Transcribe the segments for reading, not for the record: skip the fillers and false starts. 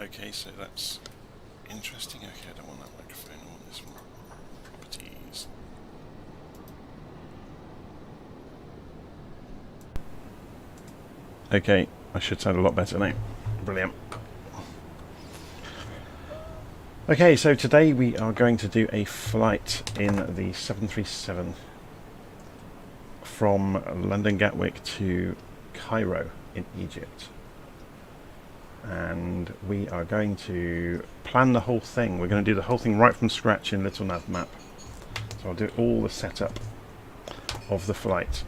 Okay, so that's interesting. Okay, I don't want that microphone, I want this one. Properties. Okay, I should sound a lot better now. Brilliant. Okay, so today we are going to do a flight in the 737 from London Gatwick to Cairo in Egypt. And we are going to plan the whole thing. We're going to do the whole thing right from scratch in LittleNavMap. So I'll do all the setup of the flight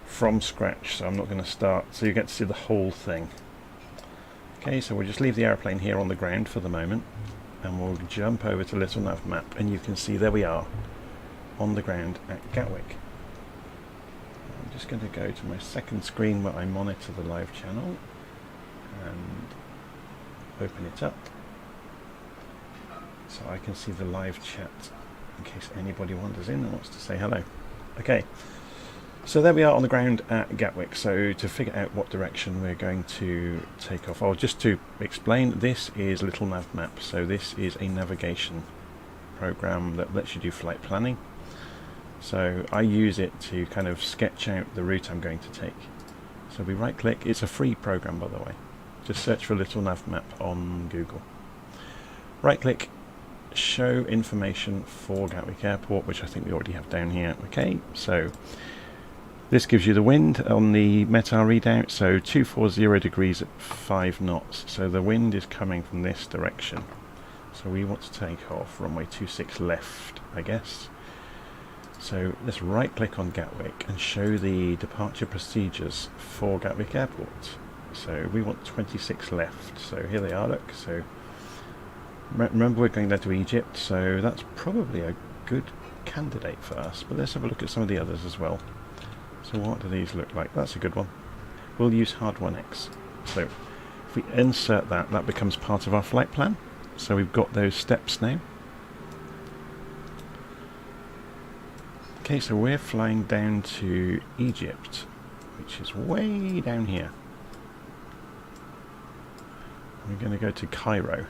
from scratch, so I'm not going to start, so you get to see the whole thing. Okay, so we'll just leave the airplane here on the ground for the moment, and we'll jump over to LittleNavMap, and you can see there we are on the ground at Gatwick. I'm just going to go to my second screen where I monitor the live channel and open it up so I can see the live chat in case anybody wanders in and wants to say hello. Okay, so there we are on the ground at Gatwick. So to figure out what direction we're going to take off, or just to explain, this is LittleNavMap. So this is a navigation program that lets you do flight planning. So I use it to kind of sketch out the route I'm going to take. So we right click, it's a free program by the way. Just search for LittleNavMap on Google. Right click, show information for Gatwick Airport, which I think we already have down here. Okay, so this gives you the wind on the METAR readout, so 240 degrees at 5 knots. So the wind is coming from this direction. So we want to take off runway 26 left, I guess. So let's right click on Gatwick and show the departure procedures for Gatwick Airport. So we want 26 left. So here they are, look. So remember we're going down to Egypt, so that's probably a good candidate for us. But let's have a look at some of the others as well. So what do these look like? That's a good one. We'll use Hard 1X. So if we insert that, that becomes part of our flight plan. So we've got those steps now. Okay, so we're flying down to Egypt, which is way down here. We're going to go to Cairo.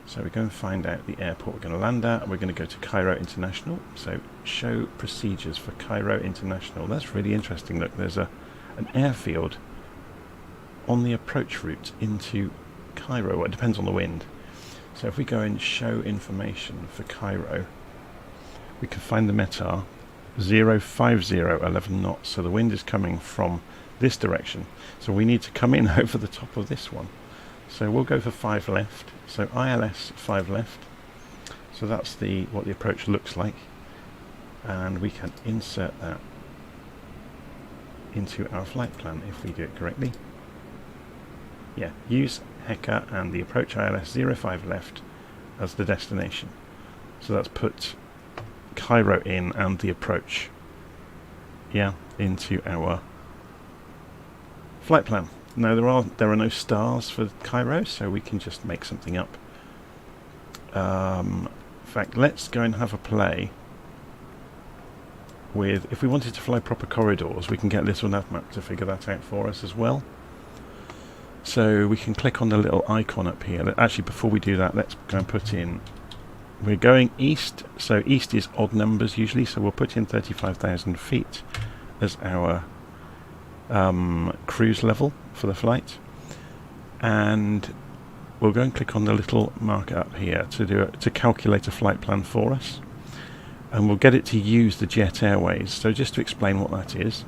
So we're going to find out the airport we're going to land at, and we're going to go to Cairo International. So show procedures for Cairo International. That's really interesting. Look, there's an airfield on the approach route into Cairo. Well, it depends on the wind. So if we go and show information for Cairo, we can find the METAR 050 11 knots. So the wind is coming from this direction. So we need to come in over the top of this one. So we'll go for 5 left. So ILS 5 left. So that's what the approach looks like. And we can insert that into our flight plan if we do it correctly. Yeah, use HECA and the approach ILS 05 left as the destination. So that's put Cairo in and the approach, yeah, into our flight plan. Now there are no stars for Cairo, so we can just make something up. In fact, let's go and have a play with, if we wanted to fly proper corridors, we can get LittleNavMap to figure that out for us as well. So we can click on the little icon up here. Actually, before we do that, let's go and put in, we're going east, so east is odd numbers usually, so we'll put in 35,000 feet as our cruise level for the flight, and we'll go and click on the little marker up here to calculate a flight plan for us, and we'll get it to use the Jet Airways. So just to explain what that is,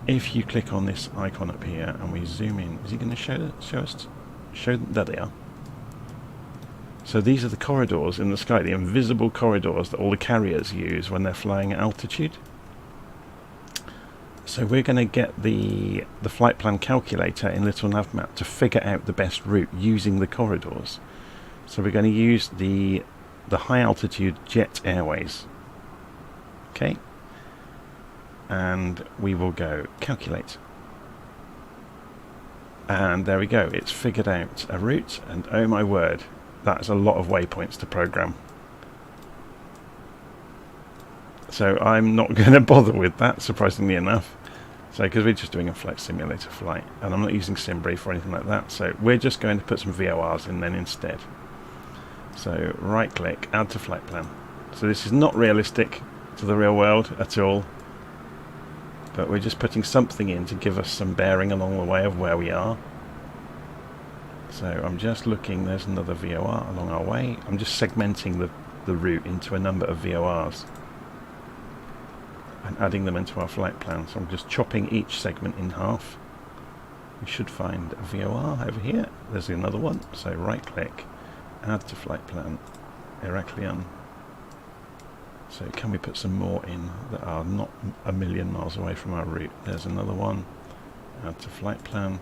if you click on this icon up here and we zoom in, is it going to show there they are. So these are the corridors in the sky, the invisible corridors that all the carriers use when they're flying at altitude. So we're going to get the flight plan calculator in LittleNavMap to figure out the best route using the corridors. So we're going to use the high altitude Jet Airways. Okay. And we will go calculate. And there we go. It's figured out a route, and oh my word, that's a lot of waypoints to program. So I'm not going to bother with that, surprisingly enough. So because we're just doing a flight simulator flight, and I'm not using SimBrief or anything like that, so we're just going to put some VORs in then instead. So right click, add to flight plan. So this is not realistic to the real world at all, but we're just putting something in to give us some bearing along the way of where we are. So I'm just looking, there's another VOR along our way. I'm just segmenting the route into a number of VORs and adding them into our flight plan. So I'm just chopping each segment in half. We should find a VOR over here. There's another one. So right click, add to flight plan, Heraklion. So can we put some more in that are not a million miles away from our route? There's another one. Add to flight plan.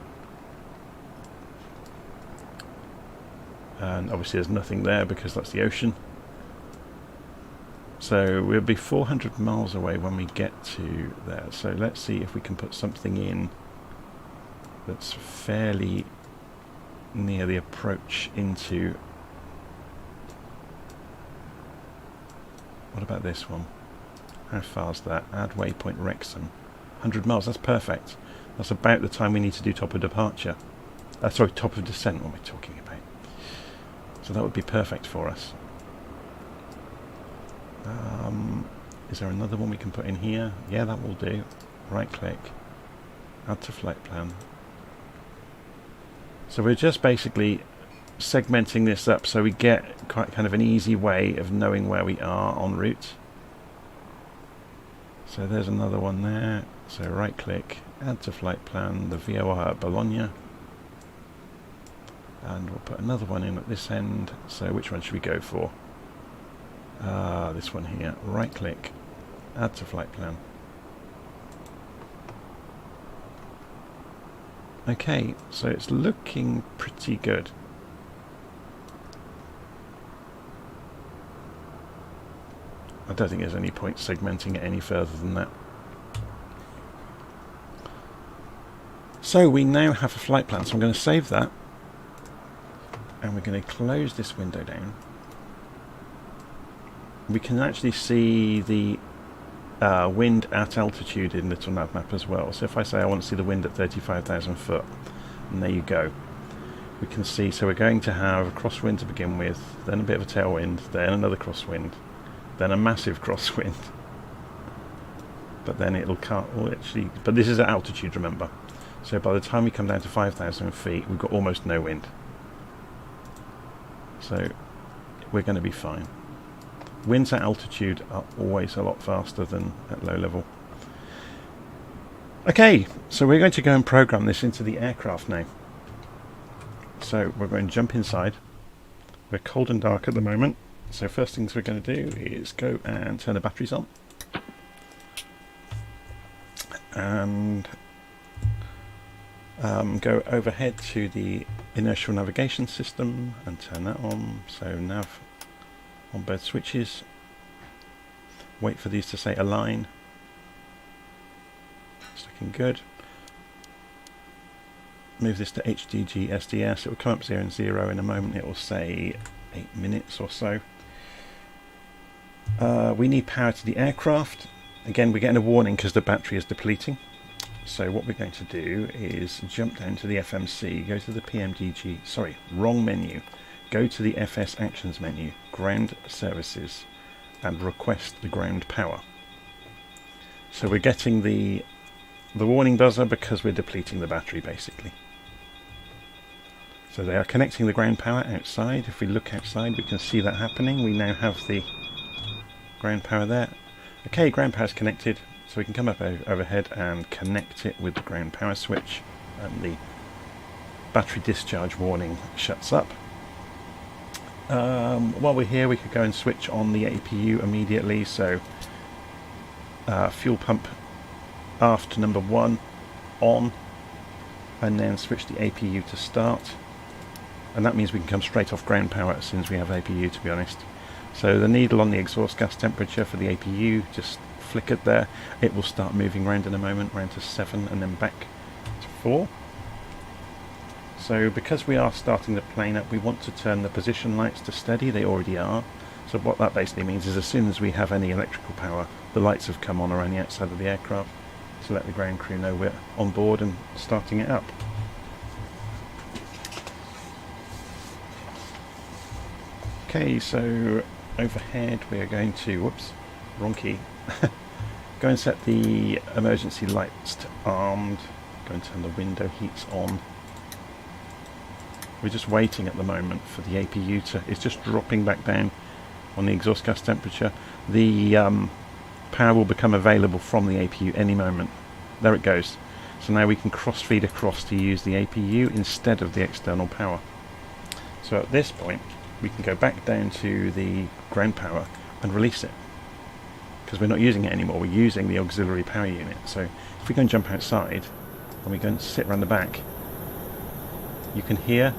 And obviously there's nothing there because that's the ocean. So we'll be 400 miles away when we get to there. So let's see if we can put something in that's fairly near the approach into... What about this one? How far's that? Add waypoint Wrexham. 100 miles, that's perfect. That's about the time we need to do top of departure. Sorry, top of descent, what am I talking about? So that would be perfect for us. Is there another one we can put in here? Yeah, that will do. Right click, add to flight plan. So we're just basically segmenting this up so we get quite kind of an easy way of knowing where we are en route. So there's another one there. So right click, add to flight plan, the VOR at Bologna. And we'll put another one in at this end. So which one should we go for? This one here. Right click, add to flight plan. Okay, so it's looking pretty good. I don't think there's any point segmenting it any further than that. So we now have a flight plan, so I'm going to save that. And we're going to close this window down. We can actually see the wind at altitude in LittleNavMap as well. So if I say I want to see the wind at 35,000 foot, and there you go. We can see, so we're going to have a crosswind to begin with, then a bit of a tailwind, then another crosswind, then a massive crosswind. But then it'll cut, well actually, but this is at altitude, remember. So by the time we come down to 5,000 feet, we've got almost no wind. So we're going to be fine. Winds at altitude are always a lot faster than at low level. Okay, so we're going to go and program this into the aircraft now. So we're going to jump inside. We're cold and dark at the moment, so first things we're going to do is go and turn the batteries on. And go overhead to the inertial navigation system and turn that on. So nav on both switches. Wait for these to say align. It's looking good. Move this to HDG SDS. It will come up 0 and 0 in a moment. It will say 8 minutes or so. We need power to the aircraft. Again, we're getting a warning because the battery is depleting. So what we're going to do is jump down to the FMC, go to the PMDG, sorry, wrong menu. Go to the FS Actions menu, Ground Services, and request the ground power. So we're getting the warning buzzer because we're depleting the battery basically. So they are connecting the ground power outside. If we look outside we can see that happening. We now have the ground power there. Okay, ground power is connected, so we can come up overhead and connect it with the ground power switch, and the battery discharge warning shuts up. While we're here we could go and switch on the APU immediately, so fuel pump aft number 1 on, and then switch the APU to start, and that means we can come straight off ground power as soon as we have APU, to be honest. So the needle on the exhaust gas temperature for the APU just flickered there. It will start moving around in a moment, round to 7 and then back to 4. So because we are starting the plane up, we want to turn the position lights to steady. They already are. So what that basically means is as soon as we have any electrical power, the lights have come on around the outside of the aircraft. to let the ground crew know we're on board and starting it up. Okay, so overhead we are going to, whoops, wrong key, go and set the emergency lights to armed, go and turn the window heats on. We're just waiting at the moment for the APU to, it's just dropping back down on the exhaust gas temperature. The power will become available from the APU any moment. There it goes. So now we can cross feed across to use the APU instead of the external power. So at this point we can go back down to the ground power and release it, because we're not using it anymore, we're using the auxiliary power unit. So if we go and jump outside and we go and sit around the back, you can hear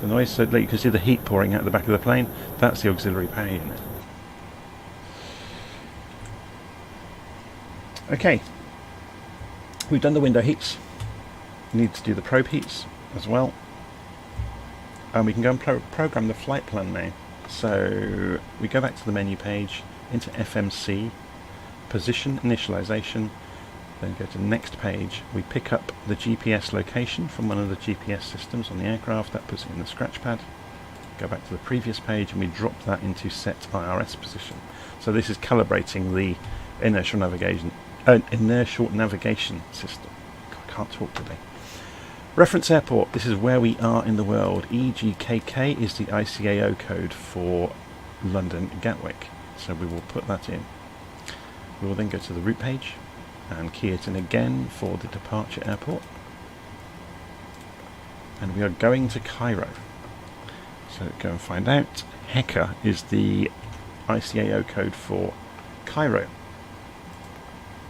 the noise. So you can see the heat pouring out the back of the plane. That's the auxiliary power unit. Okay, we've done the window heats. We need to do the probe heats as well. And we can go and program the flight plan now. So we go back to the menu page, into FMC, position initialization, then go to next page. We pick up the GPS location from one of the GPS systems on the aircraft, that puts it in the scratch pad. Go back to the previous page and we drop that into set IRS position. So this is calibrating the inertial navigation system. I can't talk today. Reference airport, this is where we are in the world. EGKK is the ICAO code for London Gatwick, so we will put that in. We will then go to the route page and key it in again for the departure airport, and we are going to Cairo. So go and find out. HECA is the ICAO code for Cairo.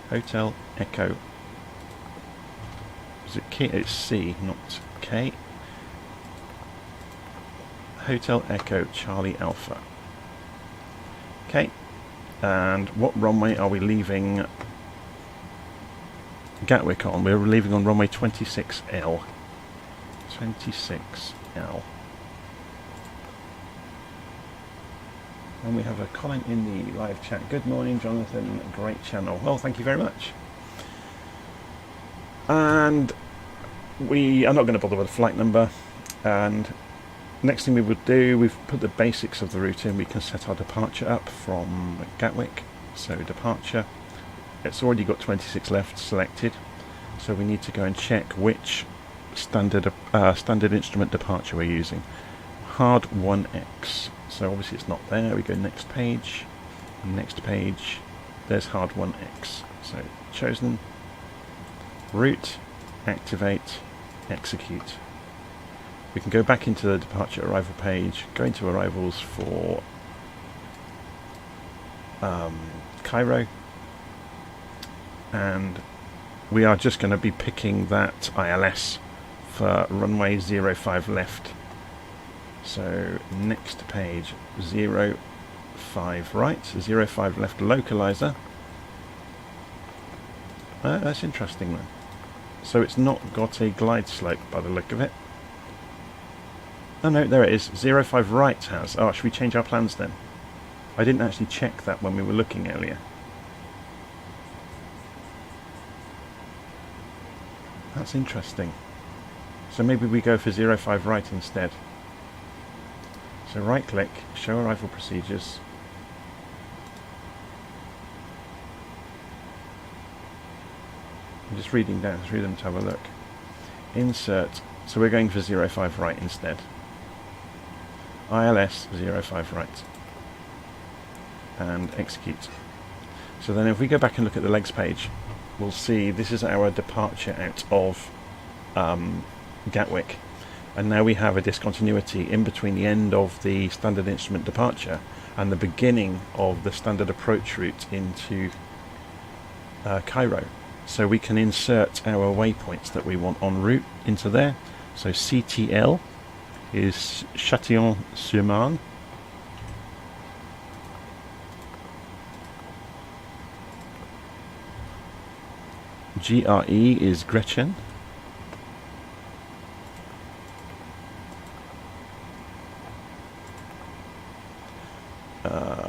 Hotel Echo. Is it K? It's C, not K. Hotel Echo Charlie Alpha. Okay, and what runway are we leaving Gatwick on? We're leaving on runway 26L. 26L. And we have a comment in the live chat. Good morning, Jonathan. Great channel. Well, thank you very much. And we are not going to bother with the flight number. And next thing we would do, we've put the basics of the route in. We can set our departure up from Gatwick. So departure, it's already got 26 left selected. So we need to go and check which standard instrument departure we're using. Hard 1X. So obviously it's not there. We go next page. There's hard 1X. So chosen. Route, activate, execute. We can go back into the departure arrival page, go into arrivals for Cairo, and we are just going to be picking that ILS for runway 05 left. So next page, 05 right, 05 left localizer. That's interesting then. So it's not got a glide slope by the look of it. Oh no, there it is. 05 right has. Oh, should we change our plans then? I didn't actually check that when we were looking earlier. That's interesting. So maybe we go for 05 right instead. So right click, show arrival procedures. I'm just reading down through them to have a look. Insert. So we're going for 05 right instead. ILS 05 right. And execute. So then if we go back and look at the legs page, we'll see this is our departure out of Gatwick. And now we have a discontinuity in between the end of the standard instrument departure and the beginning of the standard approach route into Cairo. So we can insert our waypoints that we want en route into there. So CTL is Châtillon-sur-Marne. GRE is Gretchen.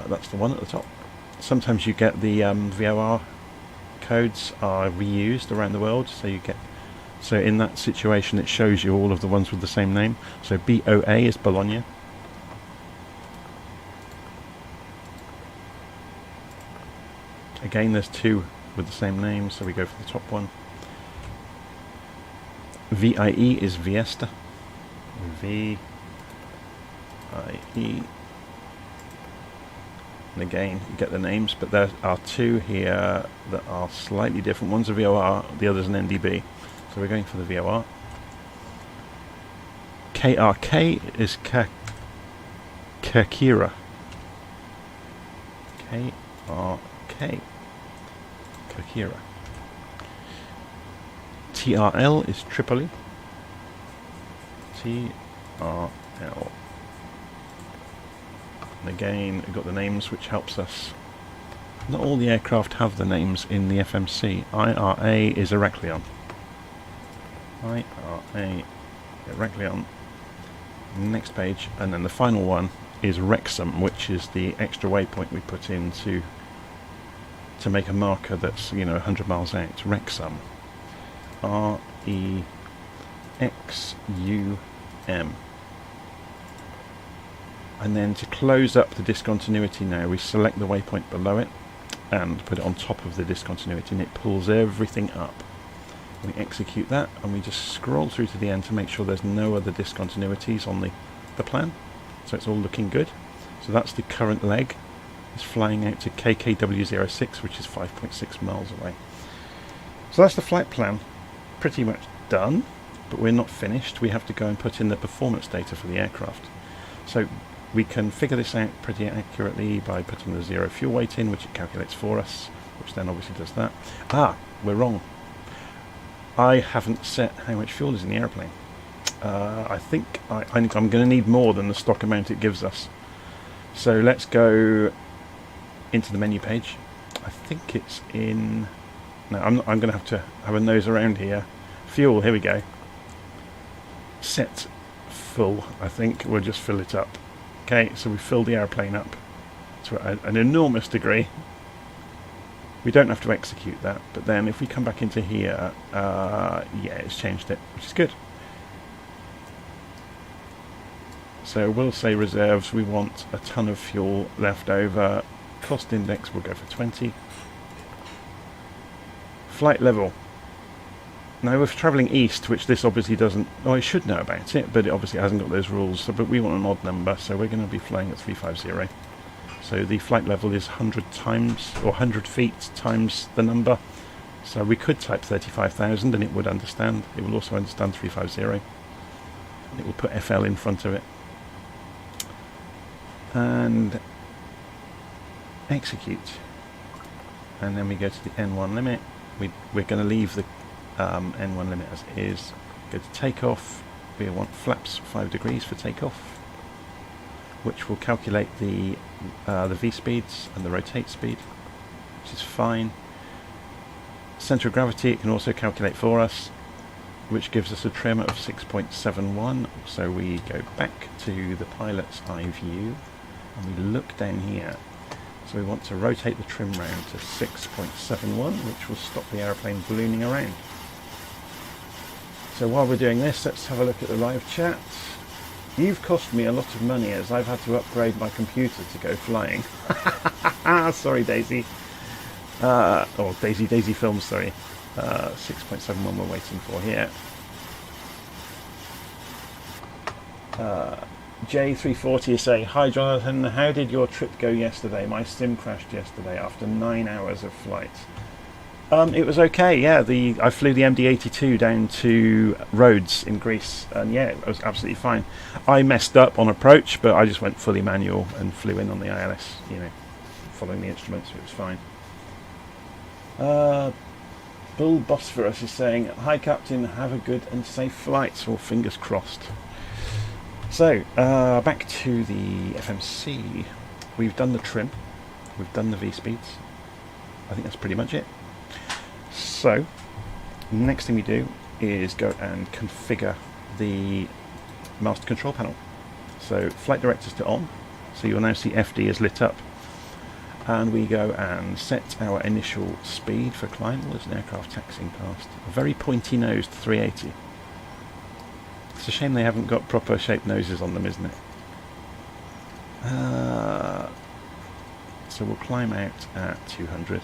That's the one at the top. Sometimes you get the VOR codes are reused around the world, so you get, so in that situation it shows you all of the ones with the same name. So BOA is Bologna. Again, there's two with the same name, so we go for the top one. VIE is Viesta. VIE. And again, you get the names, but there are two here that are slightly different. One's a VOR, the other's an NDB. So we're going for the VOR. KRK is Kerkira. KRK. Kerkira. TRL is Tripoli. TRL. And again, we've got the names, which helps us. Not all the aircraft have the names in the FMC. IRA is Heraklion. IRA Heraklion. Next page, and then the final one is Wrexham, which is the extra waypoint we put in to make a marker that's, you know, 100 miles out. Wrexham. REXUM. And then to close up the discontinuity now, we select the waypoint below it and put it on top of the discontinuity, and it pulls everything up. We execute that, and we just scroll through to the end to make sure there's no other discontinuities on the plan. So it's all looking good. So that's the current leg. It's flying out to KKW06, which is 5.6 miles away. So that's the flight plan. Pretty much done, but we're not finished. We have to go and put in the performance data for the aircraft. So we can figure this out pretty accurately by putting the zero fuel weight in, which it calculates for us, which then obviously does that. We're wrong. I haven't set how much fuel is in the airplane. I think I'm going to need more than the stock amount it gives us. So let's go into the menu page. I think it's in... No, I'm going to have a nose around here. Fuel, here we go. Set full, I think. We'll just fill it up. Okay, so we filled the airplane up to an enormous degree. We don't have to execute that, but then if we come back into here, yeah, it's changed it, which is good. So we'll say reserves, we want a ton of fuel left over. Cost index, we'll go for 20. Flight level. Now we're travelling east, which this obviously doesn't... Oh, it should know about it, but it obviously hasn't got those rules. So, but we want an odd number, so we're going to be flying at 350. So the flight level is 100 times, or 100 feet times the number. So we could type 35,000 and it would understand. It will also understand 350. And it will put FL in front of it. And execute. And then we go to the N1 limit. We're going to leave the N1 limit as is. Go to takeoff. We want flaps 5 degrees for takeoff, which will calculate the V speeds and the rotate speed, which is fine. Centre of gravity it can also calculate for us, which gives us a trim of 6.71. So we go back to the pilot's eye view and we look down here. So we want to rotate the trim round to 6.71, which will stop the aeroplane ballooning around. So while we're doing this, let's have a look at the live chat. You've cost me a lot of money as I've had to upgrade my computer to go flying. Sorry, Daisy. Or Daisy Films, sorry. 6.71 we're waiting for here. J340 is saying, hi Jonathan, how did your trip go yesterday? My sim crashed yesterday after 9 hours of flight. It was okay, yeah. I flew the MD-82 down to Rhodes in Greece, and yeah, it was absolutely fine. I messed up on approach, but I just went fully manual and flew in on the ILS, you know, following the instruments, so it was fine. Bull Bosphorus is saying, hi Captain, have a good and safe flight, or fingers crossed. So, back to the FMC. We've done the trim, we've done the V-speeds. I think that's pretty much it. So, next thing we do is go and configure the master control panel. So, flight directors to on. So you'll now see FD is lit up. and we go and set our initial speed for climb. There's an aircraft taxiing past. A very pointy nosed 380. It's a shame they haven't got proper shaped noses on them, isn't it? So we'll climb out at 200.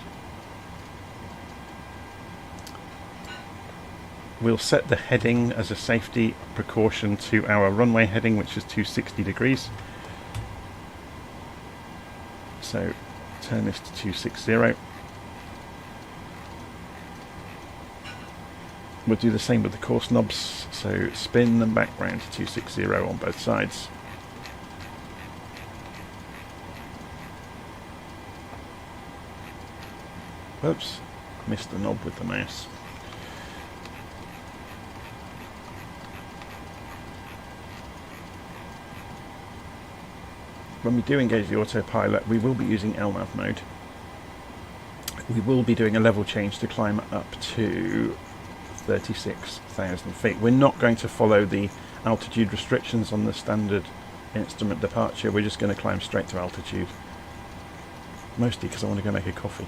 We'll set the heading as a safety precaution to our runway heading, which is 260 degrees. So turn this to 260. We'll do the same with the course knobs, so spin them back round to 260 on both sides. Oops, missed the knob with the mouse. When we do engage the autopilot, we will be using LNAV mode. We will be doing a level change to climb up to 36,000 feet. We're not going to follow the altitude restrictions on the standard instrument departure. We're just going to climb straight to altitude. Mostly because I want to go make a coffee.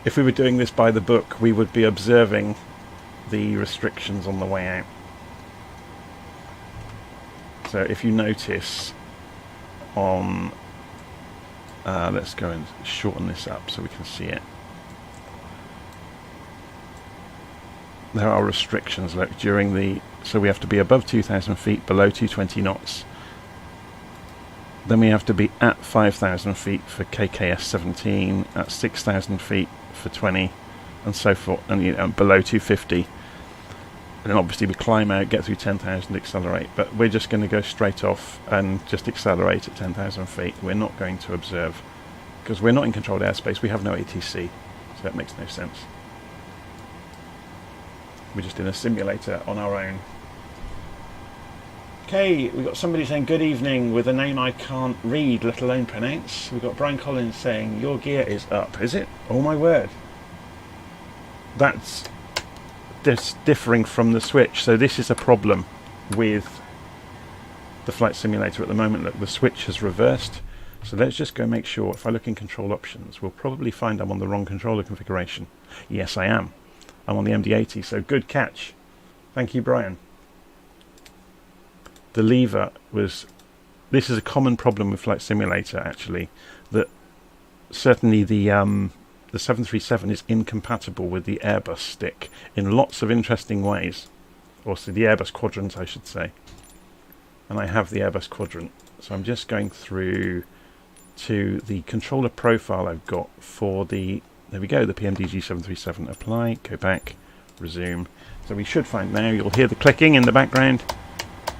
If we were doing this by the book, we would be observing the restrictions on the way out. So if you notice on... let's go and shorten this up so we can see it. There are restrictions, look, during the... So we have to be above 2,000 feet, below 220 knots. Then we have to be at 5,000 feet for KKS 17, at 6,000 feet for 20, and so forth, and you know, below 250. And then obviously we climb out, get through 10,000, accelerate. But we're just going to go straight off and just accelerate at 10,000 feet. We're not going to observe, because we're not in controlled airspace. We have no ATC, so that makes no sense. We're just in a simulator on our own. Okay, we've got somebody saying good evening with a name I can't read, let alone pronounce. We've got Brian Collins saying your gear is up. Is it? Oh my word. That's differing from the switch. So this is a problem with the flight simulator at the moment. Look, the switch has reversed. So let's just go make sure. If I look in control options, we'll probably find I'm on the wrong controller configuration. Yes, I am. I'm on the MD-80, so good catch. Thank you, Brian. The lever was... This is a common problem with Flight Simulator, actually, that certainly the 737 is incompatible with the Airbus stick in lots of interesting ways. Also, the Airbus quadrant, I should say. And I have the Airbus quadrant. So I'm just going through to the controller profile I've got for the... There we go, the PMDG 737. Apply, go back, resume. So we should find now, you'll hear the clicking in the background.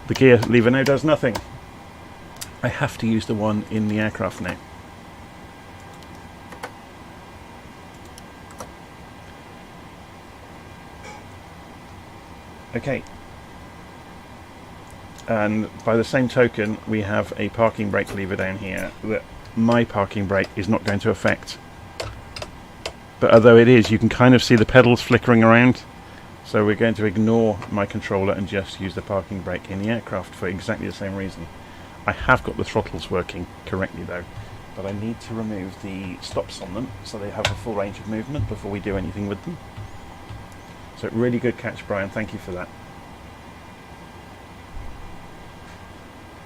The gear lever now does nothing. I have to use the one in the aircraft now. Okay. And by the same token, we have a parking brake lever down here that my parking brake is not going to affect. But although it is, you can kind of see the pedals flickering around. So we're going to ignore my controller and just use the parking brake in the aircraft for exactly the same reason. I have got the throttles working correctly though, but I need to remove the stops on them so they have a full range of movement before we do anything with them. So really good catch, Brian, thank you for that.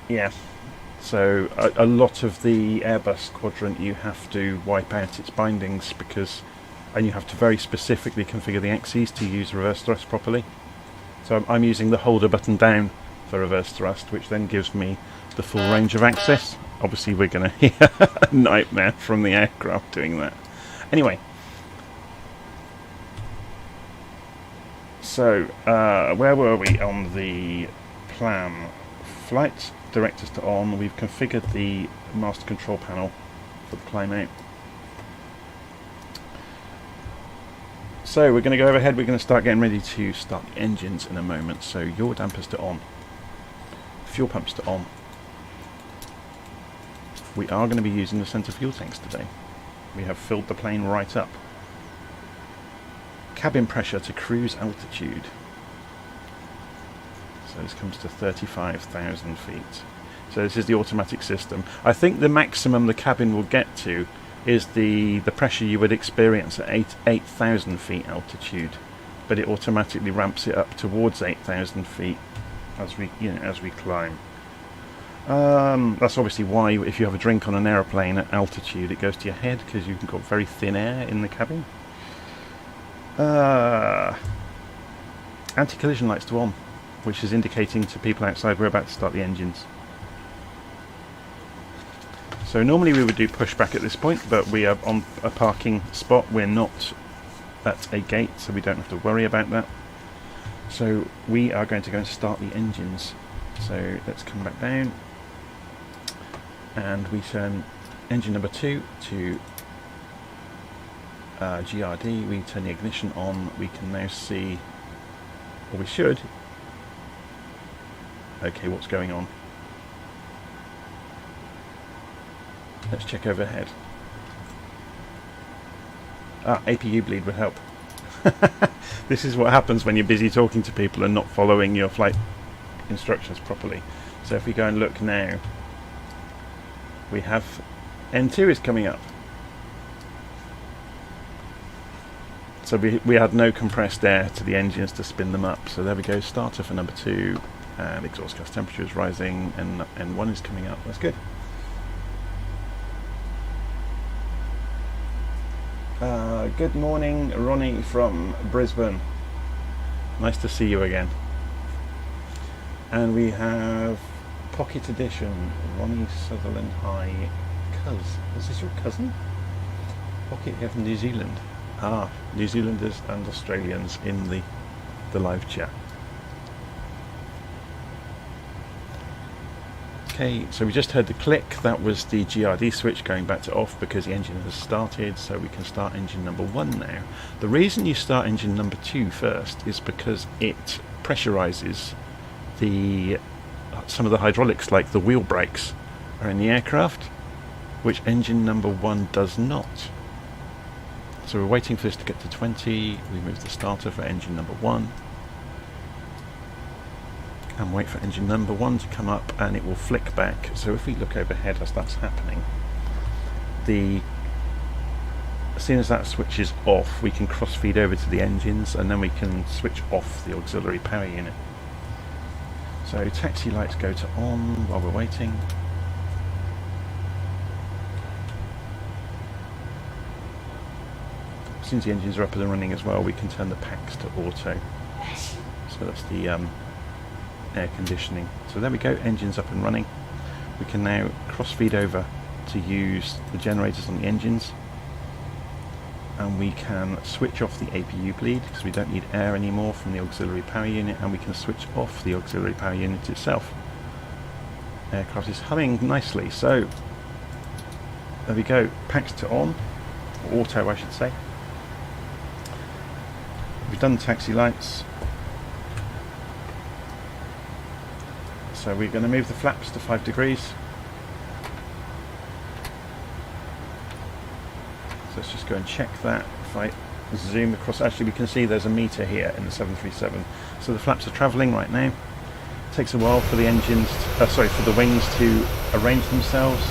Yeah, so a lot of the Airbus quadrant you have to wipe out its bindings because... And you have to very specifically configure the axes to use reverse thrust properly. So I'm using the holder button down for reverse thrust, which then gives me the full range of access. Obviously we're going to hear a nightmare from the aircraft doing that. Anyway. So, where were we on the plan? Flight directors to on. We've configured the master control panel for the climb out. So we're going to go overhead, we're going to start getting ready to start the engines in a moment. So yaw dampers to on, fuel pumps to on. We are going to be using the centre fuel tanks today. We have filled the plane right up. Cabin pressure to cruise altitude. So this comes to 35,000 feet. So this is the automatic system. I think the maximum the cabin will get to is the pressure you would experience at 8,000 feet altitude, but it automatically ramps it up towards 8,000 feet as we climb. That's obviously why if you have a drink on an aeroplane at altitude, it goes to your head, because you've got very thin air in the cabin. Anti-collision lights to on, which is indicating to people outside we're about to start the engines. So normally we would do pushback at this point, but we are on a parking spot. We're not at a gate, so we don't have to worry about that. So we are going to go and start the engines. So let's come back down, and we turn engine number 2 to GRD. We turn the ignition on. We can now see, or we should. Okay, what's going on? Let's check overhead. APU bleed would help. This is what happens when you're busy talking to people and not following your flight instructions properly. So if we go and look now, we have N2 is coming up. So we had no compressed air to the engines to spin them up. So there we go, starter for number 2, and exhaust gas temperature is rising, and N1 is coming up. That's good. Good morning, Ronnie from Brisbane. Nice to see you again. And we have Pocket Edition, Ronnie Sutherland. Hi, is this your cousin? Pocket here from New Zealand. New Zealanders and Australians in the live chat. Okay, so we just heard the click. That was the GRD switch going back to off because the engine has started, so we can start engine number 1 now. The reason you start engine number 2 first is because it pressurizes some of the hydraulics, like the wheel brakes, are in the aircraft, which engine number 1 does not. So we're waiting for this to get to 20. We move the starter for engine number 1. And wait for engine number 1 to come up, and it will flick back. So if we look overhead as that's happening, as soon as that switches off, we can cross feed over to the engines, and then we can switch off the auxiliary power unit. So taxi lights go to on while we're waiting. As soon as the engines are up and running as well, we can turn the packs to auto. So that's the air conditioning. So there we go, engines up and running. We can now cross feed over to use the generators on the engines, and we can switch off the APU bleed because we don't need air anymore from the auxiliary power unit, and we can switch off the auxiliary power unit itself. Aircraft is humming nicely. So there we go, packs to on, or auto I should say. We've done taxi lights. So we're going to move the flaps to 5 degrees. So let's just go and check that. If I zoom across, actually we can see there's a meter here in the 737. So the flaps are travelling right now. It takes a while for the engines, for the wings to arrange themselves.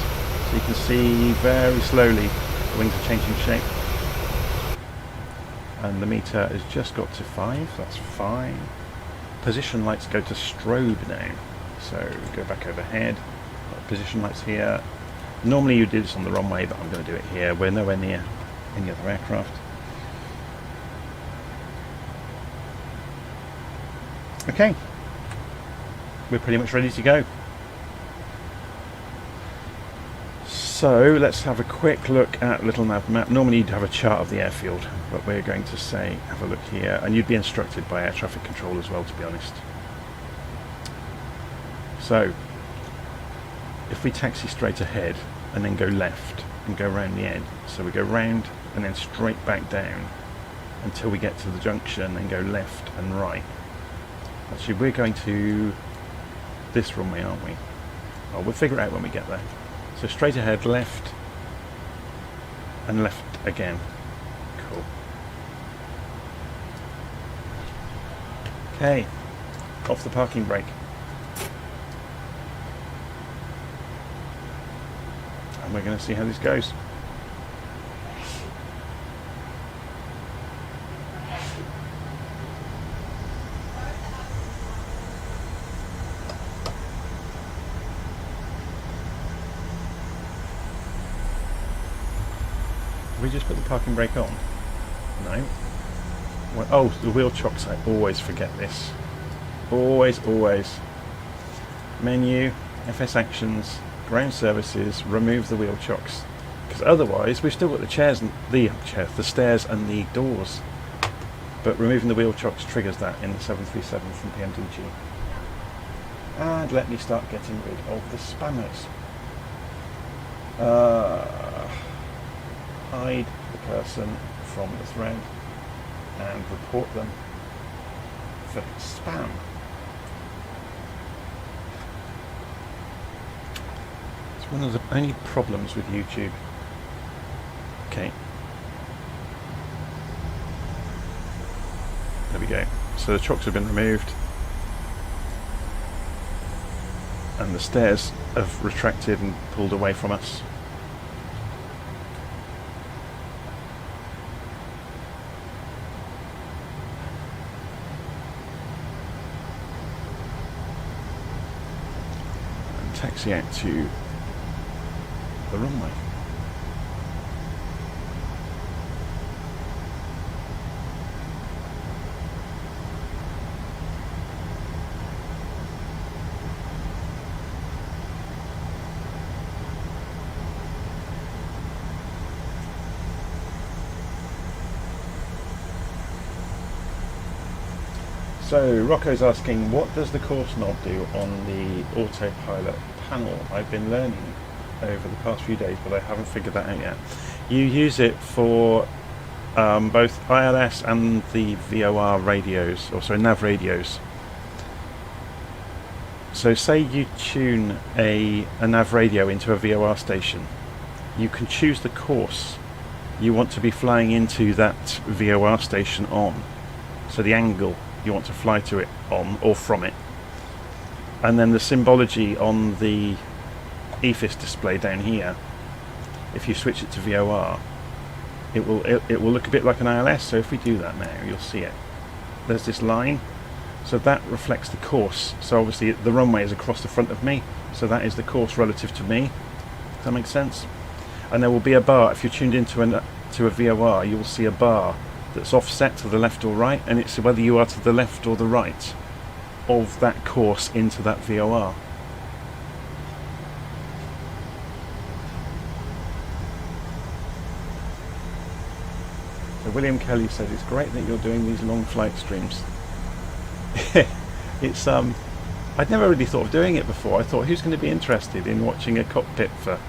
So you can see very slowly the wings are changing shape. And the meter has just got to 5, that's fine. Position lights go to strobe now. So go back overhead, position lights here. Normally you do this on the runway, but I'm going to do it here. We're nowhere near any other aircraft. Okay, we're pretty much ready to go. So let's have a quick look at LittleNavMap. Normally you'd have a chart of the airfield, but we're going to say, have a look here, and you'd be instructed by air traffic control as well, to be honest. So if we taxi straight ahead and then go left and go round the end, so we go round and then straight back down until we get to the junction and go left and right. Actually, we're going to this runway, aren't we? Oh, we'll figure it out when we get there. So straight ahead, left, and left again. Cool. Okay, off the parking brake. and we're going to see how this goes. We just put the parking brake on? No. Well, oh, the wheel chocks, I always forget this. Always. Menu, FS Actions, Ground Services, remove the wheel chocks. Because otherwise, we've still got the chairs and the stairs and the doors. But removing the wheel chocks triggers that in the 737 from PMDG. And let me start getting rid of the spammers. Hide the person from the thread and report them for spam. It's one of the only problems with YouTube. Okay. There we go. So the chocks have been removed and the stairs have retracted and pulled away from us. Taxi out to the runway. So Rocco's asking, what does the course knob do on the autopilot panel? I've been learning over the past few days, but I haven't figured that out yet. You use it for both ILS and the VOR radios, or sorry, nav radios. So say you tune a nav radio into a VOR station, you can choose the course you want to be flying into that VOR station on. So the angle you want to fly to it on or from it, and then the symbology on the EFIS display down here, if you switch it to VOR, it will look a bit like an ILS. So if we do that now, you'll see it. There's this line, so that reflects the course. So obviously the runway is across the front of me, so that is the course relative to me. Does that make sense? And there will be a bar. If you're tuned into a VOR, you will see a bar that's offset to the left or right, and it's whether you are to the left or the right of that course into that VOR. So William Kelly said it's great that you're doing these long flight streams. It's I'd never really thought of doing it before. I thought, who's going to be interested in watching a cockpit for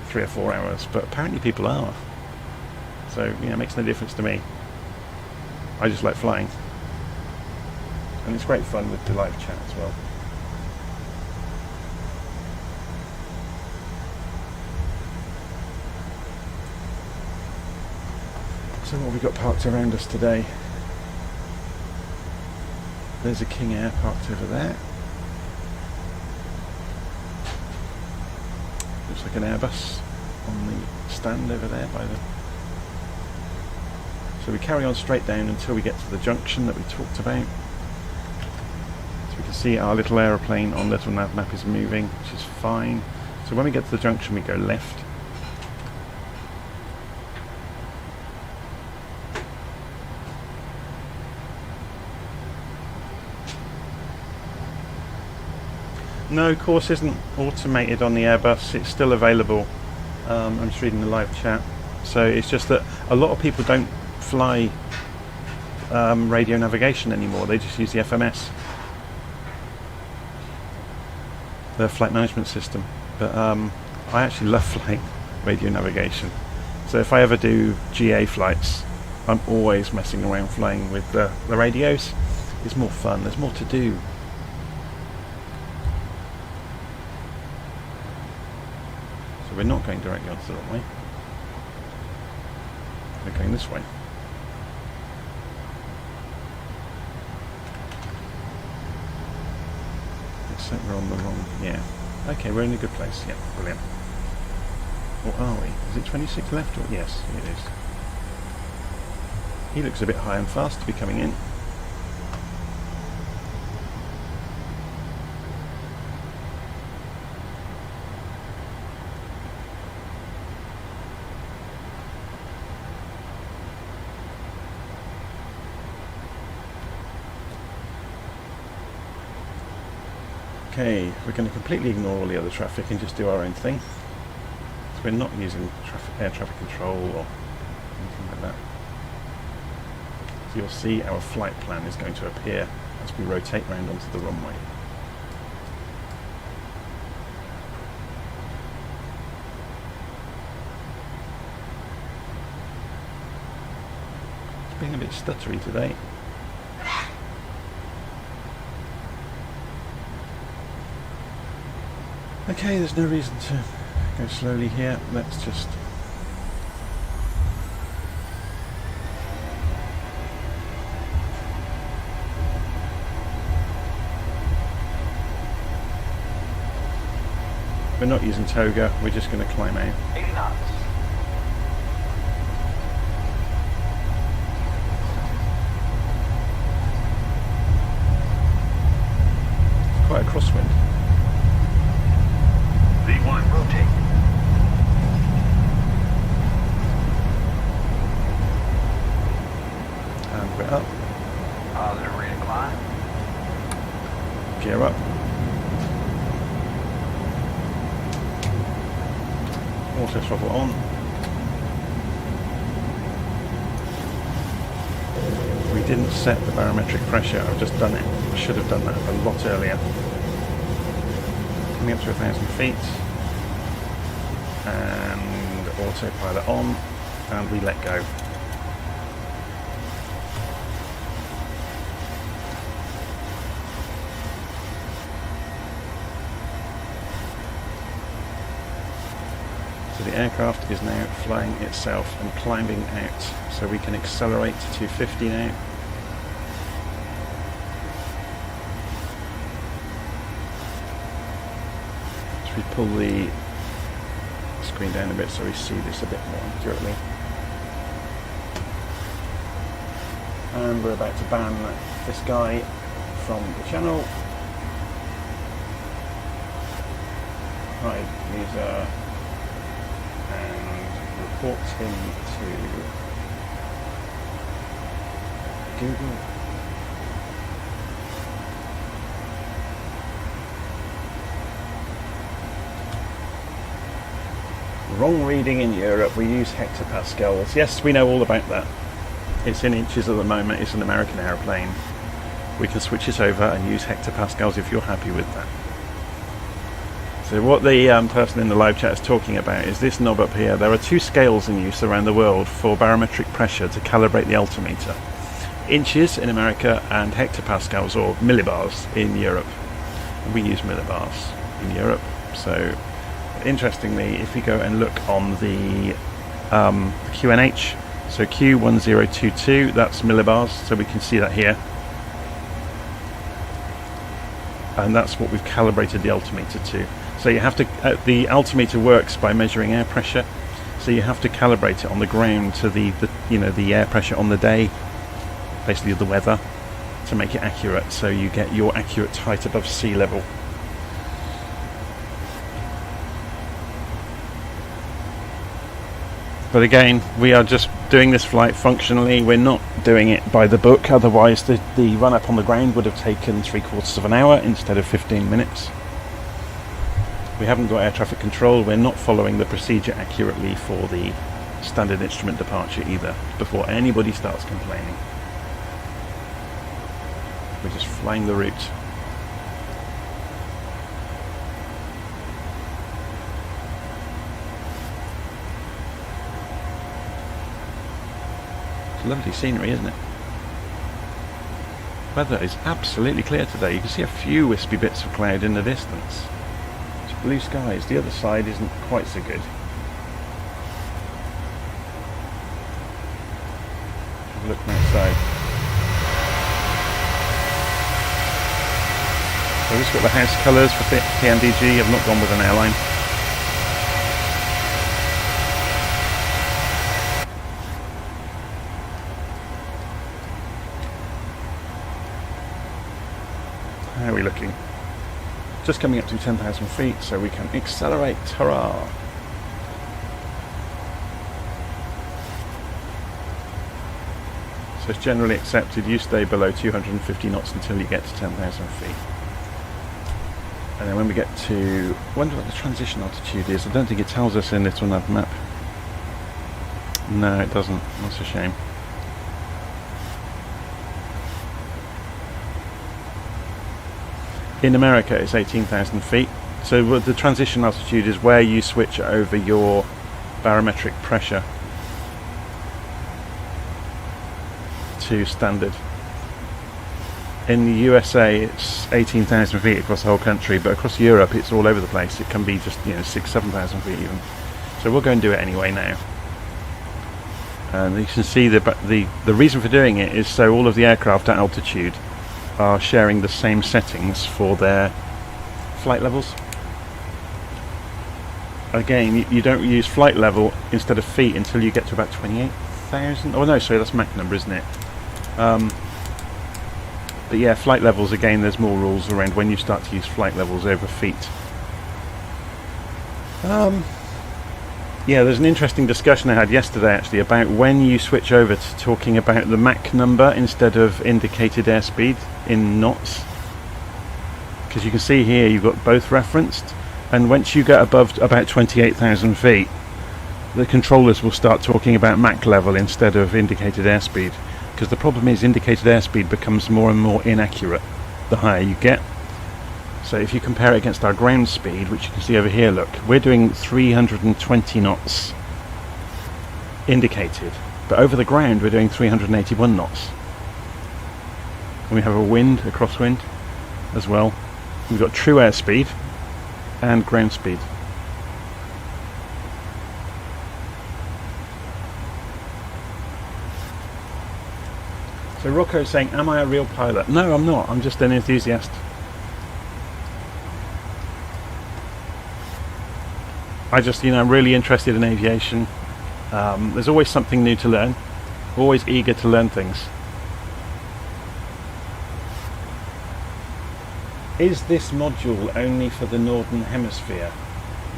3 or 4 hours? But apparently people are. So, you know, it makes no difference to me. I just like flying. And it's great fun with the live chat as well. So what have we got parked around us today? There's a King Air parked over there. Looks like an Airbus on the stand over there by the... So we carry on straight down until we get to the junction that we talked about. So we can see our little aeroplane on LittleNavMap is moving, which is fine. So when we get to the junction, we go left. No, course isn't automated on the Airbus. It's still available. I'm just reading the live chat. So it's just that a lot of people don't fly radio navigation anymore. They just use the FMS, the flight management system. But I actually love flying radio navigation. So if I ever do GA flights, I'm always messing around flying with the radios. It's more fun. There's more to do. So we're not going directly onto the runway. We're going this way. Except we're on the wrong... Yeah. Okay, we're in a good place. Yeah, brilliant. Or are we? Is it 26 left? Or yes, it is. He looks a bit high and fast to be coming in. Okay, we're going to completely ignore all the other traffic and just do our own thing. So we're not using air traffic control or anything like that. So you'll see our flight plan is going to appear as we rotate round onto the runway. It's being a bit stuttery today. Okay, there's no reason to go slowly here. Let's just we're not using toga, we're just going to climb out. 80 knots. It's quite a crosswind. V1, rotate. And we're up. Positive rate of climb. Gear up. Auto throttle on. We didn't set the barometric pressure, I've just done it. I should have done that a lot earlier. Coming up to 1,000 feet. And autopilot on. And we let go. So the aircraft is now flying itself and climbing out. So we can accelerate to 250 now. So we pull the screen down a bit so we see this a bit more accurately. And we're about to ban this guy from the channel. Hide user. And report him to Google. Wrong reading in Europe, we use hectopascals. Yes, we know all about that. It's in inches at the moment, it's an American airplane. We can switch it over and use hectopascals if you're happy with that. So what the person in the live chat is talking about is this knob up here. There are two scales in use around the world for barometric pressure to calibrate the altimeter. Inches in America and hectopascals or millibars in Europe. And we use millibars in Europe. So interestingly, if you go and look on the QNH, so Q1022, that's millibars, so we can see that here. And that's what we've calibrated the altimeter to. So you have to, the altimeter works by measuring air pressure, so you have to calibrate it on the ground to the air pressure on the day, basically the weather, to make it accurate, so you get your accurate height above sea level. But again, we are just doing this flight functionally. We're not doing it by the book, otherwise the run up on the ground would have taken 3/4 of an hour instead of 15 minutes. We haven't got air traffic control. We're not following the procedure accurately for the standard instrument departure either, before anybody starts complaining. We're just flying the route. It's lovely scenery, isn't it? Weather is absolutely clear today. You can see a few wispy bits of cloud in the distance. It's blue skies. The other side isn't quite so good. Have a look from outside. So we've just got the house colours for PMDG. I've not gone with an airline. how are we looking? Just coming up to 10,000 feet, so we can accelerate. Hurrah! So it's generally accepted you stay below 250 knots until you get to 10,000 feet. And then when we get to, I wonder what the transition altitude is. I don't think it tells us in LittleNavMap. No, it doesn't. That's a shame. In America, it's 18,000 feet. So the transition altitude is where you switch over your barometric pressure to standard. In the USA, it's 18,000 feet across the whole country, but across Europe, it's all over the place. It can be just 6,000-7,000 feet even. So we'll go and do it anyway now. And you can see the reason for doing it is so all of the aircraft at altitude are sharing the same settings for their flight levels. Again, you don't use flight level instead of feet until you get to about 28,000. Oh no, sorry, that's Mach number, isn't it? But yeah, flight levels, again, there's more rules around when you start to use flight levels over feet. Yeah, there's an interesting discussion I had yesterday actually about when you switch over to talking about the Mach number instead of indicated airspeed in knots. Because you can see here you've got both referenced, and once you get above about 28,000 feet, the controllers will start talking about Mach level instead of indicated airspeed. Because the problem is indicated airspeed becomes more and more inaccurate the higher you get. So if you compare it against our ground speed, which you can see over here, look, we're doing 320 knots indicated, but over the ground we're doing 381 knots. And we have a wind, a crosswind as well. We've got true airspeed and ground speed. So Rocco's saying, am I a real pilot? No, I'm not. I'm just an enthusiast. I'm really interested in aviation. There's always something new to learn. Always eager to learn things. Is this module only for the Northern Hemisphere?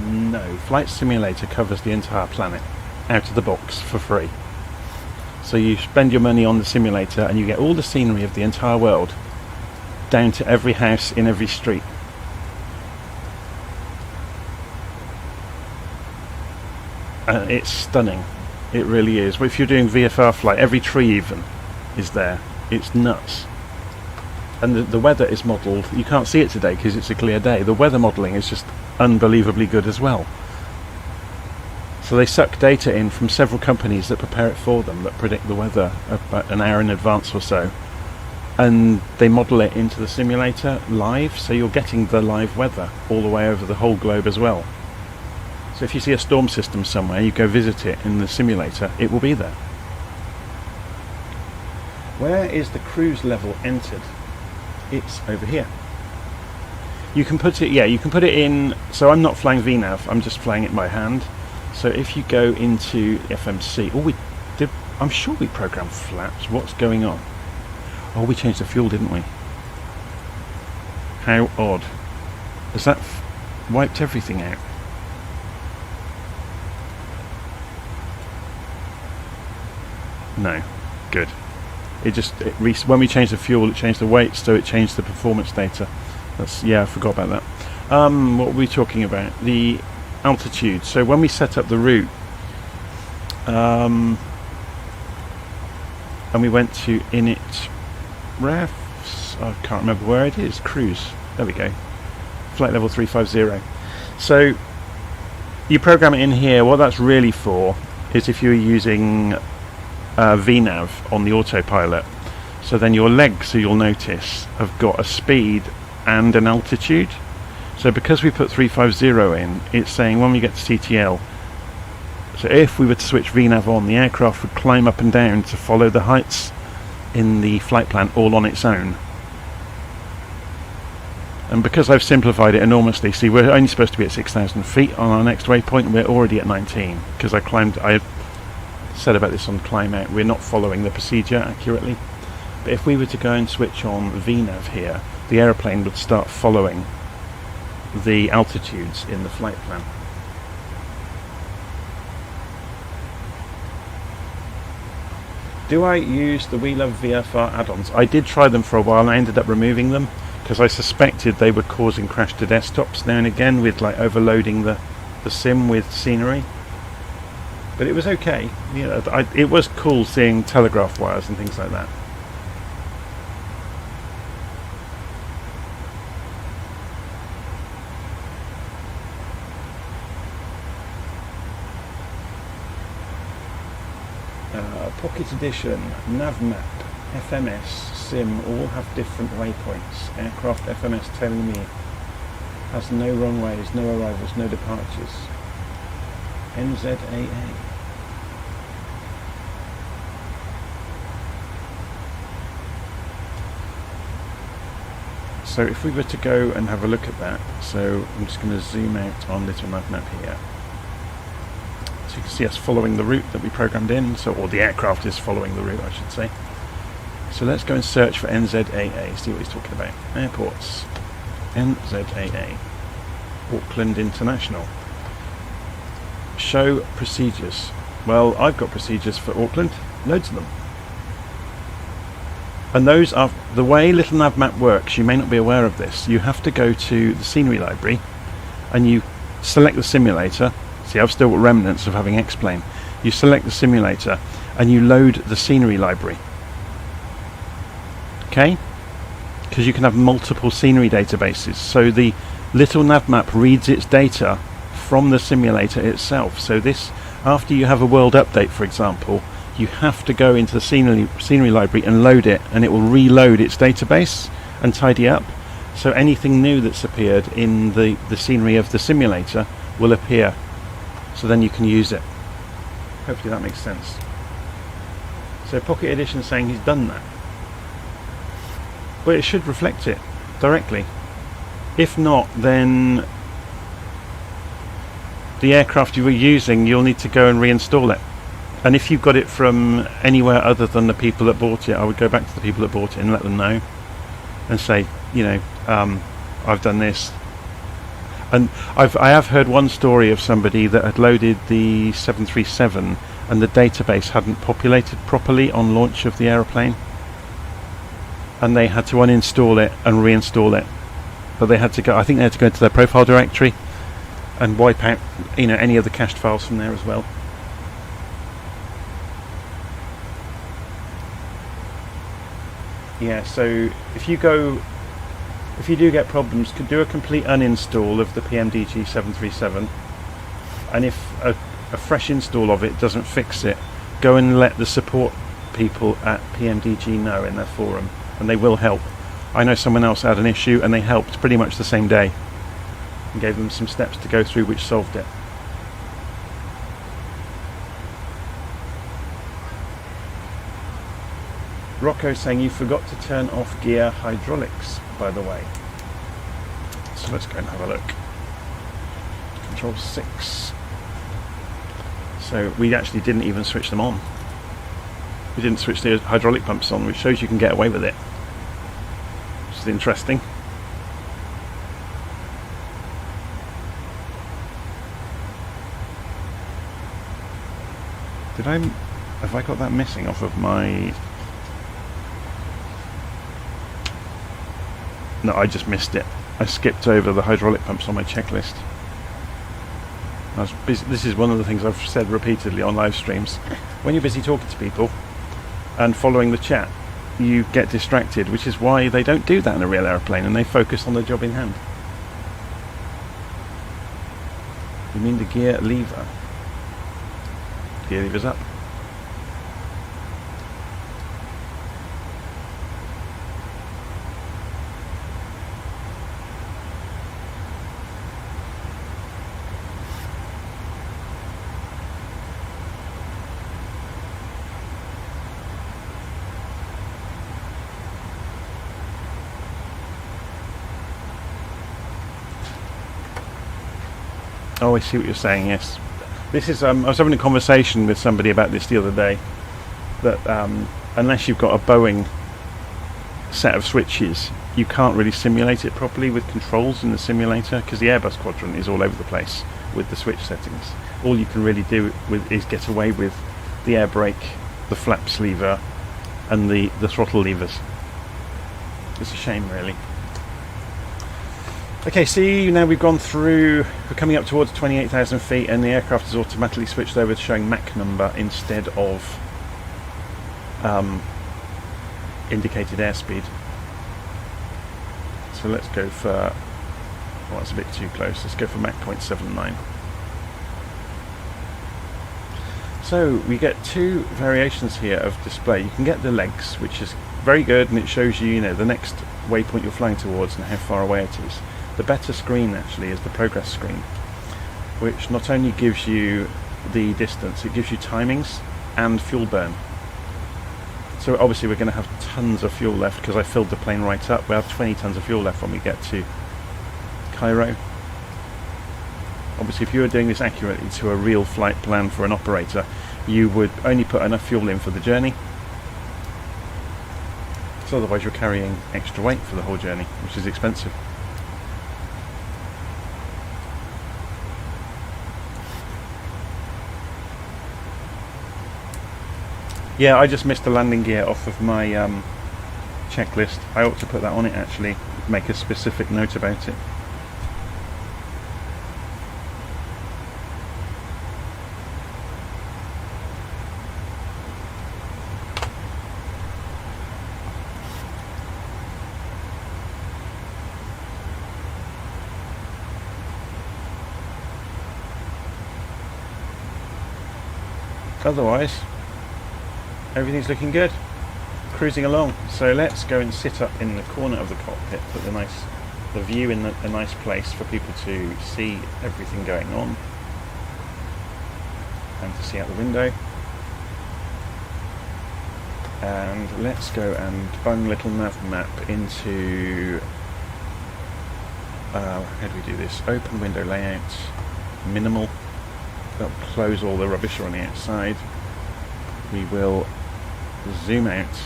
No. Flight Simulator covers the entire planet out of the box for free. So you spend your money on the simulator and you get all the scenery of the entire world, down to every house in every street. It's stunning. It really is. But if you're doing VFR flight, every tree even is there. It's nuts. And the weather is modelled. You can't see it today because it's a clear day. The weather modelling is just unbelievably good as well. So they suck data in from several companies that prepare it for them, that predict the weather about an hour in advance or so. And they model it into the simulator live, so you're getting the live weather all the way over the whole globe as well. So if you see a storm system somewhere, you go visit it in the simulator, it will be there. Where is the cruise level entered? It's over here. You can put it, you can put it in, so I'm not flying VNav, I'm just flying it by hand. So if you go into FMC, I'm sure we programmed flaps. What's going on? Oh, we changed the fuel, didn't we? How odd. Has that wiped everything out? No. Good. When we changed the fuel, it changed the weight, so it changed the performance data. I forgot about that. What were we talking about? The altitude. So when we set up the route, and we went to init refs, I can't remember where it is, cruise, there we go, flight level 350. So you program it in here. What that's really for is if you're using VNav on the autopilot, so then your legs, you'll notice, have got a speed and an altitude. So because we put 350 in, it's saying when we get to CTL, so if we were to switch VNav on, the aircraft would climb up and down to follow the heights in the flight plan all on its own. And because I've simplified it enormously, see, we're only supposed to be at 6,000 feet on our next waypoint, and we're already at 19, because I said about this on climb out, we're not following the procedure accurately. But if we were to go and switch on VNav here, the aeroplane would start following the altitudes in the flight plan. Do I use the We Love VFR add-ons? I did try them for a while and I ended up removing them because I suspected they were causing crash to desktops now and again with like overloading the sim with scenery. But it was okay. You know, it was cool seeing telegraph wires and things like that. Pocket Edition, NavMap, FMS, Sim all have different waypoints. Aircraft FMS telling me has no runways, no arrivals, no departures. NZAA. So if we were to go and have a look at that, so I'm just going to zoom out on LittleNavMap here. So you can see us following the route that we programmed in, or the aircraft is following the route, I should say. So let's go and search for NZAA, see what he's talking about. Airports, NZAA, Auckland International. Show procedures. Well, I've got procedures for Auckland, loads of them. And those are, the way LittleNavMap works, you may not be aware of this, you have to go to the scenery library and you select the simulator. See, I've still got remnants of having X-Plane. You select the simulator and you load the scenery library. Okay? Because you can have multiple scenery databases. So the LittleNavMap reads its data from the simulator itself. So this, after you have a world update, for example, you have to go into the scenery library and load it, and it will reload its database and tidy up. So anything new that's appeared in the scenery of the simulator will appear. So then you can use it. Hopefully that makes sense. So Pocket Edition saying he's done that. But it should reflect it directly. If not, then the aircraft you were using, you'll need to go and reinstall it. And if you've got it from anywhere other than the people that bought it, I would go back to the people that bought it and let them know and say, you know, I've done this. And I have heard one story of somebody that had loaded the 737 and the database hadn't populated properly on launch of the aeroplane, and they had to uninstall it and reinstall it. But they had to go, I think they had to go into their profile directory and wipe out, you know, any of the cached files from there as well. Yeah, so if you do get problems, could do a complete uninstall of the PMDG 737, and if a fresh install of it doesn't fix it, go and let the support people at PMDG know in their forum, and they will help. I know someone else had an issue and they helped pretty much the same day and gave them some steps to go through which solved it. Rocco saying you forgot to turn off gear hydraulics, by the way. So let's go and have a look. Control 6. So we actually didn't even switch them on. We didn't switch the hydraulic pumps on, which shows you can get away with it. Which is interesting. Have I got that missing off of my... No, I just missed it. I skipped over the hydraulic pumps on my checklist. This is one of the things I've said repeatedly on live streams. When you're busy talking to people and following the chat, you get distracted, which is why they don't do that in a real aeroplane, and they focus on the job in hand. You mean the gear lever? Gear lever's up. Oh, I see what you're saying, yes. This is, I was having a conversation with somebody about this the other day, that unless you've got a Boeing set of switches, you can't really simulate it properly with controls in the simulator, because the Airbus quadrant is all over the place with the switch settings. All you can really do is get away with the air brake, the flaps lever, and the throttle levers. It's a shame, really. Okay, see, now we've gone through, we're coming up towards 28,000 feet, and the aircraft is automatically switched over to showing Mach number instead of indicated airspeed. So let's go for, well, that's a bit too close, let's go for Mach 0.79. So we get two variations here of display. You can get the legs, which is very good, and it shows you, you know, the next waypoint you're flying towards and how far away it is. The better screen actually is the progress screen, which not only gives you the distance, it gives you timings and fuel burn. So obviously we're going to have tons of fuel left because I filled the plane right up. We have 20 tons of fuel left when we get to Cairo. Obviously if you were doing this accurately to a real flight plan for an operator, you would only put enough fuel in for the journey. So otherwise you're carrying extra weight for the whole journey, which is expensive. Yeah, I just missed the landing gear off of my checklist. I ought to put that on it actually, make a specific note about it. Otherwise, everything's looking good, cruising along. So let's go and sit up in the corner of the cockpit, put the view in a nice place for people to see everything going on and to see out the window. And let's go and bung LittleNavMap into how do we do this? Open window layout, minimal. That'll close all the rubbish on the outside. We will zoom out.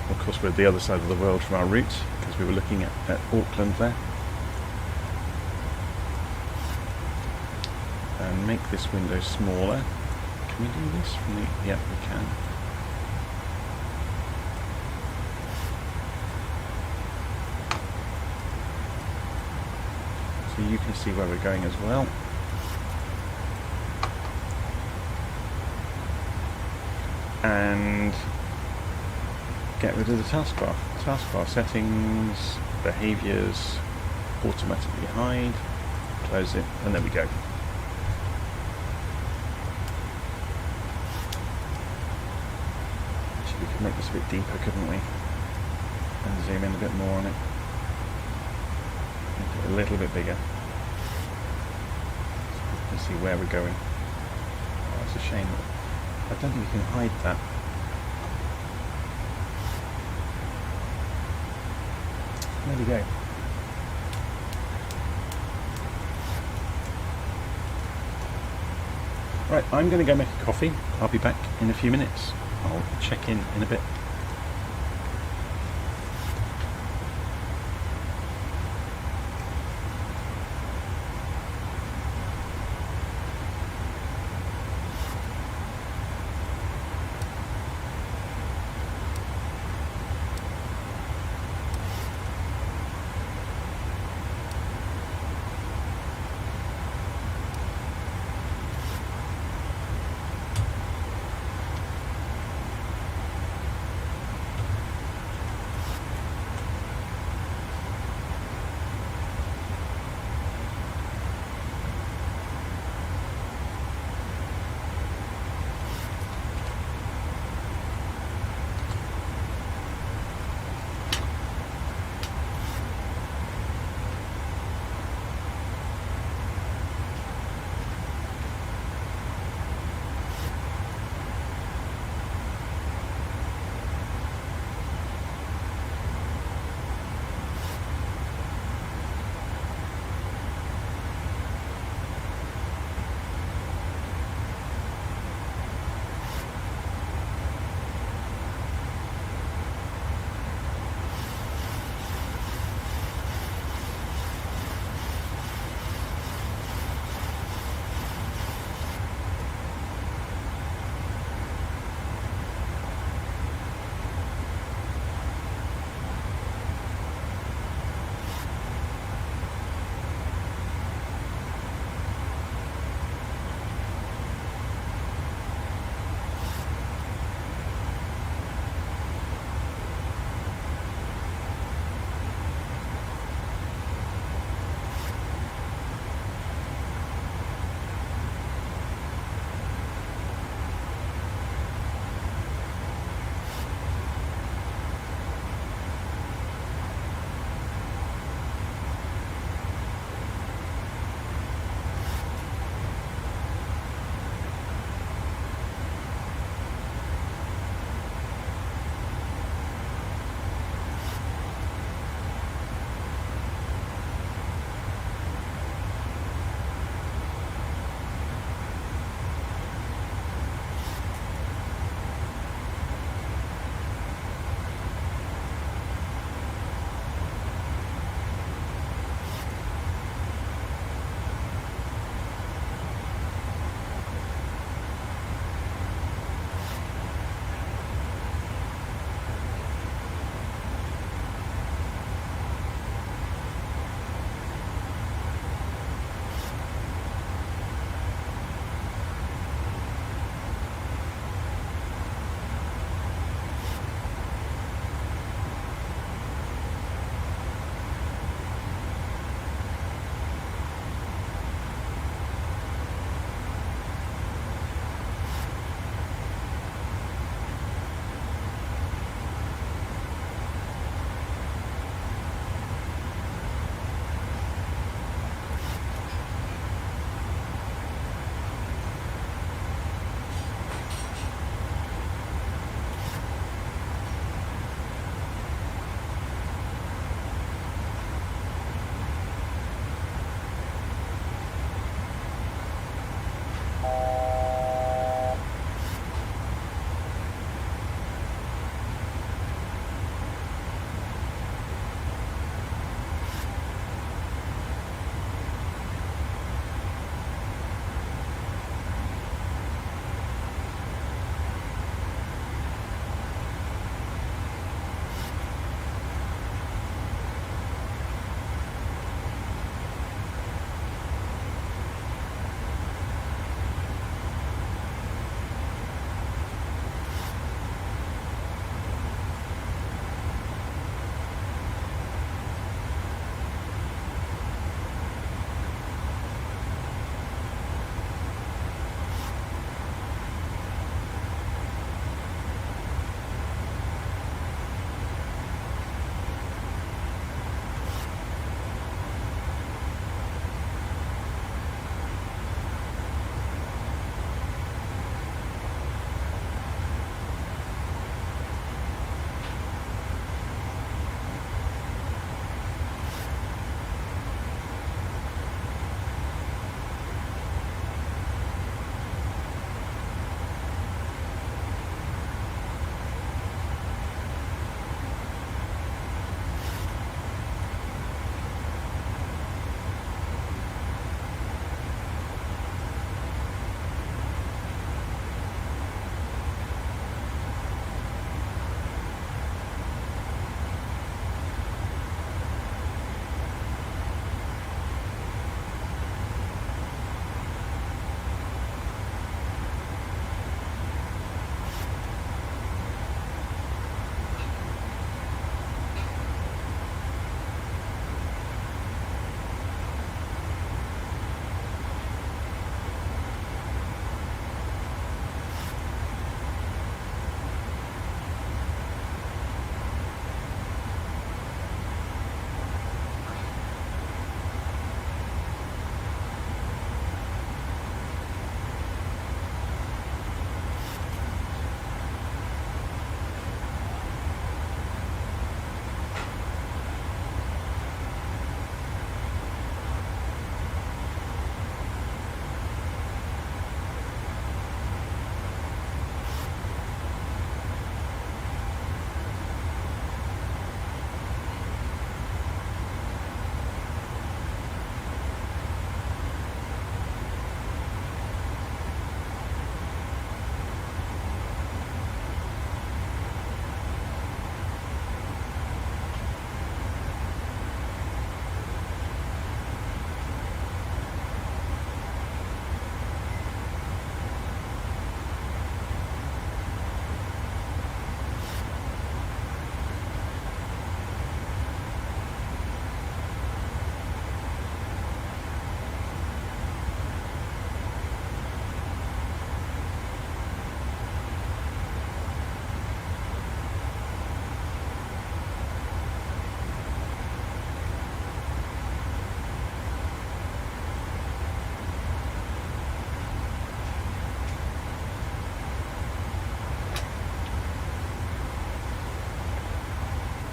Of course we're at the other side of the world from our route because we were looking at Auckland there. And make this window smaller. Can we do this? Yeah, we can. So you can see where we're going as well. And get rid of the taskbar. Taskbar settings, behaviours, automatically hide, close it, and there we go. Actually, we could make this a bit deeper, couldn't we? And zoom in a bit more on it. Make it a little bit bigger. So you can see where we're going. Oh, it's a shame. I don't think you can hide that. There we go. Right, I'm going to go make a coffee. I'll be back in a few minutes. I'll check in a bit.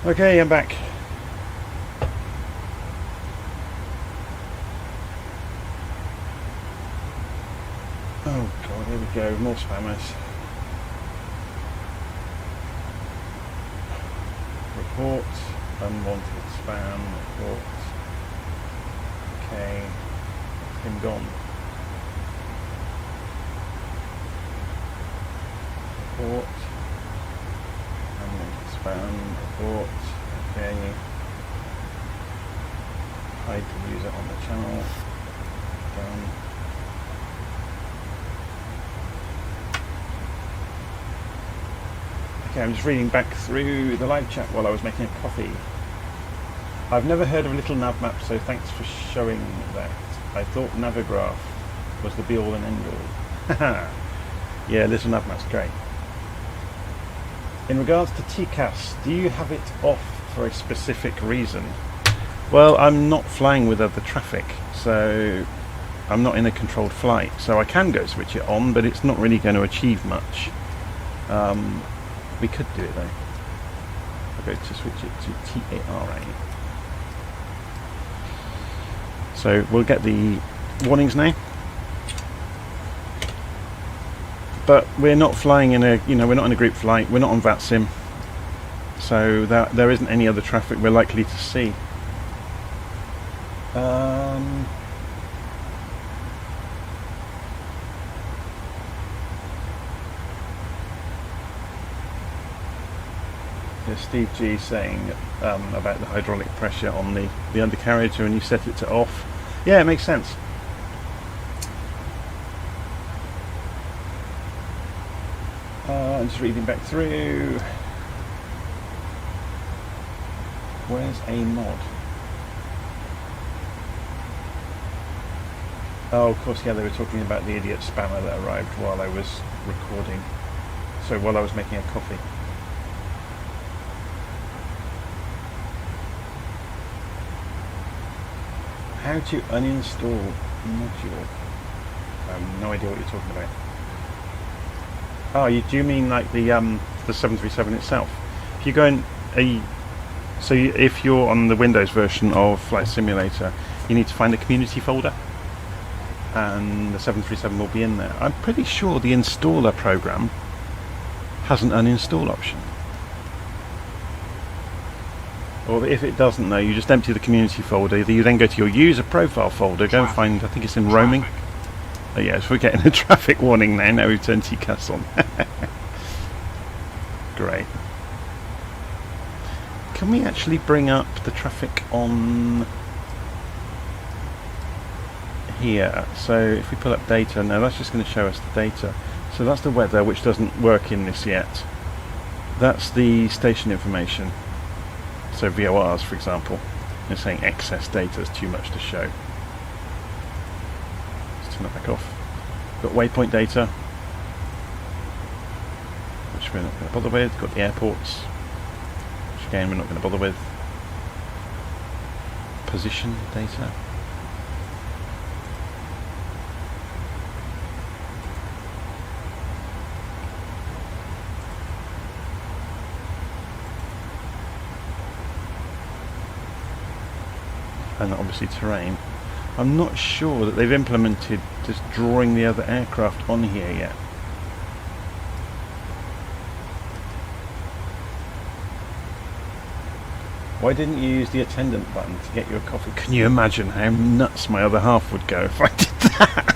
Okay, I'm back. Oh god, here we go, more spammers. Report, unwanted spam, report. Okay, it's been gone. Report, unwanted spam, report. Okay. Hide the user on the channel. Done. Okay, I'm just reading back through the live chat while I was making a coffee. I've never heard of LittleNavMap, so thanks for showing that. I thought Navigraph was the be-all and end-all. Yeah, LittleNavMap's great. In regards to TCAS, do you have it off for a specific reason? Well, I'm not flying with other traffic, so I'm not in a controlled flight, so I can go switch it on, but it's not really going to achieve much. We could do it though. I'll go to switch it to TARA. So we'll get the warnings now. But we're not flying in a, we're not in a group flight, we're not on VATSIM. So there isn't any other traffic we're likely to see. Steve G saying about the hydraulic pressure on the undercarriage when you set it to off. Yeah, it makes sense. I'm just reading back through. Where's a mod? Oh, of course, yeah, they were talking about the idiot spammer that arrived while I was recording. So while I was making a coffee. How to uninstall module? I have no idea what you're talking about. Oh, do you mean like the 737 itself? If you go in if you're on the Windows version of Flight Simulator, you need to find a community folder, and the 737 will be in there. I'm pretty sure the installer program has an uninstall option. Or if it doesn't, though, you just empty the community folder. You then go to your user profile folder, go and find, I think it's in roaming. Oh yes, we're getting a traffic warning now. Now we've turned TCAS on. Great. Can we actually bring up the traffic on here? So if we pull up data, no, that's just going to show us the data. So that's the weather, which doesn't work in this yet. That's the station information. So VORs, for example, they're saying excess data is too much to show. Let's turn that back off. Got waypoint data, which we're not going to bother with. Got the airports, which again we're not going to bother with. Position data. And obviously terrain. I'm not sure that they've implemented just drawing the other aircraft on here yet. Why didn't you use the attendant button to get you a coffee? Can you imagine how nuts my other half would go if I did that?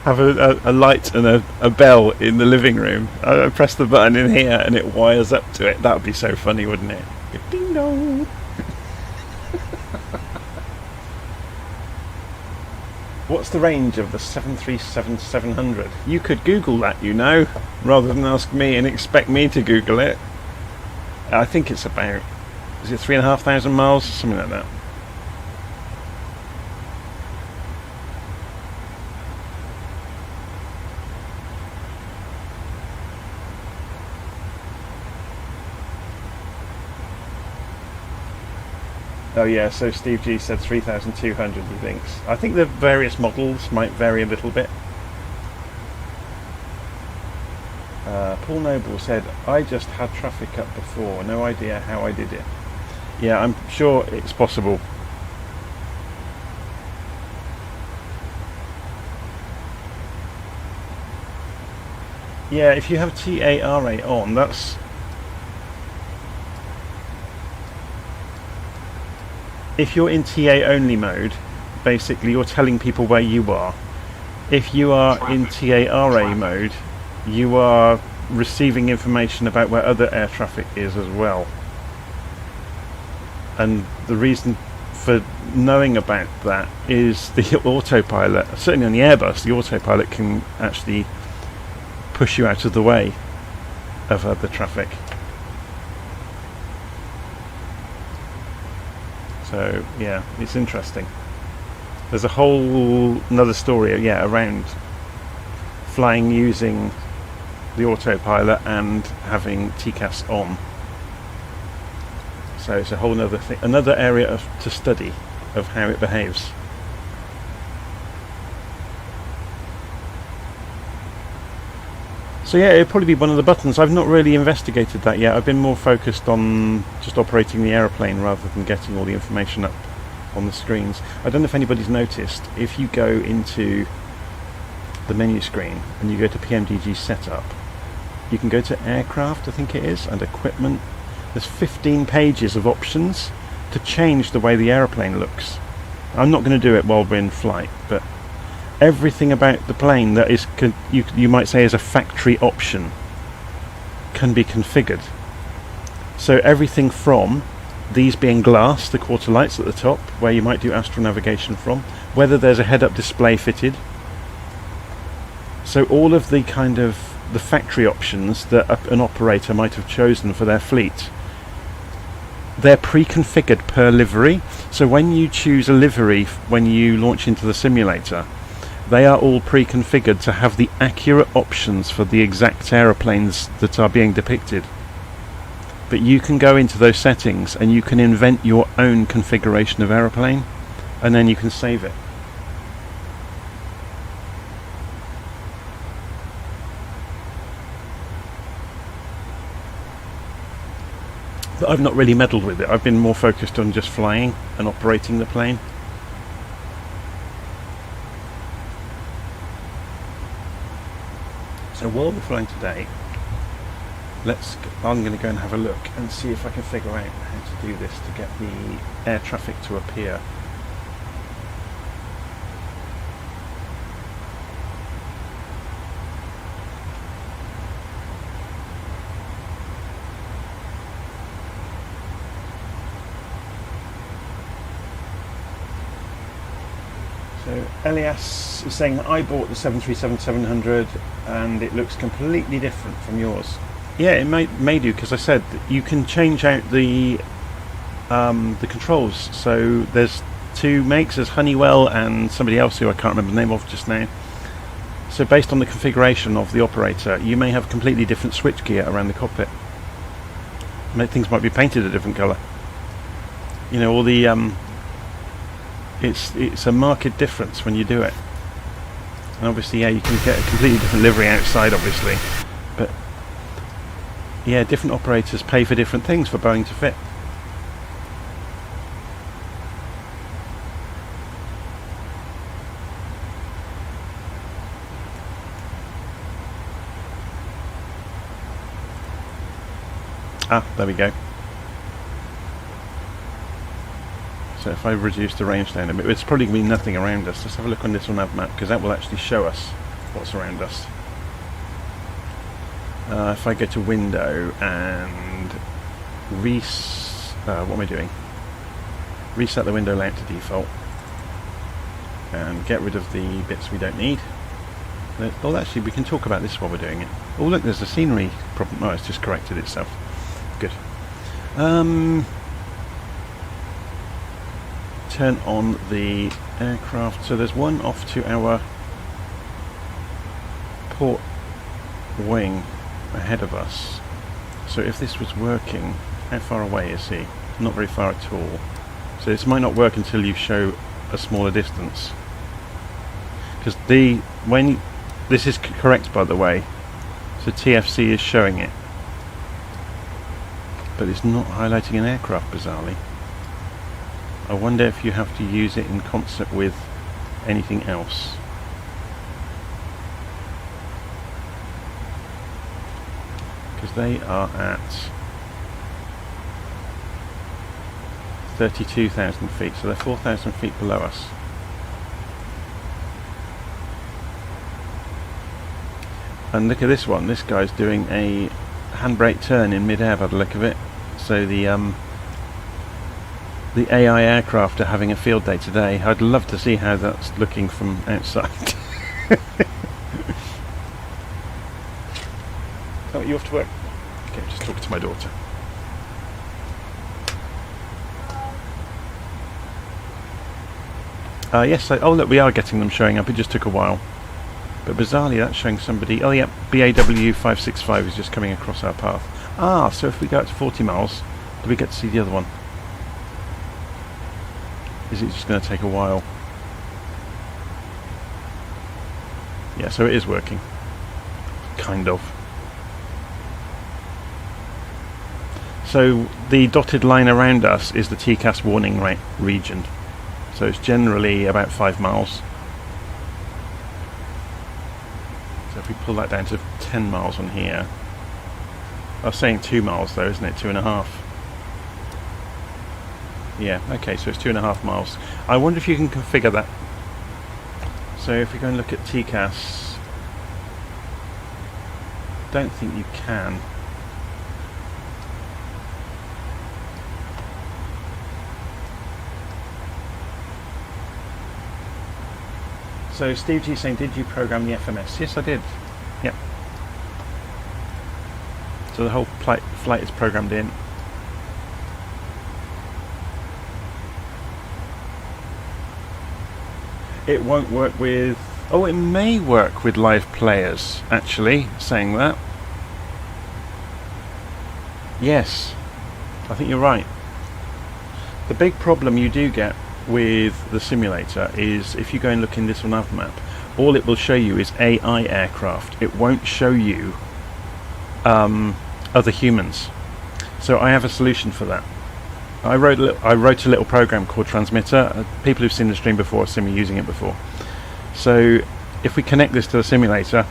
Have a light and a bell in the living room. I press the button in here and it wires up to it. That would be so funny, wouldn't it? Ding dong. What's the range of the 737-700? You could Google that, rather than ask me and expect me to Google it. I think it's about, is it 3,500 miles? Something like that. Oh yeah, so Steve G said 3,200 he thinks. I think the various models might vary a little bit. Paul Noble said, I just had traffic up before, no idea how I did it. Yeah, I'm sure it's possible. Yeah, if you have TARA on, that's... If you're in TA only mode, basically you're telling people where you are. If you are in TARA mode, you are receiving information about where other air traffic is as well. And the reason for knowing about that is the autopilot. Certainly on the Airbus, the autopilot can actually push you out of the way of other traffic. So yeah, it's interesting. There's a whole another story, yeah, around flying using the autopilot and having TCAS on. So it's a whole other thing, another area to study of how it behaves. So yeah, it'll probably be one of the buttons. I've not really investigated that yet. I've been more focused on just operating the aeroplane rather than getting all the information up on the screens. I don't know if anybody's noticed, if you go into the menu screen and you go to PMDG setup, you can go to aircraft, I think it is, and equipment. There's 15 pages of options to change the way the aeroplane looks. I'm not going to do it while we're in flight, but everything about the plane that is, you might say, is a factory option can be configured. So everything from these being glass, the quarter lights at the top, where you might do astral navigation from, whether there's a head-up display fitted. So all of the kind of the factory options that an operator might have chosen for their fleet, they're pre-configured per livery. So when you choose a livery when you launch into the simulator, they are all pre-configured to have the accurate options for the exact aeroplanes that are being depicted. But you can go into those settings and you can invent your own configuration of aeroplane, and then you can save it. But I've not really meddled with it. I've been more focused on just flying and operating the plane. So while we're flying today, I'm going to go and have a look and see if I can figure out how to do this to get the air traffic to appear. So Elias is saying that I bought the 737-700 and it looks completely different from yours. Yeah, it may do, because I said that you can change out the controls. So there's two makes, there's Honeywell and somebody else who I can't remember the name of just now. So based on the configuration of the operator, you may have completely different switchgear around the cockpit. Things might be painted a different colour. You know, all the it's a marked difference when you do it. And obviously, yeah, you can get a completely different livery outside, obviously, but yeah, different operators pay for different things for Boeing to fit. Ah, there we go. So if I reduce the range down a bit, it's probably going to be nothing around us. Let's have a look on LittleNavMap, because that will actually show us what's around us. If I go to window and what am I doing? Reset the window layout to default and get rid of the bits we don't need. Well, actually, we can talk about this while we're doing it. Oh, look, there's a scenery problem. Oh, it's just corrected itself. Good. Turn on the aircraft. So there's one off to our port wing ahead of us. So if this was working, how far away is he? Not very far at all. So this might not work until you show a smaller distance. Because this is correct, by the way. So TFC is showing it, but it's not highlighting an aircraft, bizarrely. I wonder if you have to use it in concert with anything else. Because they are at 32,000 feet, so they're 4,000 feet below us. And look at this one, this guy's doing a handbrake turn in mid-air by the look of it. So the AI aircraft are having a field day today. I'd love to see how that's looking from outside. Oh, you off to work? Okay, just talking to my daughter. Yes, oh look, we are getting them showing up. It just took a while. But bizarrely, that's showing somebody... Oh yeah, BAW 565 is just coming across our path. Ah, so if we go out to 40 miles, do we get to see the other one? Is it just going to take a while? Yeah, so it is working. Kind of. So the dotted line around us is the TCAS warning region. So it's generally about 5 miles. So if we pull that down to 10 miles on here... I was saying 2 miles though, isn't it? 2.5. Yeah, okay, so it's 2.5 miles. I wonder if you can configure that. So if we go and look at TCAS... don't think you can. So Steve G saying, did you program the FMS? Yes, I did. Yep. So the whole flight is programmed in. It won't work with... Oh, it may work with live players, actually, saying that. Yes, I think you're right. The big problem you do get with the simulator is if you go and look in LittleNavMap, all it will show you is AI aircraft. It won't show you other humans. So I have a solution for that. I wrote a little program called Transmitter. People who've seen the stream before have seen me using it before. So if we connect this to the simulator,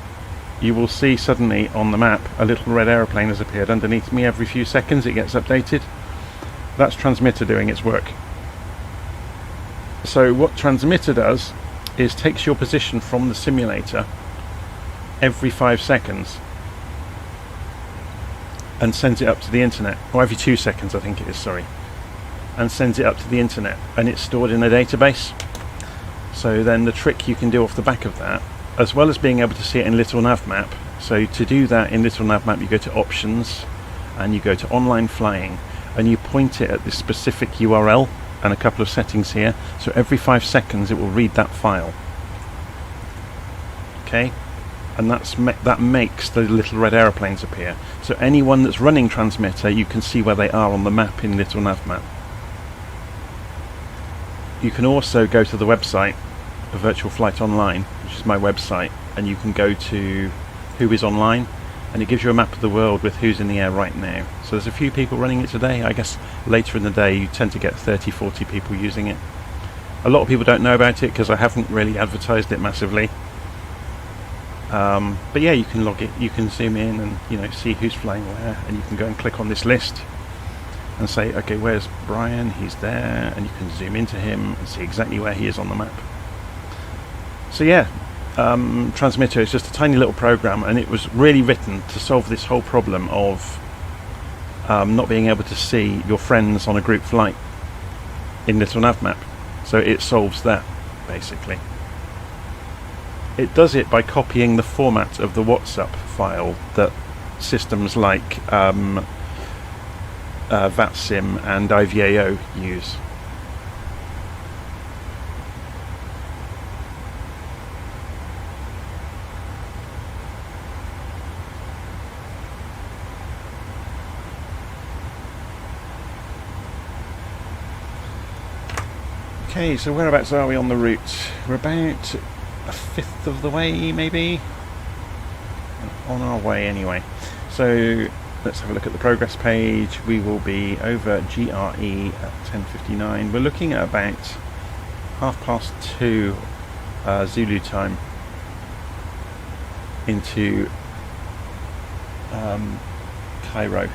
you will see suddenly on the map a little red aeroplane has appeared underneath me. Every few seconds it gets updated. That's Transmitter doing its work. So what Transmitter does is takes your position from the simulator every 5 seconds and sends it up to the internet, or every 2 seconds I think it is, sorry, and sends it up to the internet, and it's stored in a database. So then the trick you can do off the back of that, as well as being able to see it in LittleNavMap, so to do that in LittleNavMap you go to Options and you go to Online Flying and you point it at this specific URL and a couple of settings here, so every 5 seconds it will read that file. Okay, and that makes the little red aeroplanes appear. So anyone that's running Transmitter, you can see where they are on the map in LittleNavMap. You can also go to the website, Virtual Flight Online, which is my website, and you can go to Who is Online, and it gives you a map of the world with who's in the air right now. So there's a few people running it today. I guess later in the day you tend to get 30-40 people using it. A lot of people don't know about it because I haven't really advertised it massively. But yeah, you can log it, you can zoom in and see who's flying where, and you can go and click on this list and say, okay, where's Brian? He's there, and you can zoom into him and see exactly where he is on the map. So yeah, Transmitter is just a tiny little program, and it was really written to solve this whole problem of not being able to see your friends on a group flight in LittleNavMap. So it solves that, basically. It does it by copying the format of the WhatsApp file that systems like VATSIM and IVAO use. Okay, so whereabouts are we on the route? We're about a fifth of the way, maybe? on our way anyway. So let's have a look at the progress page. We will be over GRE at 10:59. We're looking at about 2:30 Zulu time into Cairo.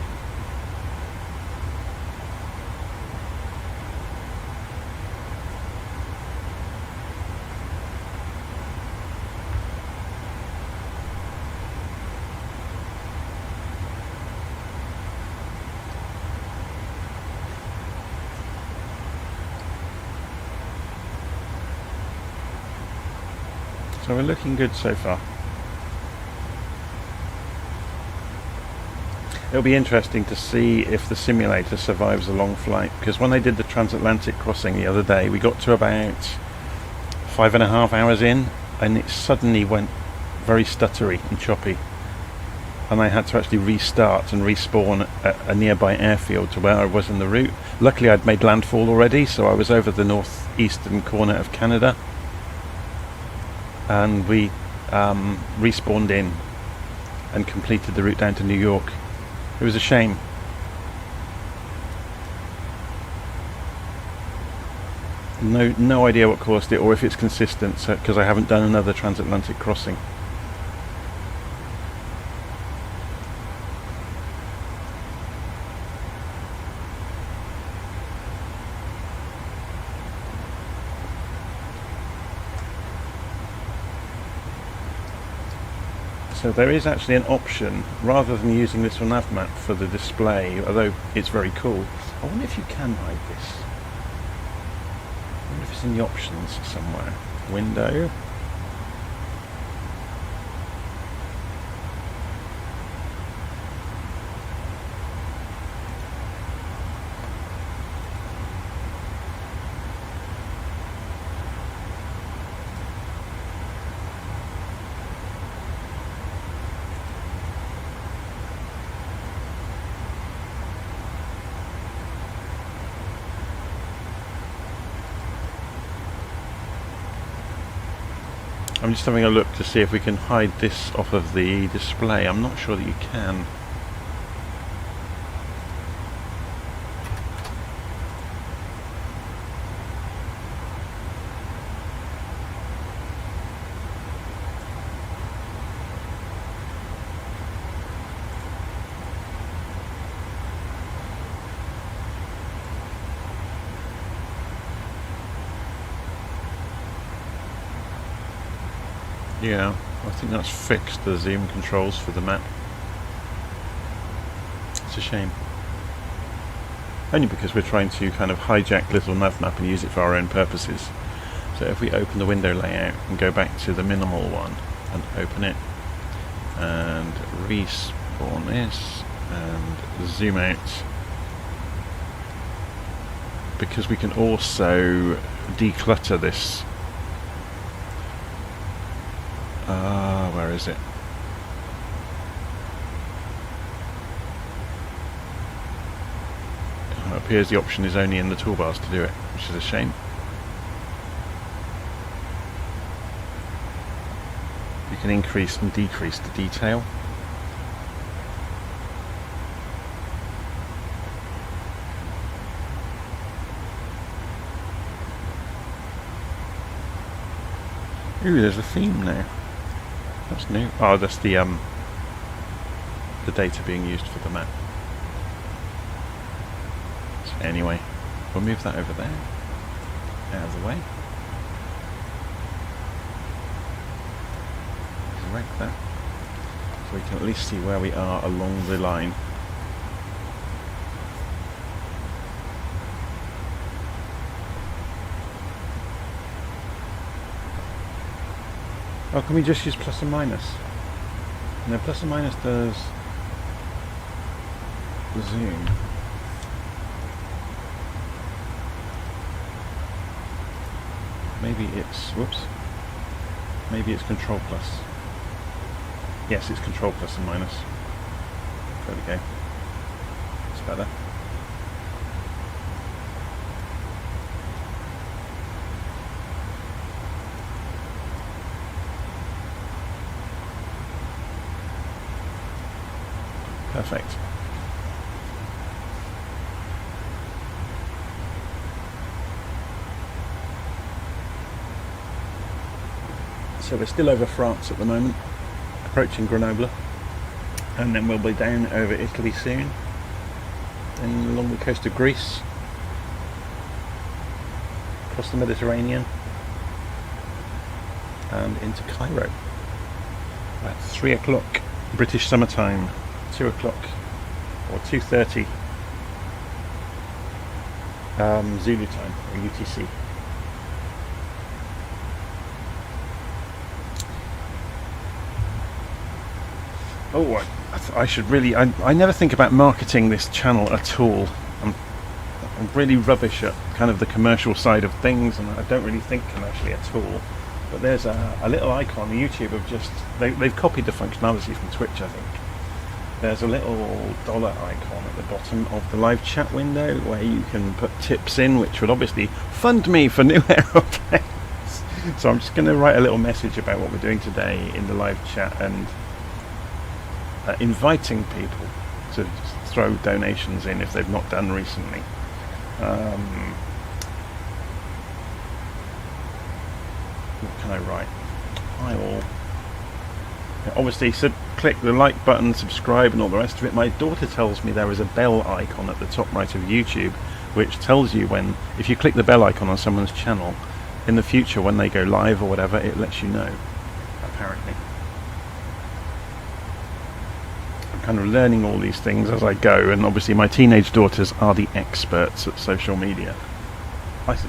So we're looking good so far. It'll be interesting to see if the simulator survives a long flight, because when they did the transatlantic crossing the other day, we got to about 5.5 hours in and it suddenly went very stuttery and choppy, and I had to actually restart and respawn at a nearby airfield to where I was in the route. Luckily I'd made landfall already, so I was over the northeastern corner of Canada, and we respawned in and completed the route down to New York. It was a shame. No idea what caused it, or if it's consistent, because I haven't done another transatlantic crossing. So there is actually an option, rather than using LittleNavMap for the display, although it's very cool. I wonder if you can hide this. I wonder if it's in the options somewhere. Window. I'm just having a look to see if we can hide this off of the display. I'm not sure that you can. Yeah, I think that's fixed, the zoom controls for the map. It's a shame. Only because we're trying to kind of hijack LittleNavMap and use it for our own purposes. So if we open the window layout and go back to the minimal one and open it and respawn this and zoom out, because we can also declutter this. Where is it? It appears the option is only in the toolbars to do it, which is a shame. You can increase and decrease the detail. Ooh, there's a theme now. That's new. Oh, that's the data being used for the map. So anyway, we'll move that over there, out of the way. Select that, so we can at least see where we are along the line. Oh, can we just use plus and minus? No, plus and minus does zoom. Maybe it's, whoops. Maybe it's control plus. Yes, it's control plus and minus. There we go. It's better. Perfect. So we're still over France at the moment, approaching Grenoble, and then we'll be down over Italy soon, then along the coast of Greece, across the Mediterranean, and into Cairo at 3 o'clock British summer time, 2 o'clock or 2:30 Zulu time, or UTC. Oh, I should really, I never think about marketing this channel at all. I'm really rubbish at kind of the commercial side of things, and I don't really think commercially at all. But there's a little icon on YouTube of just, they've copied the functionality from Twitch, I think. There's a little dollar icon at the bottom of the live chat window where you can put tips in, which would obviously fund me for new aeroplanes. So I'm just going to write a little message about what we're doing today in the live chat, and inviting people to just throw donations in if they've not done recently. What can I write? I'll obviously click the like button, subscribe and all the rest of it. My daughter tells me there is a bell icon at the top right of YouTube which tells you when, if you click the bell icon on someone's channel, in the future when they go live or whatever, it lets you know, apparently. I'm kind of learning all these things as I go, and obviously my teenage daughters are the experts at social media.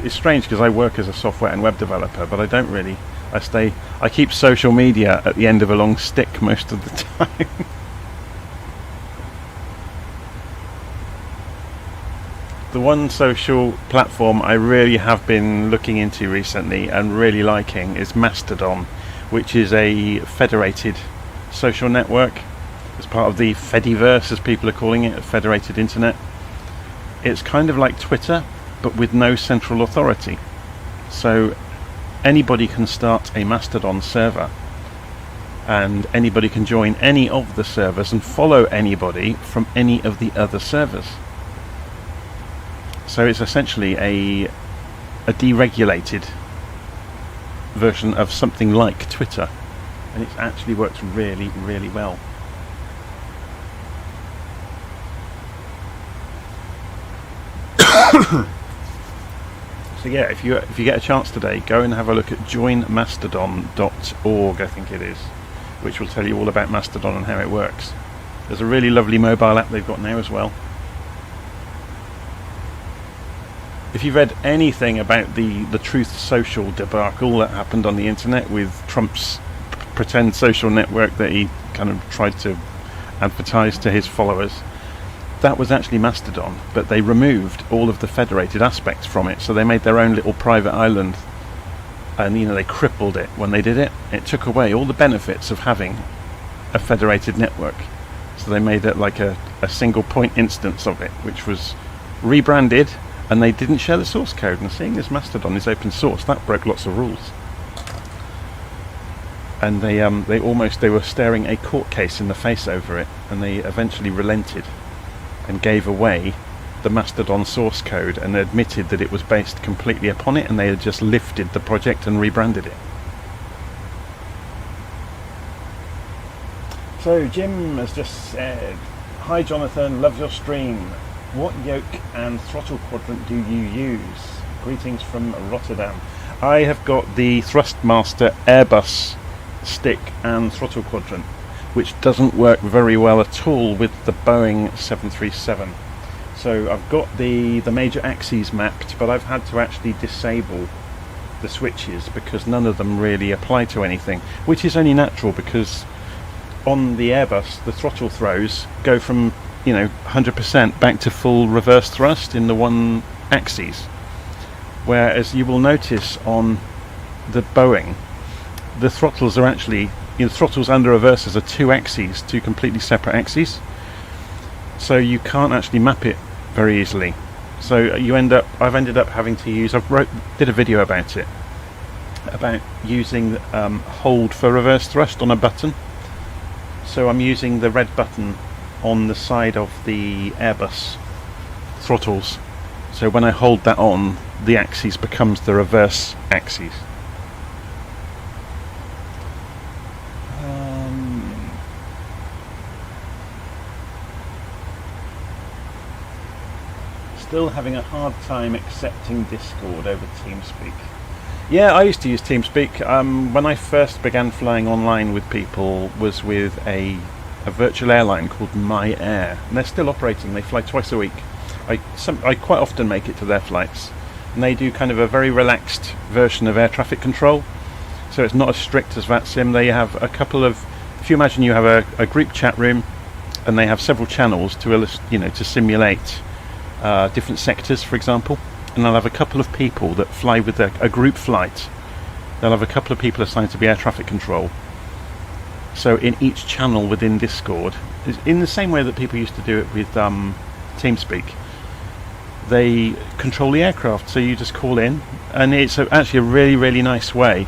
It's strange because I work as a software and web developer, but I don't really. I keep social media at the end of a long stick most of the time. The one social platform I really have been looking into recently and really liking is Mastodon, which is a federated social network. It's part of the Fediverse, as people are calling it, a federated internet. It's kind of like Twitter, but with no central authority. So anybody can start a Mastodon server, and anybody can join any of the servers and follow anybody from any of the other servers. So it's essentially a deregulated version of something like Twitter, and it actually works really, really well. So yeah, if you get a chance today, go and have a look at joinmastodon.org, I think it is, which will tell you all about Mastodon and how it works. There's a really lovely mobile app they've got now as well. If you've read anything about the Truth Social debacle that happened on the internet with Trump's pretend social network that he kind of tried to advertise to his followers, that was actually Mastodon, but they removed all of the federated aspects from it, so they made their own little private island, and they crippled it when they did it. It took away all the benefits of having a federated network, so they made it like a single point instance of it, which was rebranded, and they didn't share the source code. And seeing as Mastodon is open source, that broke lots of rules. And they were staring a court case in the face over it, and they eventually relented and gave away the Mastodon source code and admitted that it was based completely upon it, and they had just lifted the project and rebranded it. So Jim has just said, "Hi Jonathan, love your stream. What yoke and throttle quadrant do you use? Greetings from Rotterdam." I have got the Thrustmaster Airbus stick and throttle quadrant, which doesn't work very well at all with the Boeing 737. So I've got the major axes mapped, but I've had to actually disable the switches because none of them really apply to anything, which is only natural because on the Airbus the throttle throws go from 100% back to full reverse thrust in the one axis, whereas you will notice on the Boeing the throttles are actually throttles and the reversers are two axes, two completely separate axes, so you can't actually map it very easily. So I've ended up having to use, did a video about it, about using hold for reverse thrust on a button. So I'm using the red button on the side of the Airbus throttles. So when I hold that on, the axis becomes the reverse axis. Still having a hard time accepting Discord over TeamSpeak. Yeah, I used to use TeamSpeak. When I first began flying online with people was with a virtual airline called My Air, and they're still operating. They fly twice a week. I quite often make it to their flights, and they do kind of a very relaxed version of air traffic control, so it's not as strict as VATSIM. They have a couple of, if you imagine you have a group chat room, and they have several channels to simulate different sectors, for example, and they'll have a couple of people that fly with a group flight. They'll have a couple of people assigned to be air traffic control. So in each channel within Discord, in the same way that people used to do it with TeamSpeak, they control the aircraft. So you just call in, and it's actually a really, really nice way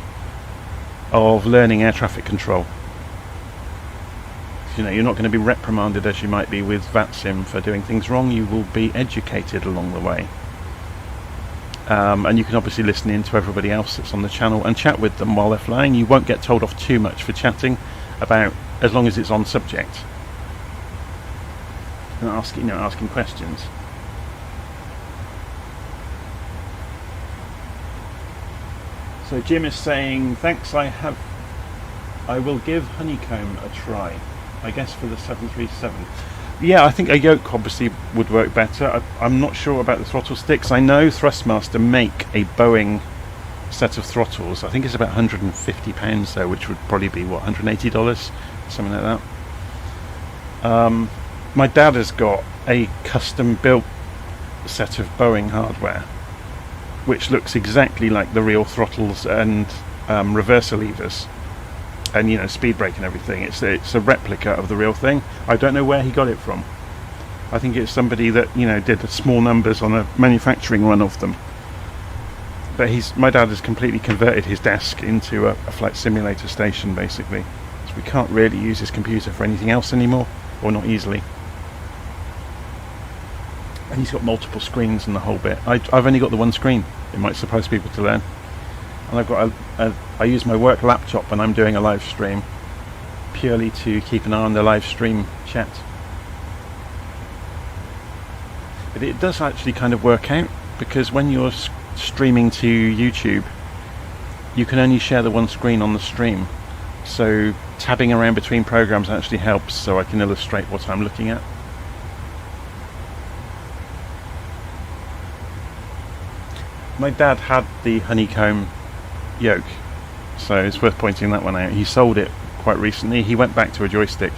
of learning air traffic control. You're not going to be reprimanded as you might be with VATSIM for doing things wrong. You will be educated along the way. And you can obviously listen in to everybody else that's on the channel and chat with them while they're flying. You won't get told off too much for chatting about, as long as it's on subject. And asking questions. So Jim is saying, thanks, I will give honeycomb a try. I guess for the 737. Yeah, I think a yoke obviously would work better. I'm not sure about the throttle sticks. I know Thrustmaster make a Boeing set of throttles. I think it's about £150 though, which would probably be what, $180, something like that. My dad has got a custom built set of Boeing hardware, which looks exactly like the real throttles and reverser levers. And speed brake and everything. It's a replica of the real thing. I don't know where he got it from. I think it's somebody that did small numbers on a manufacturing run of them. But my dad has completely converted his desk into a flight simulator station, basically. So we can't really use his computer for anything else anymore, or not easily. And he's got multiple screens and the whole bit. I've only got the one screen. It might surprise people to learn. And I've got I use my work laptop when I'm doing a live stream, purely to keep an eye on the live stream chat. But it does actually kind of work out, because when you're streaming to YouTube, you can only share the one screen on the stream. So tabbing around between programs actually helps, so I can illustrate what I'm looking at. My dad had the honeycomb yoke, so it's worth pointing that one out. He sold it quite recently. He went back to a joystick.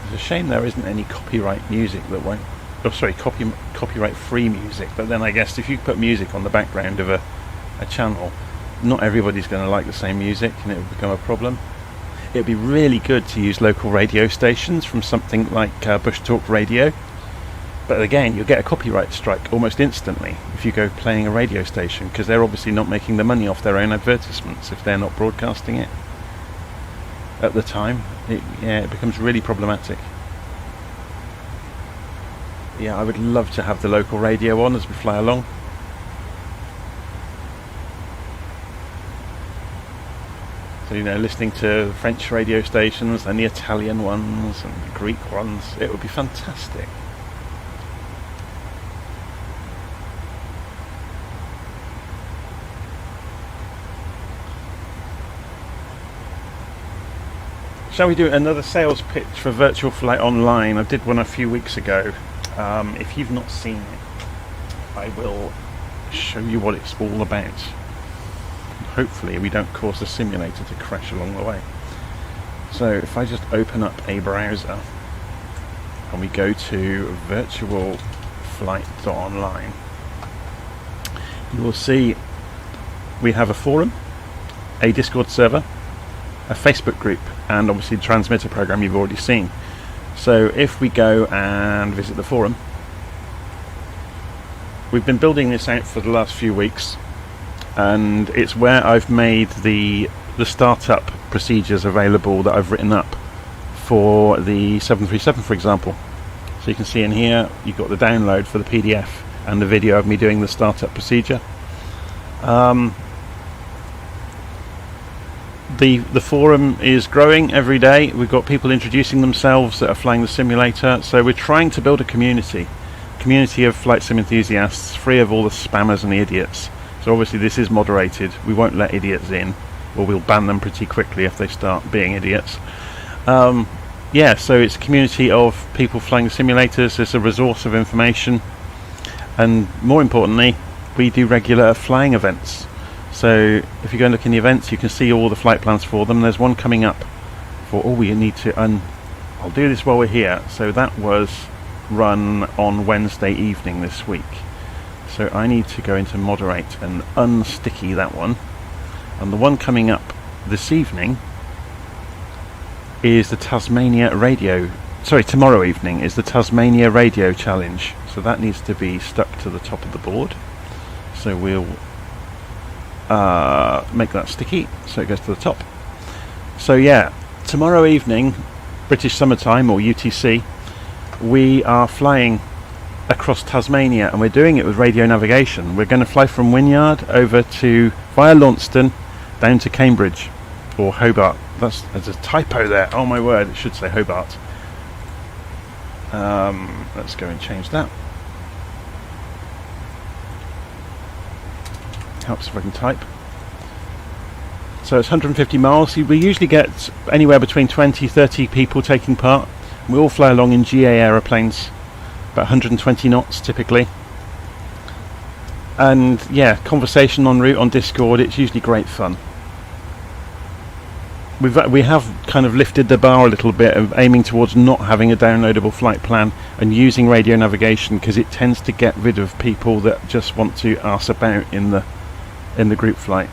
It's a shame there isn't any copyright music that won't... Oh, sorry, copyright free music. But then I guess if you put music on the background of a channel, not everybody's going to like the same music, and it will become a problem. It would be really good to use local radio stations from something like Bush Talk Radio. But again, you'll get a copyright strike almost instantly if you go playing a radio station, because they're obviously not making the money off their own advertisements if they're not broadcasting it at the time. It becomes really problematic. Yeah, I would love to have the local radio on as we fly along. So, listening to French radio stations and the Italian ones and the Greek ones, it would be fantastic. Shall we do another sales pitch for Virtual Flight Online? I did one a few weeks ago. If you've not seen it, I will show you what it's all about. Hopefully we don't cause the simulator to crash along the way. So if I just open up a browser and we go to virtualflight.online, you will see we have a forum, a Discord server, a Facebook group, and obviously the transmitter program you've already seen. So if we go and visit the forum, we've been building this out for the last few weeks, and it's where I've made the startup procedures available that I've written up for the 737, for example. So you can see in here you've got the download for the PDF and the video of me doing the startup procedure. The forum is growing every day. We've got people introducing themselves that are flying the simulator, so we're trying to build a community of flight sim enthusiasts, free of all the spammers and the idiots. So obviously this is moderated. We won't let idiots in, or we'll ban them pretty quickly if they start being idiots. Yeah, so it's a community of people flying the simulators. There's a resource of information, and more importantly, we do regular flying events. So if you go and look in the events, you can see all the flight plans for them. There's one coming up for we need to I'll do this while we're here. So that was run on Wednesday evening this week. So I need to go into moderate and unsticky that one. And the one coming up this evening is the tomorrow evening is the Tasmania Radio Challenge. So that needs to be stuck to the top of the board. So we'll make that sticky so it goes to the top. So yeah, tomorrow evening, British summertime or UTC, we are flying across Tasmania, and we're doing it with radio navigation. We're going to fly from Wynyard over via Launceston down to Cambridge or Hobart. There's a typo there. Oh my word, it should say Hobart. Let's go and change that. Helps if I can type. So it's 150 miles. We usually get anywhere between 20-30 people taking part. We all fly along in GA aeroplanes, about 120 knots typically. And yeah, conversation en route on Discord. It's usually great fun. We have kind of lifted the bar a little bit of aiming towards not having a downloadable flight plan and using radio navigation, because it tends to get rid of people that just want to arse about in the group flight.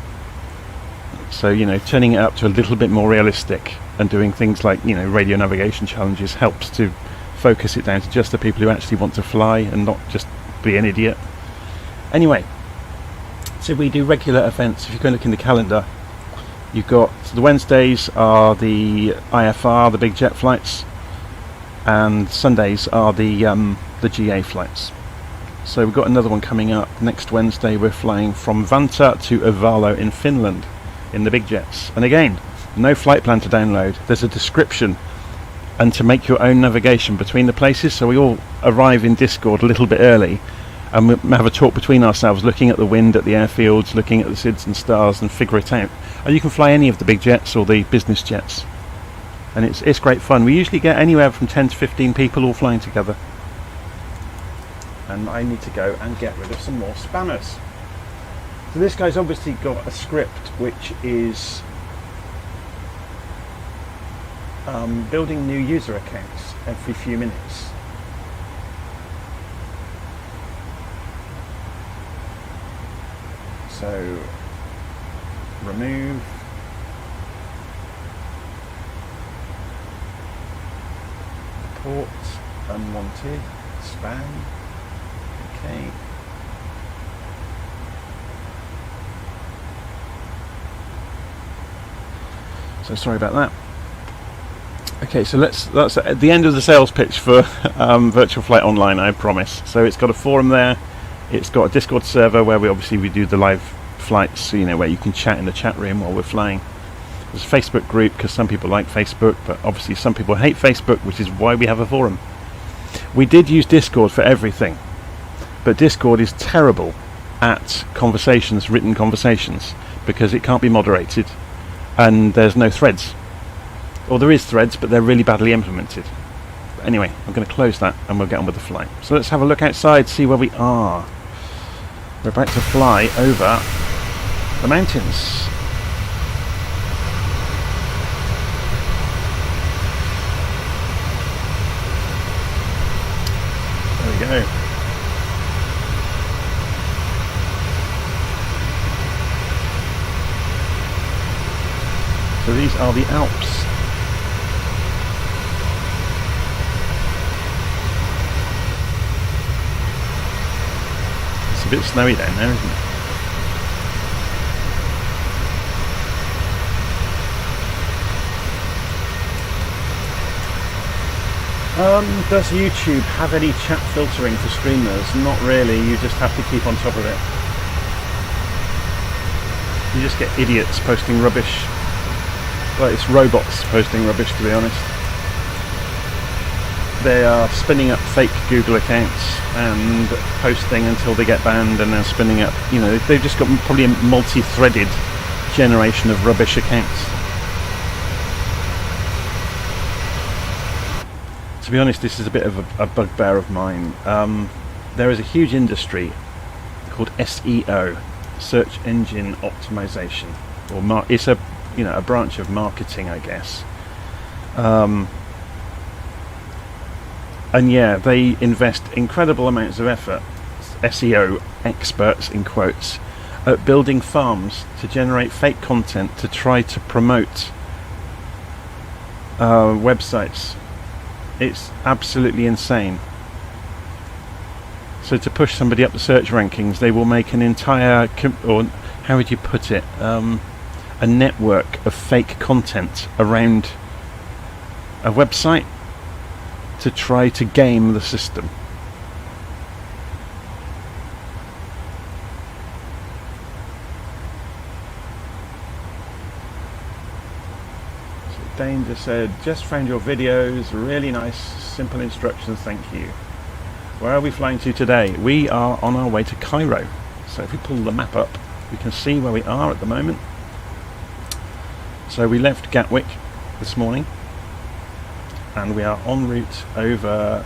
So turning it up to a little bit more realistic and doing things like radio navigation challenges helps to focus it down to just the people who actually want to fly and not just be an idiot. Anyway, so we do regular events. If you go and look in the calendar, you've got the Wednesdays are the IFR, the big jet flights, and Sundays are the GA flights. So we've got another one coming up next Wednesday. We're flying from Vanta to Ivalo in Finland in the big jets. And again, no flight plan to download. There's a description and to make your own navigation between the places. So we all arrive in Discord a little bit early, and we have a talk between ourselves, looking at the wind at the airfields, looking at the SIDS and stars, and figure it out. And you can fly any of the big jets or the business jets, and it's great fun. We usually get anywhere from 10 to 15 people all flying together. And I need to go and get rid of some more spammers. So this guy's obviously got a script which is building new user accounts every few minutes. So remove, report, unwanted, spam. Okay. So sorry about that. Okay, so that's at the end of the sales pitch for Virtual Flight Online, I promise. So it's got a forum there. It's got a Discord server where we do the live flights, where you can chat in the chat room while we're flying. There's a Facebook group because some people like Facebook, but obviously some people hate Facebook, which is why we have a forum. We did use Discord for everything, but Discord is terrible at conversations, written conversations, because it can't be moderated and there's no threads. Or there is threads, but they're really badly implemented. But anyway, I'm going to close that and we'll get on with the flight. So let's have a look outside, see where we are. We're about to fly over the mountains. There we go. these are the Alps. It's a bit snowy down there, isn't it? Does YouTube have any chat filtering for streamers? Not really, you just have to keep on top of it. You just get idiots posting rubbish. Well, it's robots posting rubbish, to be honest. They are spinning up fake Google accounts and posting until they get banned, and then spinning up, you know, they've just got probably a multi-threaded generation of rubbish accounts. To be honest, this is a bit of a bugbear of mine. There is a huge industry called SEO, search engine optimization, or it's a branch of marketing, I guess. And yeah, they invest incredible amounts of effort, SEO experts in quotes, at building farms to generate fake content to try to promote websites. It's absolutely insane. So to push somebody up the search rankings, they will make an entire, or how would you put it, a network of fake content around a website to try to game the system. Dane just said, just found your videos, really nice, simple instructions, thank you. Where are we flying to today? We are on our way to Cairo. So if we pull the map up, we can see where we are at the moment. So we left Gatwick this morning, and we are en route over,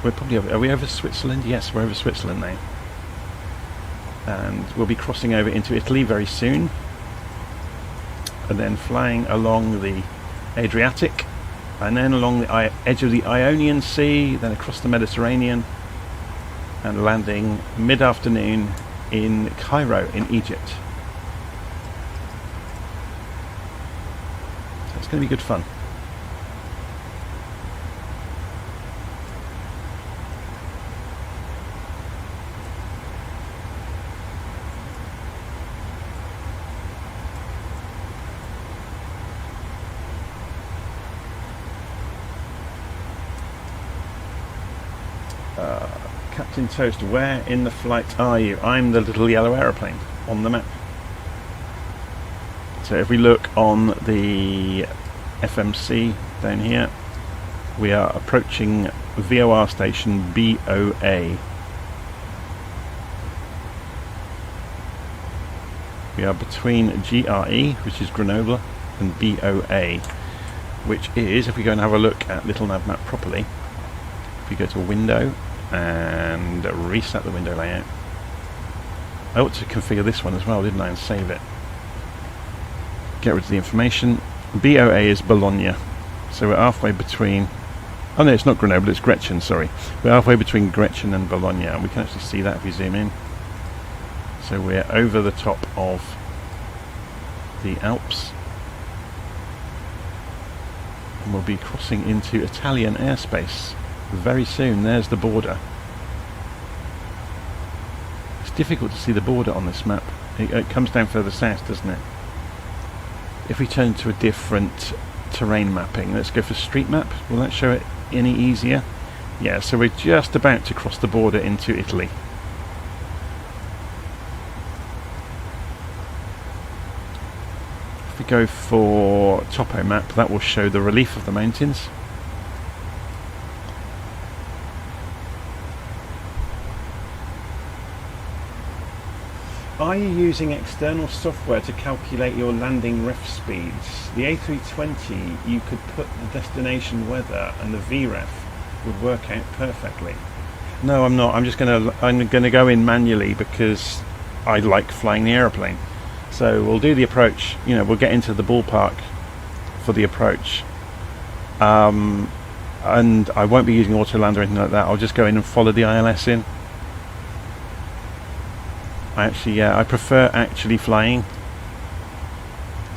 we're probably over, are we over Switzerland? Yes, we're over Switzerland now. And we'll be crossing over into Italy very soon, and then flying along the Adriatic, and then along the edge of the Ionian Sea, then across the Mediterranean, and landing mid-afternoon in Cairo in Egypt. So it's going to be good fun. Captain Toast, where in the flight are you? I'm the little yellow aeroplane on the map. So if we look on the FMC down here, we are approaching VOR station BOA. We are between GRE, which is Grenoble, and BOA, which is, if we go and have a look at LittleNavMap properly, if we go to Window and reset the window layout. I ought to configure this one as well, didn't I, and save it. Get rid of the information. BOA is Bologna, so we're halfway between, oh no, it's not Grenoble, it's Gretchen, sorry. We're halfway between Gretchen and Bologna, and we can actually see that if we zoom in. So we're over the top of the Alps, and we'll be crossing into Italian airspace very soon. There's the border. It's difficult to see the border on this map. It comes down further south, doesn't it? If we turn to a different terrain mapping, let's go for street map. Will that show it any easier? Yeah, so we're just about to cross the border into Italy. If we go for topo map, that will show the relief of the mountains. Are you using external software to calculate your landing ref speeds? The A320, you could put the destination weather and the VREF would work out perfectly. No, I'm not. I'm gonna go in manually because I like flying the aeroplane. So we'll do the approach. You know, we'll get into the ballpark for the approach, and I won't be using Autoland or anything like that. I'll just go in and follow the ILS in. I prefer actually flying.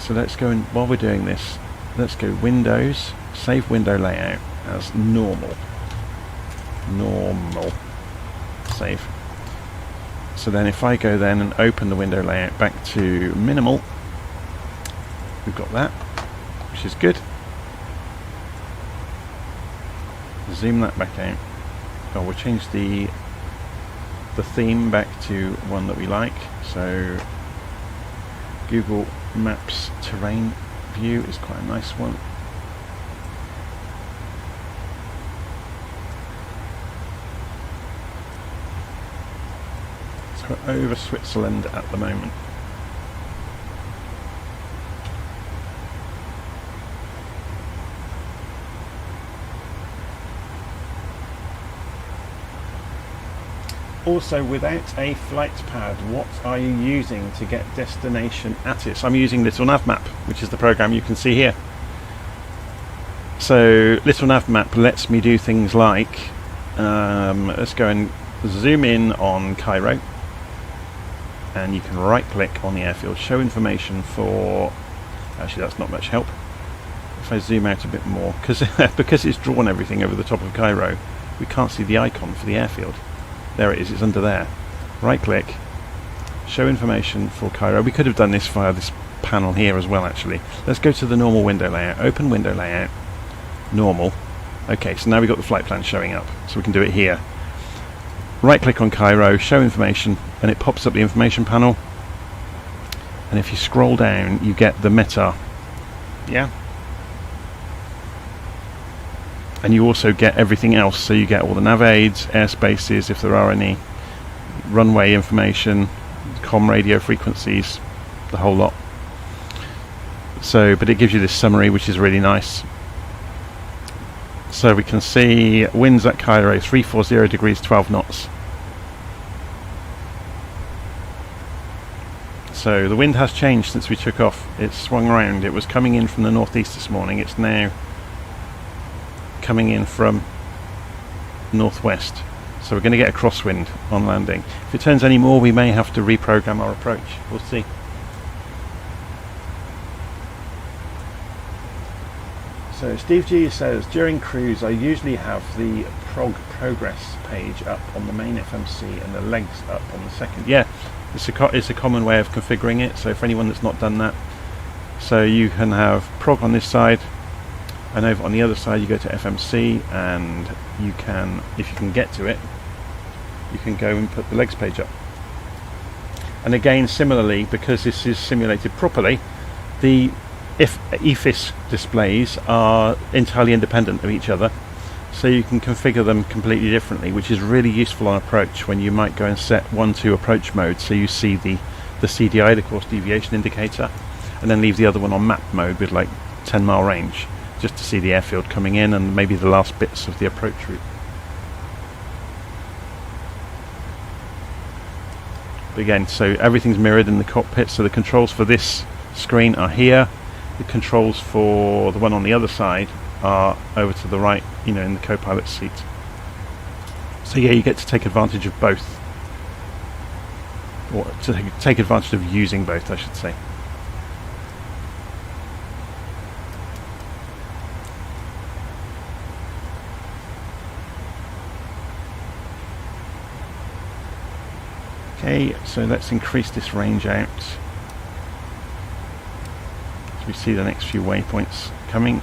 So let's go, and while we're doing this, let's go Windows, save window layout as normal. Normal. Save. So then if I go then and open the window layout back to minimal, we've got that, which is good. Zoom that back out. Oh, we'll change the theme back to one that we like. So Google Maps terrain view is quite a nice one. So we're over Switzerland at the moment. Also, without a flight pad, what are you using to get destination at it? So I'm using LittleNavMap, which is the program you can see here. So LittleNavMap lets me do things like, let's go and zoom in on Cairo, and you can right click on the airfield, show information for, actually that's not much help. If I zoom out a bit more, because it's drawn everything over the top of Cairo, we can't see the icon for the airfield. There it is, it's under there. Right click, show information for Cairo. We could have done this via this panel here as well actually. Let's go to the normal window layout, open window layout, normal. Okay, so now we've got the flight plan showing up, so we can do it here. Right click on Cairo, show information, and it pops up the information panel. And if you scroll down, you get the meta. Yeah? And you also get everything else, so you get all the nav aids, airspaces if there are any, runway information, comm radio frequencies, the whole lot. So, but it gives you this summary, which is really nice. So we can see winds at Cairo 340 degrees 12 knots. So the wind has changed since we took off. It's swung around. It was coming in from the northeast this morning. It's now coming in from northwest, so we're going to get a crosswind on landing. If it turns any more, we may have to reprogram our approach. We'll see. So Steve G says, during cruise I usually have the progress page up on the main FMC and the legs up on the second. Yeah, it's a common way of configuring it, so for anyone that's not done that, so you can have prog on this side, and over on the other side you go to FMC, and you can, if you can get to it, you can go and put the legs page up. And again, similarly, because this is simulated properly, the EFIS displays are entirely independent of each other, so you can configure them completely differently, which is really useful on approach when you might go and set 1-2 approach mode, so you see the CDI, the course deviation indicator, and then leave the other one on map mode with like 10-mile range, just to see the airfield coming in and maybe the last bits of the approach route. But again, so everything's mirrored in the cockpit, so the controls for this screen are here, the controls for the one on the other side are over to the right, you know, in the co-pilot seat. So yeah, you get to take advantage of both, or to take advantage of using both, I should say. Okay, so let's increase this range out as we see the next few waypoints coming.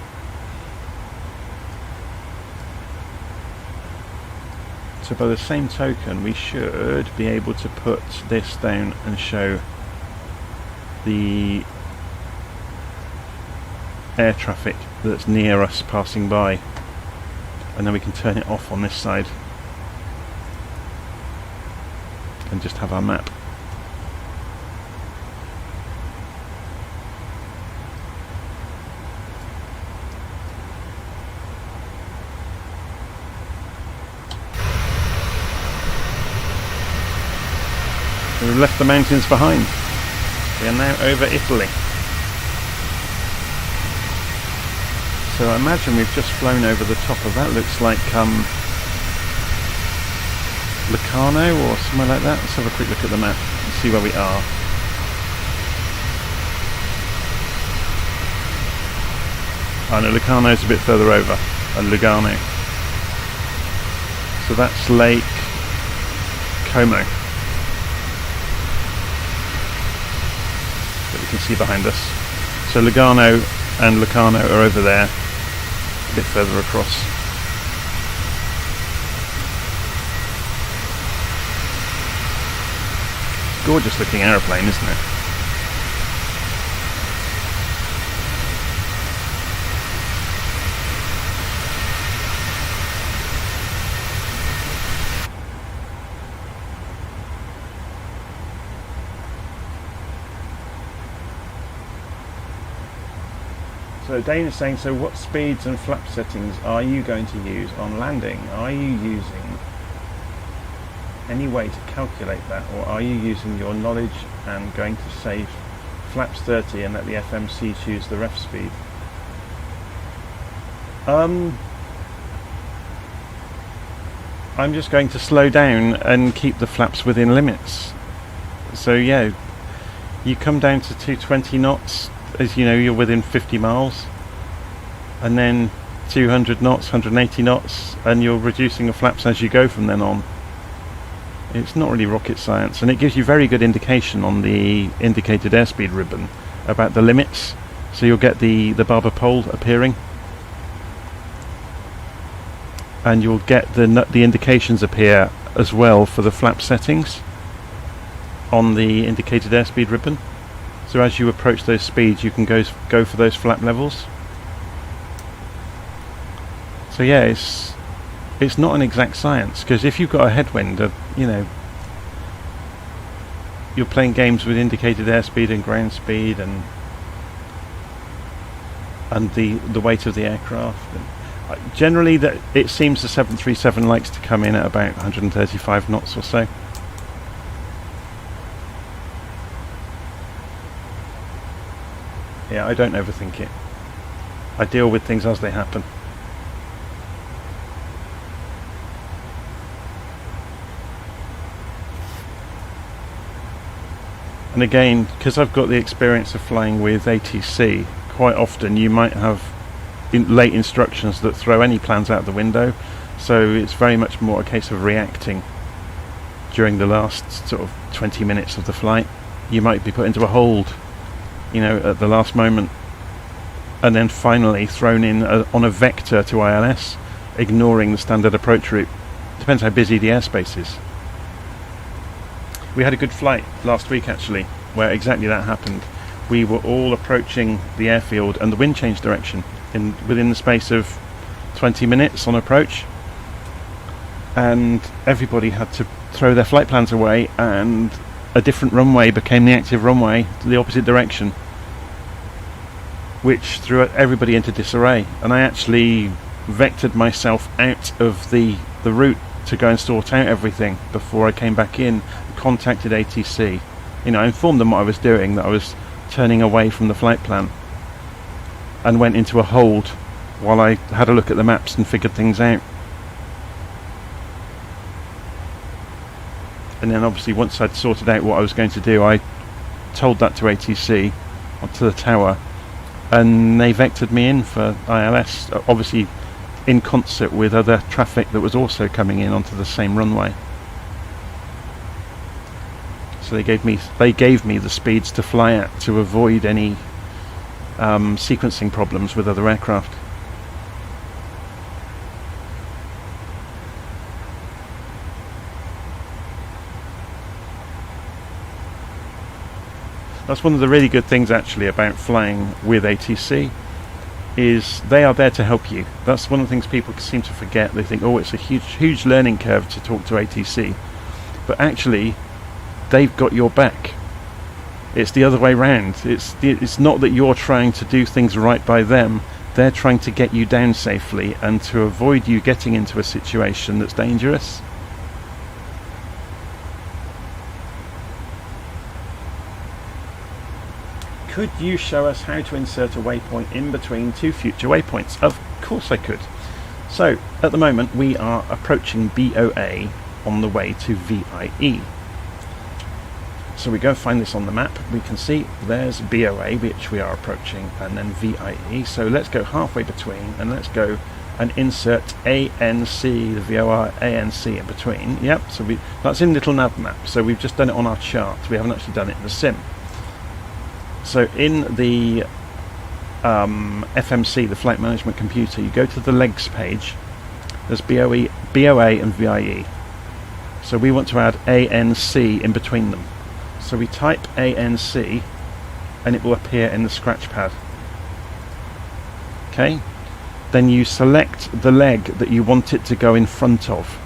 So by the same token, we should be able to put this down and show the air traffic that's near us passing by, and then we can turn it off on this side and just have our map. We've left the mountains behind. We are now over Italy. So I imagine we've just flown over the top of that. Looks like Locarno or somewhere like that. Let's have a quick look at the map and see where we are. I know Locarno's a bit further over, and Lugano. So that's Lake Como that we can see behind us. So Lugano and Locarno are over there, a bit further across. Gorgeous looking aeroplane, isn't it? So Dane is saying, so what speeds and flap settings are you going to use on landing? Are you using any way to calculate that, or are you using your knowledge and going to save flaps 30 and let the FMC choose the ref speed? I'm just going to slow down and keep the flaps within limits. So yeah, you come down to 220 knots, as you know, you're within 50 miles, and then 200 knots, 180 knots, and you're reducing the flaps as you go from then on. It's not really rocket science, and it gives you very good indication on the indicated airspeed ribbon about the limits, so you'll get the barber pole appearing, and you'll get the indications appear as well for the flap settings on the indicated airspeed ribbon. So as you approach those speeds, you can go for those flap levels. So yeah, it's not an exact science, because if you've got a headwind, you know, you're playing games with indicated airspeed and ground speed and the weight of the aircraft. And generally, that it seems the 737 likes to come in at about 135 knots or so. Yeah, I don't overthink it. I deal with things as they happen. And again, because I've got the experience of flying with ATC, quite often you might have late instructions that throw any plans out the window, so it's very much more a case of reacting during the last sort of 20 minutes of the flight. You might be put into a hold, you know, at the last moment, and then finally thrown in on a vector to ILS, ignoring the standard approach route. Depends how busy the airspace is. We had a good flight last week actually, where exactly that happened. We were all approaching the airfield and the wind changed direction within the space of 20 minutes on approach, and everybody had to throw their flight plans away, and a different runway became the active runway to the opposite direction, which threw everybody into disarray. And I actually vectored myself out of the route to go and sort out everything before I came back in, contacted ATC. You know, I informed them what I was doing, that I was turning away from the flight plan, and went into a hold while I had a look at the maps and figured things out. And then obviously once I'd sorted out what I was going to do, I told that to ATC, onto the tower, and they vectored me in for ILS, obviously in concert with other traffic that was also coming in onto the same runway. So they gave me the speeds to fly at to avoid any sequencing problems with other aircraft. That's one of the really good things actually about flying with ATC, is they are there to help you. That's one of the things people seem to forget. They think, oh, it's a huge learning curve to talk to ATC, but actually they've got your back. It's the other way round. It's not that you're trying to do things right by them, they're trying to get you down safely and to avoid you getting into a situation that's dangerous. Could you show us how to insert a waypoint in between two future waypoints? Of course I could. So at the moment we are approaching BOA on the way to VIE. So we go find this on the map. We can see there's BOA, which we are approaching, and then VIE. So let's go halfway between, and let's go and insert ANC, the VOR ANC in between. Yep, so that's in LittleNavMap. So we've just done it on our chart. We haven't actually done it in the sim. So in the FMC, the flight management computer, you go to the legs page. There's BOA and VIE. So we want to add ANC in between them. So we type ANC and it will appear in the scratch pad. Okay, then you select the leg that you want it to go in front of.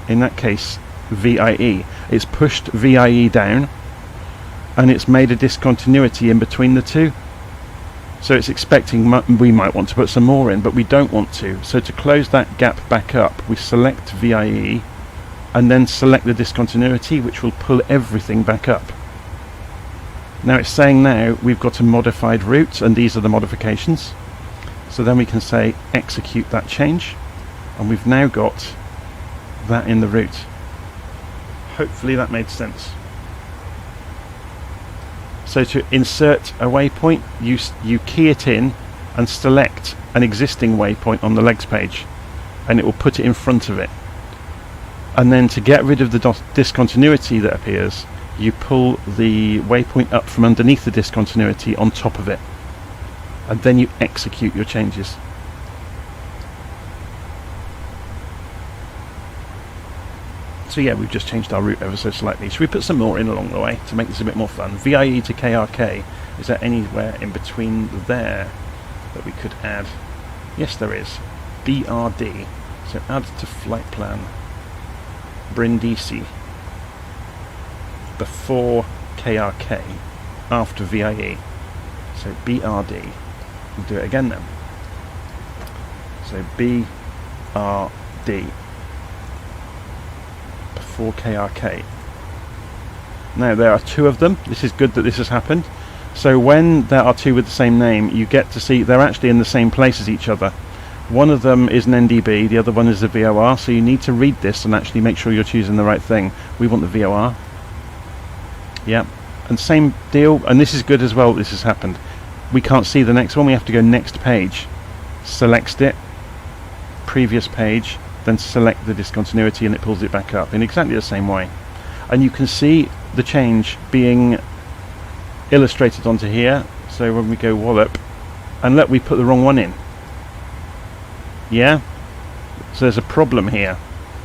In that case, VIE. It's pushed VIE down and it's made a discontinuity in between the two. So it's expecting we might want to put some more in, but we don't want to. So to close that gap back up, we select VIE and then select the discontinuity, which will pull everything back up. Now it's saying now we've got a modified route, and these are the modifications. So then we can say execute that change, and we've now got that in the route. Hopefully that made sense. So to insert a waypoint, you key it in and select an existing waypoint on the legs page, and it will put it in front of it. And then to get rid of the discontinuity that appears, you pull the waypoint up from underneath the discontinuity on top of it, and then you execute your changes. So yeah, we've just changed our route ever so slightly. Should we put some more in along the way to make this a bit more fun? VIE to KRK, is there anywhere in between there that we could add? Yes, there is. BRD, so add to flight plan Brindisi before KRK, after VIE. So BRD. We'll do it again then. So BRD before KRK. Now there are two of them. This is good that this has happened. So when there are two with the same name, you get to see they're actually in the same place as each other. One of them is an NDB, the other one is a VOR, so you need to read this and actually make sure you're choosing the right thing. We want the VOR. Yep. And same deal, and this is good as well, this has happened. We can't see the next one, we have to go next page. Select it, previous page, then select the discontinuity and it pulls it back up in exactly the same way. And you can see the change being illustrated onto here. So when we go wallop, and look, we put the wrong one in. Yeah, so there's a problem here.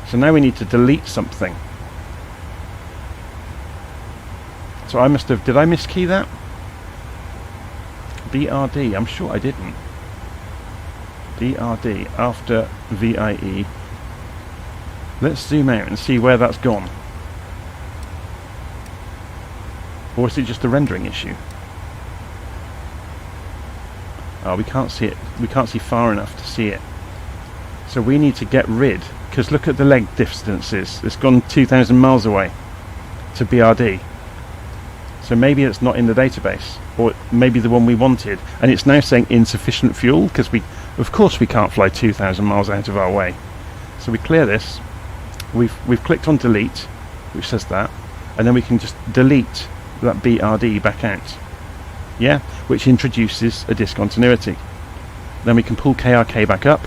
So now we need to delete something. So I must have, did I miskey that? BRD, I'm sure I didn't. BRD after VIE. Let's zoom out and see where that's gone. Or is it just a rendering issue? Oh, we can't see it. We can't see far enough to see it. So we need to get rid, because look at the leg distances. It's gone 2,000 miles away to BRD. So maybe it's not in the database, or maybe the one we wanted. And it's now saying insufficient fuel, because of course we can't fly 2,000 miles out of our way. So we clear this. We've clicked on delete, which says that, and then we can just delete that BRD back out. Yeah, which introduces a discontinuity. Then we can pull KRK back up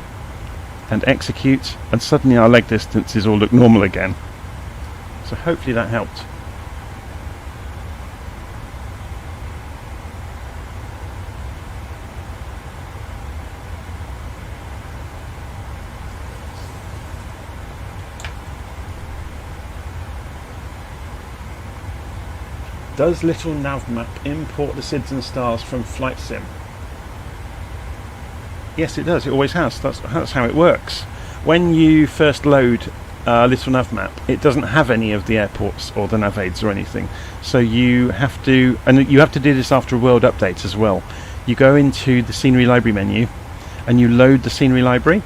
and execute, and suddenly our leg distances all look normal again. So hopefully that helped. Does LittleNavMap import the SIDS and stars from Flight Sim? Yes, it does. It always has. That's how it works. When you first load LittleNavMap, it doesn't have any of the airports or the nav aids or anything. So you have to, and you have to do this after a world update as well. You go into the scenery library menu and you load the scenery library,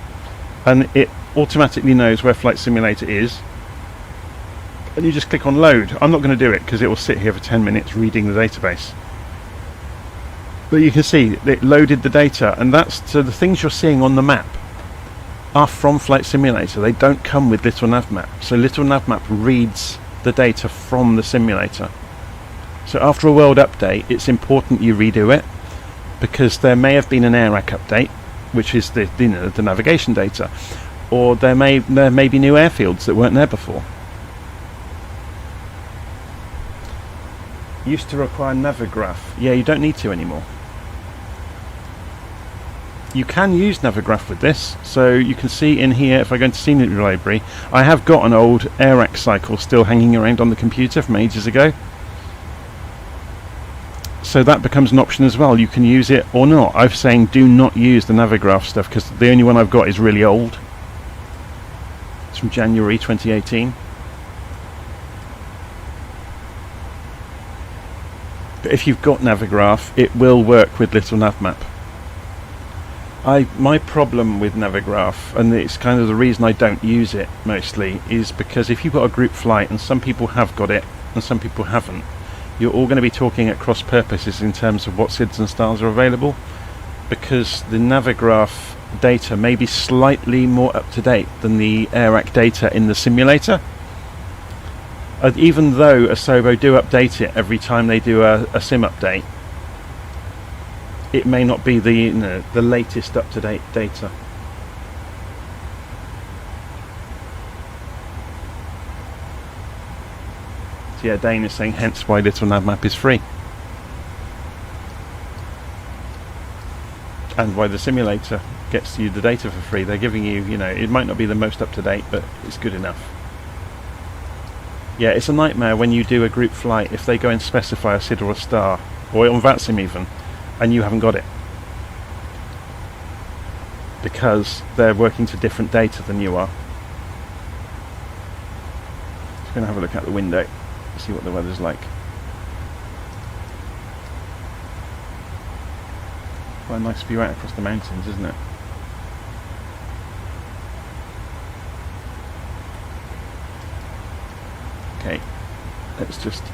and it automatically knows where Flight Simulator is. And you just click on load. I'm not going to do it because it will sit here for 10 minutes reading the database. But you can see it loaded the data, and so the things you're seeing on the map are from Flight Simulator. They don't come with LittleNavMap. So LittleNavMap reads the data from the simulator. So after a world update, it's important you redo it, because there may have been an AIRAC update, which is the navigation data, or there may be new airfields that weren't there before. Used to require Navigraph. Yeah, you don't need to anymore. You can use Navigraph with this, so you can see in here, if I go into Scenery Library, I have got an old AIRAC cycle still hanging around on the computer from ages ago. So that becomes an option as well. You can use it or not. I'm saying do not use the Navigraph stuff, because the only one I've got is really old. It's from January 2018. But if you've got Navigraph, it will work with LittleNavMap. My problem with Navigraph, and it's kind of the reason I don't use it mostly, is because if you've got a group flight and some people have got it and some people haven't, you're all going to be talking at cross purposes in terms of what SIDs and stars are available, because the Navigraph data may be slightly more up to date than the AIRAC data in the simulator. Even though Asobo do update it every time they do a sim update, it may not be the latest up to date data. So yeah, Dane is saying hence why LittleNavMap is free, and why the simulator gets you the data for free. They're giving you, it might not be the most up to date, but it's good enough. Yeah, it's a nightmare when you do a group flight if they go and specify a SID or a star, or on VATSIM even, and you haven't got it, because they're working to different data than you are. Just going to have a look out the window, see what the weather's like. Quite a nice view out across the mountains, isn't it? Okay, let's just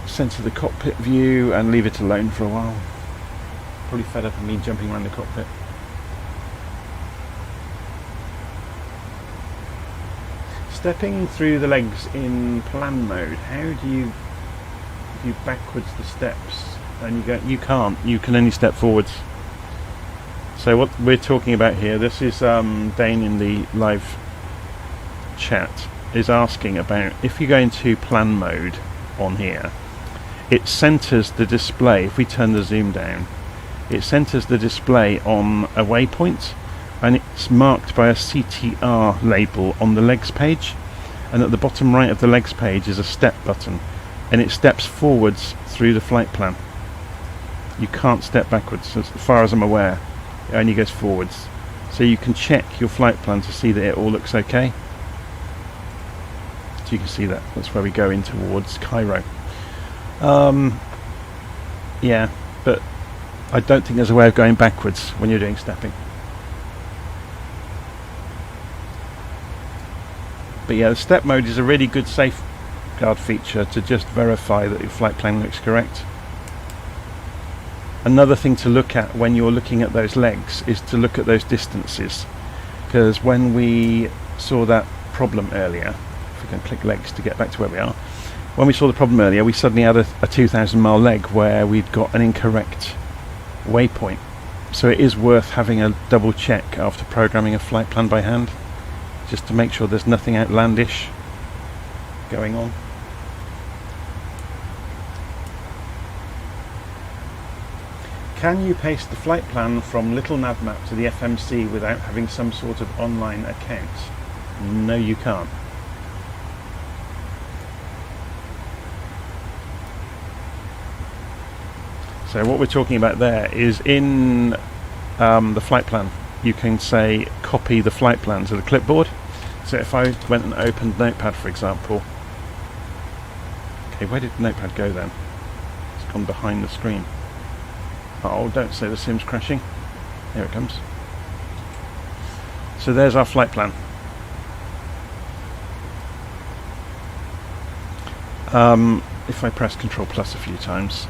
center the cockpit view and leave it alone for a while. Probably fed up of me jumping around the cockpit. Stepping through the legs in plan mode. How do you backwards the steps? And you can't. You can only step forwards. So what we're talking about here, this is Dane in the live chat is asking about, if you go into plan mode on here, it centers the display. If we turn the zoom down, it centers the display on a waypoint, and it's marked by a CTR label on the legs page, and at the bottom right of the legs page is a step button, and it steps forwards through the flight plan. You can't step backwards, as far as I'm aware. It only goes forwards, so you can check your flight plan to see that it all looks okay. So you can see that's where we go in towards Cairo. Yeah, but I don't think there's a way of going backwards when you're doing stepping. But yeah, the step mode is a really good safeguard feature to just verify that your flight plan looks correct. Another thing to look at when you're looking at those legs is to look at those distances, because when we saw that problem earlier, if we can click legs to get back to where we are, when we saw the problem earlier, we suddenly had a 2,000 mile leg where we'd got an incorrect waypoint. So it is worth having a double check after programming a flight plan by hand, just to make sure there's nothing outlandish going on. Can you paste the flight plan from LittleNavMap to the FMC without having some sort of online account? No, you can't. So what we're talking about there is in the flight plan, you can say copy the flight plan to the clipboard. So if I went and opened Notepad, for example, okay, where did Notepad go then? It's gone behind the screen. Oh, don't say the sim's crashing. Here it comes. So there's our flight plan. If I press Control Plus a few times.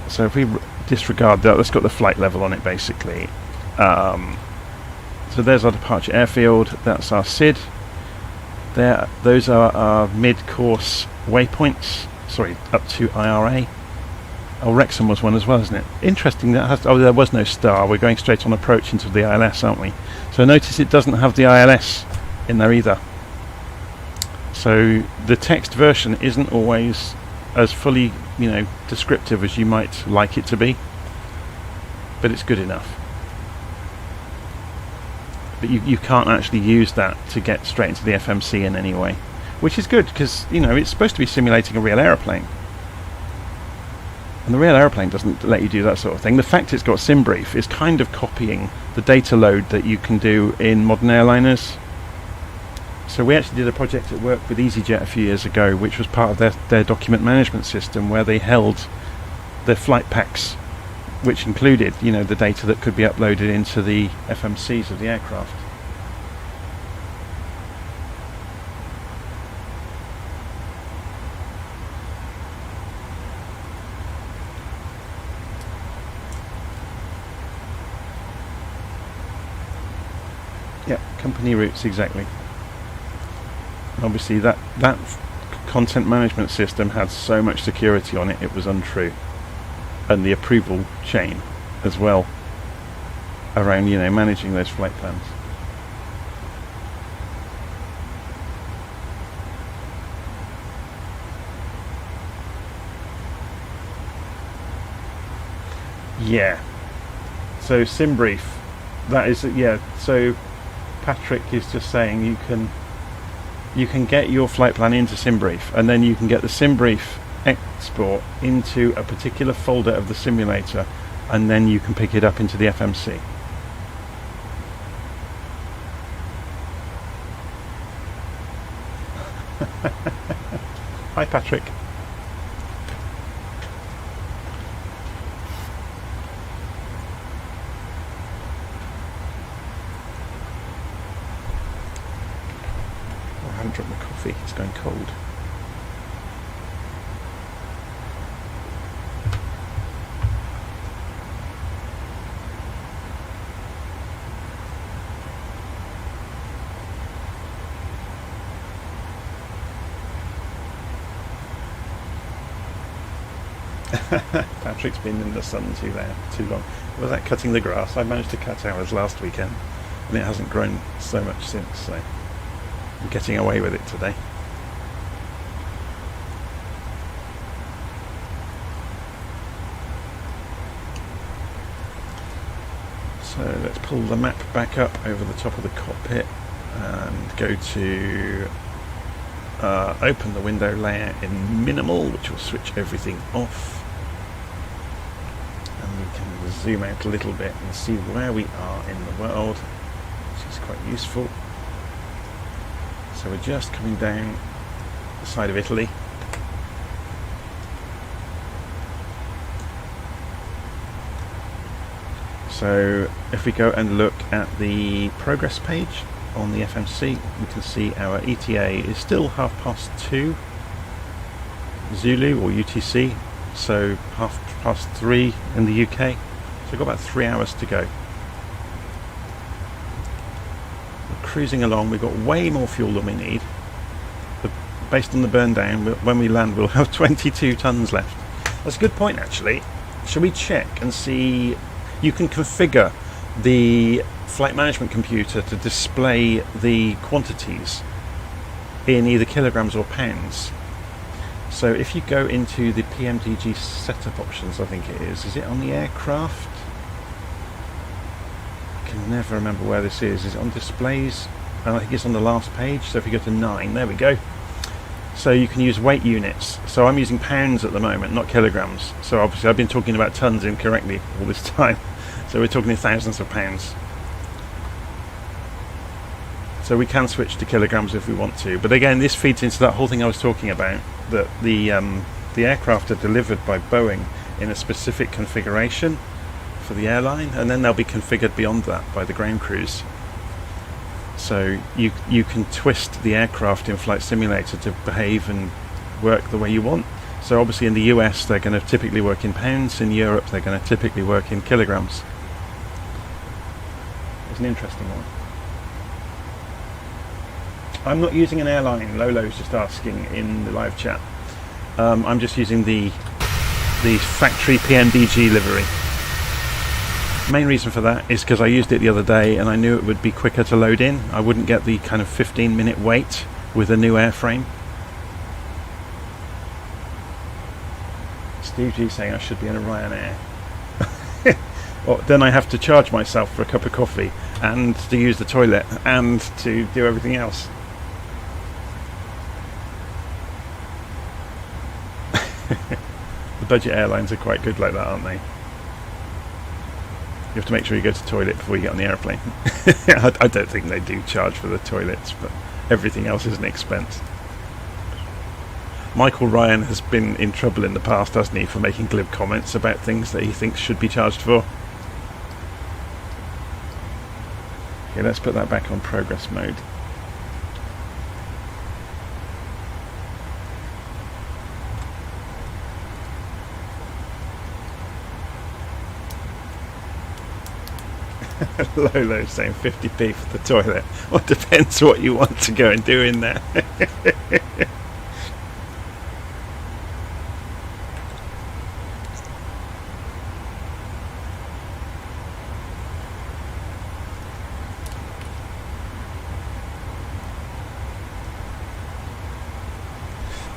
So if we disregard that, that's got the flight level on it basically. So there's our departure airfield, that's our SID. Those are our mid-course waypoints. Sorry, up to IRA. Oh, Wrexham was one as well, isn't it? Interesting. There was no star. We're going straight on approach into the ILS, aren't we? So notice it doesn't have the ILS in there either. So the text version isn't always as fully, descriptive as you might like it to be, but it's good enough. But you can't actually use that to get straight into the FMC in any way, which is good because it's supposed to be simulating a real aeroplane, and the real aeroplane doesn't let you do that sort of thing. The fact it's got SimBrief is kind of copying the data load that you can do in modern airliners. So we actually did a project at work with EasyJet a few years ago, which was part of their document management system, where they held their flight packs, which included, the data that could be uploaded into the FMCs of the aircraft. Yeah, company routes, exactly. Obviously that content management system had so much security on it, it was untrue. And the approval chain as well around managing those flight plans. Yeah. So SimBrief, that is so Patrick is just saying you can get your flight plan into SimBrief, and then you can get the SimBrief export into a particular folder of the simulator, and then you can pick it up into the FMC. Hi Patrick. I haven't drunk my coffee, it's going cold. Patrick's been in the sun too long. Was that cutting the grass? I managed to cut ours last weekend, and it hasn't grown so much since, so I'm getting away with it today. So let's pull the map back up over the top of the cockpit and go to open the window layer in minimal, which will switch everything off. And we can zoom out a little bit and see where we are in the world, which is quite useful. So we're just coming down the side of Italy. So if we go and look at the progress page on the FMC, we can see our ETA is still 2:30 Zulu or UTC, so 3:30 in the UK. So we've got about 3 hours to go. We're cruising along. We've got way more fuel than we need. Based on the burn down, when we land we'll have 22 tons left. That's a good point actually. Shall we check and see? You can configure the flight management computer to display the quantities in either kilograms or pounds. So if you go into the PMDG setup options, I think it is it on the aircraft? I can never remember where this is. Is it on displays? I think it's on the last page. So if you go to 9, there we go. So you can use weight units. So I'm using pounds at the moment, not kilograms. So obviously I've been talking about tons incorrectly all this time. So we're talking in thousands of pounds. So we can switch to kilograms if we want to. But again, this feeds into that whole thing I was talking about, that the aircraft are delivered by Boeing in a specific configuration for the airline, and then they'll be configured beyond that by the ground crews. So you can twist the aircraft in Flight Simulator to behave and work the way you want. So obviously in the US they're going to typically work in pounds, in Europe they're going to typically work in kilograms. It's an interesting one. I'm not using an airline. Lolo's just asking in the live chat. I'm just using the factory PMDG livery. Main reason for that is because I used it the other day and I knew it would be quicker to load in. I wouldn't get the kind of 15-minute wait with a new airframe. Steve G saying I should be in a Ryanair. Well, then I have to charge myself for a cup of coffee and to use the toilet and to do everything else. The budget airlines are quite good like that, aren't they? You have to make sure you go to the toilet before you get on the airplane. I don't think they do charge for the toilets, but everything else is an expense. Michael Ryan has been in trouble in the past, hasn't he, for making glib comments about things that he thinks should be charged for. Okay, let's put that back on progress mode. Lolo saying 50p for the toilet. Well, it depends what you want to go and do in there.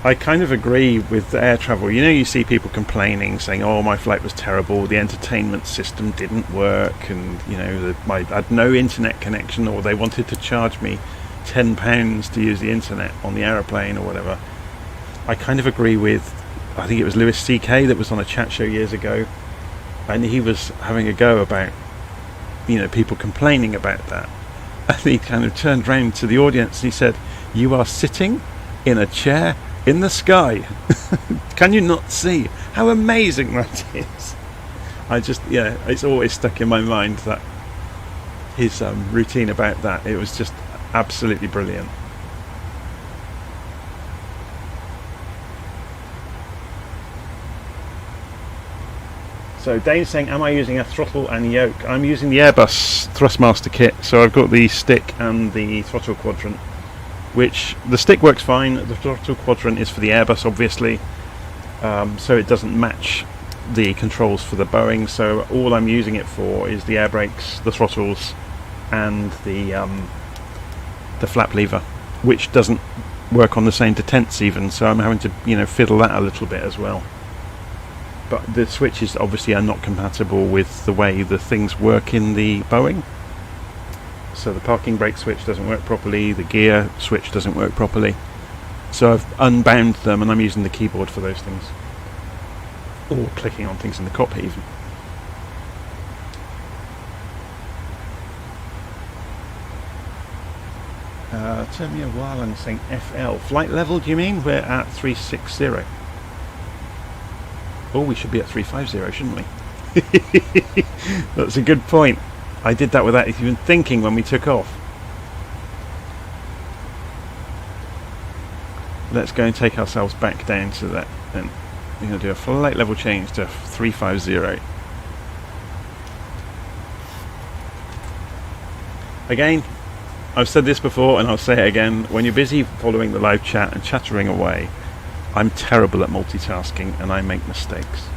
I kind of agree with air travel. You know, you see people complaining, saying, "Oh, my flight was terrible. The entertainment system didn't work, and you know, I had no internet connection, or they wanted to charge me £10 to use the internet on the aeroplane, or whatever." I kind of agree with. I think it was Louis C.K. that was on a chat show years ago, and he was having a go about, you know, people complaining about that, and he kind of turned round to the audience and he said, "You are sitting in a chair in the sky. Can you not see how amazing that is?" It's always stuck in my mind, that his routine about that. It was just absolutely brilliant. So Dane's saying, am I using a throttle and yoke? I'm using the Airbus Thrustmaster kit, so I've got the stick and the throttle quadrant. Which the stick works fine, the throttle quadrant is for the Airbus obviously, so it doesn't match the controls for the Boeing, so all I'm using it for is the air brakes, the throttles and the flap lever, which doesn't work on the same detents even, so I'm having to, you know, fiddle that a little bit as well. But the switches obviously are not compatible with the way the things work in the Boeing. So the parking brake switch doesn't work properly, the gear switch doesn't work properly. So I've unbound them and I'm using the keyboard for those things. Or clicking on things in the cockpit even. Turn me a while and saying FL. Flight level, do you mean? We're at 360. Oh, we should be at 350, shouldn't we? That's a good point. I did that without even thinking when we took off. Let's go and take ourselves back down to that, and we're going to do a flight level change to 350. Again, I've said this before and I'll say it again, when you're busy following the live chat and chattering away, I'm terrible at multitasking and I make mistakes.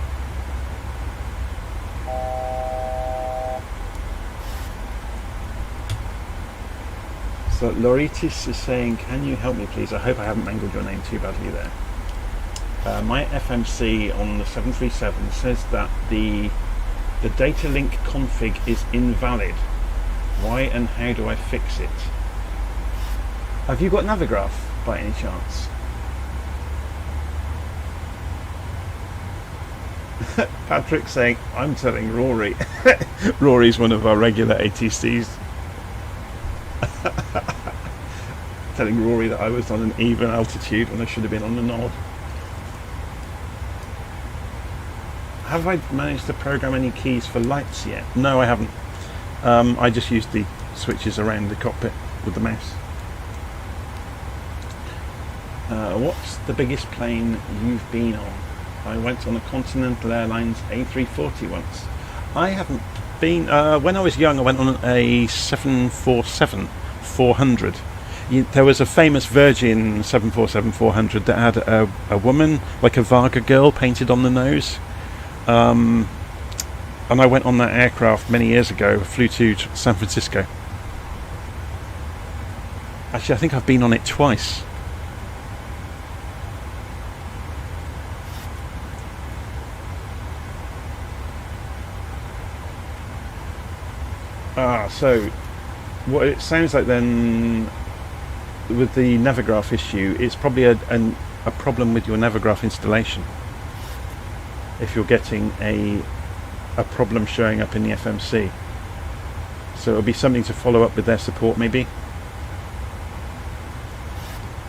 So Loritis is saying, can you help me please? I hope I haven't mangled your name too badly there. My FMC on the 737 says that the data link config is invalid. Why and how do I fix it? Have you got Navigraph by any chance? Patrick saying, I'm telling Rory. Rory's one of our regular ATCs. Telling Rory that I was on an even altitude when I should have been on the nod. Have I managed to program any keys for lights yet? No, I haven't. I just used the switches around the cockpit with the mouse. What's the biggest plane you've been on? I went on a Continental Airlines A340 once. I haven't been... when I was young I went on a 747-400. There was a famous Virgin 747-400 that had a woman, like a Varga girl, painted on the nose. And I went on that aircraft many years ago, flew to San Francisco. Actually, I think I've been on it twice. So what it sounds like then, with the Navigraph issue, it's probably a problem with your Navigraph installation. If you're getting a problem showing up in the FMC, so it'll be something to follow up with their support, maybe.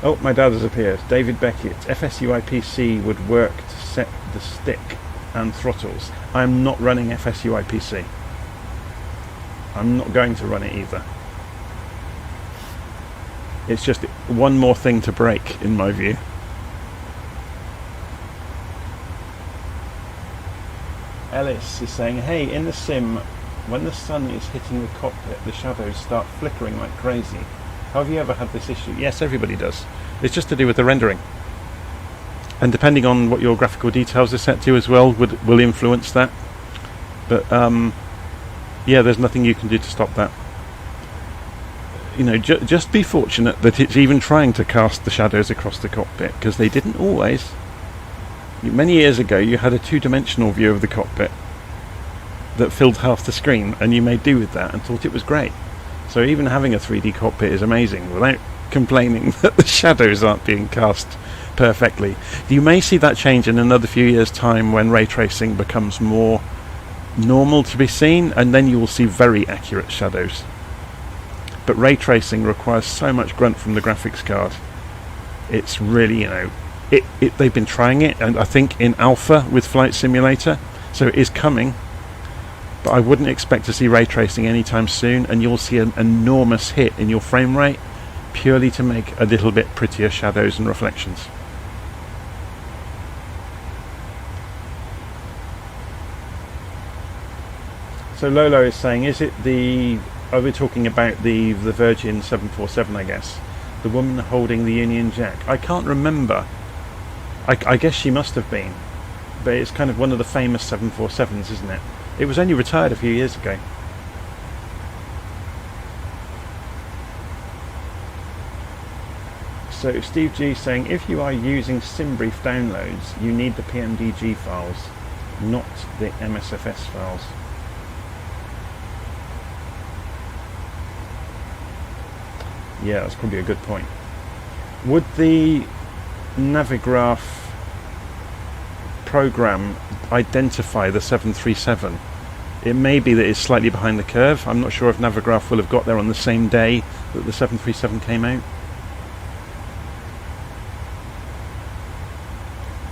Oh, my dad has appeared. David Beckett. FSUIPC would work to set the stick and throttles. I'm not running FSUIPC. I'm not going to run it either. It's just one more thing to break, in my view. Ellis is saying, hey, in the sim, when the sun is hitting the cockpit, the shadows start flickering like crazy. Have you ever had this issue? Yes, everybody does. It's just to do with the rendering. And depending on what your graphical details are set to as well, will influence that. But, yeah, there's nothing you can do to stop that. You know, just be fortunate that it's even trying to cast the shadows across the cockpit, because they didn't always. Many years ago, you had a two-dimensional view of the cockpit that filled half the screen, and you made do with that and thought it was great. So even having a 3D cockpit is amazing, without complaining that the shadows aren't being cast perfectly. You may see that change in another few years' time when ray tracing becomes more normal to be seen, and then you will see very accurate shadows. But ray tracing requires so much grunt from the graphics card. It's really, you know, they've been trying it, and I think in alpha with Flight Simulator, so it is coming, but I wouldn't expect to see ray tracing anytime soon, and you'll see an enormous hit in your frame rate purely to make a little bit prettier shadows and reflections. So Lolo is saying, is it are we talking about the Virgin 747, I guess? The woman holding the Union Jack. I can't remember. I guess she must have been. But it's kind of one of the famous 747s, isn't it? It was only retired a few years ago. So Steve G saying, if you are using SimBrief downloads, you need the PMDG files, not the MSFS files. Yeah, that's probably a good point. Would the Navigraph program identify the 737? It may be that it's slightly behind the curve. I'm not sure if Navigraph will have got there on the same day that the 737 came out.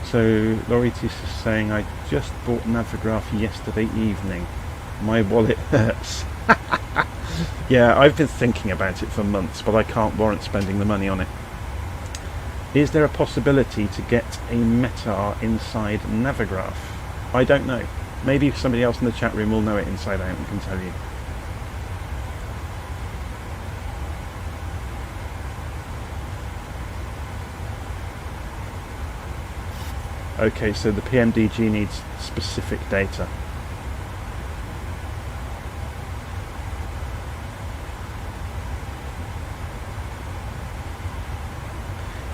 So Loritis is saying, I just bought Navigraph yesterday evening. My wallet hurts. Yeah, I've been thinking about it for months, but I can't warrant spending the money on it. Is there a possibility to get a METAR inside Navigraph? I don't know. Maybe somebody else in the chat room will know it inside out and can tell you. Okay, so the PMDG needs specific data.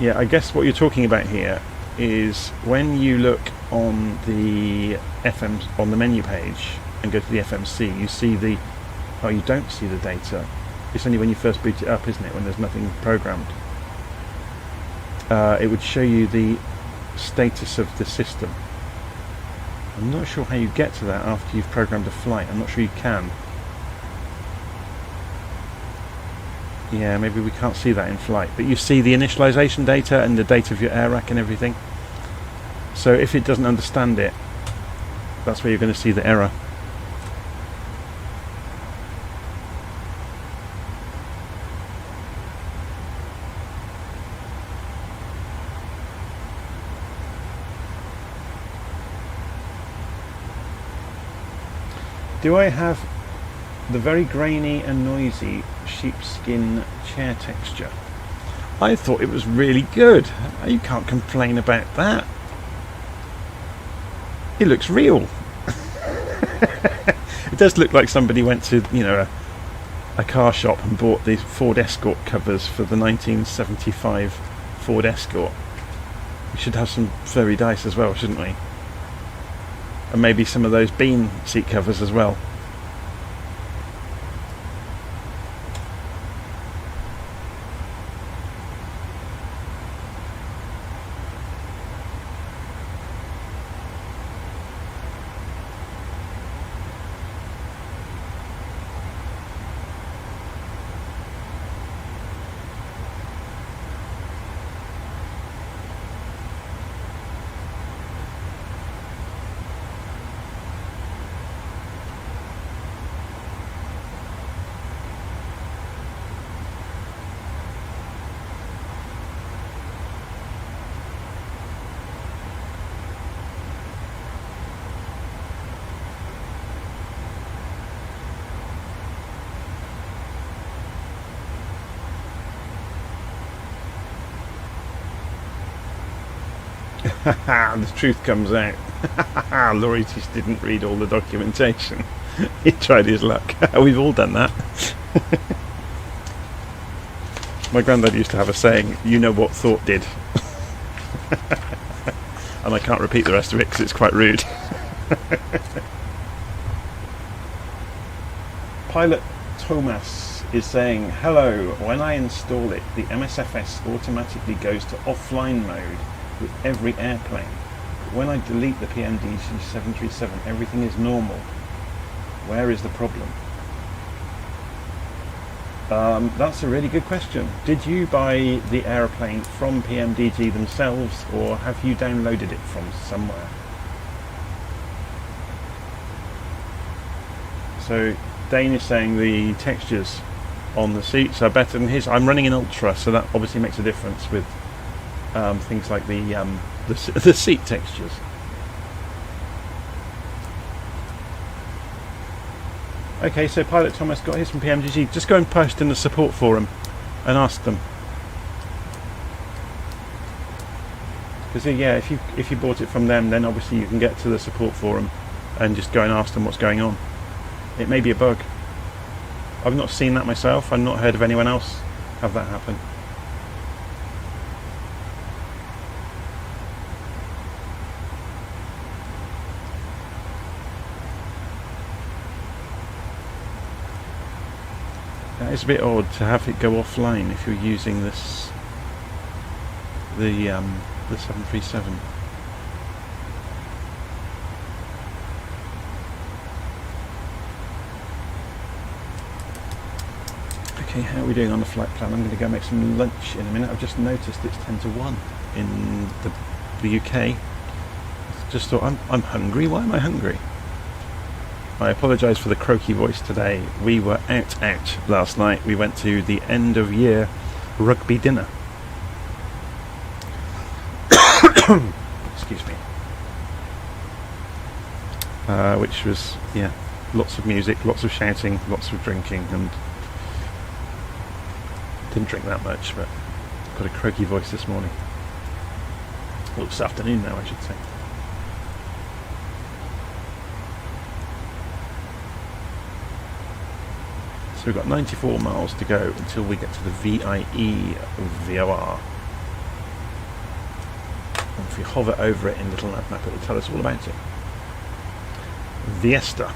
Yeah, I guess what you're talking about here is when you look on the on the menu page and go to the FMC, you see the you don't see the data. It's only when you first boot it up, isn't it? When there's nothing programmed. It would show you the status of the system. I'm not sure how you get to that after you've programmed a flight. I'm not sure you can. Yeah, maybe we can't see that in flight, but you see the initialization data and the data of your air rack and everything. So if it doesn't understand it, that's where you're going to see the error. Do I have the very grainy and noisy sheepskin chair texture? I thought it was really good. You can't complain about that. It looks real. It does look like somebody went to, a car shop and bought these Ford Escort covers for the 1975 Ford Escort. We should have some furry dice as well, shouldn't we? And maybe some of those bean seat covers as well. The truth comes out. Laurie just didn't read all the documentation. He tried his luck. We've all done that. My granddad used to have a saying, you know what thought did. And I can't repeat the rest of it because it's quite rude. Pilot Thomas is saying, hello, when I install it, the MSFS automatically goes to offline mode with every airplane. When I delete the PMDG 737, everything is normal. Where is the problem? That's a really good question. Did you buy the aeroplane from PMDG themselves, or have you downloaded it from somewhere? So Dane is saying the textures on the seats are better than his. I'm running an Ultra, so that obviously makes a difference with things like the seat textures. Okay, so Pilot Thomas got his from PMDG. Just go and post in the support forum and ask them. Because yeah, if you bought it from them, then obviously you can get to the support forum and just go and ask them what's going on. It may be a bug. I've not seen that myself. I've not heard of anyone else have that happen. It's a bit odd to have it go offline if you're using the 737. Okay, how are we doing on the flight plan? I'm going to go make some lunch in a minute. I've just noticed it's 10 to 1 in the UK. Just thought, I'm hungry. Why am I hungry? I apologise for the croaky voice today. We were out last night. We went to the end of year rugby dinner. Excuse me. Which was, yeah, lots of music, lots of shouting, lots of drinking, and didn't drink that much, but got a croaky voice this morning. Well, this afternoon now, I should say. So we've got 94 miles to go until we get to the VIE VOR. And if we hover over it in LittleNavMap, it will tell us all about it. Viesta.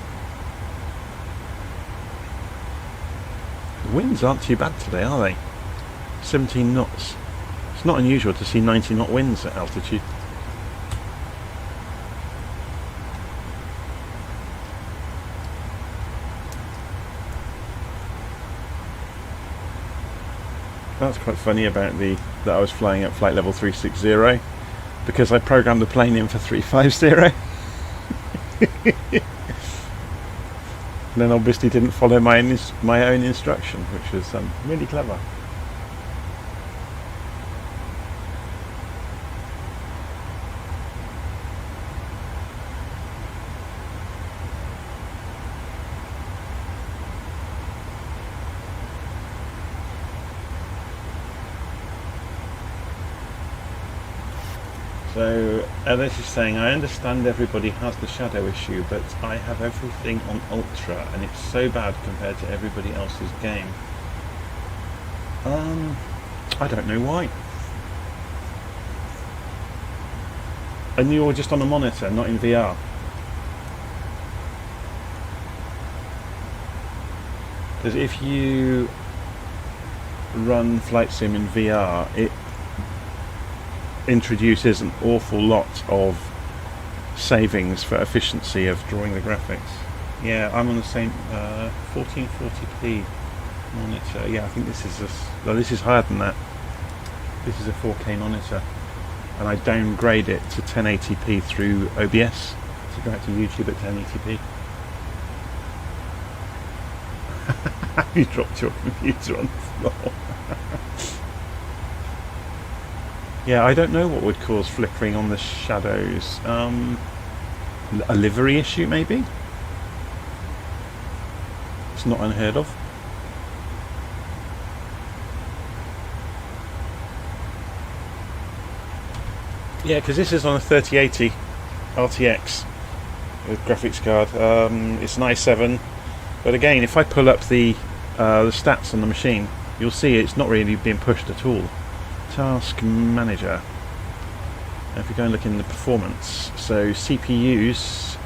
The winds aren't too bad today, are they? 17 knots. It's not unusual to see 90 knot winds at altitude. That's quite funny about that I was flying at flight level 360 because I programmed the plane in for 350 and then obviously didn't follow my own instruction, which was really clever. So Alice is saying, I understand everybody has the shadow issue, but I have everything on Ultra and it's so bad compared to everybody else's game. I don't know why. And you're just on a monitor, not in VR. Because if you run Flight Sim in VR, it introduces an awful lot of savings for efficiency of drawing the graphics. Yeah, I'm on the same 1440p monitor. Yeah, I think this is this is higher than that. This is a 4K monitor, and I downgrade it to 1080p through OBS to go out to YouTube at 1080p. You dropped your computer on the floor. Yeah, I don't know what would cause flickering on the shadows. A livery issue, maybe? It's not unheard of. Yeah, because this is on a 3080 RTX with graphics card. It's an i7, but again, if I pull up the stats on the machine, you'll see it's not really being pushed at all. Task Manager. If you go and look in the performance, so CPUs.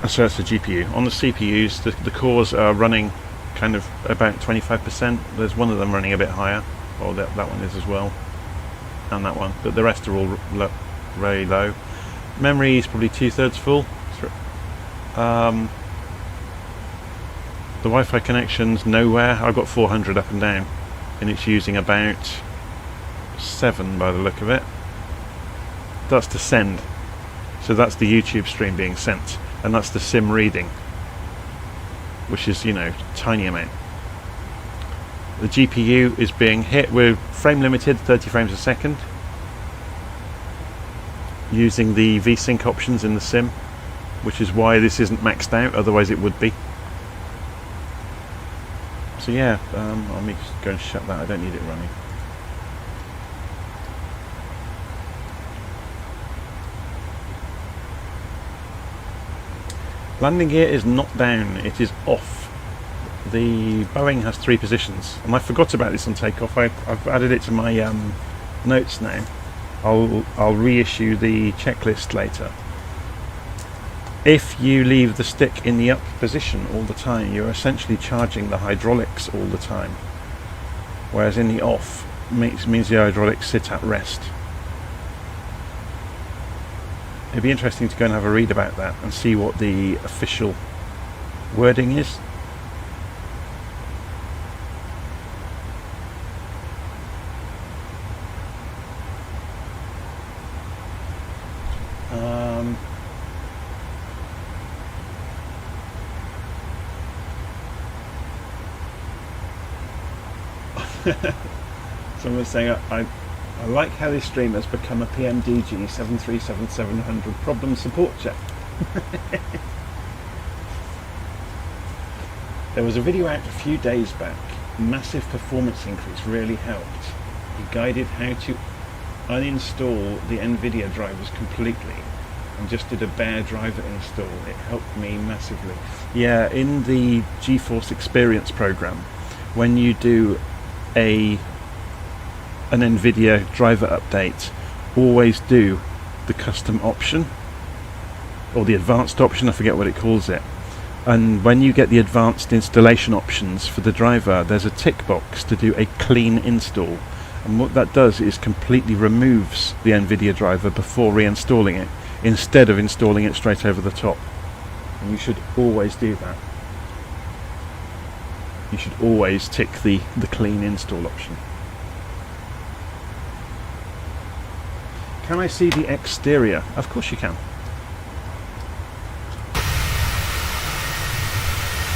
So that's the GPU. On the CPUs, the cores are running kind of about 25%. There's one of them running a bit higher. Well, that one is as well, and that one, but the rest are all very low. Memory is probably 2/3 full. The Wi-Fi connection's nowhere. I've got 400 up and down, and it's using about 7 by the look of it. That's to send, so that's the YouTube stream being sent, and that's the sim reading, which is, you know, tiny amount. The GPU is being hit. We're frame limited, 30 frames a second, using the VSync options in the sim, which is why this isn't maxed out, otherwise it would be. So yeah, I'll just go and shut that, I don't need it running. Landing gear is not down, it is off. The Boeing has 3 positions, and I forgot about this on takeoff. I've added it to my notes now. I'll reissue the checklist later. If you leave the stick in the up position all the time, you're essentially charging the hydraulics all the time, whereas in the off means the hydraulics sit at rest. It'd be interesting to go and have a read about that and see what the official wording is. Someone's saying, I like how this stream has become a PMDG 737-700 problem support chat. There was a video out a few days back. Massive performance increase really helped. He guided how to uninstall the NVIDIA drivers completely and just did a bare driver install. It helped me massively. Yeah, in the GeForce Experience program, when you do an NVIDIA driver update, always do the custom option or the advanced option, I forget what it calls it, and when you get the advanced installation options for the driver, there's a tick box to do a clean install, and what that does is completely removes the NVIDIA driver before reinstalling it, instead of installing it straight over the top. And you should always do that. You should always tick the clean install option. Can I see the exterior? Of course you can.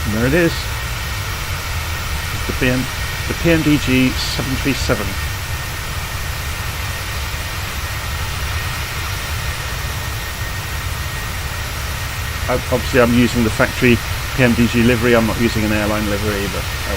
And there it is. The PMDG 737. Obviously I'm using the factory PMDG livery, I'm not using an airline livery, but oh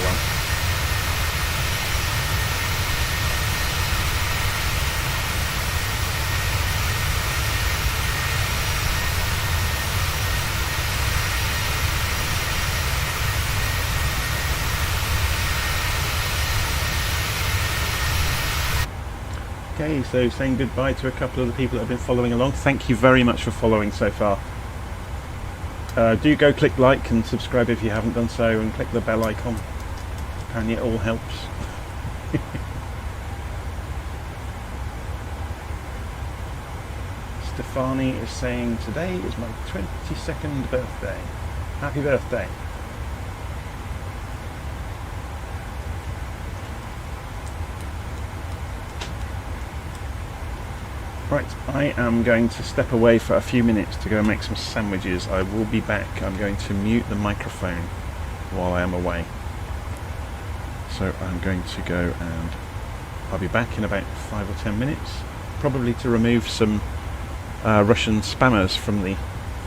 Okay, so saying goodbye to a couple of the people that have been following along. Thank you very much for following so far. Do go click like and subscribe if you haven't done so, and click the bell icon. Apparently it all helps. Stefani is saying today is my 22nd birthday. Happy birthday. Right, I am going to step away for a few minutes to go and make some sandwiches. I will be back. I'm going to mute the microphone while I am away. So I'm going to go and I'll be back in about 5 or 10 minutes, probably to remove some Russian spammers from the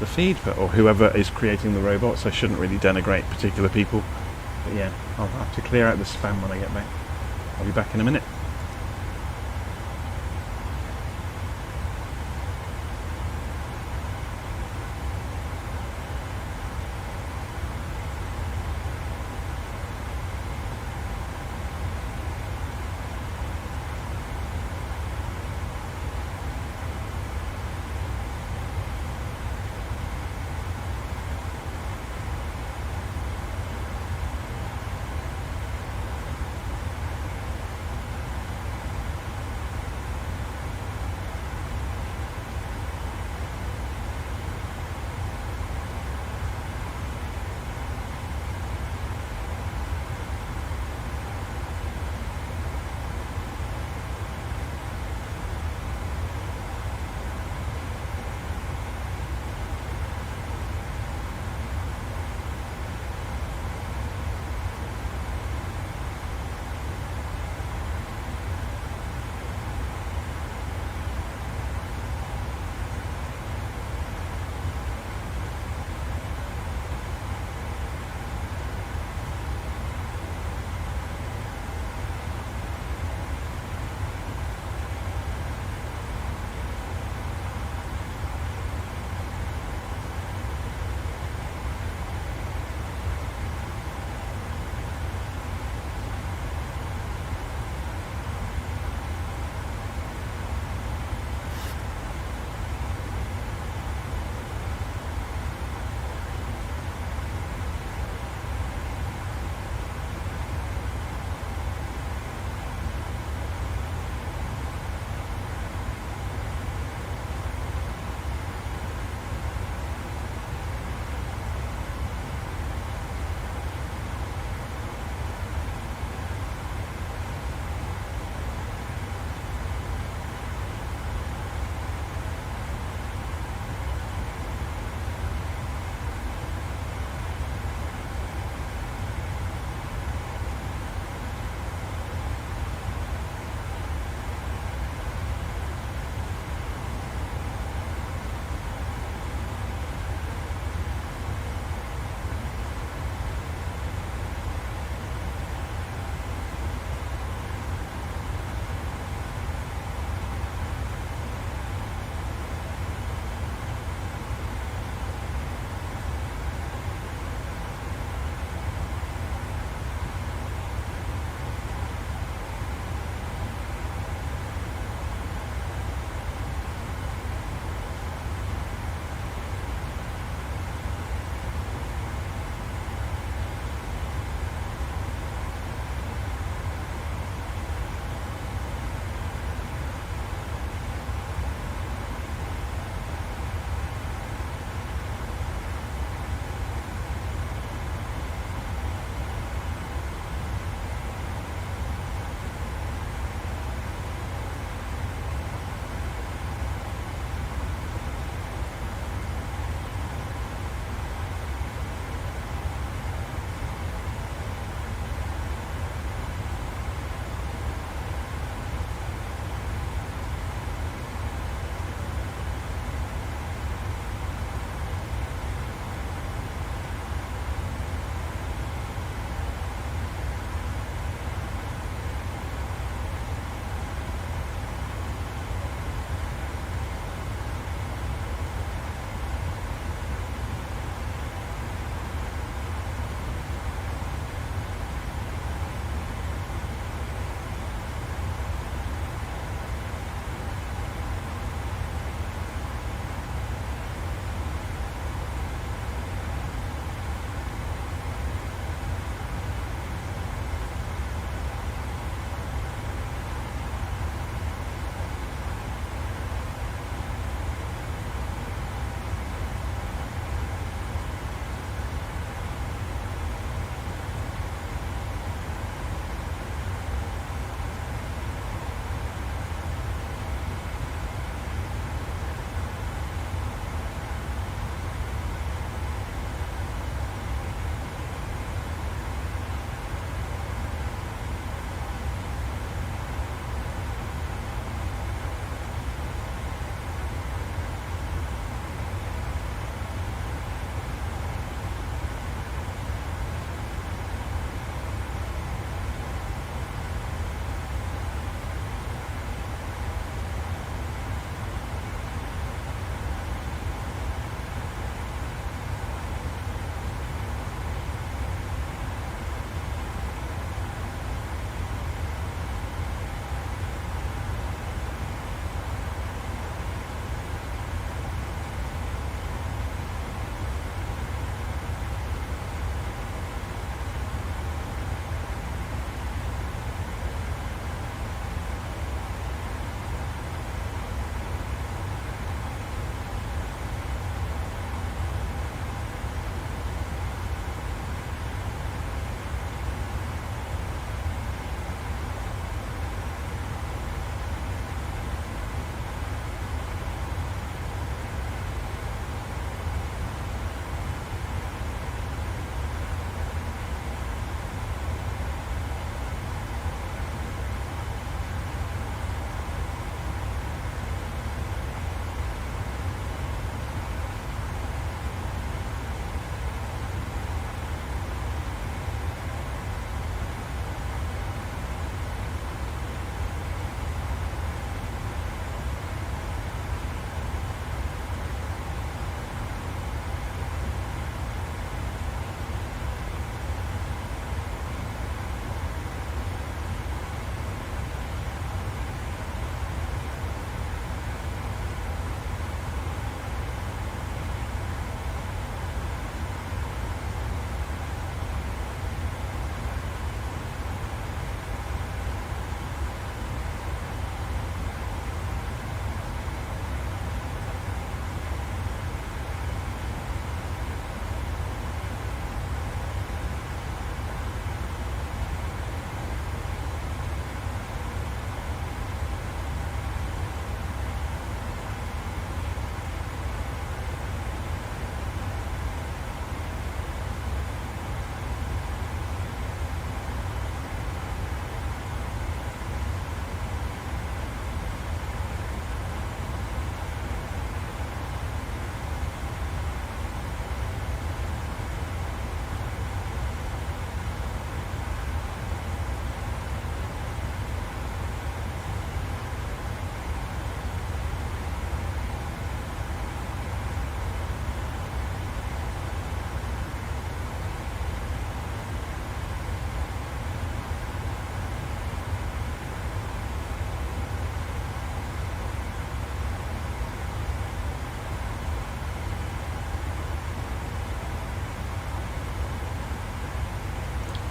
feed, or whoever is creating the robots. I shouldn't really denigrate particular people, but yeah, I'll have to clear out the spam when I get back. I'll be back in a minute.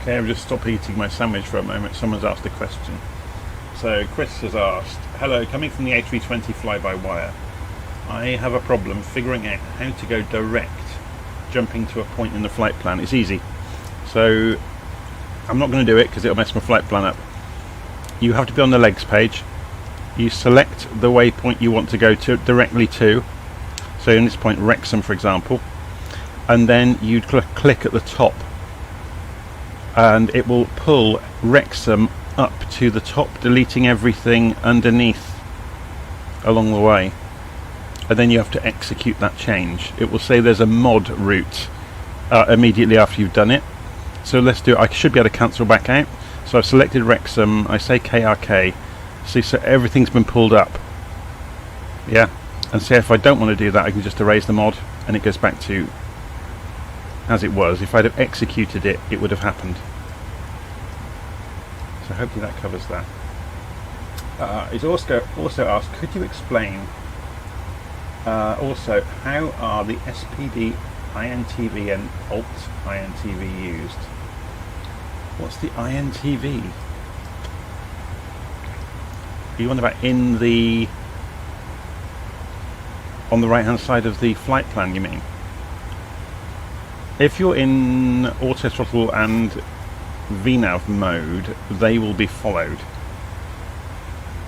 Okay, I've just stopped eating my sandwich for a moment. Someone's asked a question. So Chris has asked, hello, coming from the A320 fly-by-wire, I have a problem figuring out how to go direct, jumping to a point in the flight plan. It's easy. So I'm not going to do it because it'll mess my flight plan up. You have to be on the legs page. You select the waypoint you want to go to directly to. So in this point, Wrexham, for example. And then you click at the top. And it will pull Wrexham up to the top, deleting everything underneath along the way. And then you have to execute that change. It will say there's a mod route immediately after you've done it. So let's do it. I should be able to cancel back out. So I've selected Wrexham. I say KRK. See, so everything's been pulled up. Yeah. And see, if I don't want to do that, I can just erase the mod and it goes back to as it was. If I'd have executed it, it would have happened. So hopefully that covers that. It's also asked, could you explain also how are the SPD INTV and Alt INTV used? What's the INTV? Are you on about in the on the right hand side of the flight plan, you mean? If you're in auto throttle and VNAV mode, they will be followed.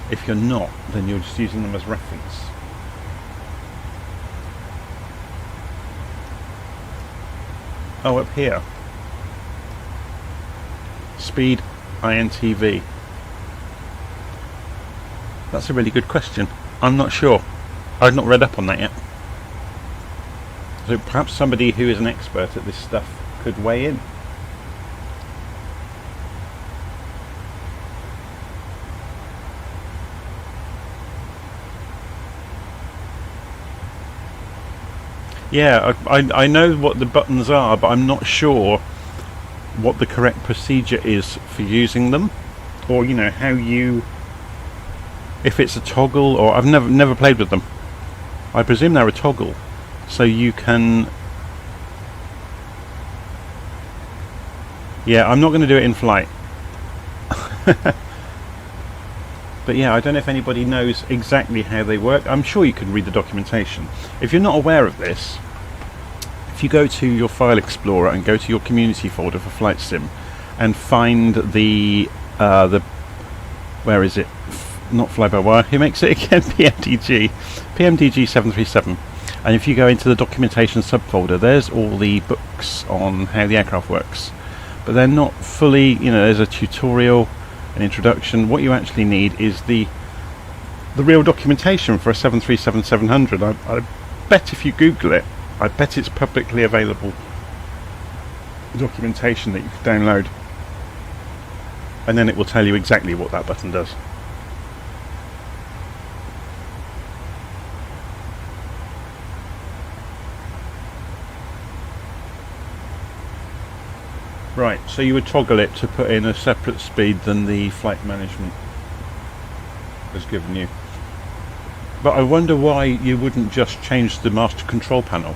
If you're not, then you're just using them as reference. Oh, up here. Speed INTV. That's a really good question. I'm not sure. I've not read up on that yet. So perhaps somebody who is an expert at this stuff could weigh in. Yeah, I know what the buttons are, but I'm not sure what the correct procedure is for using them, or you know how you, if it's a toggle, or I've never played with them. I presume they're a toggle, so you can. Yeah, I'm not going to do it in flight. But yeah, I don't know if anybody knows exactly how they work. I'm sure you can read the documentation. If you're not aware of this, if you go to your file explorer and go to your community folder for Flight Sim and find the where is it? Not fly-by-wire. Who makes it again? PMDG 737. And if you go into the documentation subfolder, there's all the books on how the aircraft works. But they're not fully, you know, there's a tutorial, an introduction. What you actually need is the real documentation for a 737-700. I bet if you Google it, I bet it's publicly available documentation that you can download. And then it will tell you exactly what that button does. Right, so you would toggle it to put in a separate speed than the flight management has given you. But I wonder why you wouldn't just change the master control panel.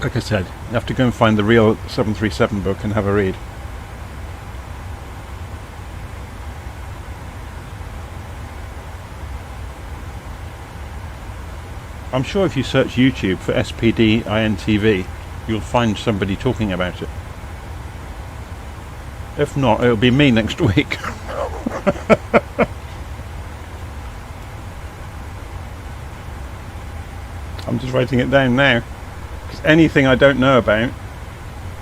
Like I said, you have to go and find the real 737 book and have a read. I'm sure if you search YouTube for SPD INTV, you'll find somebody talking about it. If not, it'll be me next week. I'm just writing it down now. Because anything I don't know about,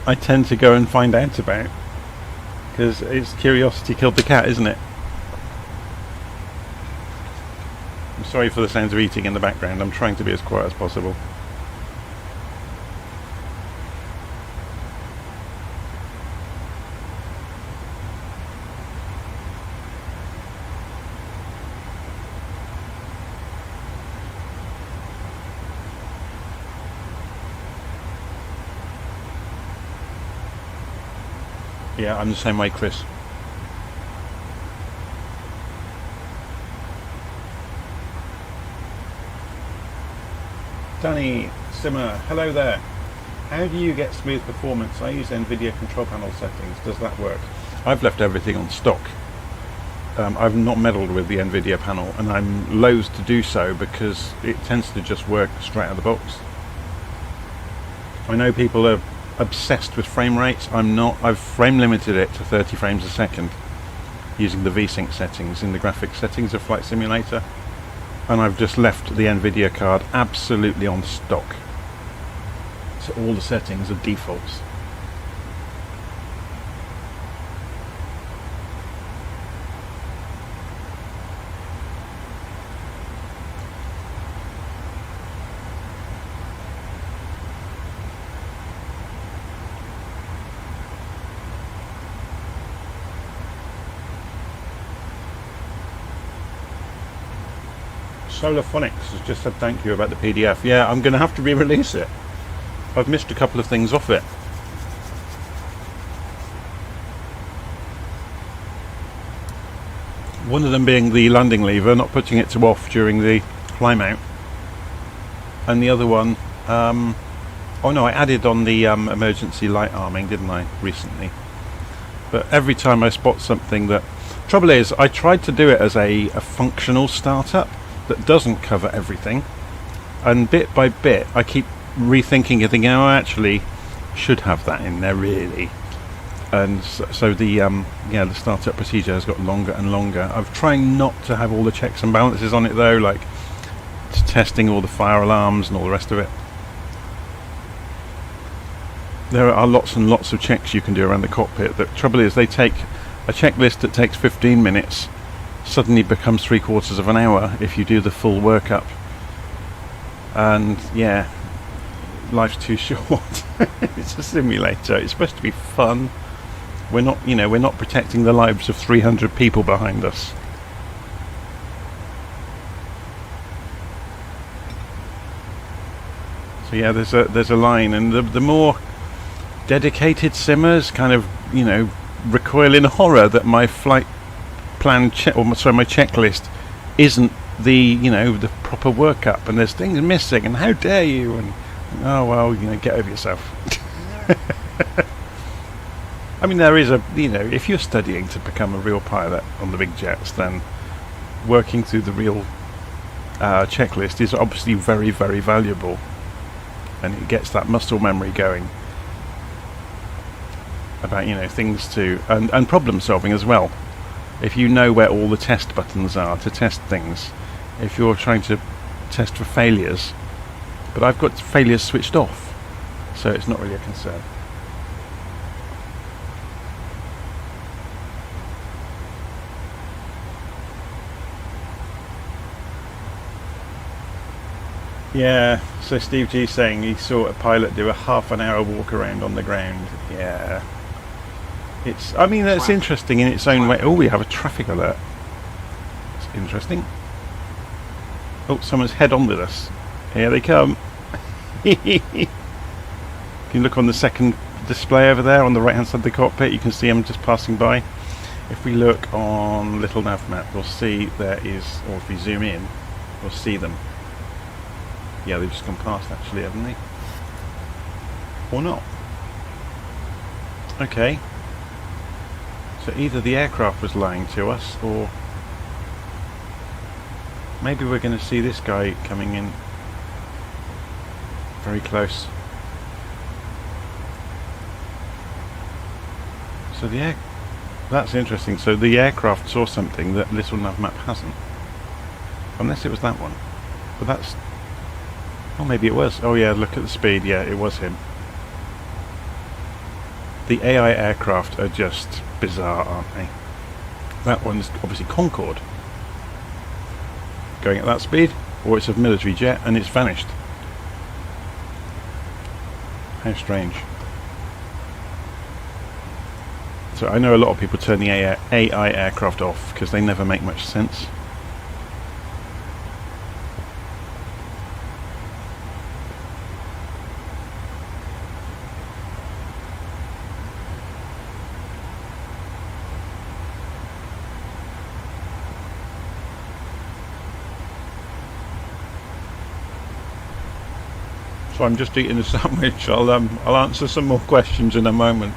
I tend to go and find out about. Because it's curiosity killed the cat, isn't it? I'm sorry for the sounds of eating in the background. I'm trying to be as quiet as possible. Yeah, I'm the same way, Chris. Danny Simmer, hello there. How do you get smooth performance? I use NVIDIA control panel settings. Does that work? I've left everything on stock. I've not meddled with the NVIDIA panel, and I'm loath to do so because it tends to just work straight out of the box. I know people are obsessed with frame rates. I'm not. I've frame limited it to 30 frames a second using the VSync settings in the graphics settings of Flight Simulator, and I've just left the NVIDIA card absolutely on stock. So all the settings are defaults. Solarphonics has just said thank you about the PDF. Yeah, I'm going to have to re-release it. I've missed a couple of things off it. One of them being the landing lever, not putting it to off during the climb out. And the other one, oh no, I added on the emergency light arming, didn't I, recently? But every time I spot something that... Trouble is, I tried to do it as a functional startup that doesn't cover everything, and bit by bit I keep rethinking and thinking, oh, I actually should have that in there really. And so the the startup procedure has got longer and longer. I'm trying not to have all the checks and balances on it though, like testing all the fire alarms and all the rest of it. There are lots and lots of checks you can do around the cockpit. The trouble is, they take a checklist that takes 15 minutes suddenly becomes 3/4 of an hour if you do the full workup. And yeah, life's too short. It's a simulator. It's supposed to be fun. We're not protecting the lives of 300 people behind us. So yeah, there's a line, and the more dedicated simmers kind of recoil in horror that my flight plan my checklist isn't the proper workup, and there's things missing, and how dare you, and oh well, get over yourself. I mean, there is if you're studying to become a real pilot on the big jets, then working through the real checklist is obviously very, very valuable, and it gets that muscle memory going about things to and problem solving as well. If you know where all the test buttons are to test things, if you're trying to test for failures, but I've got failures switched off, so it's not really a concern. Yeah, so Steve G saying he saw a pilot do a half-an-hour walk around on the ground. Yeah. That's interesting in its own way. Oh, we have a traffic alert. It's interesting. Oh, someone's head on with us. Here they come. You can look on the second display over there on the right-hand side of the cockpit. You can see them just passing by. If we look on LittleNavMap, we'll see there is, or if we zoom in, we'll see them. Yeah, they've just gone past actually, haven't they? Or not. Okay. So either the aircraft was lying to us, or maybe we're going to see this guy coming in very close. So that's interesting. So the aircraft saw something that LittleNavMap hasn't. Unless it was that one. But that's... Oh, maybe it was. Oh yeah, look at the speed. Yeah, it was him. The AI aircraft are just bizarre, aren't they? That one's obviously Concorde, going at that speed, or it's a military jet and it's vanished. How strange. So I know a lot of people turn the AI aircraft off because they never make much sense. So I'm just eating a sandwich. I'll answer some more questions in a moment.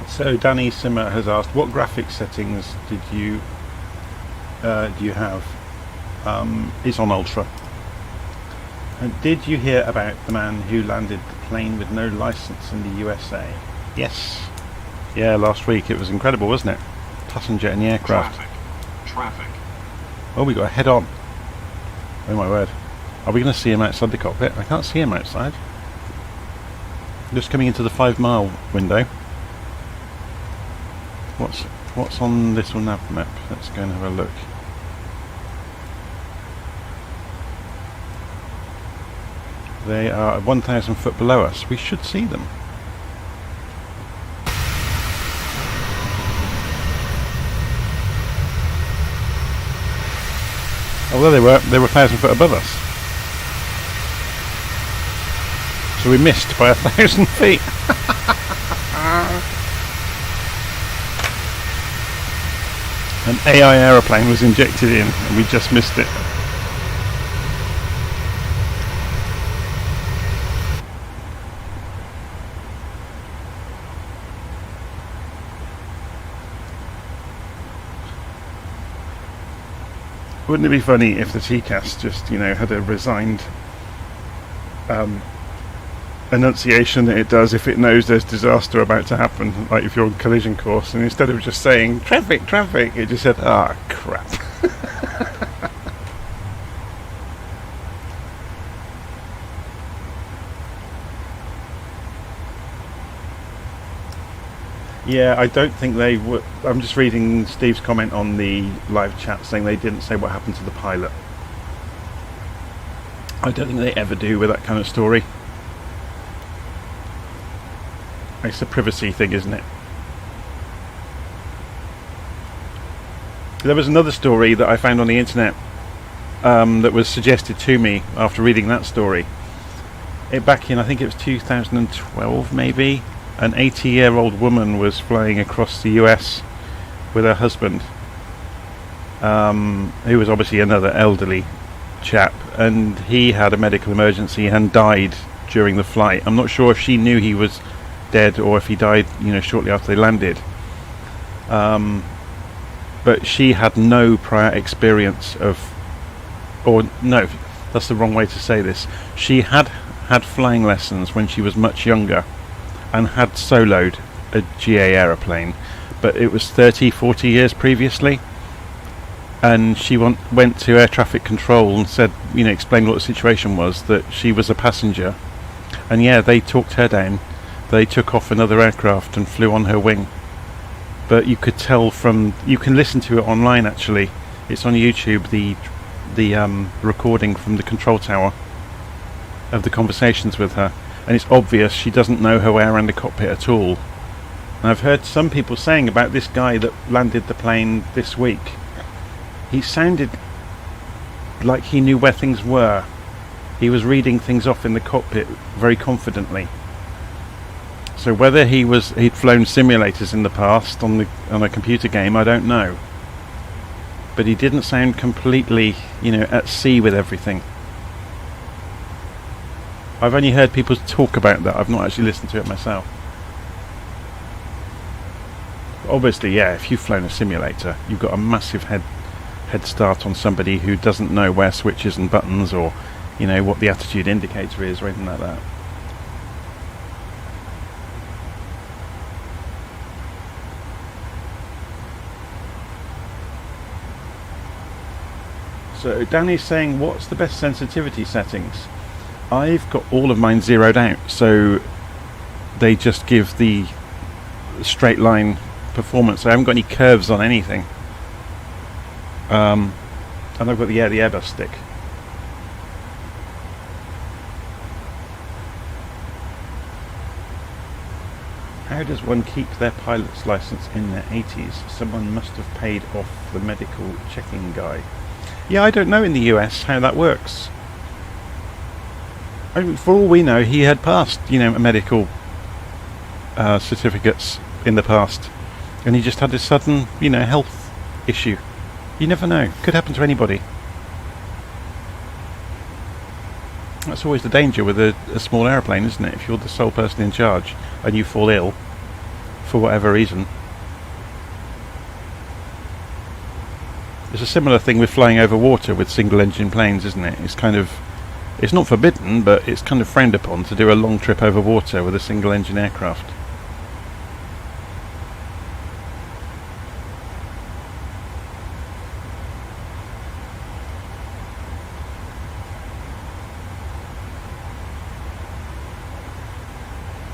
So Danny Simmer has asked, what graphics settings do you have? It's on Ultra. And did you hear about the man who landed the plane with no license in the USA? Yes. Yeah, last week. It was incredible, wasn't it? Passenger in the aircraft. Traffic. Oh, we got a head on. Oh my word. Are we going to see him outside the cockpit? I can't see him outside. Just coming into the 5-mile window. What's on LittleNavMap? Let's go and have a look. They are 1,000 foot below us. We should see them. Although they were 1,000 foot above us. So we missed by 1,000 feet. An AI aeroplane was injected in and we just missed it. Wouldn't it be funny if the TCAS just, had a resigned enunciation that it does if it knows there's disaster about to happen, like if you're on collision course, and instead of just saying traffic, it just said, ah, crap. Yeah, I don't think they would. I'm just reading Steve's comment on the live chat saying they didn't say what happened to the pilot. I don't think they ever do with that kind of story. It's a privacy thing, isn't it? There was another story that I found on the internet that was suggested to me after reading that story. Back in, I think it was 2012 maybe, an 80-year-old woman was flying across the US with her husband, who was obviously another elderly chap, and he had a medical emergency and died during the flight. I'm not sure if she knew he was dead or if he died shortly after they landed, but she had no prior experience of, or no, that's the wrong way to say this, she had flying lessons when she was much younger and had soloed a GA aeroplane, but it was 30-40 years previously, and she went to air traffic control and said, explained what the situation was, that she was a passenger, and yeah, they talked her down. They took off another aircraft and flew on her wing. but you could tell from, you can listen to it online actually. It's on YouTube, the recording from the control tower of the conversations with her, and it's obvious she doesn't know her way around the cockpit at all. And I've heard some people saying about this guy that landed the plane this week, he sounded like he knew where things were. He was reading things off in the cockpit very confidently. So whether he'd flown simulators in the past on a computer game, I don't know. But he didn't sound completely, at sea with everything. I've only heard people talk about that. I've not actually listened to it myself. Obviously, yeah, if you've flown a simulator, you've got a massive head start on somebody who doesn't know where switches and buttons or, what the attitude indicator is or anything like that. So Danny's saying, what's the best sensitivity settings? I've got all of mine zeroed out, so they just give the straight line performance. I haven't got any curves on anything. And I've got the Airbus stick. How does one keep their pilot's license in their 80s? Someone must have paid off the medical checking guy. Yeah, I don't know in the US how that works. I mean, for all we know, he had passed, medical certificates in the past, and he just had this sudden, health issue. You never know. Could happen to anybody. That's always the danger with a small aeroplane, isn't it? If you're the sole person in charge and you fall ill for whatever reason. It's a similar thing with flying over water with single engine planes, isn't it? It's not forbidden, but it's kind of frowned upon to do a long trip over water with a single engine aircraft.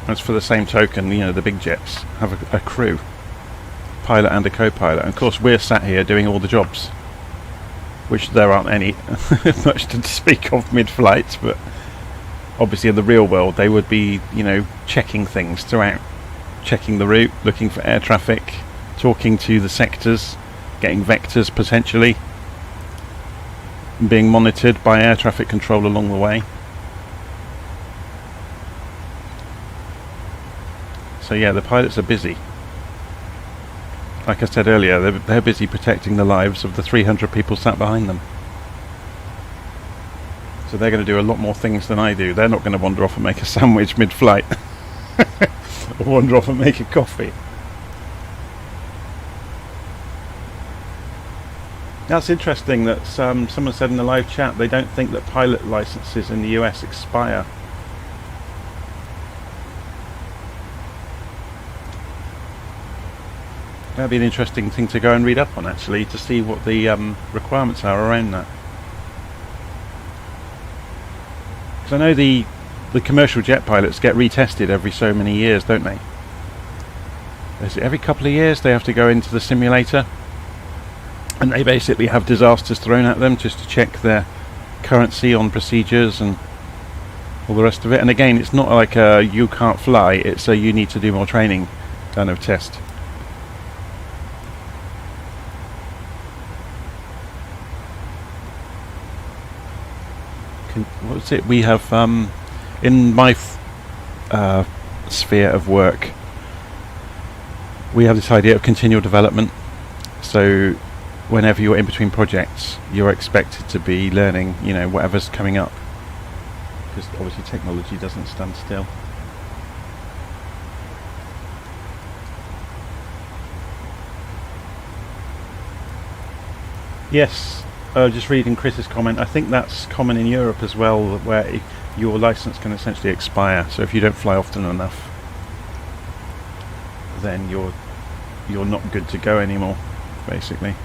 As for the same token, the big jets have a crew, pilot and a co-pilot. And of course, we're sat here doing all the jobs, which there aren't any much to speak of mid-flight. But obviously, in the real world, they would be, checking things throughout, checking the route, looking for air traffic, talking to the sectors, getting vectors potentially, being monitored by air traffic control along the way. So yeah, the pilots are busy. Like I said earlier, they're busy protecting the lives of the 300 people sat behind them. So they're going to do a lot more things than I do. They're not going to wander off and make a sandwich mid-flight. Or wander off and make a coffee. That's interesting that someone said in the live chat they don't think that pilot licenses in the US expire. That'd be an interesting thing to go and read up on, actually, to see what the requirements are around that. Because I know the commercial jet pilots get retested every so many years, don't they? Is it every couple of years they have to go into the simulator? And they basically have disasters thrown at them just to check their currency on procedures and all the rest of it. And again, it's not like a you can't fly, it's a you need to do more training kind of test. What's it? We have in my sphere of work, we have this idea of continual development. So whenever you're in between projects, you're expected to be learning, whatever's coming up, because obviously technology doesn't stand still. Yes. Just reading Chris's comment, I think that's common in Europe as well, where your license can essentially expire. So if you don't fly often enough, then you're not good to go anymore, basically.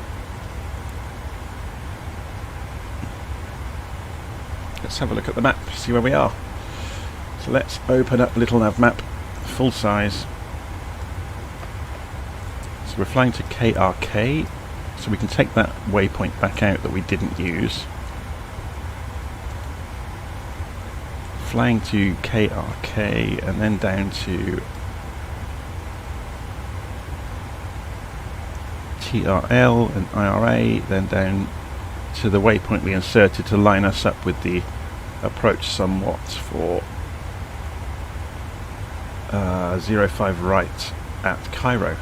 Let's have a look at the map, see where we are. So let's open up LittleNavMap, full size. So we're flying to KRK, so we can take that waypoint back out that we didn't use. Flying to KRK and then down to TRL and IRA, then down to the waypoint we inserted to line us up with the approach somewhat for 05 right at Cairo,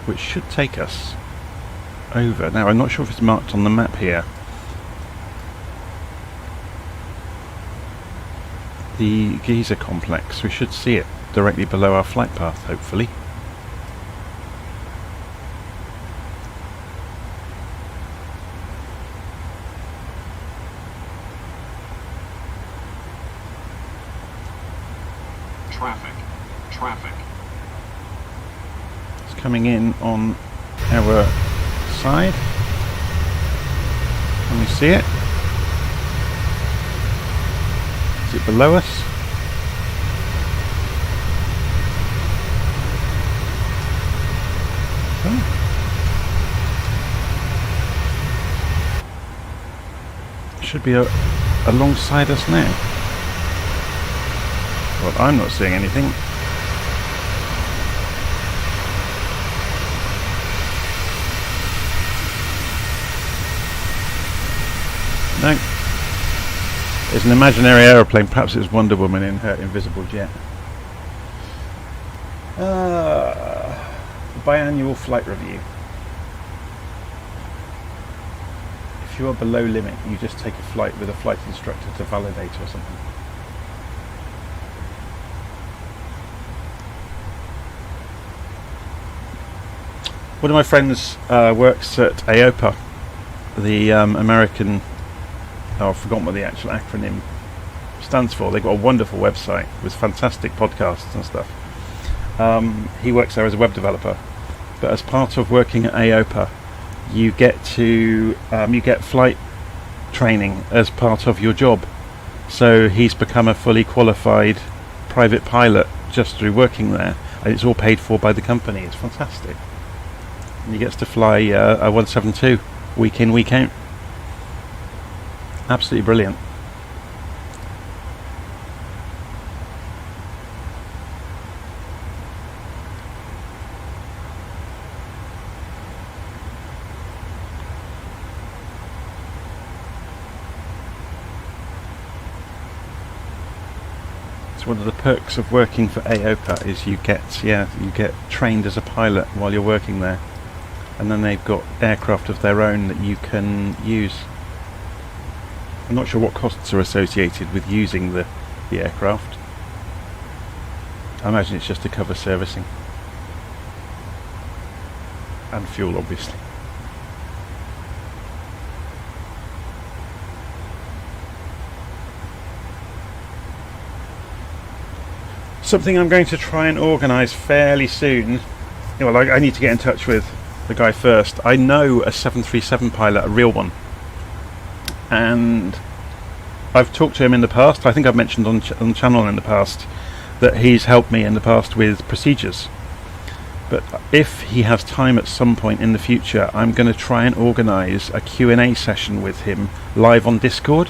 which should take us over. Now I'm not sure if it's marked on the map here. The Giza complex, we should see it directly below our flight path, hopefully. Traffic. It's coming in on our side. Can we see it? Is it below us? Oh. Should be alongside us now. Well, I'm not seeing anything. No. It's an imaginary aeroplane. Perhaps it's Wonder Woman in her invisible jet. Biannual flight review. If you are below limit, you just take a flight with a flight instructor to validate or something. One of my friends works at AOPA, the American, I've forgotten what the actual acronym stands for. They've got a wonderful website with fantastic podcasts and stuff. He works there as a web developer, but as part of working at AOPA, you get to you get flight training as part of your job. So he's become a fully qualified private pilot just through working there, and it's all paid for by the company. It's fantastic. And he gets to fly a 172 week in, week out. Absolutely brilliant. So one of the perks of working for AOPA is you get trained as a pilot while you're working there. And then they've got aircraft of their own that you can use. I'm not sure what costs are associated with using the aircraft. I imagine it's just to cover servicing. And fuel, obviously. Something I'm going to try and organise fairly soon. Well, I need to get in touch with the guy first. I know a 737 pilot, a real one, and I've talked to him in the past. I think I've mentioned on the channel in the past that he's helped me in the past with procedures. But if he has time at some point in the future, I'm going to try and organise a Q&A session with him live on Discord.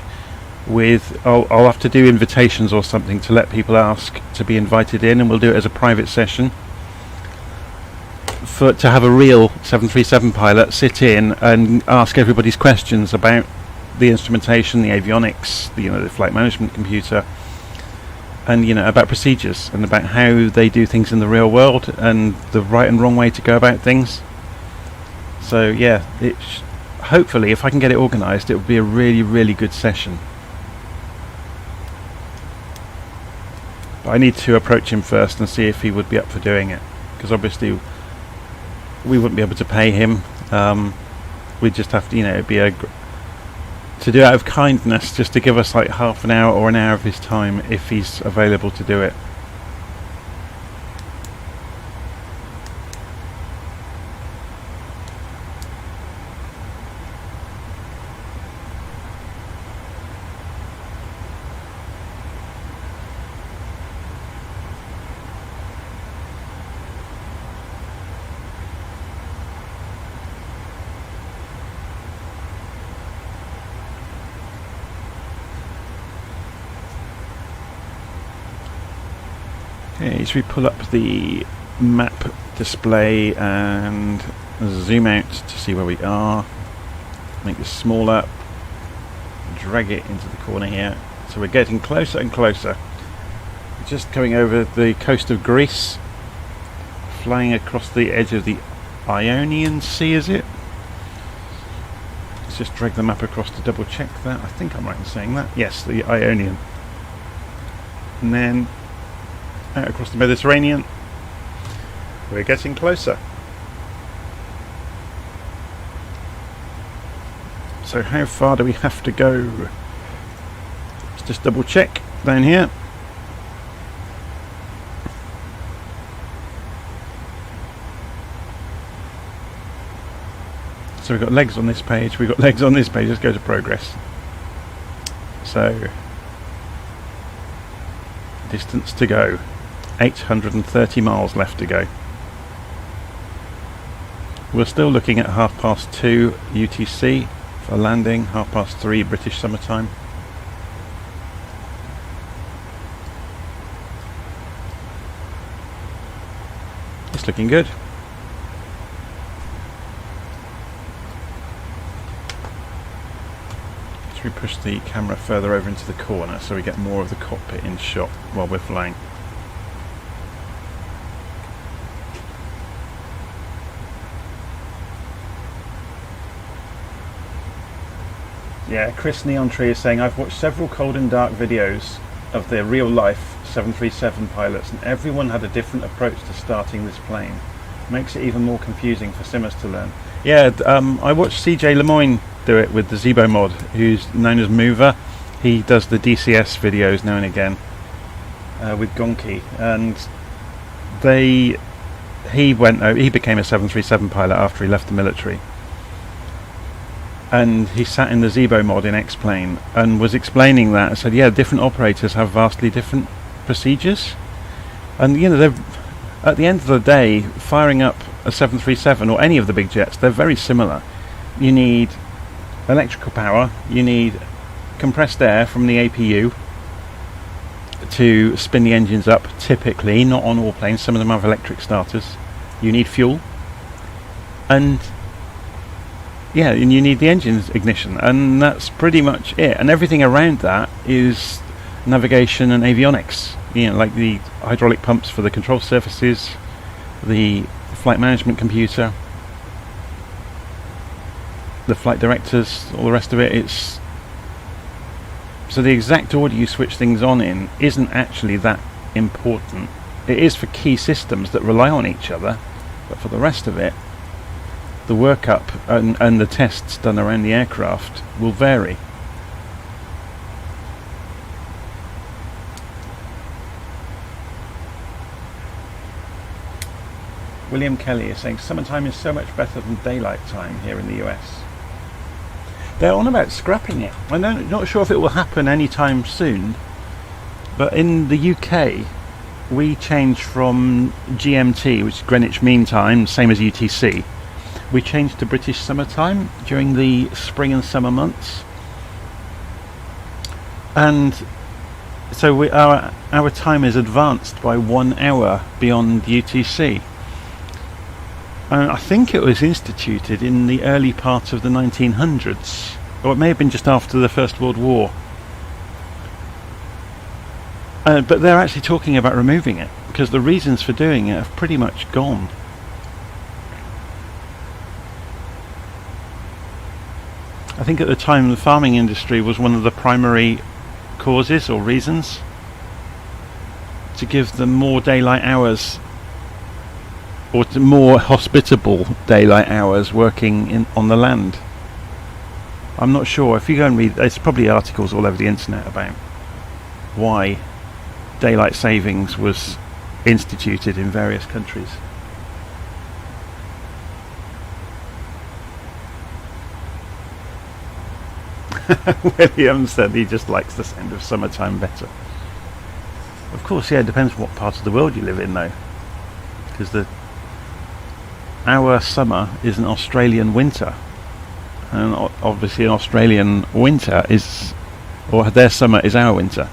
I'll have to do invitations or something to let people ask to be invited in, and we'll do it as a private session. To have a real 737 pilot sit in and ask everybody's questions about the instrumentation, the avionics, the flight management computer, and about procedures and about how they do things in the real world and the right and wrong way to go about things. So yeah, hopefully if I can get it organised, it will be a really, really good session. But I need to approach him first and see if he would be up for doing it, because obviously we wouldn't be able to pay him. We'd just have to, it'd be to do out of kindness, just to give us like half an hour or an hour of his time if he's available to do it. Okay, so we pull up the map display and zoom out to see where we are. Make this smaller, drag it into the corner here. So we're getting closer and closer. Just coming over the coast of Greece, flying across the edge of the Ionian Sea, is it? Let's just drag the map across to double check that. I think I'm right in saying that. Yes, the Ionian. And then out across the Mediterranean. We're getting closer. So how far do we have to go? Let's just double check down here. So we've got legs on this page, we've got legs on this page. Let's go to progress. So distance to go, 830 miles left to go. We're still looking at 2:30 UTC for landing, 3:30 British summertime. It's looking good. So we push the camera further over into the corner so we get more of the cockpit in shot while we're flying. Yeah, Chris Neon Tree is saying, I've watched several cold and dark videos of the real life 737 pilots and everyone had a different approach to starting this plane. Makes it even more confusing for simmers to learn. Yeah, I watched CJ Lemoyne do it with the Zebo mod, who's known as Mover. He does the DCS videos now and again with Gonki, and he became a 737 pilot after he left the military. And he sat in the Zebo mod in X-Plane and was explaining that and said, yeah, different operators have vastly different procedures. And, you know, they're, at the end of the day, firing up a 737 or any of the big jets, they're very similar. You need electrical power, you need compressed air from the APU to spin the engines up, typically, not on all planes, some of them have electric starters. You need fuel. And yeah, and you need the engine's ignition, and that's pretty much it. And everything around that is navigation and avionics. You know, like the hydraulic pumps for the control surfaces, the flight management computer, the flight directors, all the rest of it. It's so the exact order you switch things on in isn't actually that important. It is for key systems that rely on each other, but for the rest of it, the workup and the tests done around the aircraft will vary. William Kelly is saying summertime is so much better than daylight time here in the US. They're on about scrapping it. I'm not sure if it will happen anytime soon, but in the UK we changed from GMT, which is Greenwich Mean Time, same as UTC. We changed to British summertime during the spring and summer months, and so our time is advanced by 1 hour beyond UTC. And I think it was instituted in the early part of the 1900s, or it may have been just after the First World War. But they're actually talking about removing it because the reasons for doing it have pretty much gone. I think at the time the farming industry was one of the primary causes or reasons to give them more daylight hours, or to more hospitable daylight hours working on the land. I'm not sure. If you go and read, there's probably articles all over the internet about why daylight savings was instituted in various countries. William said he just likes the sound of summertime better. Of course, yeah, it depends what part of the world you live in though, because our summer is an Australian winter, and obviously an Australian winter is, or their summer is our winter.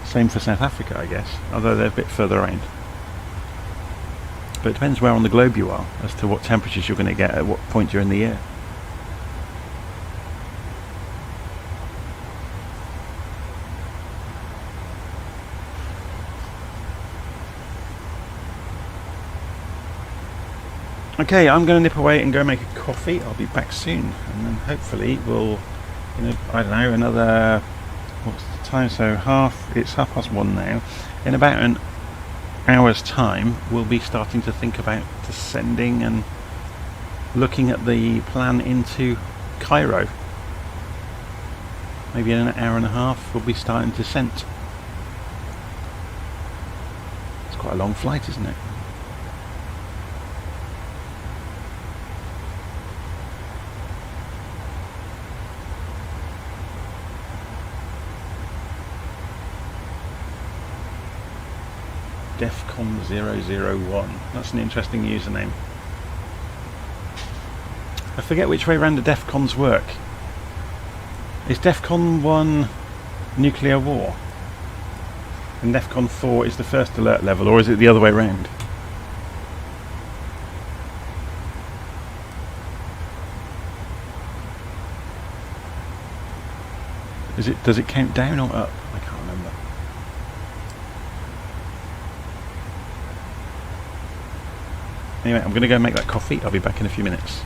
Same for South Africa, I guess, although they're a bit further around. But it depends where on the globe you are as to what temperatures you're going to get at what point during the year. Okay, I'm going to nip away and go make a coffee. I'll be back soon, and then hopefully we'll, I don't know, another, what's the time? So it's 1:30 now. In about an hour's time, we'll be starting to think about descending and looking at the plan into Cairo. Maybe in an hour and a half, we'll be starting descent. It's quite a long flight, isn't it? DEFCON 001. That's an interesting username. I forget which way round the DEFCONs work. Is DEFCON 1 nuclear war? And DEFCON 4 is the first alert level, or is it the other way round? Does it count down or up? I can't remember. Anyway, I'm going to go and make that coffee. I'll be back in a few minutes.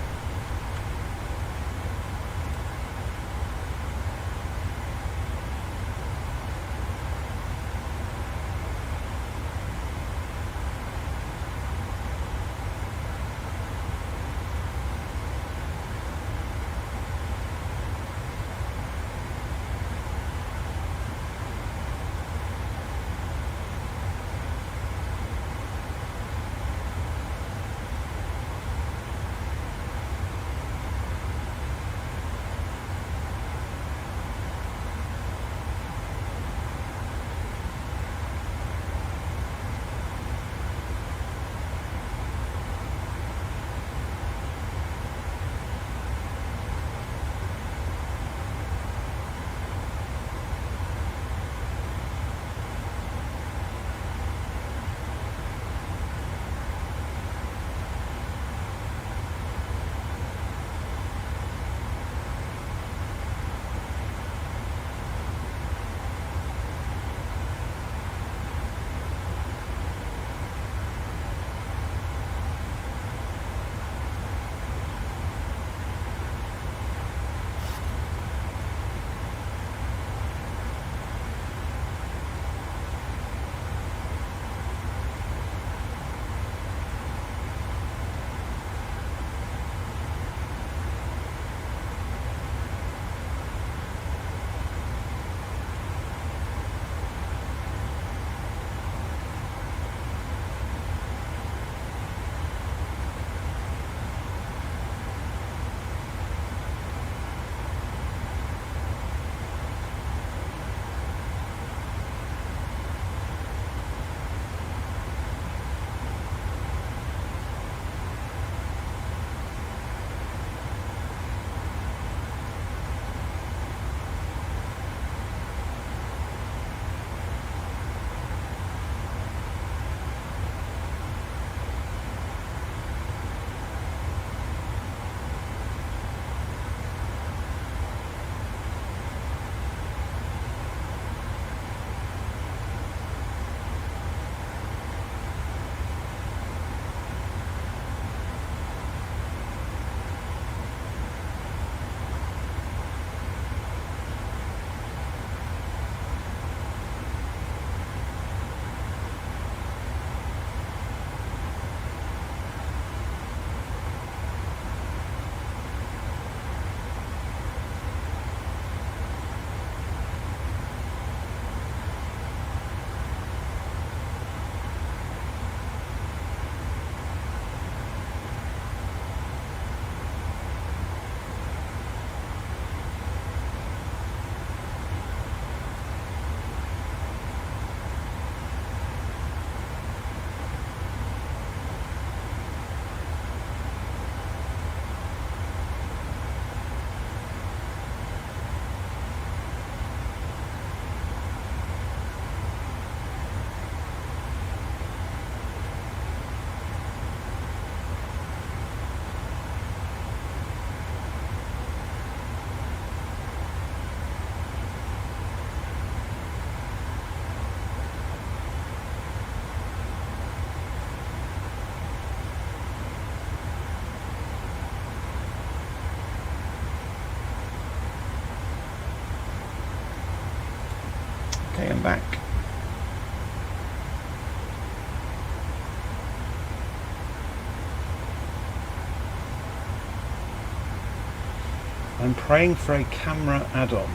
I'm praying for a camera add-on.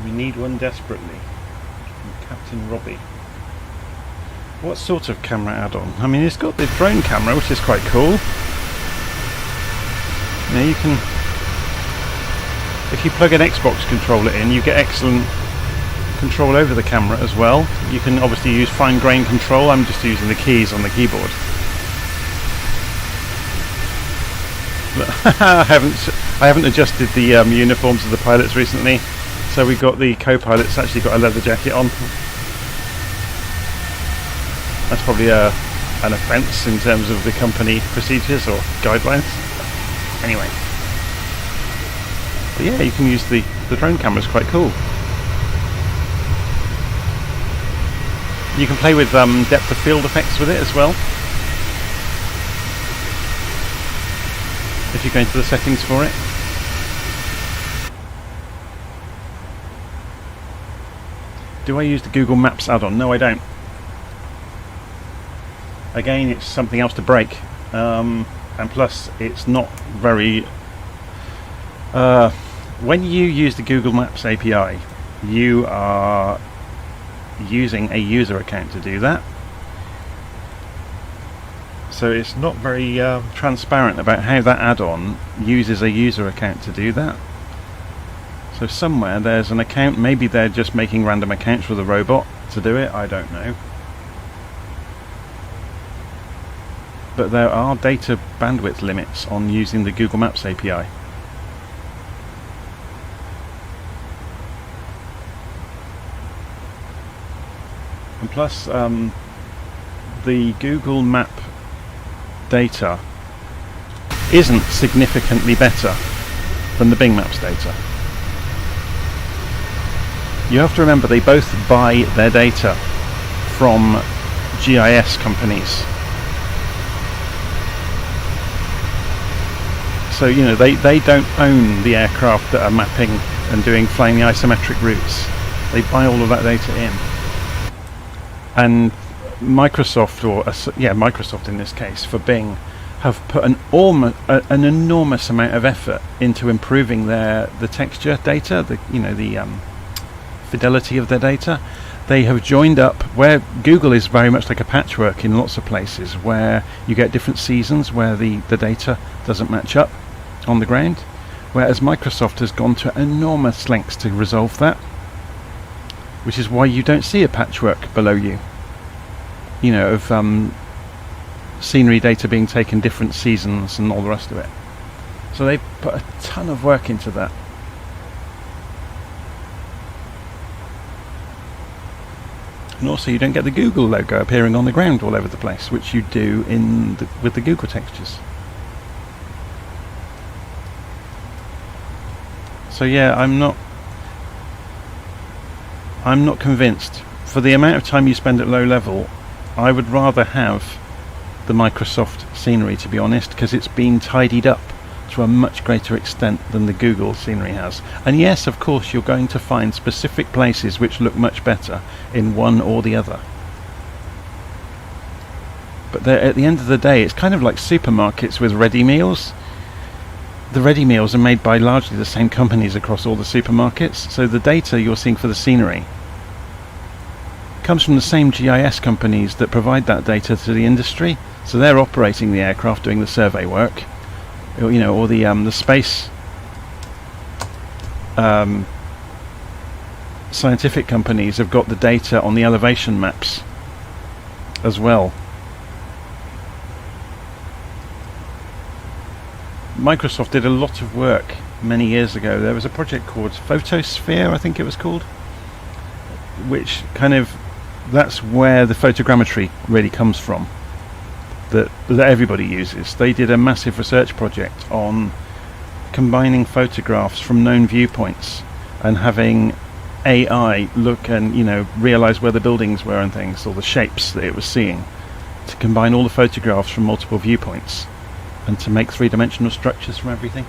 We need one desperately. From Captain Robbie. What sort of camera add-on? I mean, it's got the drone camera, which is quite cool. Now you can, if you plug an Xbox controller in, you get excellent control over the camera as well. You can obviously use fine-grained control. I'm just using the keys on the keyboard. I haven't adjusted the uniforms of the pilots recently, so we've got the co-pilot's actually got a leather jacket on. That's probably an offence in terms of the company procedures or guidelines. Anyway, but yeah, you can use the drone camera. It's quite cool. You can play with depth of field effects with it as well. If you go into the settings for it. Do I use the Google Maps add-on? No, I don't. Again, it's something else to break. And plus, it's not very... when you use the Google Maps API, you are using a user account to do that. So it's not very transparent about how that add-on uses a user account to do that. So somewhere there's an account, maybe they're just making random accounts with a robot to do it, I don't know. But there are data bandwidth limits on using the Google Maps API. And plus, the Google Map data isn't significantly better than the Bing Maps data. You have to remember they both buy their data from GIS companies. So, you know, they don't own the aircraft that are mapping and flying the isometric routes. They buy all of that data in. And Microsoft, Microsoft in this case, for Bing, have put an enormous amount of effort into improving the texture data, the fidelity of their data. They have joined up where Google is very much like a patchwork in lots of places, where you get different seasons where the data doesn't match up on the ground, whereas Microsoft has gone to enormous lengths to resolve that, which is why you don't see a patchwork below you, you know, of scenery data being taken different seasons and all the rest of it. So they've put a ton of work into that. And also you don't get the Google logo appearing on the ground all over the place, which you do with the Google textures. So yeah, I'm not convinced. For the amount of time you spend at low level, I would rather have the Microsoft scenery, to be honest, because it's been tidied up to a much greater extent than the Google scenery has. And yes, of course, you're going to find specific places which look much better in one or the other. But at the end of the day, it's kind of like supermarkets with ready meals. The ready meals are made by largely the same companies across all the supermarkets, so the data you're seeing for the scenery comes from the same GIS companies that provide that data to the industry. So they're operating the aircraft, doing the survey work, or the space scientific companies have got the data on the elevation maps as well. Microsoft did a lot of work many years ago. There was a project called Photosphere, I think it was called, which that's where the photogrammetry really comes from, that everybody uses. They did a massive research project on combining photographs from known viewpoints and having AI look and realize where the buildings were and things, or the shapes that it was seeing, to combine all the photographs from multiple viewpoints and to make three-dimensional structures from everything.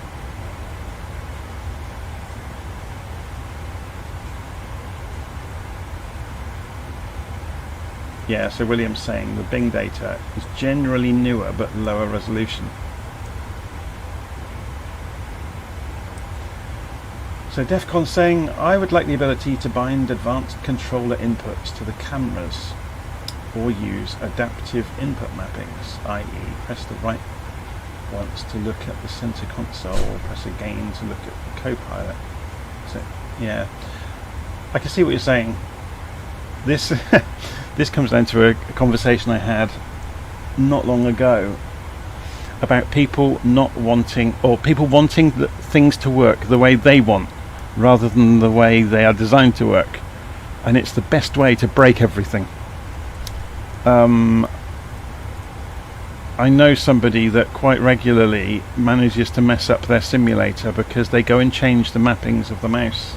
Yeah, so William's saying the Bing data is generally newer but lower resolution. So Defcon's saying, I would like the ability to bind advanced controller inputs to the cameras or use adaptive input mappings, i.e. press the right once to look at the center console or press again to look at the co-pilot. So yeah, I can see what you're saying. This this comes down to a conversation I had not long ago about people not wanting, or people wanting things to work the way they want rather than the way they are designed to work, and it's the best way to break everything. I know somebody that quite regularly manages to mess up their simulator because they go and change the mappings of the mouse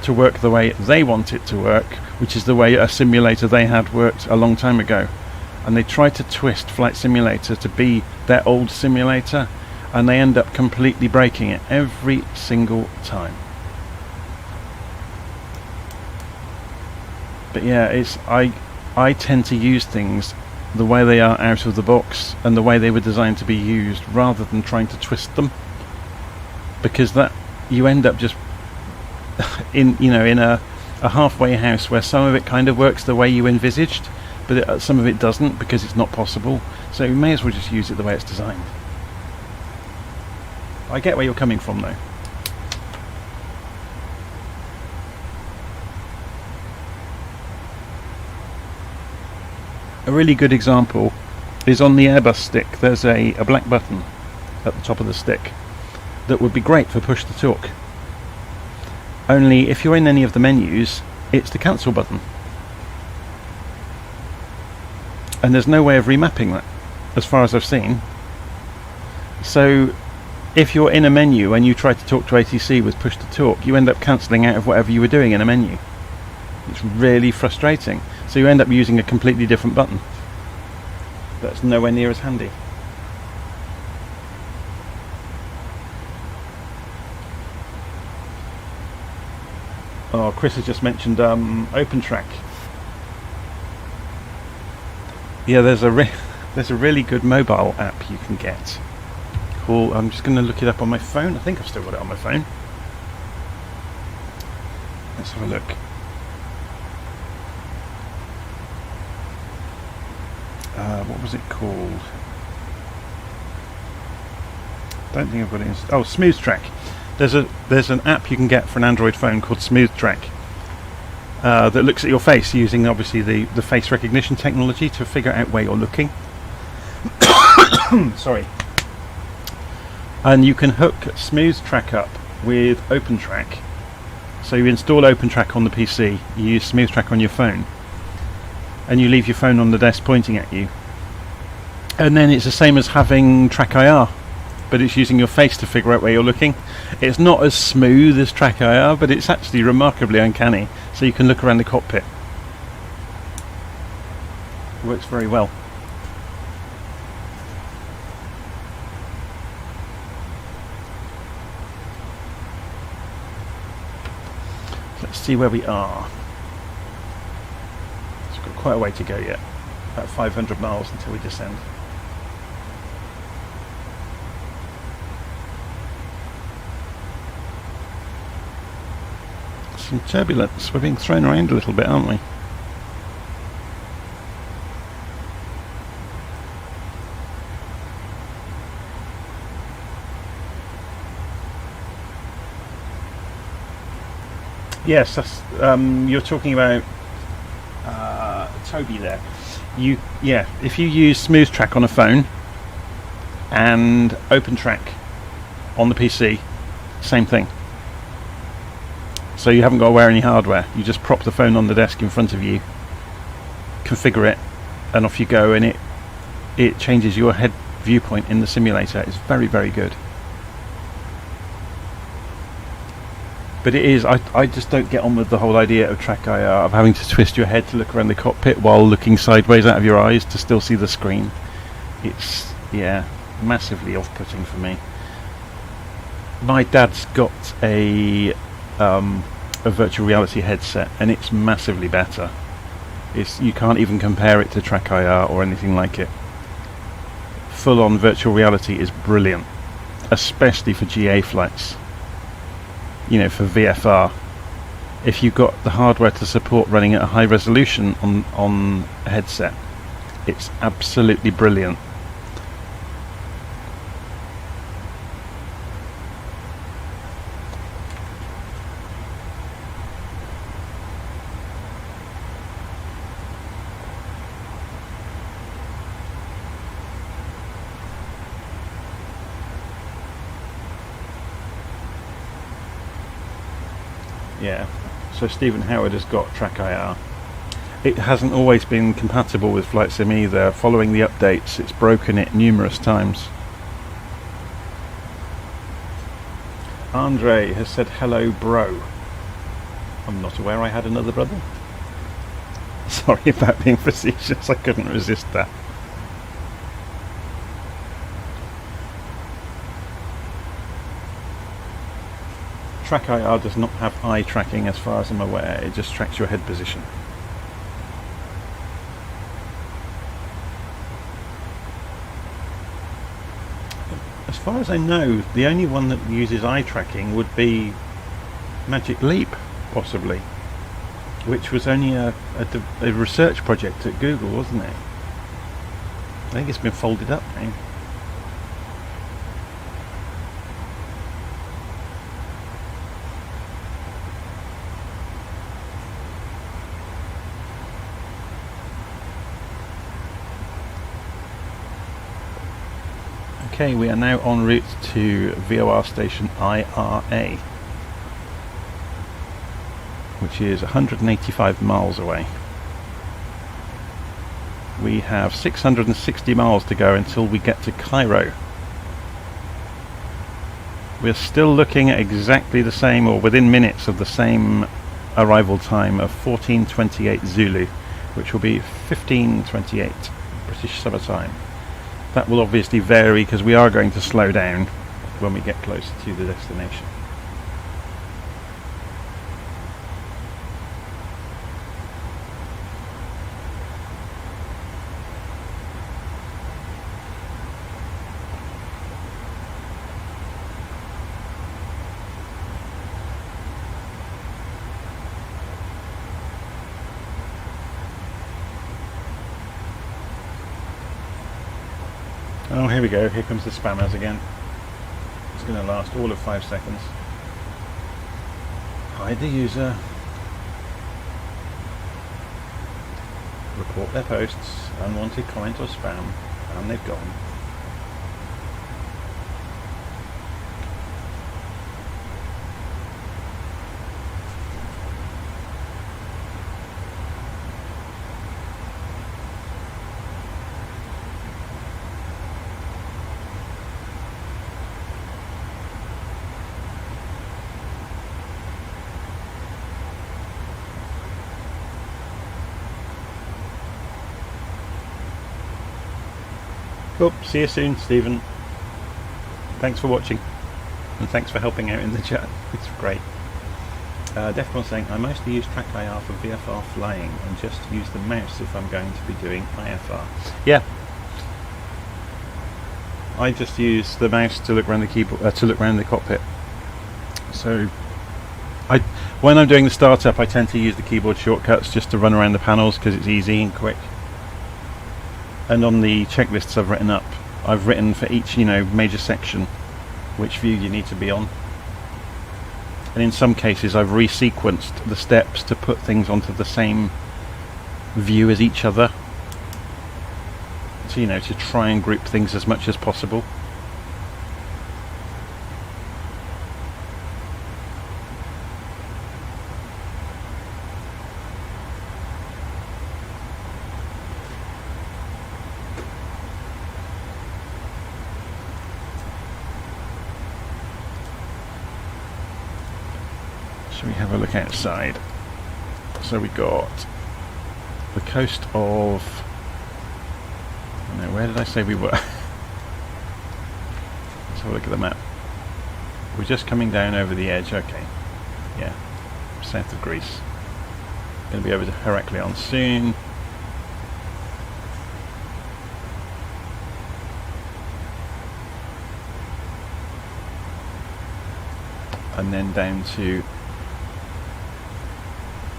to work the way they want it to work, which is the way a simulator they had worked a long time ago. And they try to twist Flight Simulator to be their old simulator, and they end up completely breaking it every single time. But yeah, I tend to use things the way they are out of the box and the way they were designed to be used, rather than trying to twist them, because that you end up just in a halfway house where some of it kind of works the way you envisaged, but some of it doesn't because it's not possible. So you may as well just use it the way it's designed. I get where you're coming from though. A really good example is on the Airbus stick. There's a black button at the top of the stick that would be great for push to talk. Only if you're in any of the menus, it's the cancel button. And there's no way of remapping that, as far as I've seen. So if you're in a menu and you try to talk to ATC with push to talk, you end up cancelling out of whatever you were doing in a menu. It's really frustrating. So you end up using a completely different button that's nowhere near as handy. Oh, Chris has just mentioned OpenTrack. Yeah, there's a really good mobile app you can get. Cool. I'm just going to look it up on my phone. I think I've still got it on my phone. Let's have a look. What was it called? Don't think I've got it. Oh, SmoothTrack. There's an app you can get for an Android phone called SmoothTrack that looks at your face using obviously the face recognition technology to figure out where you're looking. Sorry. And you can hook SmoothTrack up with OpenTrack. So you install OpenTrack on the PC, you use SmoothTrack on your phone, and you leave your phone on the desk pointing at you. And then it's the same as having Track IR, but it's using your face to figure out where you're looking. It's not as smooth as Track IR, but it's actually remarkably uncanny, so you can look around the cockpit. It works very well. Let's see where we are. It's got quite a way to go yet. About 500 miles until we descend. Some turbulence. We're being thrown around a little bit, aren't we? Yes, that's, you're talking about Toby there. If you use SmoothTrack on a phone and OpenTrack on the PC, same thing. So you haven't got to wear any hardware. You just prop the phone on the desk in front of you, configure it, and off you go, and it changes your head viewpoint in the simulator. It's very, very good. But it is, I just don't get on with the whole idea of Track IR, of having to twist your head to look around the cockpit while looking sideways out of your eyes to still see the screen. It's, yeah, massively off-putting for me. My dad's got a virtual reality headset, and it's massively better. You can't even compare it to Track IR or anything like it. Full-on virtual reality is brilliant, especially for GA flights. you know, for VFR, if you've got the hardware to support running at a high resolution on a headset, it's absolutely brilliant. Yeah, so Stephen Howard has got Track IR. It hasn't always been compatible with Flight Sim either. Following the updates, it's broken it numerous times. Andre has said hello, bro. I'm not aware I had another brother. Sorry about being facetious, I couldn't resist that. Track IR does not have eye tracking as far as I'm aware, it just tracks your head position. As far as I know, the only one that uses eye tracking would be Magic Leap, possibly, which was only a research project at Google, wasn't it? I think it's been folded up now. Okay, we are now en route to VOR station IRA, which is 185 miles away. We have 660 miles to go until we get to Cairo. We're still looking at exactly the same, or within minutes of the same arrival time of 14:28 Zulu, which will be 15:28 British Summer Time. That will obviously vary because we are going to slow down when we get closer to the destination. Oh, here we go. Here comes the spammers again. It's going to last all of 5 seconds. Hide the user. Report their posts. Unwanted comment or spam. And they've gone. Cool. See you soon, Stephen. Thanks for watching, and thanks for helping out in the chat. It's great. Defcon saying, I mostly use Track IR for VFR flying and just use the mouse if I'm going to be doing IFR. Yeah. I just use the mouse to look around the keyboard, to look around the cockpit. So, when I'm doing the startup, I tend to use the keyboard shortcuts just to run around the panels because it's easy and quick. And on the checklists I've written up, I've written for each, major section which view you need to be on. And in some cases I've resequenced the steps to put things onto the same view as each other. So, to try and group things as much as possible. Shall we have a look outside? So we got the coast of... No, where did I say we were? Let's have a look at the map. We're just coming down over the edge, okay. Yeah, south of Greece. Going to be over to Heraklion soon. and then down to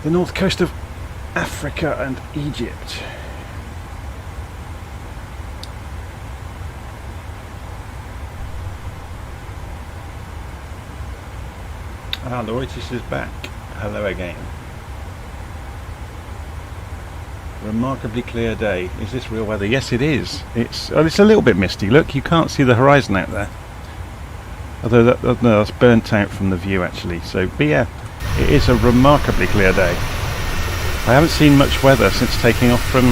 the north coast of Africa and Egypt. Ah, Lauritis is back. Hello again. Remarkably clear day. Is this real weather? Yes, it is. It's a little bit misty. Look, you can't see the horizon out there. Although no, that's burnt out from the view actually. So, but yeah, it is a remarkably clear day. I haven't seen much weather since taking off from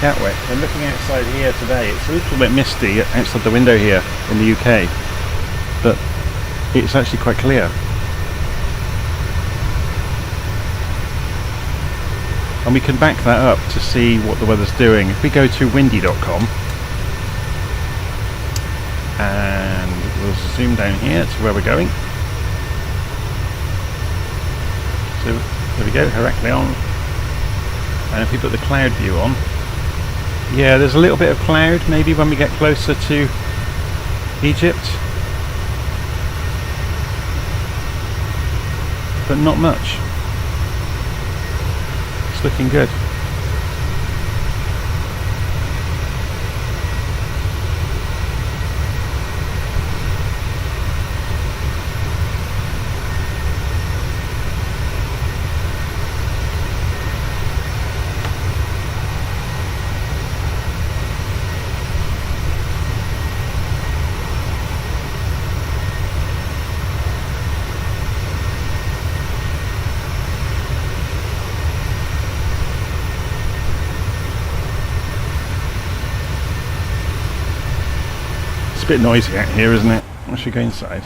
Gatwick. I'm looking outside here today. It's a little bit misty outside the window here in the UK, but it's actually quite clear. And we can back that up to see what the weather's doing. If we go to windy.com and we'll zoom down here to where we're going. So there we go, Heraklion. And if we put the cloud view on, yeah, there's a little bit of cloud maybe when we get closer to Egypt, but not much. It's looking good. A bit noisy out here, isn't it? I should go inside.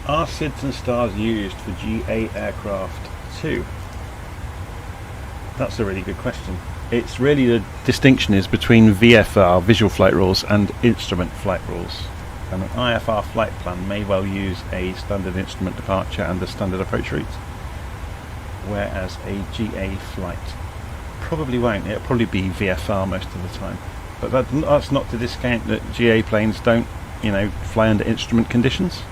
Are SIDS and stars used for GA aircraft too? That's a really good question. It's really the distinction is between VFR, visual flight rules, and instrument flight rules. And an IFR flight plan may well use a standard instrument departure and a standard approach route, whereas a GA flight probably won't. It'll probably be VFR most of the time. But that's not to discount that GA planes don't, fly under instrument conditions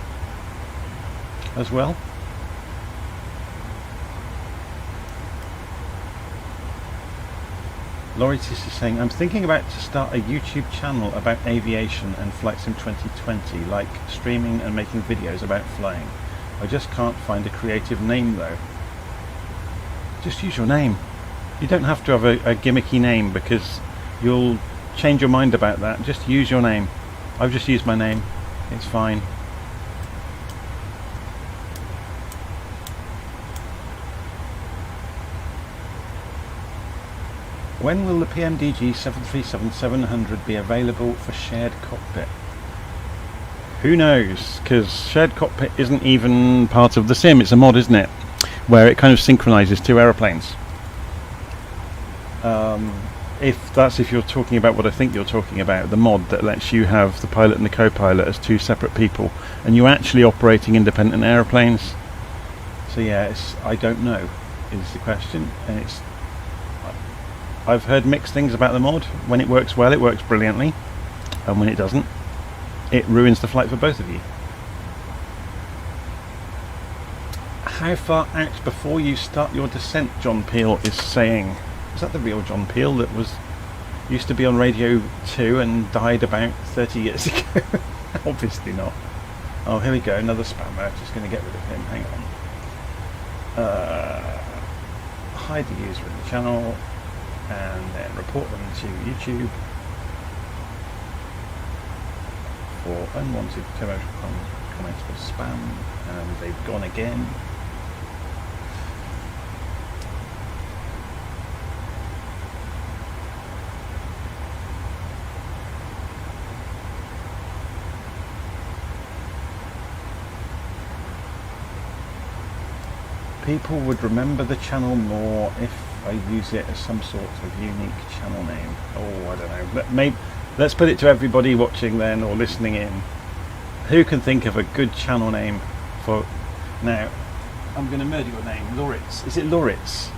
as well. Lauritis is saying, I'm thinking about to start a YouTube channel about aviation and Flight Sim 2020, like streaming and making videos about flying. I just can't find a creative name though. Just use your name. You don't have to have a gimmicky name because you'll change your mind about that. Just use your name. I've just used my name. It's fine. When will the PMDG 737-700 be available for shared cockpit? Who knows, because shared cockpit isn't even part of the sim, it's a mod, isn't it? Where it kind of synchronises two aeroplanes. If you're talking about what I think you're talking about, the mod that lets you have the pilot and the co-pilot as two separate people, and you're actually operating independent aeroplanes. So yeah, I don't know, is the question, and I've heard mixed things about the mod. When it works well, it works brilliantly, and when it doesn't, it ruins the flight for both of you. How far out before you start your descent, John Peel is saying. Is that the real John Peel that used to be on Radio 2 and died about 30 years ago? Obviously not. Oh, here we go, another spammer. Just going to get rid of him. Hang on. Hide the user in the channel, and then report them to YouTube for unwanted comments or spam, and they've gone again. People would remember the channel more if I use it as some sort of unique channel name. Oh, I don't know. Let's put it to everybody watching then or listening in. Who can think of a good channel name for... Now, I'm going to murder your name. Loritz. Is it Loritz?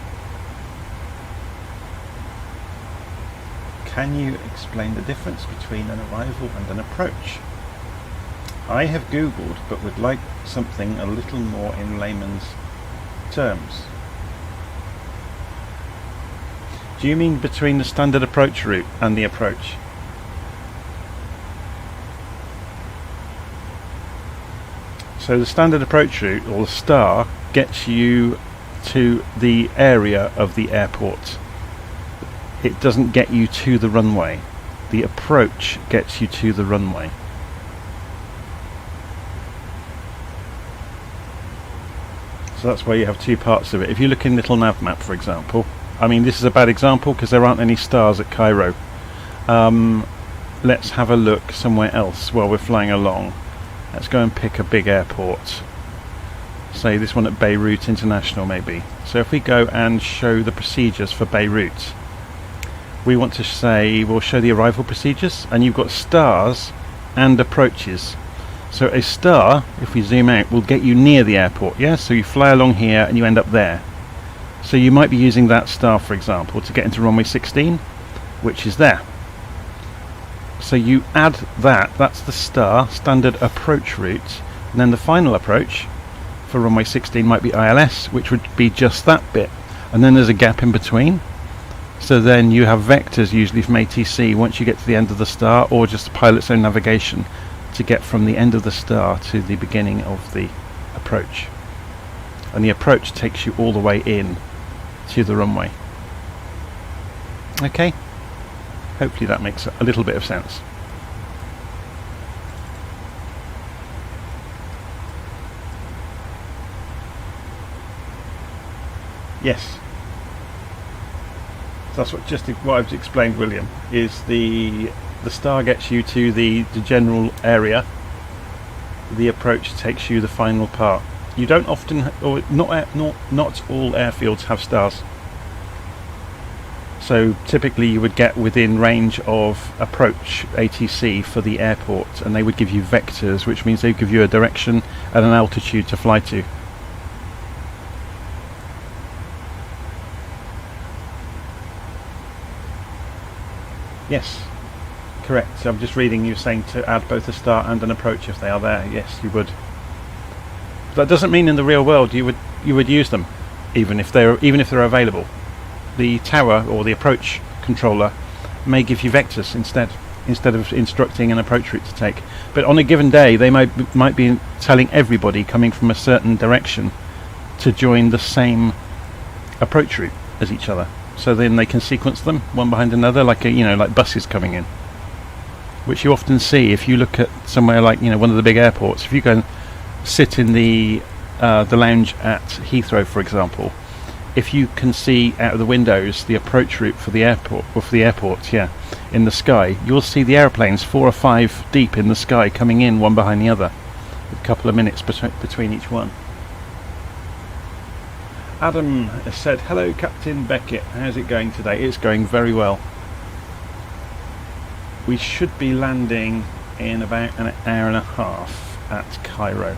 Can you explain the difference between an arrival and an approach? I have Googled, but would like something a little more in layman's terms. Do you mean between the standard approach route and the approach? So the standard approach route, or the star, gets you to the area of the airport. It doesn't get you to the runway. The approach gets you to the runway. So that's why you have two parts of it. If you look in LittleNavMap, for example, I mean, this is a bad example because there aren't any stars at Cairo. Let's have a look somewhere else while we're flying along. Let's go and pick a big airport. Say this one at Beirut International maybe. So if we go and show the procedures for Beirut, we want to say we'll show the arrival procedures, and you've got stars and approaches. So a star, if we zoom out, will get you near the airport, yeah? So you fly along here and you end up there. So you might be using that star, for example, to get into runway 16, which is there. So you add that, that's the star, standard approach route, and then the final approach for runway 16 might be ILS, which would be just that bit. And then there's a gap in between. So then you have vectors usually from ATC once you get to the end of the star, or just pilot's own navigation to get from the end of the star to the beginning of the approach. And the approach takes you all the way in to the runway. Okay? Hopefully that makes a little bit of sense. Yes. That's what I've explained, William, is the star gets you to the general area. The approach takes you the final part. You don't often, or not all airfields have stars. So typically you would get within range of approach ATC for the airport, and they would give you vectors, which means they give you a direction and an altitude to fly to. Yes, correct. So I'm just reading you saying to add both a star and an approach if they are there. Yes, you would. That doesn't mean in the real world you would use them, even if they're available. The tower or the approach controller may give you vectors instead of instructing an approach route to take. But on a given day, they might be telling everybody coming from a certain direction to join the same approach route as each other. So then they can sequence them one behind another, like like buses coming in, which you often see if you look at somewhere like one of the big airports. If you go and sit in the lounge at Heathrow, for example, if you can see out of the windows the approach route for the airport, in the sky, you'll see the airplanes 4 or 5 deep in the sky coming in one behind the other, with a couple of minutes between each one. Adam has said, hello Captain Beckett, how's it going today? It's going very well. We should be landing in about an hour and a half at Cairo.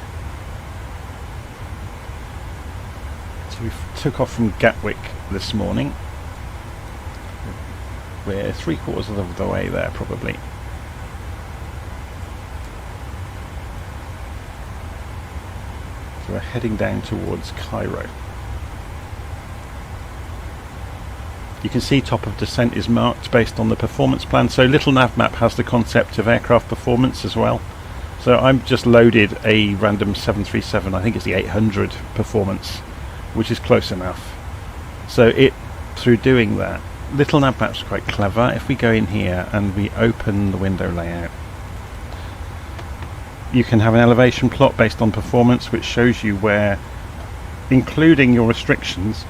So we took off from Gatwick this morning. We're 3/4 of the way there probably. So we're heading down towards Cairo. You can see top of descent is marked based on the performance plan. So LittleNavMap has the concept of aircraft performance as well. So I've just loaded a random 737, I think it's the 800 performance, which is close enough. So through doing that, LittleNavMap's quite clever. If we go in here and we open the window layout, you can have an elevation plot based on performance, which shows you where, including your restrictions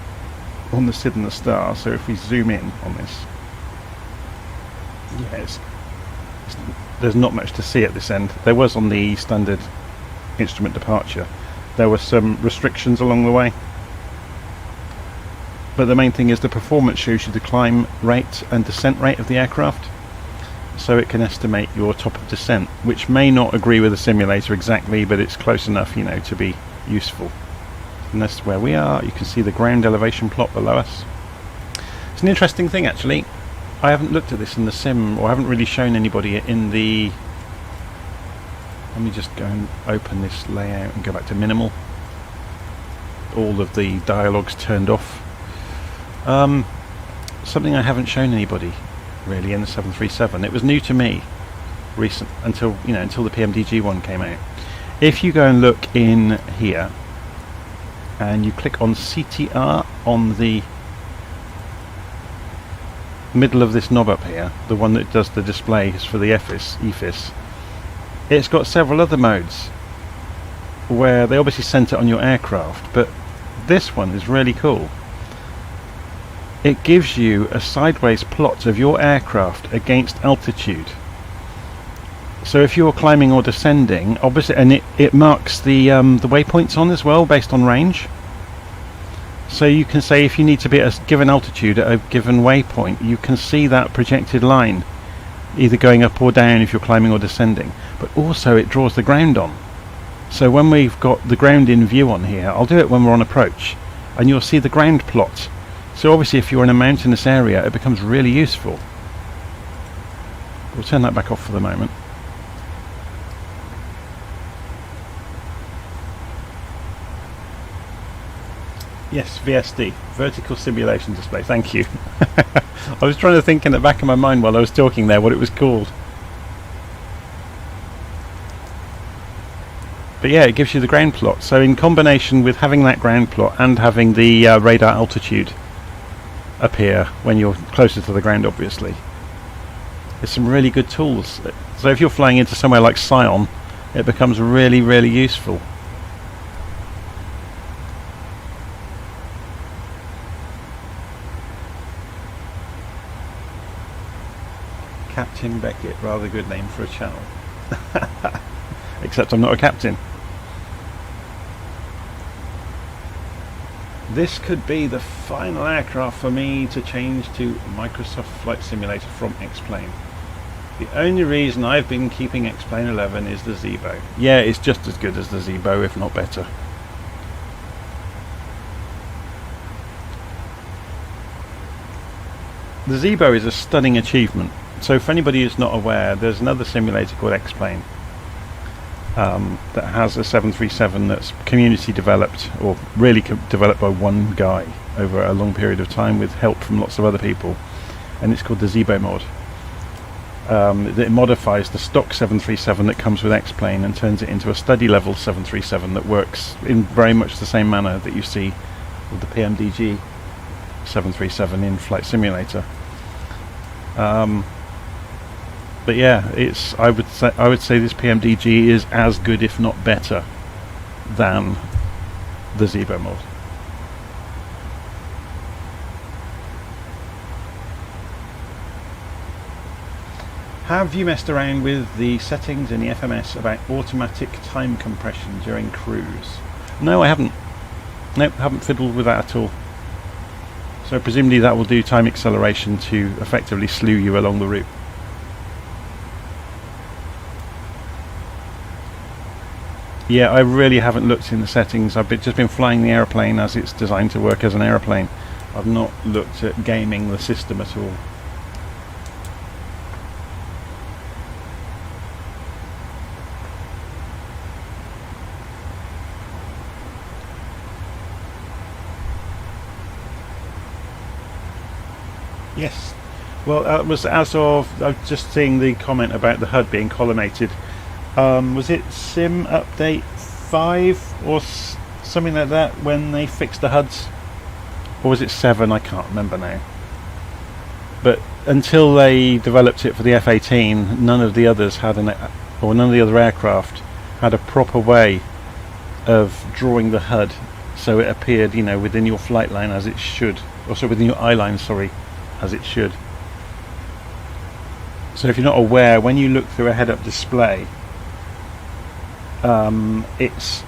on the SID and the star. So if we zoom in on this, there's not much to see at this end. There was on the standard instrument departure. There were some restrictions along the way, but the main thing is the performance shows you the climb rate and descent rate of the aircraft. so it can estimate your top of descent, which may not agree with the simulator exactly, but it's close enough, you know, to be useful. And that's where we are. You can see the ground elevation plot below us. It's an interesting thing, actually. I haven't looked at this in the sim, or haven't really shown anybody in the... Let me just go and open this layout and go back to minimal. All of the dialogue's turned off. Something I haven't shown anybody really in the 737. It was new to me until the PMDG one came out. If you go and look in here and you click on CTR on the middle of this knob up here, the one that does the displays for the EFIS, it's got several other modes where they obviously sent it on your aircraft, but this one is really cool. It gives you a sideways plot of your aircraft against altitude. So if you're climbing or descending, obviously, and it marks the waypoints on as well based on range. So you can say if you need to be at a given altitude at a given waypoint, you can see that projected line either going up or down if you're climbing or descending. But also it draws the ground on. So when we've got the ground in view on here, I'll do it when we're on approach, and you'll see the ground plot. So obviously if you're in a mountainous area, it becomes really useful. We'll turn that back off for the moment. Yes, VSD, Vertical Simulation Display, thank you. I was trying to think in the back of my mind while I was talking there what it was called. But yeah, it gives you the ground plot. So in combination with having that ground plot and having the radar altitude appear when you're closer to the ground, obviously, there's some really good tools. So if you're flying into somewhere like Sion, it becomes really, really useful. Captain Beckett, rather good name for a channel. Except I'm not a captain. This could be the final aircraft for me to change to Microsoft Flight Simulator from X-Plane. The only reason I've been keeping X-Plane 11 is the Zebo. Yeah, it's just as good as the Zebo, if not better. The Zebo is a stunning achievement. So for anybody who's not aware, there's another simulator called X-Plane that has a 737 that's community developed, or really developed by one guy over a long period of time with help from lots of other people, and it's called the Zebo mod. It modifies the stock 737 that comes with X-Plane and turns it into a study level 737 that works in very much the same manner that you see with the PMDG 737 in Flight Simulator. But yeah, I would say this PMDG is as good, if not better, than the Zebo mod. Have you messed around with the settings in the FMS about automatic time compression during cruise? No, I haven't. Nope, haven't fiddled with that at all. So presumably that will do time acceleration to effectively slew you along the route. Yeah, I really haven't looked in the settings. I've just been flying the aeroplane as it's designed to work as an aeroplane. I've not looked at gaming the system at all. Yes. Well, I was just seeing the comment about the HUD being collimated. Was it Sim Update 5 or something like that when they fixed the HUDs? Or was it 7? I can't remember now. But until they developed it for the F-18, none of the others had none of the other aircraft had a proper way of drawing the HUD so it appeared, you know, within your flight line as it should. Also within your eye line, sorry, as it should. So if you're not aware, when you look through a head-up display, it's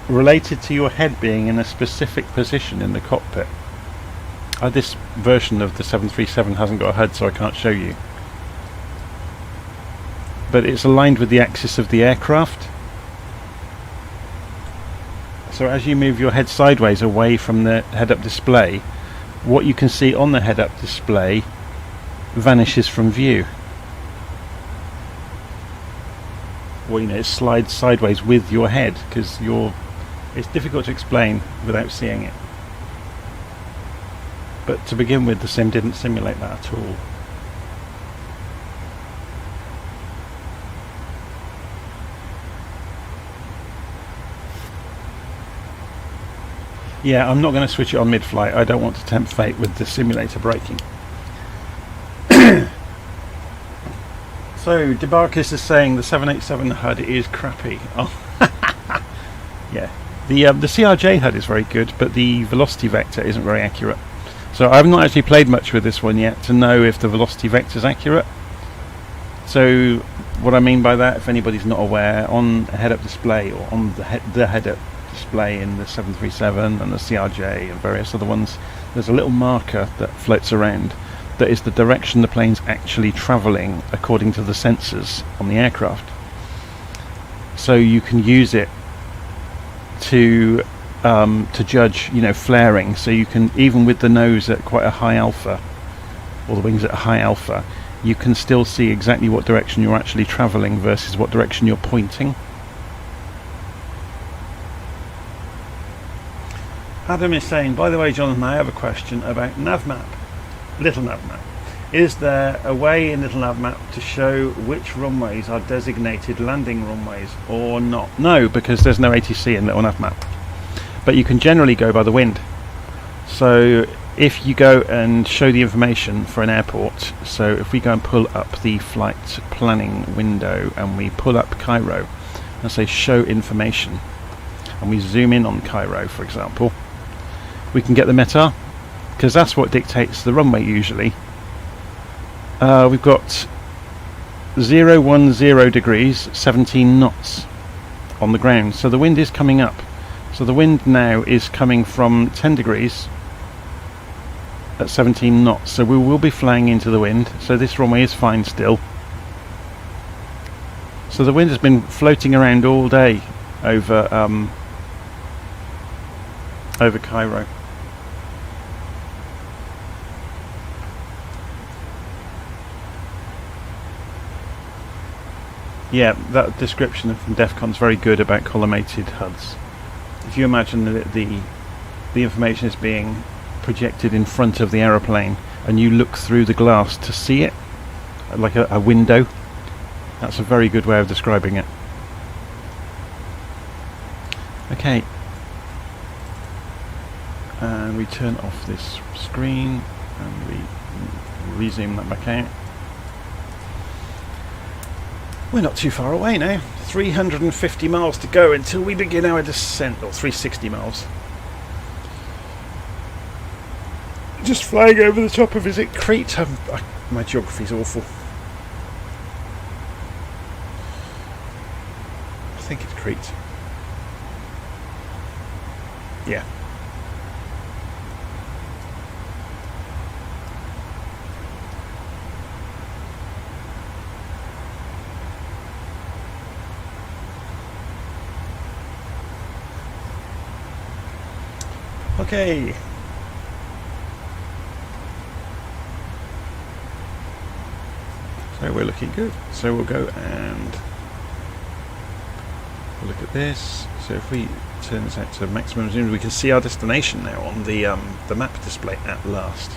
related to your head being in a specific position in the cockpit. This version of the 737 hasn't got a HUD, so I can't show you. but it's aligned with the axis of the aircraft. So as you move your head sideways away from the head-up display, what you can see on the head-up display vanishes from view. Well, you know, it slides sideways with your head, because it's difficult to explain without seeing it. But to begin with, the sim didn't simulate that at all. Yeah, I'm not going to switch it on mid-flight. I don't want to tempt fate with the simulator braking. So, Debarkis is saying the 787 HUD is crappy. Oh, yeah. The CRJ HUD is very good, but the velocity vector isn't very accurate. So I've not actually played much with this one yet to know if the velocity vector is accurate. So what I mean by that, if anybody's not aware, on a head-up display, or on the head-up display in the 737 and the CRJ and various other ones, there's a little marker that floats around that is the direction the plane's actually travelling according to the sensors on the aircraft. So you can use it to judge, you know, flaring. So you can, even with the nose at quite a high alpha, or the wings at a high alpha, you can still see exactly what direction you're actually travelling versus what direction you're pointing. Adam is saying, by the way, Jonathan, I have a question about NavMap, LittleNavMap. Is there a way in LittleNavMap to show which runways are designated landing runways or not? No, because there's no ATC in LittleNavMap. But you can generally go by the wind. So if you go and show the information for an airport, so if we go and pull up the flight planning window and we pull up Cairo and say show information, and we zoom in on Cairo, for example, we can get the METAR, because that's what dictates the runway usually. We've got 010 degrees, 17 knots on the ground, so the wind is coming up. So the wind now is coming from 10 degrees at 17 knots, so we will be flying into the wind, so this runway is fine still. So the wind has been floating around all day over Cairo. Yeah, that description from DEFCON is very good about collimated HUDs. If you imagine that the information is being projected in front of the aeroplane and you look through the glass to see it, like a window, that's a very good way of describing it. Okay. And we turn off this screen and we resume that back out. We're not too far away now. 350 miles to go until we begin our descent, or 360 miles. Just flying over the top of, is it Crete? My geography's awful. I think it's Crete. Yeah. Okay. So we're looking good. So we'll go and look at this. So if we turn this out to maximum zoom, we can see our destination now on the map display at last.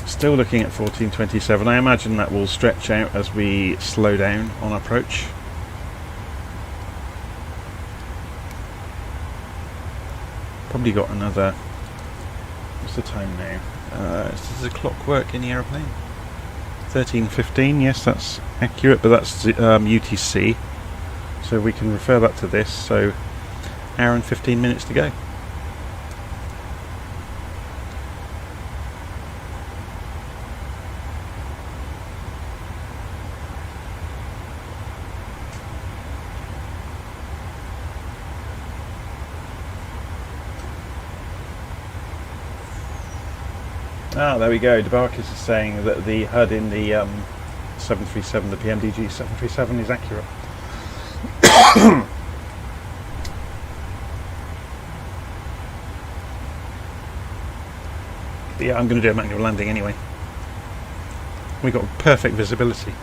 Still looking at 1427. I imagine that will stretch out as we slow down on approach. Probably got another... What's the time now? Does the clock work in the aeroplane? 13:15. Yes, that's accurate, but that's UTC. So we can refer that to this. So, hour and 15 minutes to go. Ah, there we go. Debarkis is saying that the HUD in the 737, the PMDG 737, is accurate. But yeah, I'm going to do a manual landing anyway. We got perfect visibility.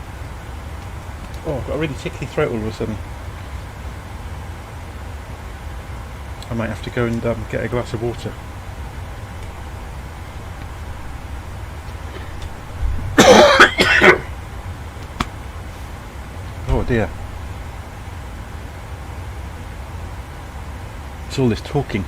Oh, I've got a really tickly throat all of a sudden. I might have to go and get a glass of water. Oh dear. It's all this talking.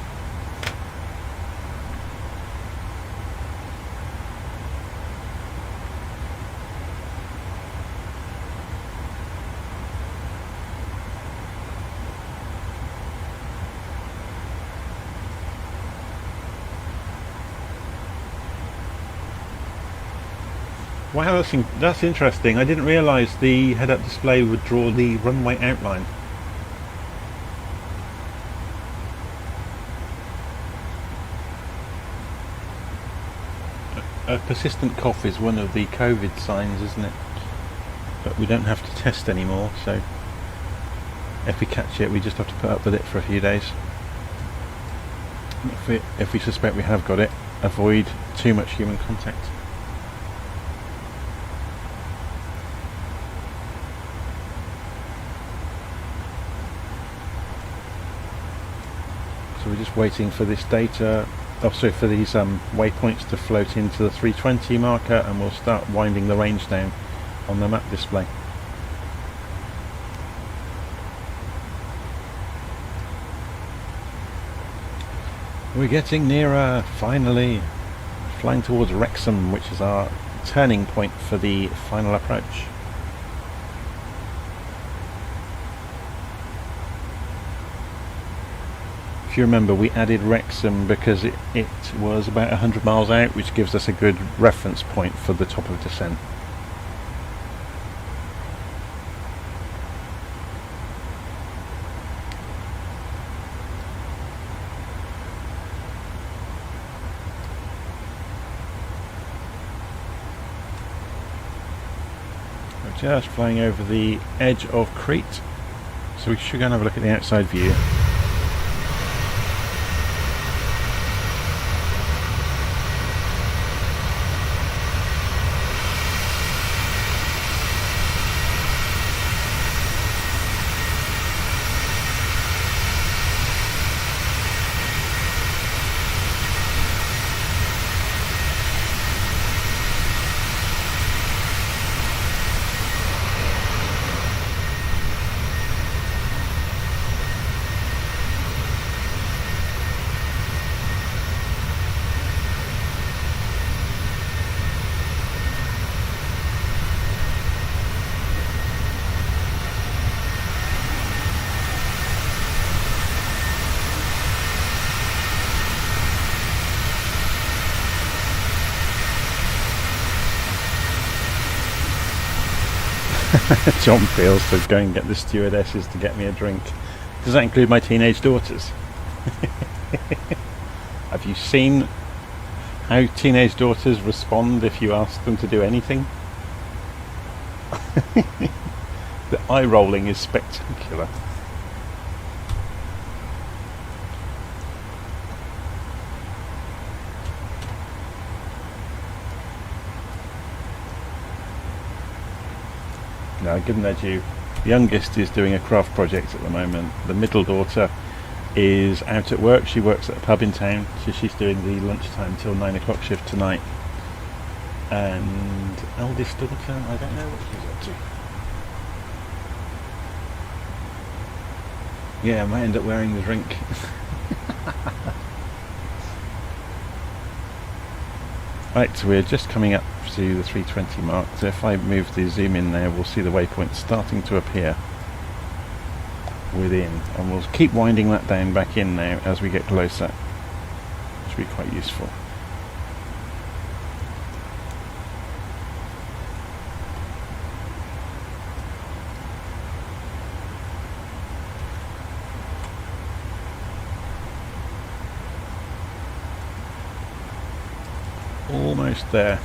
Wow, that's interesting. I didn't realise the head-up display would draw the runway outline. A persistent cough is one of the COVID signs, isn't it? But we don't have to test anymore, so if we catch it, we just have to put up with it for a few days. If we suspect we have got it, avoid too much human contact. So we're just waiting for this data, for these waypoints to float into the 320 marker, and we'll start winding the range down on the map display. We're getting nearer, finally, flying towards Wrexham, which is our turning point for the final approach. If you remember, we added Wrexham because it was about 100 miles out, which gives us a good reference point for the top of descent. We're just flying over the edge of Crete, so we should go and have a look at the outside view. John feels to go and get the stewardesses to get me a drink. Does that include my teenage daughters? Have you seen how teenage daughters respond if you ask them to do anything? The eye rolling is spectacular. No, I give them their due. The youngest is doing a craft project at the moment. The middle daughter is out at work. She works at a pub in town, so she's doing the lunchtime till 9 o'clock shift tonight. And eldest daughter, I don't know what she's up to. Yeah, I might end up wearing the drink. Right, so we're just coming up to the 320 mark, so if I move the zoom in there, we'll see the waypoint starting to appear within, and we'll keep winding that down back in now as we get closer, which will be quite useful. almost there.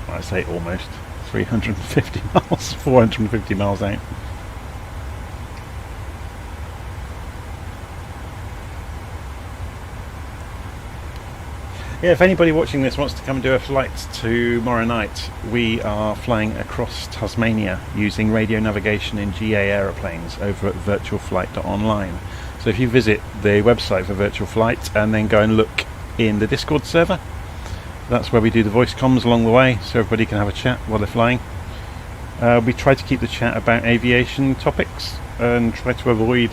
I say almost. 350 miles, 450 miles out. Yeah, if anybody watching this wants to come and do a flight tomorrow night, we are flying across Tasmania using radio navigation in GA aeroplanes over at virtualflight.online. So if you visit the website for Virtual Flight and then go and look in the Discord server, that's where we do the voice comms along the way, so everybody can have a chat while they're flying. We try to keep the chat about aviation topics and try to avoid,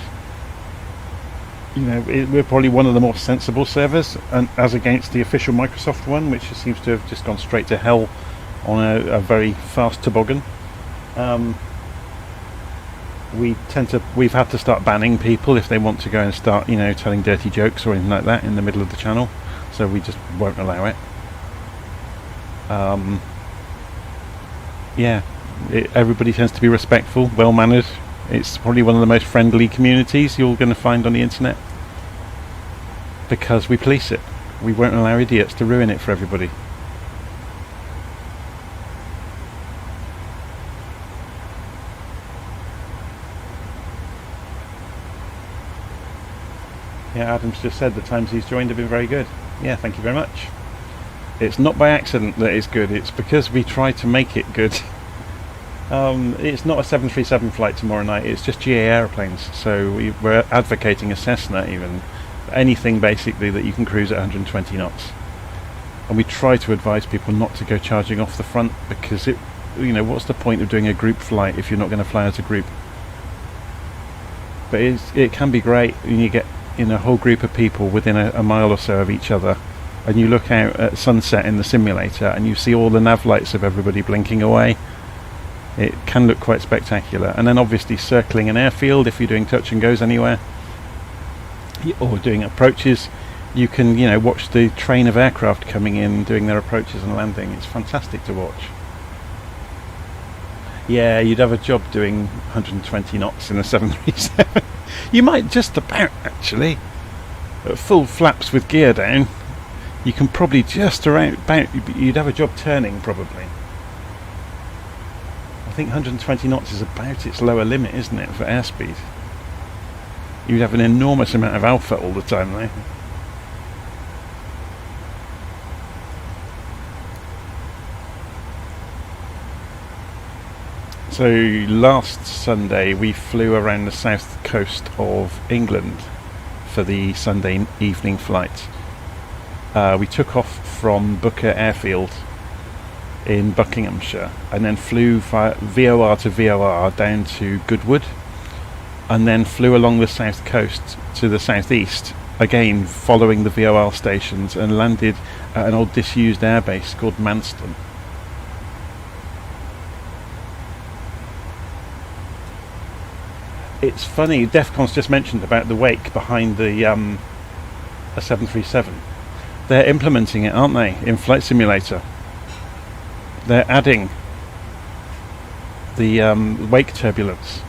we're probably one of the more sensible servers, and as against the official Microsoft one, which seems to have just gone straight to hell on a very fast toboggan. We've had to start banning people if they want to go and start, telling dirty jokes or anything like that in the middle of the channel, so we just won't allow it. Everybody tends to be respectful, well-mannered. It's probably one of the most friendly communities you're going to find on the internet, because we police it. We won't allow idiots to ruin it for everybody. Yeah, Adam's just said the times he's joined have been very good. Yeah, thank you very much. It's not by accident that it's good, it's because we try to make it good. It's not a 737 flight tomorrow night, it's just GA aeroplanes, so we're advocating a Cessna even. Anything basically that you can cruise at 120 knots. And we try to advise people not to go charging off the front, because what's the point of doing a group flight if you're not going to fly as a group? But it can be great when you get a whole group of people within a mile or so of each other, and you look out at sunset in the simulator and you see all the nav lights of everybody blinking away. It can look quite spectacular. And then obviously circling an airfield, if you're doing touch and goes anywhere or doing approaches, you can watch the train of aircraft coming in doing their approaches and landing. It's fantastic to watch. Yeah, you'd have a job doing 120 knots in a 737. You might just about, actually. At full flaps with gear down, you can probably just about, you'd have a job turning probably. I think 120 knots is about its lower limit, isn't it, for airspeed? You'd have an enormous amount of alpha all the time though. So last Sunday we flew around the south coast of England for the Sunday evening flight. We took off from Booker Airfield in Buckinghamshire and then flew via VOR to VOR down to Goodwood, and then flew along the south coast to the southeast, again following the VOR stations, and landed at an old disused airbase called Manston. It's funny, DEFCON's just mentioned about the wake behind the a 737. They're implementing it, aren't they, in Flight Simulator? They're adding the wake turbulence.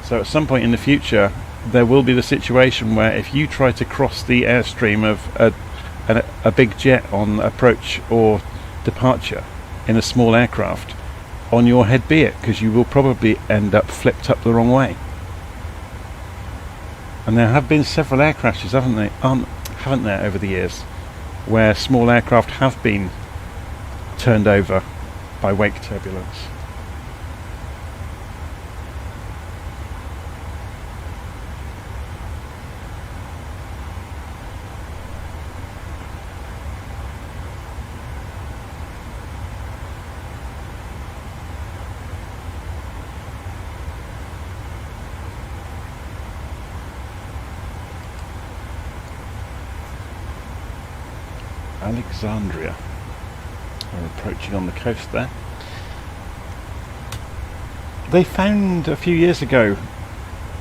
So at some point in the future, there will be the situation where if you try to cross the airstream of a big jet on approach or departure in a small aircraft, on your head be it, because you will probably end up flipped up the wrong way. And there have been several air crashes, haven't there, over the years, where small aircraft have been turned over by wake turbulence. Alexandria. We're approaching on the coast there. They found a few years ago,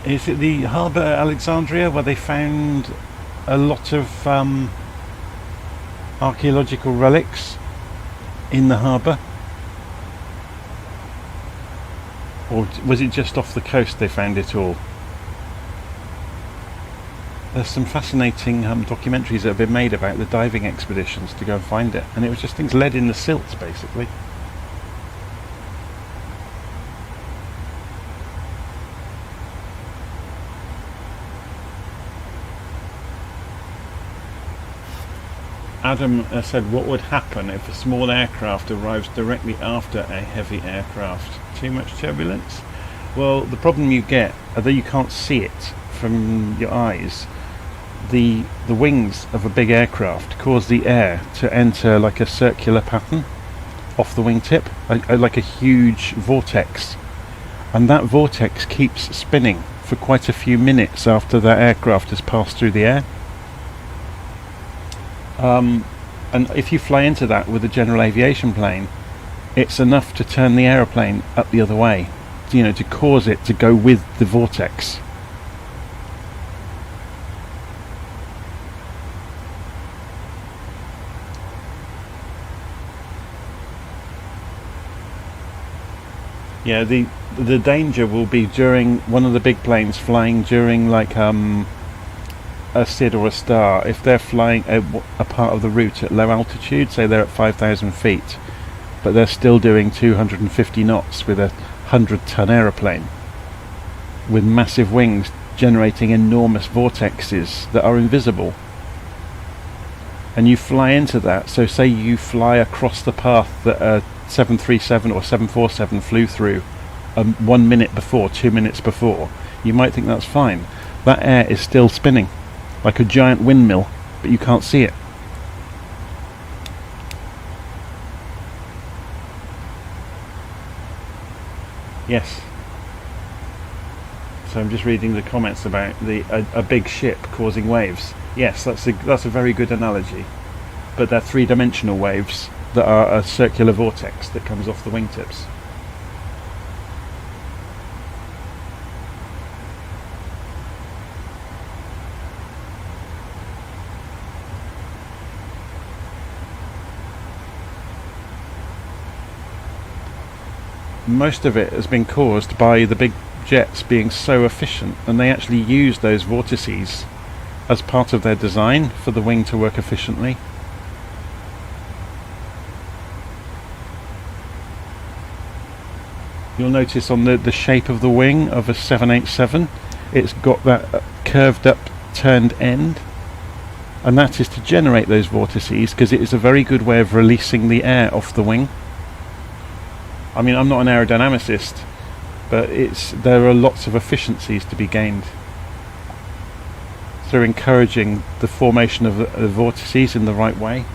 is it the harbour at Alexandria, where they found a lot of archaeological relics in the harbour? Or was it just off the coast they found it all? There's some fascinating documentaries that have been made about the diving expeditions to go and find it, and it was just things lead in the silts, basically. Adam said, what would happen if a small aircraft arrives directly after a heavy aircraft? Too much turbulence? Well, the problem you get, although you can't see it from your eyes, the wings of a big aircraft cause the air to enter like a circular pattern off the wingtip, like a huge vortex. And that vortex keeps spinning for quite a few minutes after that aircraft has passed through the air. And if you fly into that with a general aviation plane, it's enough to turn the aeroplane up the other way, to cause it to go with the vortex. Yeah, the danger will be during one of the big planes flying during like a SID or a star. If they're flying a part of the route at low altitude, say they're at 5,000 feet, but they're still doing 250 knots with a 100-ton aeroplane with massive wings generating enormous vortexes that are invisible, and you fly into that. So say you fly across the path that a 737 or 747 flew through 1 minute before, 2 minutes before, you might think that's fine. That air is still spinning like a giant windmill, but you can't see it. Yes. So I'm just reading the comments about a big ship causing waves. Yes, that's a very good analogy. But they're three-dimensional waves that are a circular vortex that comes off the wingtips. Most of it has been caused by the big jets being so efficient, and they actually use those vortices as part of their design for the wing to work efficiently. You'll notice on the shape of the wing of a 787, it's got that curved up turned end, and that is to generate those vortices, because it is a very good way of releasing the air off the wing. I mean, I'm not an aerodynamicist, but there are lots of efficiencies to be gained through encouraging the formation of the vortices in the right way.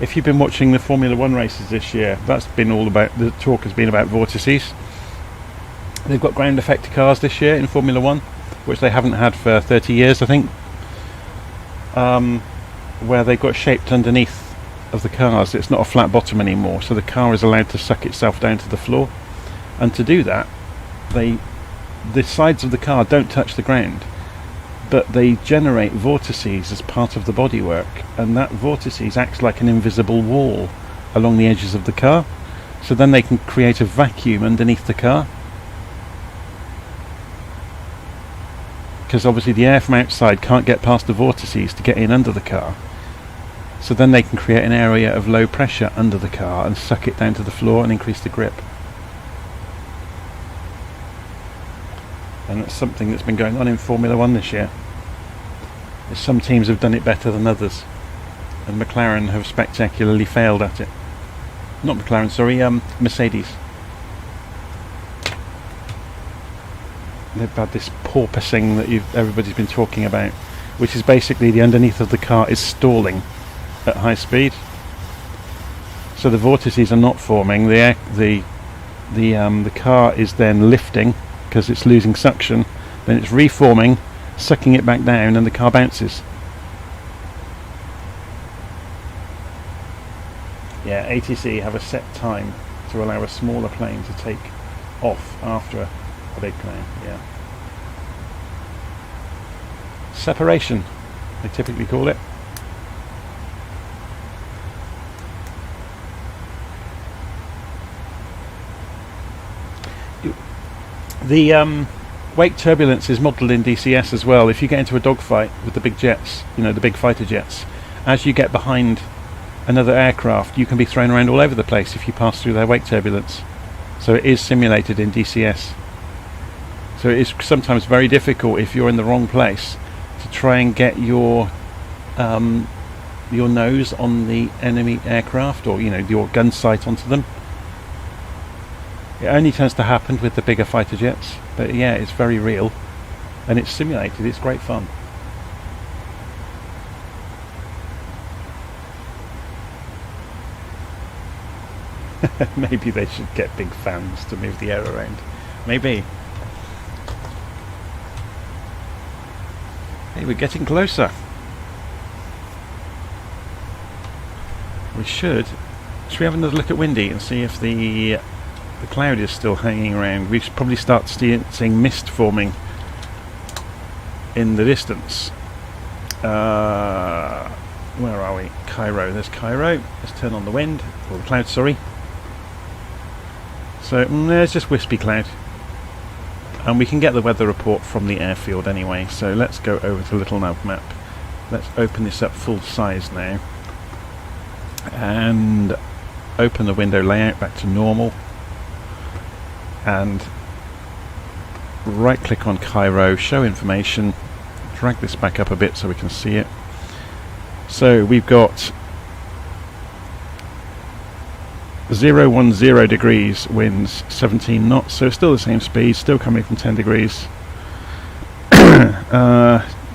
If you've been watching the Formula 1 races this year, that's been all about, the talk has been about vortices. They've got ground effect cars this year in Formula 1, which they haven't had for 30 years, I think, where they've got shaped underneath of the cars. It's not a flat bottom anymore, so the car is allowed to suck itself down to the floor. And to do that, the sides of the car don't touch the ground, but they generate vortices as part of the bodywork, and that vortices acts like an invisible wall along the edges of the car, so then they can create a vacuum underneath the car. Because obviously the air from outside can't get past the vortices to get in under the car, so then they can create an area of low pressure under the car and suck it down to the floor and increase the grip. And that's something that's been going on in Formula 1 this year. Some teams have done it better than others, and McLaren have spectacularly failed at it. Not McLaren, sorry, Mercedes. They've had this porpoising that everybody's been talking about, which is basically the underneath of the car is stalling at high speed. So the vortices are not forming. The car is then lifting because it's losing suction. Then it's reforming, sucking it back down, and the car bounces. Yeah, ATC have a set time to allow a smaller plane to take off after a big plane. Yeah. Separation, they typically call it. The wake turbulence is modelled in DCS as well. If you get into a dogfight with the big jets, you know, the big fighter jets, as you get behind another aircraft, you can be thrown around all over the place if you pass through their wake turbulence. So it is simulated in DCS. So it is sometimes very difficult if you're in the wrong place to try and get your nose on the enemy aircraft, or you know, your gun sight onto them. It only tends to happen with the bigger fighter jets, but yeah, it's very real and it's simulated. It's great fun. Maybe they should get big fans to move the air around. Maybe. Hey, we're getting closer. Should we have another look at Windy and see if the cloud is still hanging around? We should probably start seeing mist forming in the distance. Where are we? Cairo. There's Cairo. Let's turn on the wind, or the cloud, sorry. So there's just wispy cloud, and we can get the weather report from the airfield anyway. So let's go over to LittleNavMap. Let's open this up full size now and open the window layout back to normal, and right click on Cairo, show information, drag this back up a bit so we can see it. So we've got 010 degrees, winds 17 knots, so still the same speed, still coming from 10 degrees.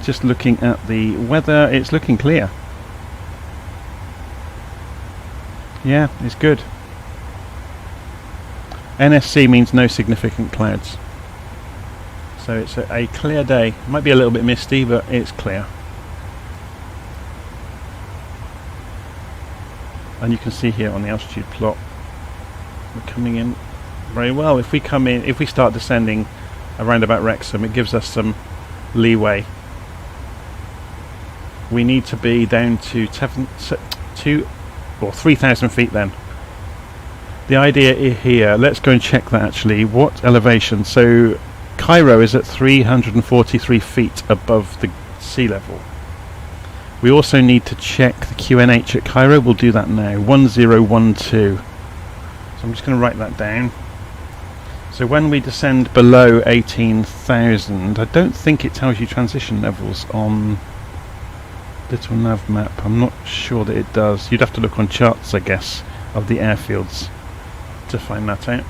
Just looking at the weather, it's looking clear. Yeah, it's good. NSC means no significant clouds. So it's a clear day. Might be a little bit misty, but it's clear. And you can see here on the altitude plot, we're coming in very well. If we start descending around about Wrexham, it gives us some leeway. We need to be down to 3,000 feet then. The idea here, let's go and check that actually. What elevation? So Cairo is at 343 feet above the sea level. We also need to check the QNH at Cairo. We'll do that now. 1012. So I'm just going to write that down. So when we descend below 18,000, I don't think it tells you transition levels on LittleNavMap. I'm not sure that it does. You'd have to look on charts, I guess, of the airfields to find that out.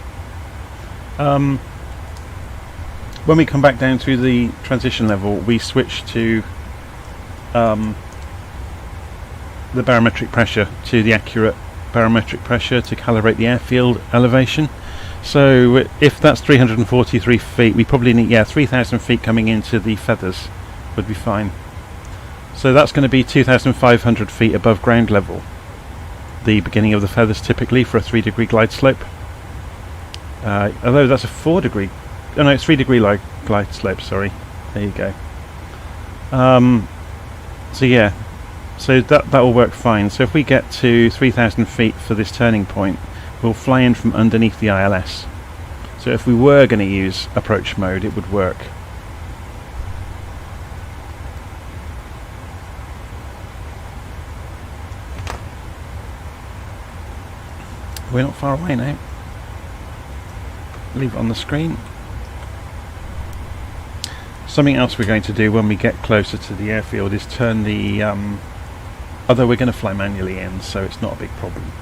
When we come back down to the transition level, we switch to the barometric pressure, to the accurate barometric pressure to calibrate the airfield elevation. So if that's 343 feet, we probably need 3,000 feet coming into the feathers would be fine. So that's going to be 2,500 feet above ground level, the beginning of the feathers typically for a 3-degree glide slope. Although that's a 4-degree, oh no, it's 3-degree glide slope, sorry. There you go. So yeah, so that will work fine. So if we get to 3,000 feet for this turning point, we'll fly in from underneath the ILS. So if we were going to use approach mode, it would work. We're not far away now. Leave it on the screen. Something else we're going to do when we get closer to the airfield is turn the although we're going to fly manually in, so it's not a big problem.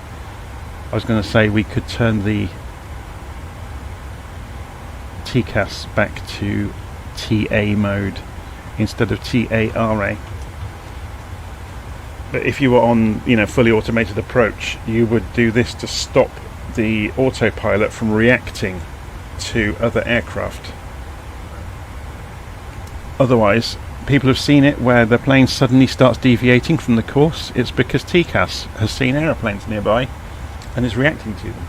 I was going to say we could turn the TCAS back to TA mode instead of TARA. But if you were on, fully automated approach, you would do this to stop the autopilot from reacting to other aircraft. Otherwise, people have seen it where the plane suddenly starts deviating from the course. It's because TCAS has seen aeroplanes nearby and is reacting to them.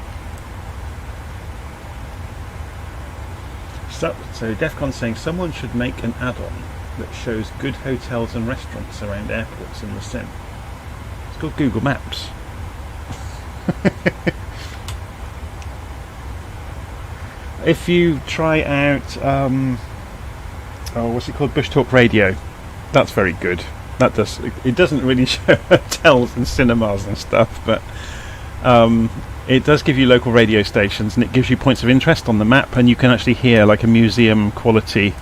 So DEFCON's saying someone should make an add-on that shows good hotels and restaurants around airports in the sim. It's called Google Maps. if you try out, what's it called? Bush Talk Radio. That's very good. That does. It doesn't really show hotels and cinemas and stuff, but it does give you local radio stations, and it gives you points of interest on the map, and you can actually hear like a museum quality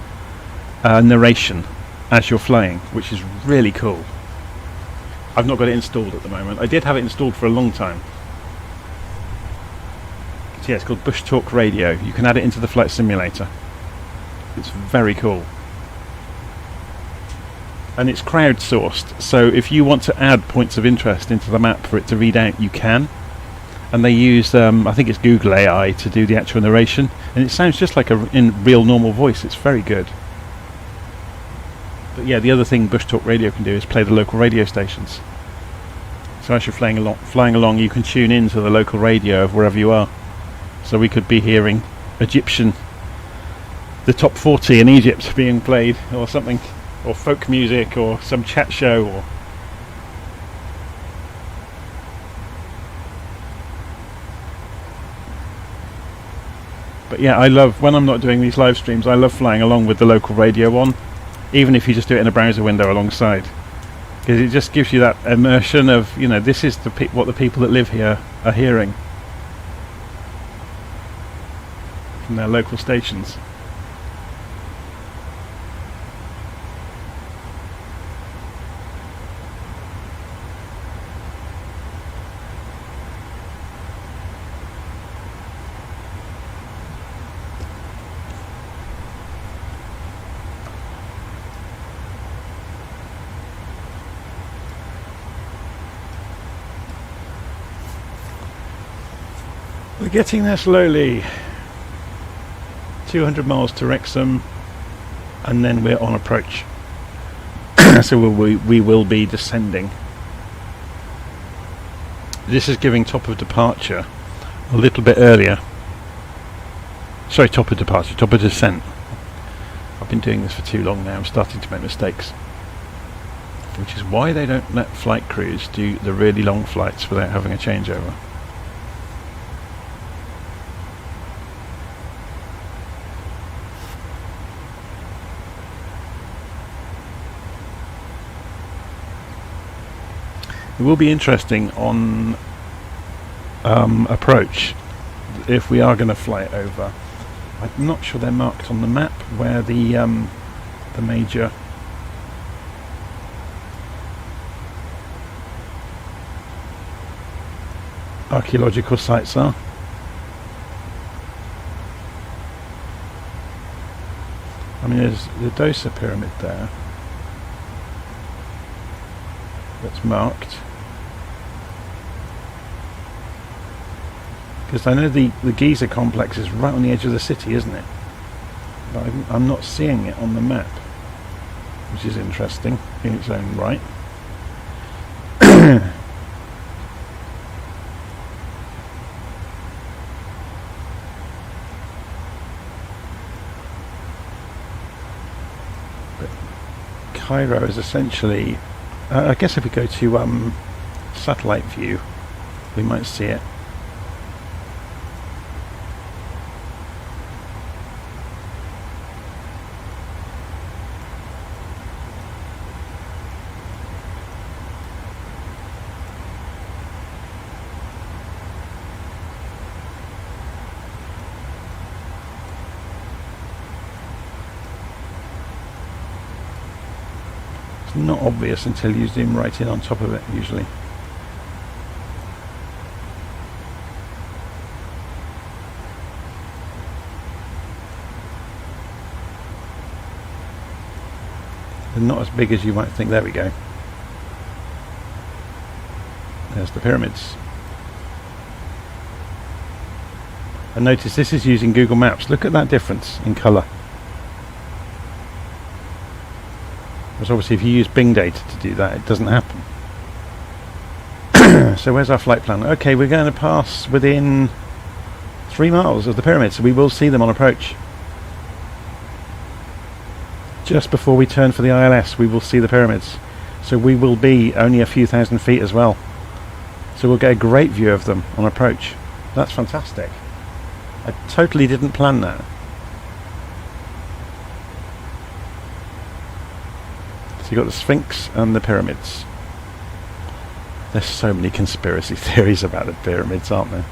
narration as you're flying, which is really cool. I've not got it installed at the moment. I did have it installed for a long time. So yeah, it's called Bush Talk Radio. You can add it into the flight simulator. It's very cool. And it's crowdsourced, so if you want to add points of interest into the map for it to read out, you can. And they use, I think it's Google AI to do the actual narration, and it sounds just like in real normal voice. It's very good. But yeah, the other thing Bush Talk Radio can do is play the local radio stations. So as you're flying along, you can tune in to the local radio of wherever you are. So we could be hearing Egyptian, the top 40 in Egypt being played, or something, or folk music, or some chat show, or... But yeah, I love, when I'm not doing these live streams, I love flying along with the local radio on, even if you just do it in a browser window alongside, because it just gives you that immersion of, you know, this is what the people that live here are hearing from their local stations. We're getting there slowly. 200 miles to Wrexham, and then we're on approach. So we will be descending. This is giving top of departure a little bit earlier. Sorry, top of departure, top of descent. I've been doing this for too long now. I'm starting to make mistakes. Which is why they don't let flight crews do the really long flights without having a changeover. It will be interesting on approach if we are going to fly it over. I'm not sure they're marked on the map where the major archaeological sites are. I mean, there's the Dosa pyramid there that's marked. Because I know the Giza complex is right on the edge of the city, isn't it? But I'm not seeing it on the map, which is interesting in its own right. But Cairo is essentially, I guess if we go to satellite view, we might see it. Not obvious until you zoom right in on top of it, usually. They're not as big as you might think. There we go. There's the pyramids. And notice this is using Google Maps. Look at that difference in colour. Because obviously if you use Bing data to do that, it doesn't happen. So where's our flight plan? Okay, we're going to pass within 3 miles of the pyramids, so we will see them on approach. Just before we turn for the ILS, we will see the pyramids. So we will be only a few thousand feet as well. So we'll get a great view of them on approach. That's fantastic. I totally didn't plan that. So you've got the Sphinx and the pyramids. There's so many conspiracy theories about the pyramids, aren't there?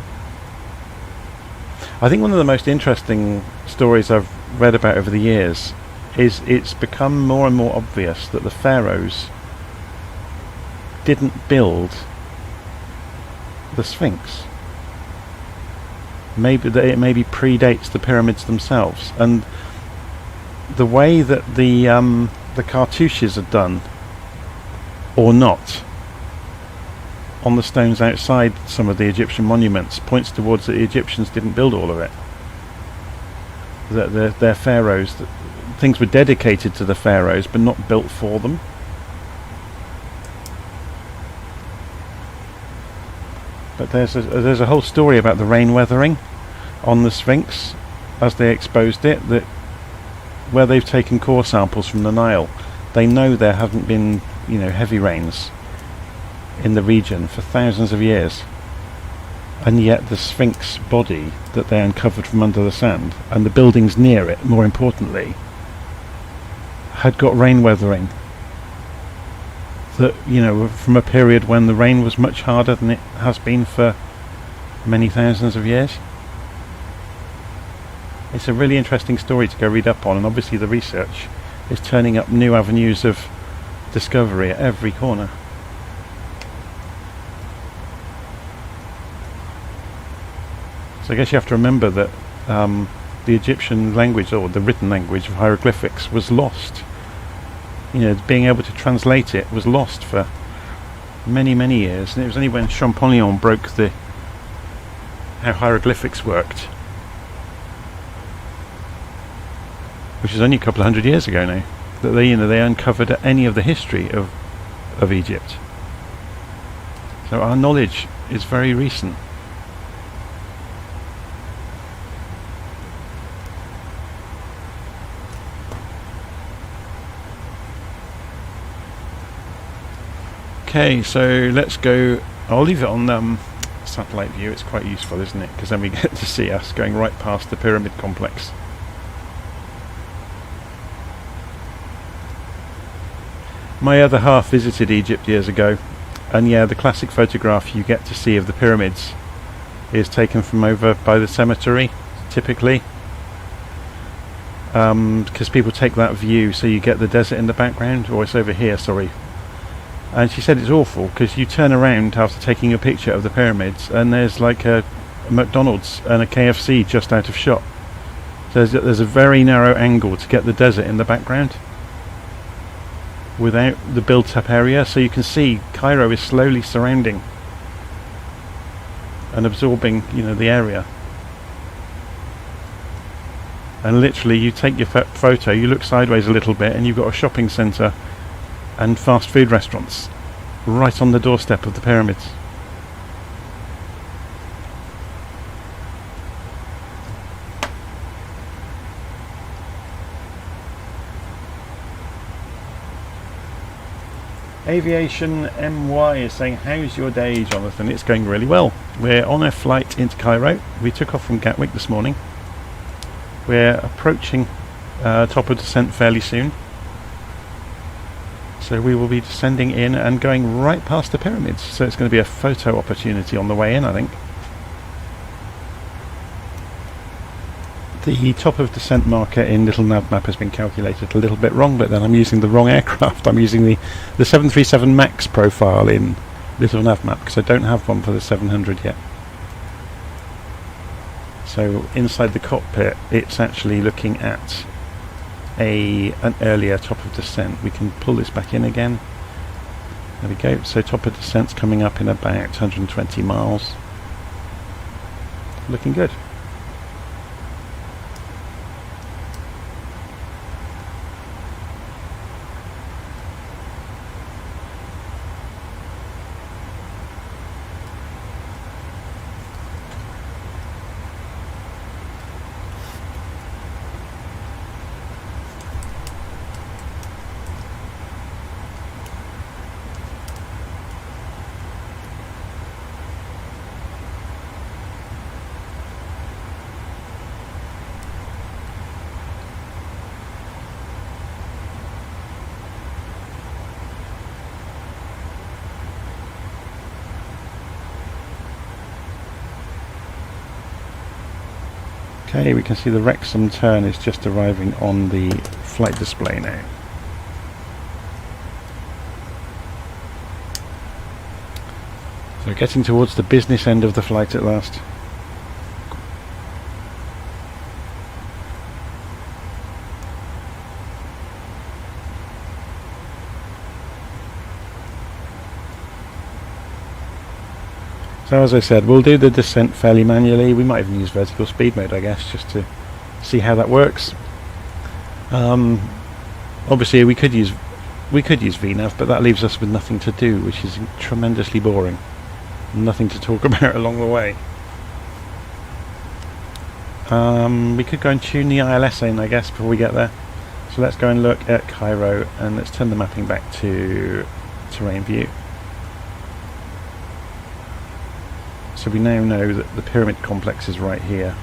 I think one of the most interesting stories I've read about over the years is it's become more and more obvious that the pharaohs didn't build the Sphinx. Maybe that it maybe predates the pyramids themselves, and the way that the cartouches are done or not on the stones outside some of the Egyptian monuments points towards that the Egyptians didn't build all of it. That their pharaohs, things were dedicated to the pharaohs but not built for them. But there's a whole story about the rain weathering on the Sphinx as they exposed it, that where they've taken core samples from the Nile, they know there haven't been, heavy rains in the region for thousands of years, and yet the Sphinx body that they uncovered from under the sand and the buildings near it, more importantly, had got rain weathering that, from a period when the rain was much harder than it has been for many thousands of years. It's a really interesting story to go read up on, and obviously the research is turning up new avenues of discovery at every corner. So I guess you have to remember that the Egyptian language, or the written language of hieroglyphics, was lost. Being able to translate it was lost for many, many years, and it was only when Champollion broke how hieroglyphics worked, which is only a couple of hundred years ago now, that they uncovered any of the history of Egypt. So our knowledge is very recent. Okay, so let's go. I'll leave it on satellite view. It's quite useful, isn't it? Because then we get to see us going right past the pyramid complex. My other half visited Egypt years ago, and yeah, the classic photograph you get to see of the pyramids is taken from over by the cemetery, typically, because people take that view, so you get the desert in the background. Or it's over here, sorry. And she said it's awful because you turn around after taking a picture of the pyramids and there's like a McDonald's and a KFC just out of shot. So there's a very narrow angle to get the desert in the background without the built up area, so you can see Cairo is slowly surrounding and absorbing the area. And literally you take your photo, you look sideways a little bit, and you've got a shopping centre and fast food restaurants right on the doorstep of the pyramids. Aviation MY is saying, how's your day, Jonathan? It's going really well. We're on a flight into Cairo. We took off from Gatwick this morning. We're approaching top of descent fairly soon. So we will be descending in and going right past the pyramids. So it's going to be a photo opportunity on the way in, I think. The top of descent marker in LittleNavMap has been calculated a little bit wrong, but then I'm using the wrong aircraft. I'm using the 737 MAX profile in LittleNavMap because I don't have one for the 700 yet. So inside the cockpit, it's actually looking at an earlier top of descent. We can pull this back in again. There we go. So top of descent's coming up in about 120 miles. Looking good. Okay, we can see the Wrexham turn is just arriving on the flight display now. So getting towards the business end of the flight at last. So as I said, we'll do the descent fairly manually. We might even use vertical speed mode, I guess, just to see how that works. Obviously we could use VNav, but that leaves us with nothing to do, which is tremendously boring. Nothing to talk about along the way. We could go and tune the ILS in, I guess, before we get there. So let's go and look at Cairo, and let's turn the mapping back to terrain view. So we now know that the pyramid complex is right here.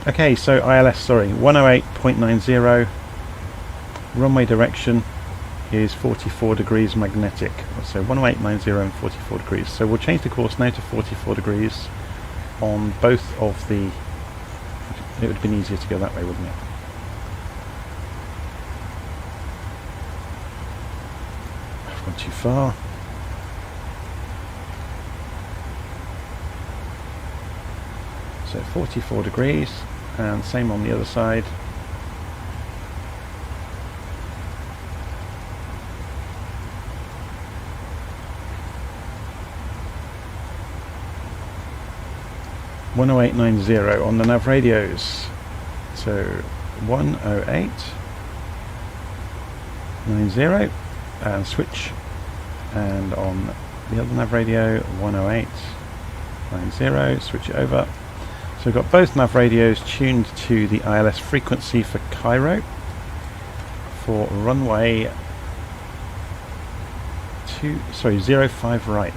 Okay, so ILS, sorry, 108.90. Runway direction is 44 degrees magnetic. So 108.90 and 44 degrees. So we'll change the course now to 44 degrees on both of the... It would have been easier to go that way, wouldn't it? I've gone too far. So 44 degrees, and same on the other side. (108.90) on the nav radios. So 108.90 and switch, and on the other nav radio 108.90, switch it over. So we've got both nav radios tuned to the ILS frequency for Cairo for runway 05 right.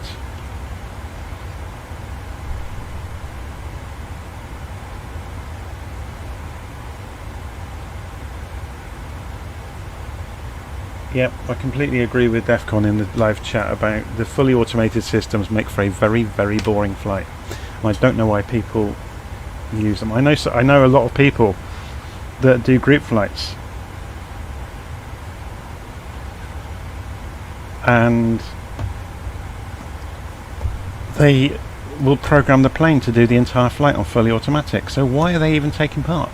Yep, I completely agree with DEFCON in the live chat about the fully automated systems make for a very, very boring flight. And I don't know why people use them. I know a lot of people that do group flights, and they will program the plane to do the entire flight on fully automatic. So why are they even taking part?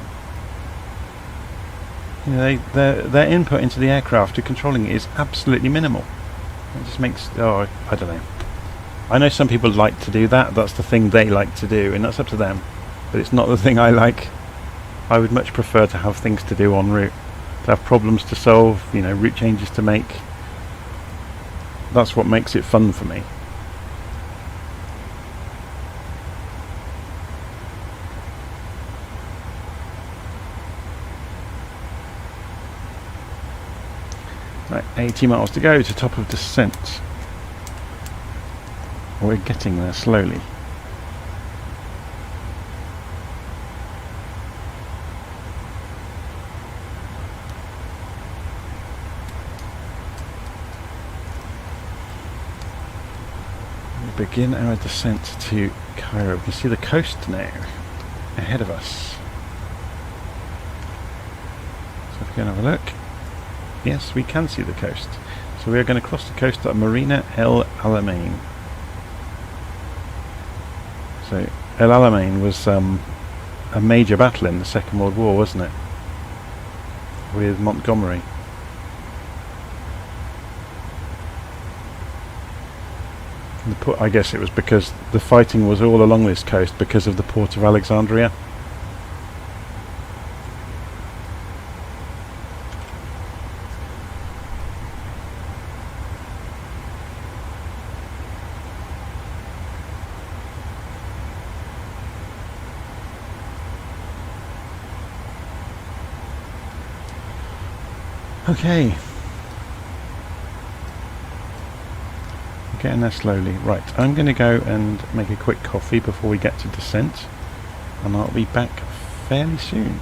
You know, their input into the aircraft to controlling it is absolutely minimal. It just makes... oh, I don't know. I know some people like to do that. That's the thing they like to do, and that's up to them. But it's not the thing I like. I would much prefer to have things to do en route, to have problems to solve, you know, route changes to make. That's what makes it fun for me. Right, 80 miles to go to top of descent. We're getting there slowly. We begin our descent to Cairo. We can see the coast now ahead of us. So if we can have a look. Yes, we can see the coast. So we are going to cross the coast at Marina El Alamein. So El Alamein was a major battle in the Second World War, wasn't it? With Montgomery. I guess it was because the fighting was all along this coast because of the port of Alexandria. Okay. Getting there slowly. Right, I'm going to go and make a quick coffee before we get to descent, and I'll be back fairly soon.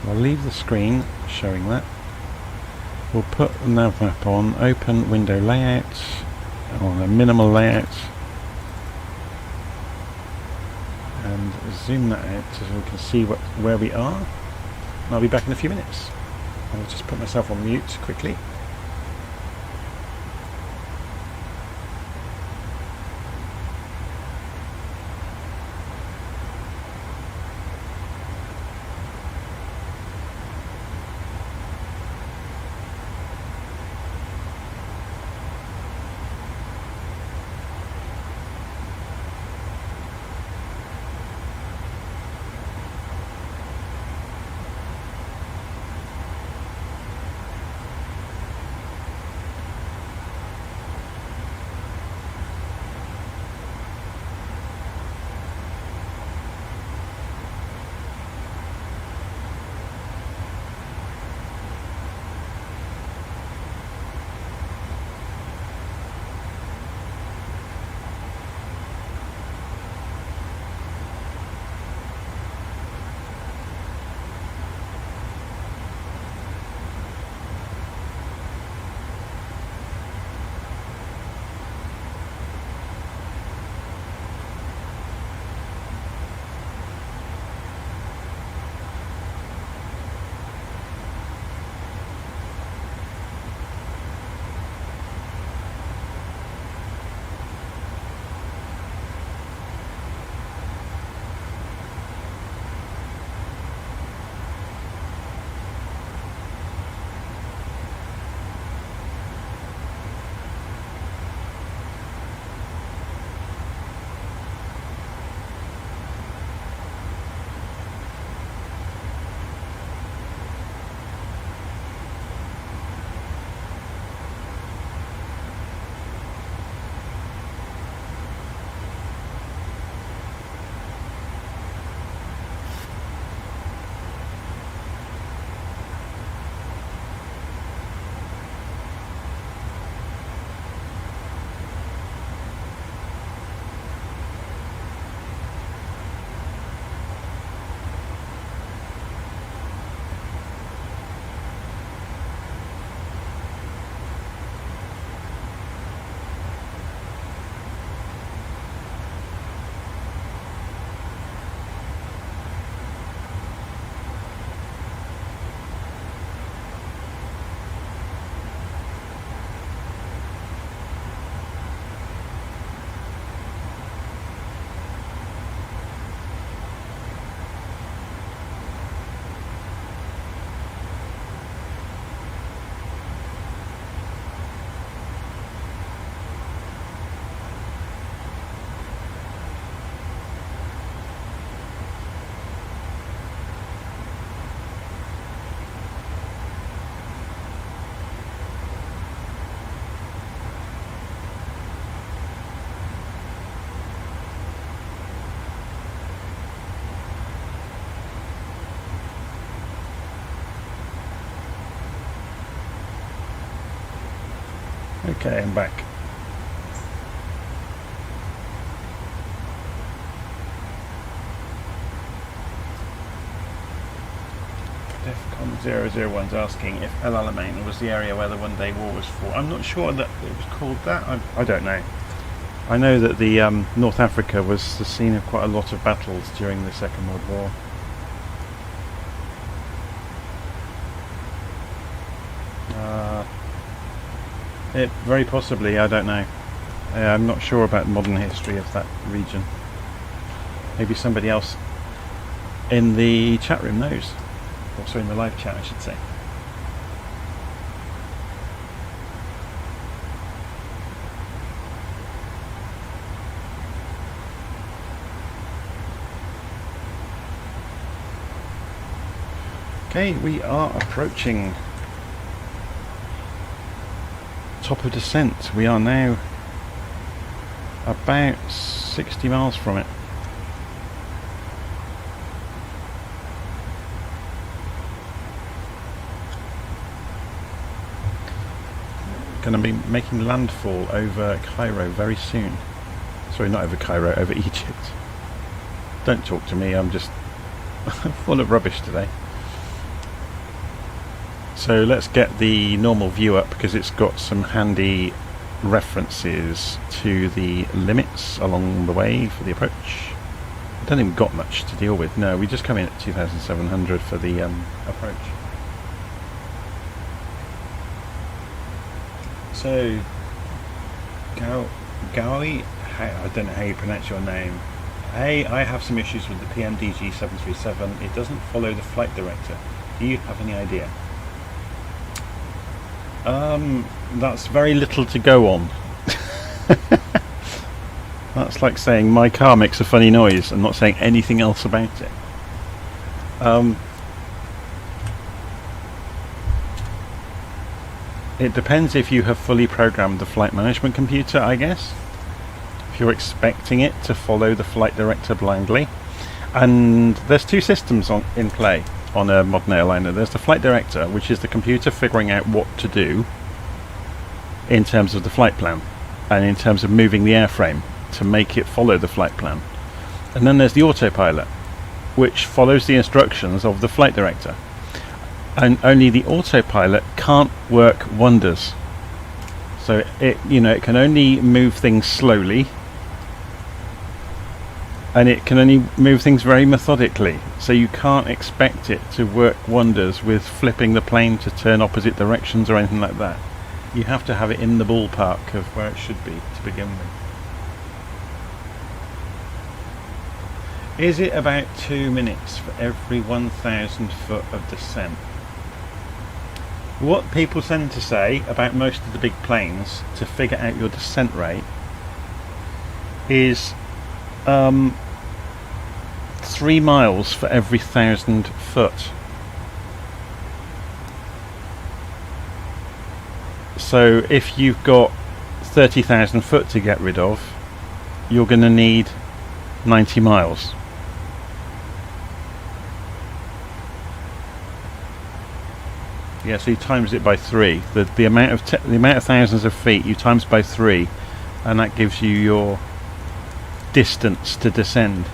So I'll leave the screen showing that. We'll put the nav map on, open window layout, on a minimal layout, and zoom that out so we can see where we are. And I'll be back in a few minutes. I'll just put myself on mute quickly. Okay, I'm back. Defcon 001's asking if El Alamein was the area where the one-day war was fought. I'm not sure that it was called that. I don't know. I know that the North Africa was the scene of quite a lot of battles during the Second World War. It very possibly, I don't know. I'm not sure about modern history of that region. Maybe somebody else in the chat room knows. Also in the live chat, I should say. Okay, we are approaching top of descent. We are now about 60 miles from it. Going to be making landfall over Cairo very soon. Sorry, not over Cairo, over Egypt. Don't talk to me, I'm just full of rubbish today. So let's get the normal view up because it's got some handy references to the limits along the way for the approach. I don't even got much to deal with. No, we just come in at 2,700 for the approach. So, Gawi, I don't know how you pronounce your name. Hey, I have some issues with the PMDG 737. It doesn't follow the flight director. Do you have any idea? That's very little to go on. That's like saying my car makes a funny noise and not saying anything else about it. It depends if you have fully programmed the flight management computer, I guess. If you're expecting it to follow the flight director blindly. And there's two systems in play on a modern airliner. There's the flight director, which is the computer figuring out what to do in terms of the flight plan and in terms of moving the airframe to make it follow the flight plan. And then there's the autopilot, which follows the instructions of the flight director. And only the autopilot can't work wonders. So it can only move things slowly, and it can only move things very methodically. So you can't expect it to work wonders with flipping the plane to turn opposite directions or anything like that. You have to have it in the ballpark of where it should be to begin with. Is it about 2 minutes for every 1,000 foot of descent? What people tend to say about most of the big planes to figure out your descent rate is 3 miles for every 1,000 foot. So if you've got 30,000 foot to get rid of, you're going to need 90 miles. Yeah, so you times it by 3. The amount of thousands of feet you times by 3, and that gives you your distance to descend.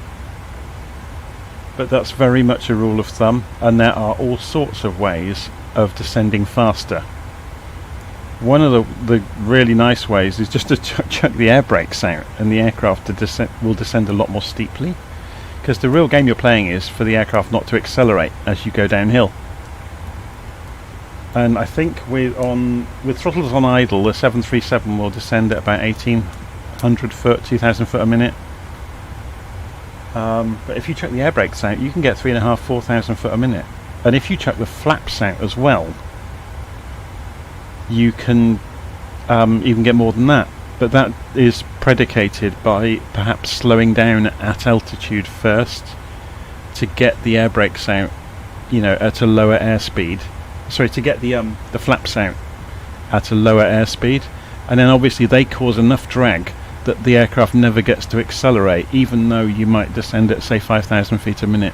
But that's very much a rule of thumb, and there are all sorts of ways of descending faster. One of the really nice ways is just to chuck the air brakes out, and the aircraft will descend a lot more steeply, because the real game you're playing is for the aircraft not to accelerate as you go downhill. And I think with throttles on idle, the 737 will descend at about 1,800 foot, 2,000 foot a minute. But if you chuck the air brakes out, you can get 3,500, 4,000 foot a minute. And if you chuck the flaps out as well, you can even get more than that. But that is predicated by perhaps slowing down at altitude first to get the air brakes out, at a lower airspeed. Sorry, to get the flaps out at a lower airspeed, and then obviously they cause enough drag that the aircraft never gets to accelerate, even though you might descend at say 5,000 feet a minute.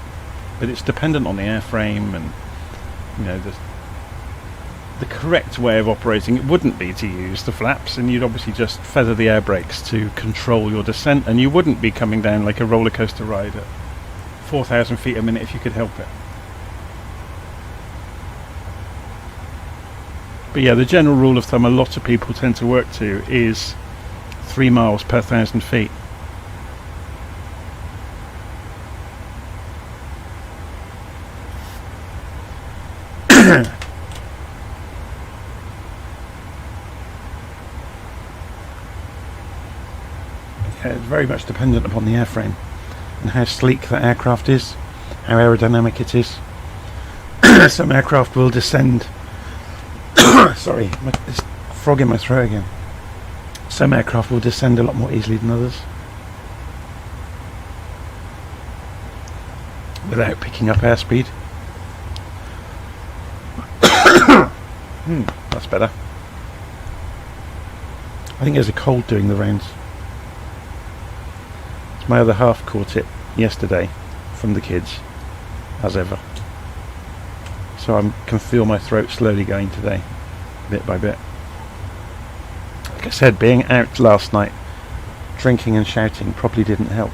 But it's dependent on the airframe, and the correct way of operating it wouldn't be to use the flaps, and you'd obviously just feather the air brakes to control your descent, and you wouldn't be coming down like a roller coaster ride at 4,000 feet a minute if you could help it. But yeah, the general rule of thumb a lot of people tend to work to is 3 miles per 1,000 feet. It's very much dependent upon the airframe and how sleek that aircraft is, how aerodynamic it is. Some aircraft will descend sorry, this frog in my throat again. Some aircraft will descend a lot more easily than others without picking up airspeed. That's better. I think there's a cold doing the rounds. My other half caught it yesterday from the kids, as ever. So I can feel my throat slowly going today, bit by bit. Like I said, being out last night, drinking and shouting probably didn't help.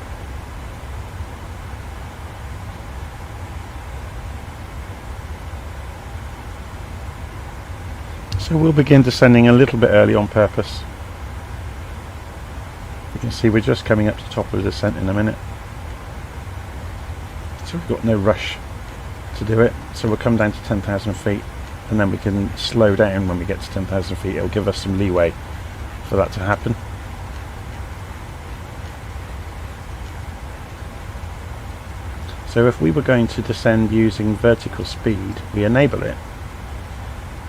So we'll begin descending a little bit early on purpose. You can see we're just coming up to the top of the descent in a minute. So we've got no rush to do it. So we'll come down to 10,000 feet and then we can slow down when we get to 10,000 feet. It'll give us some leeway for that to happen. So if we were going to descend using vertical speed, we enable it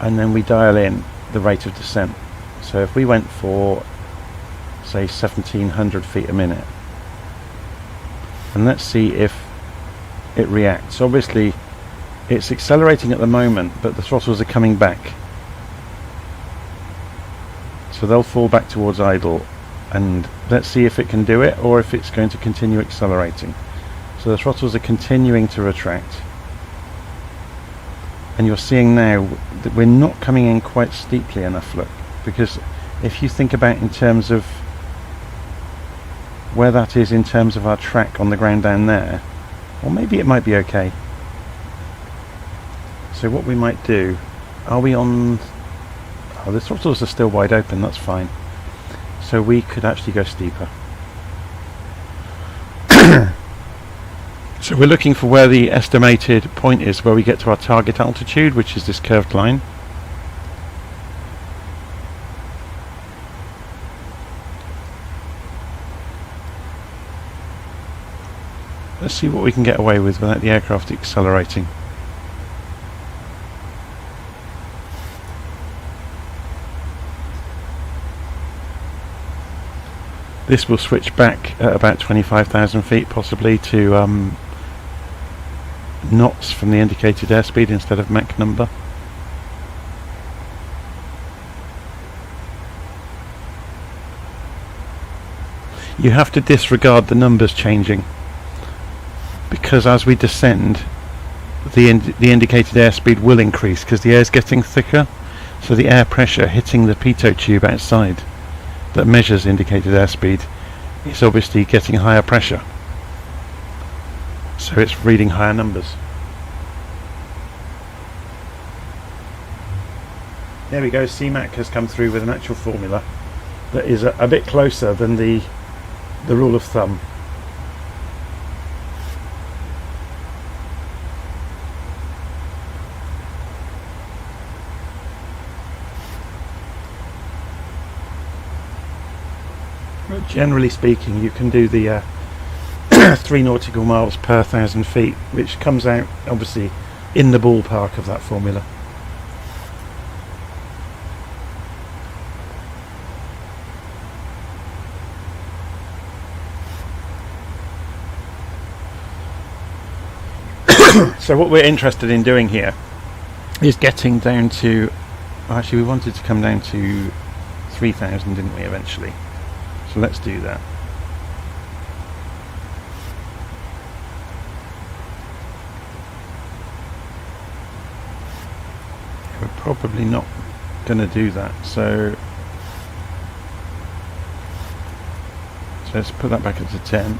and then we dial in the rate of descent. So if we went for, say, 1700 feet a minute, and let's see if it reacts. Obviously it's accelerating at the moment, but the throttles are coming back, so they'll fall back towards idle, and let's see if it can do it or if it's going to continue accelerating. So the throttles are continuing to retract, and you're seeing now that we're not coming in quite steeply enough, look, because if you think about in terms of where that is in terms of our track on the ground down there, or maybe it might be okay. So what we might do, are we on, oh, the throttles are still wide open, that's fine. So we could actually go steeper. So we're looking for where the estimated point is where we get to our target altitude, which is this curved line. Let's see what we can get away with without the aircraft accelerating. This will switch back at about 25,000 feet possibly to knots from the indicated airspeed instead of Mach number. You have to disregard the numbers changing, because as we descend the indicated airspeed will increase because the air is getting thicker, so the air pressure hitting the pitot tube outside that measures indicated airspeed is obviously getting higher pressure, so it's reading higher numbers. There we go, CMAC has come through with an actual formula that is a bit closer than the rule of thumb. But generally speaking, you can do the 3 nautical miles per 1,000 feet, which comes out obviously in the ballpark of that formula. So what we're interested in doing here is getting down to, actually we wanted to come down to 3,000, didn't we, eventually? So let's do that. We're probably not going to do that, so let's put that back into 10.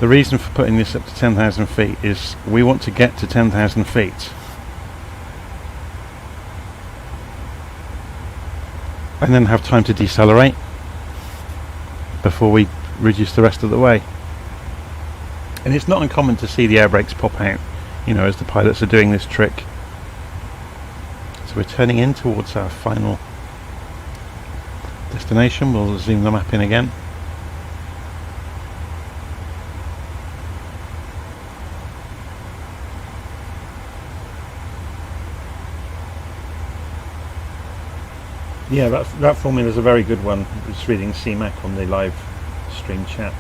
The reason for putting this up to 10,000 feet is we want to get to 10,000 feet and then have time to decelerate before we reduce the rest of the way. And it's not uncommon to see the air brakes pop out, you know, as the pilots are doing this trick. So we're turning in towards our final destination. We'll zoom the map in again. Yeah, that formula is a very good one. It's reading CMAC on the live stream chat.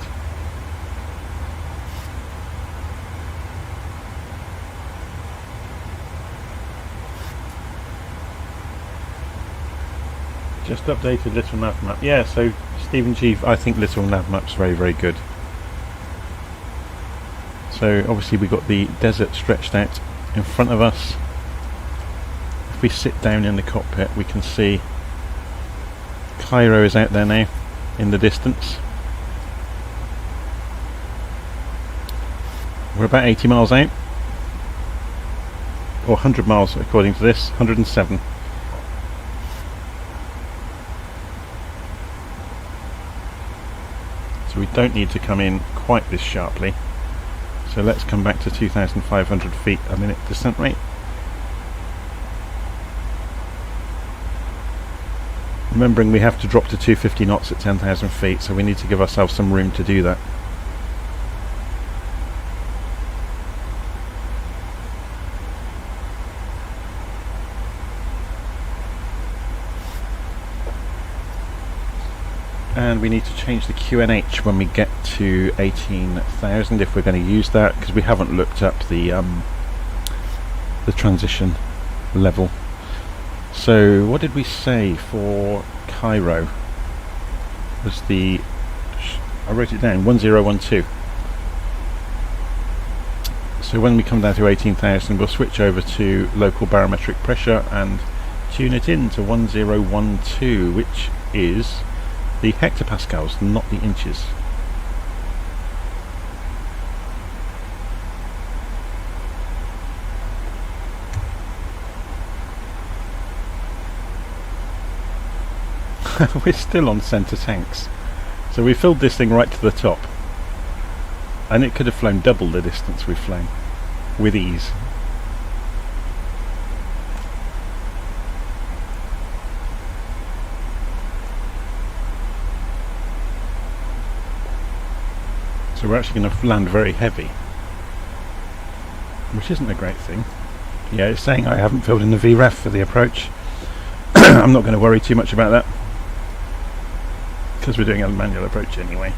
Just updated LittleNavMap. Yeah, so Stephen G, I think LittleNavMap's very, very good. So obviously we've got the desert stretched out in front of us. If we sit down in the cockpit, we can see Cairo is out there now in the distance. We're about 80 miles out, or 100 miles according to this, 107. So we don't need to come in quite this sharply. So let's come back to 2,500 feet a minute descent rate. Remembering we have to drop to 250 knots at 10,000 feet, so we need to give ourselves some room to do that. And we need to change the QNH when we get to 18,000 if we're going to use that, because we haven't looked up the transition level. So what did we say for Cairo? Was the I wrote it down, 1012. So when we come down to 18,000, we'll switch over to local barometric pressure and tune it in to 1012, which is the hectopascals, not the inches. We're still on centre tanks. So we filled this thing right to the top. And it could have flown double the distance we've flown. With ease. So we're actually going to land very heavy, which isn't a great thing. Yeah, it's saying I haven't filled in the VREF for the approach. I'm not going to worry too much about that, because we're doing a manual approach anyway.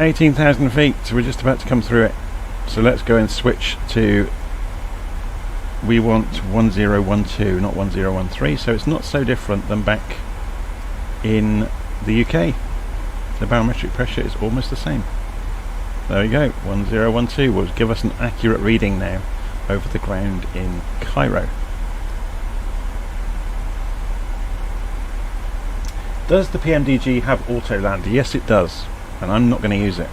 "18,000 feet, so we're just about to come through it. So let's go and switch to, we want 1012, not 1013, so it's not so different than back in the UK. The barometric pressure is almost the same. There we go, 1012 will give us an accurate reading now over the ground in Cairo. Does the PMDG have auto land? Yes, it does. And I'm not going to use it,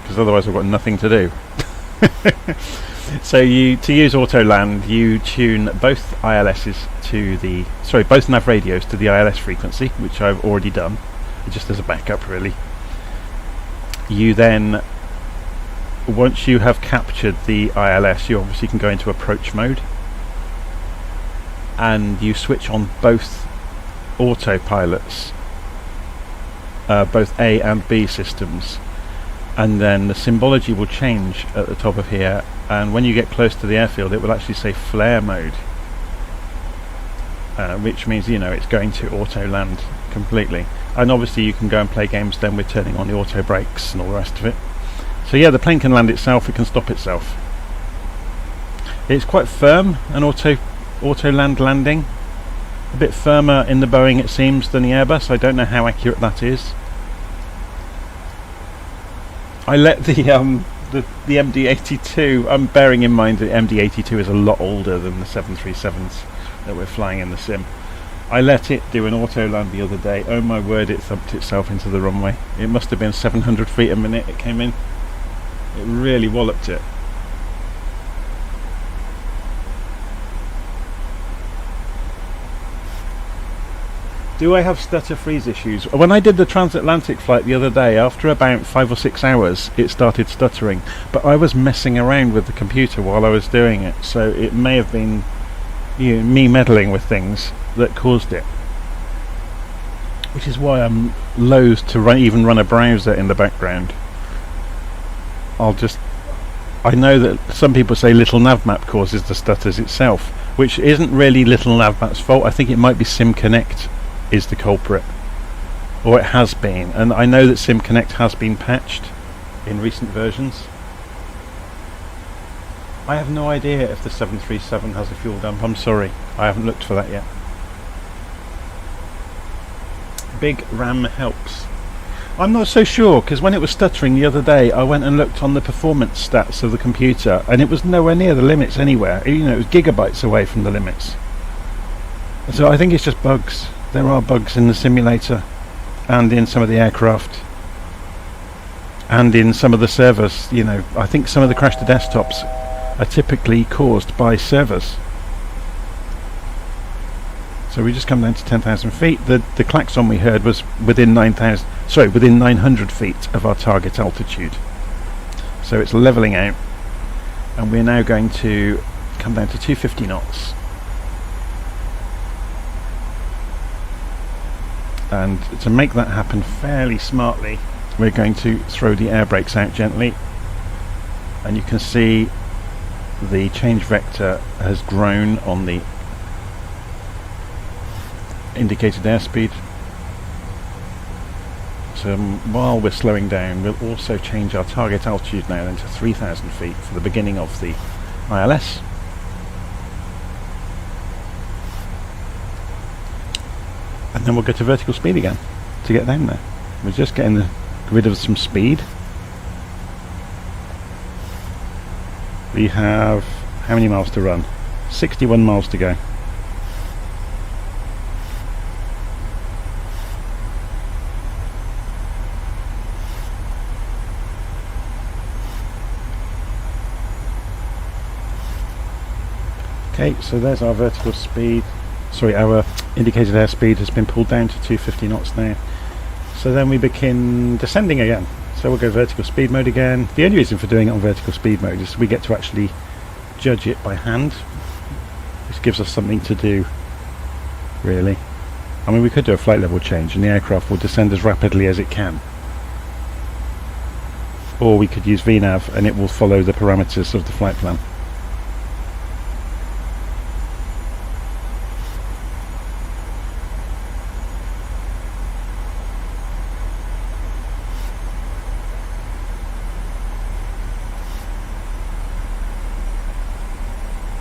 because otherwise I've got nothing to do. So to use auto land, you tune both ILSs to the, both nav radios to the ILS frequency, which I've already done, just as a backup really. You then, once you have captured the ILS, you obviously can go into approach mode, and you switch on both autopilots, both A and B systems, and then the symbology will change at the top of here, and when you get close to the airfield it will actually say flare mode, which means, you know, it's going to auto land completely. And obviously you can go and play games then with turning on the auto brakes and all the rest of it. So yeah, the plane can land itself, it can stop itself. It's quite firm, an auto land landing. A bit firmer in the Boeing it seems than the Airbus. I don't know how accurate that is. I let the MD-82, I'm bearing in mind that MD-82 is a lot older than the 737s that we're flying in the sim. I let it do an auto land the other day. Oh my word, it thumped itself into the runway. It must have been 700 feet a minute it came in. It really walloped it. Do I have stutter freeze issues? When I did the transatlantic flight the other day, after about 5 or 6 hours it started stuttering, but I was messing around with the computer while I was doing it, so it may have been me meddling with things that caused it, which is why I'm loath to even run a browser in the background. I know that some people say LittleNavMap causes the stutters itself, which isn't really LittleNavMap's fault. I think it might be SimConnect is the culprit, or it has been, and I know that SimConnect has been patched in recent versions. I have no idea if the 737 has a fuel dump. I'm sorry, I haven't looked for that yet. Big Ram helps. I'm not so sure, because when it was stuttering the other day, I went and looked on the performance stats of the computer, and it was nowhere near the limits anywhere. You know, it was gigabytes away from the limits. So I think it's just bugs. There are bugs in the simulator, and in some of the aircraft, and in some of the servers. You know, I think some of the crash to desktops are typically caused by servers. So we just come down to 10,000 feet. The klaxon we heard was within 900 feet of our target altitude. So it's levelling out, and we're now going to come down to 250 knots. And to make that happen fairly smartly, we're going to throw the air brakes out gently, and you can see the change vector has grown on the indicated airspeed. So while we're slowing down, we'll also change our target altitude now then to 3,000 feet for the beginning of the ILS. And then we'll go to vertical speed again to get down there. We're just getting rid of some speed. We have how many miles to run? 61 miles to go. Okay, so there's our vertical speed. Sorry, our indicated airspeed has been pulled down to 250 knots now. So then we begin descending again. So we'll go vertical speed mode again. The only reason for doing it on vertical speed mode is we get to actually judge it by hand. This gives us something to do, really. I mean, we could do a flight level change and the aircraft will descend as rapidly as it can. Or we could use VNav and it will follow the parameters of the flight plan.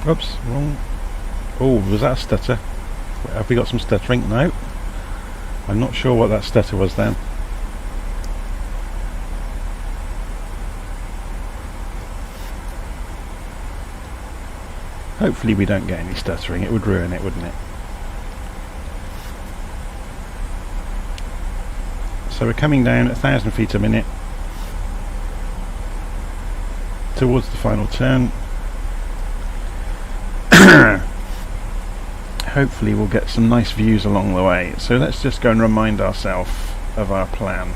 Oops, wrong. Oh, was that a stutter? Have we got some stuttering? No. I'm not sure what that stutter was then. Hopefully we don't get any stuttering. It would ruin it, wouldn't it? So we're coming down at 1,000 feet a minute towards the final turn. Hopefully we'll get some nice views along the way. So let's just go and remind ourselves of our plan.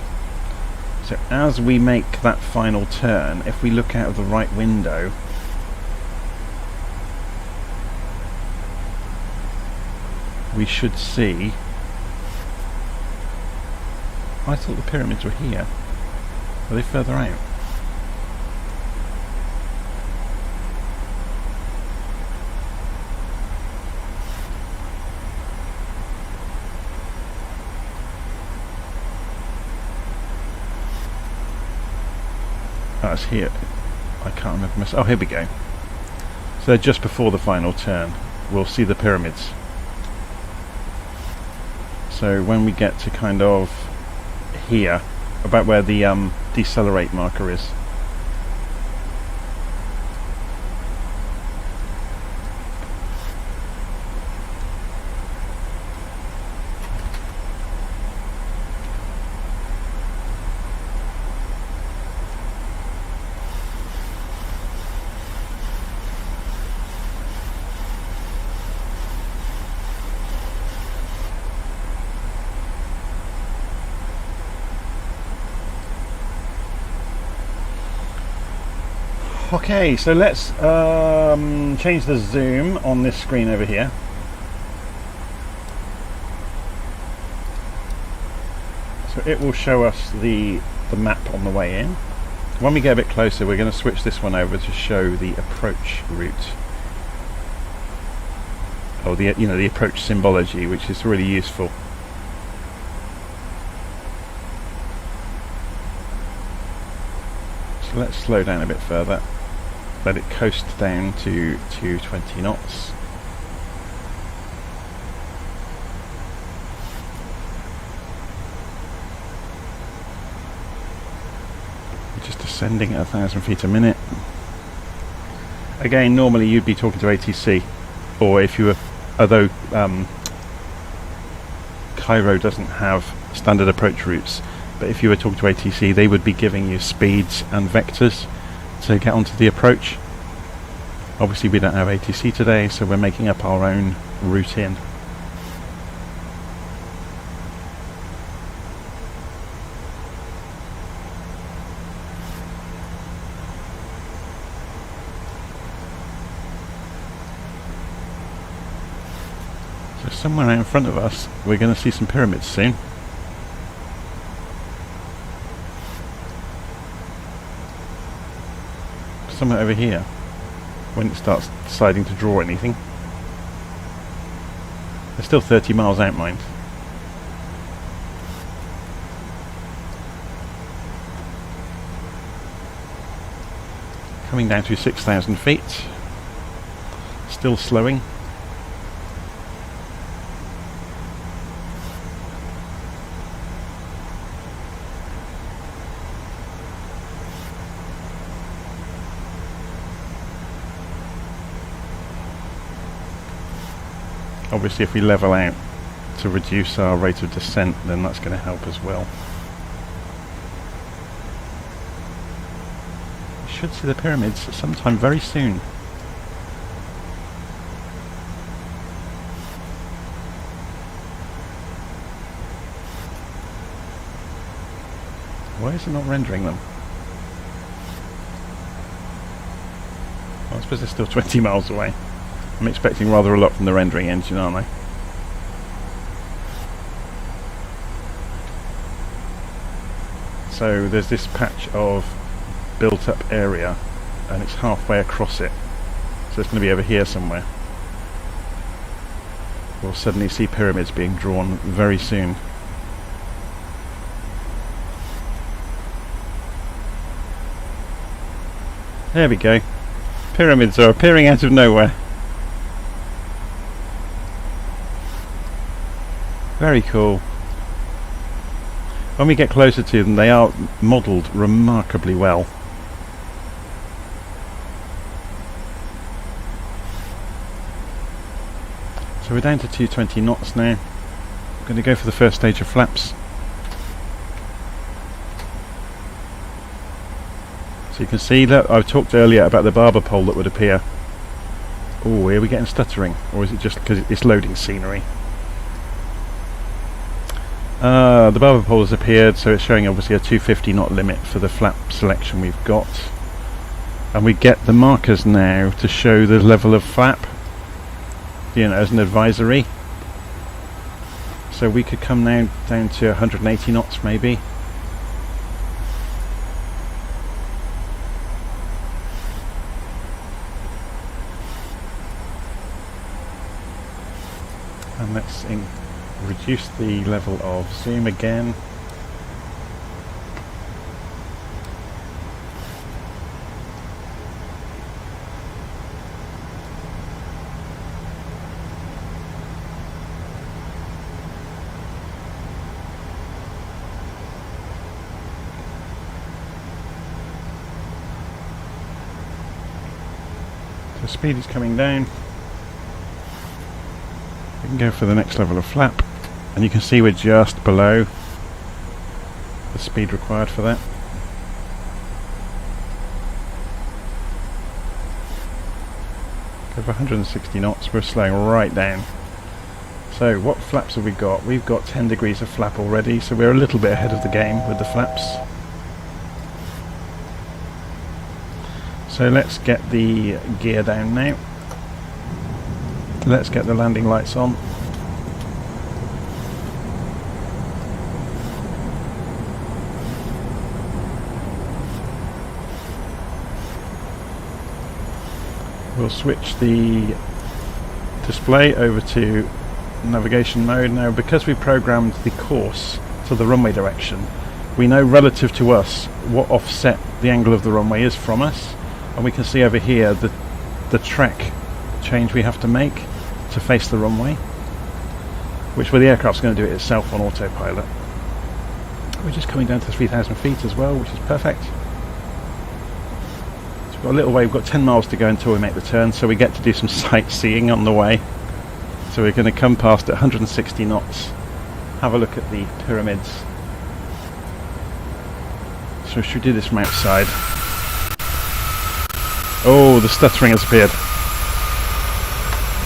So as we make that final turn, if we look out of the right window, we should see... I thought the pyramids were here. Are they further out? That's here. I can't remember myself. Oh, here we go. So just before the final turn, we'll see the pyramids. So when we get to kind of here, about where the decelerate marker is, okay, so let's change the zoom on this screen over here. So it will show us the map on the way in. When we get a bit closer, we're going to switch this one over to show the approach route, or the approach symbology, which is really useful. So let's slow down a bit further. Let it coast down to 220 knots. Descending at 1,000 feet a minute. Again, normally you'd be talking to ATC, or if you were, although Cairo doesn't have standard approach routes, but if you were talking to ATC, they would be giving you speeds and vectors to get onto the approach. Obviously we don't have ATC today, so we're making up our own route in. So somewhere out in front of us, we're going to see some pyramids soon. Somewhere over here, when it starts deciding to draw anything. They're still 30 miles out, mind. Coming down to 6,000 feet. Still slowing. Obviously if we level out to reduce our rate of descent, then that's going to help as well. We should see the pyramids sometime very soon. Why is it not rendering them? Well, I suppose they're still 20 miles away. I'm expecting rather a lot from the rendering engine, aren't I? So there's this patch of built up area and it's halfway across it. So it's going to be over here somewhere. We'll suddenly see pyramids being drawn very soon. There we go. Pyramids are appearing out of nowhere. Very cool. When we get closer to them, they are modelled remarkably well. So we're down to 220 knots now. I'm going to go for the first stage of flaps. So you can see that I talked earlier about the barber pole that would appear. Oh, here we're getting stuttering, or is it just because it's loading scenery? The barber pole has appeared, so it's showing obviously a 250 knot limit for the flap selection we've got. And we get the markers now to show the level of flap, you know, as an advisory. So we could come now down to 180 knots maybe. And let's reduce the level of zoom again. So speed is coming down. We can go for the next level of flap, and you can see we're just below the speed required for that. Go for 160 knots, we're slowing right down. So what flaps have we got? We've got 10 degrees of flap already, so we're a little bit ahead of the game with the flaps. So let's get the gear down now. Let's get the landing lights on. We'll switch the display over to navigation mode. Now, because we programmed the course to the runway direction, we know relative to us what offset the angle of the runway is from us, and we can see over here the track change we have to make to face the runway, which the aircraft's going to do it itself on autopilot. We're just coming down to 3,000 feet as well, which is perfect. Got a little way, we've got 10 miles to go until we make the turn, so we get to do some sightseeing on the way. So we're going to come past at 160 knots, have a look at the pyramids. So should we do this from outside? Oh, the stuttering has appeared.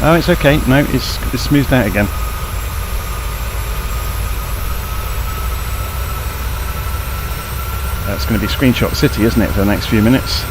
Oh, it's okay. No, it's smoothed out again. That's going to be Screenshot City, isn't it, for the next few minutes?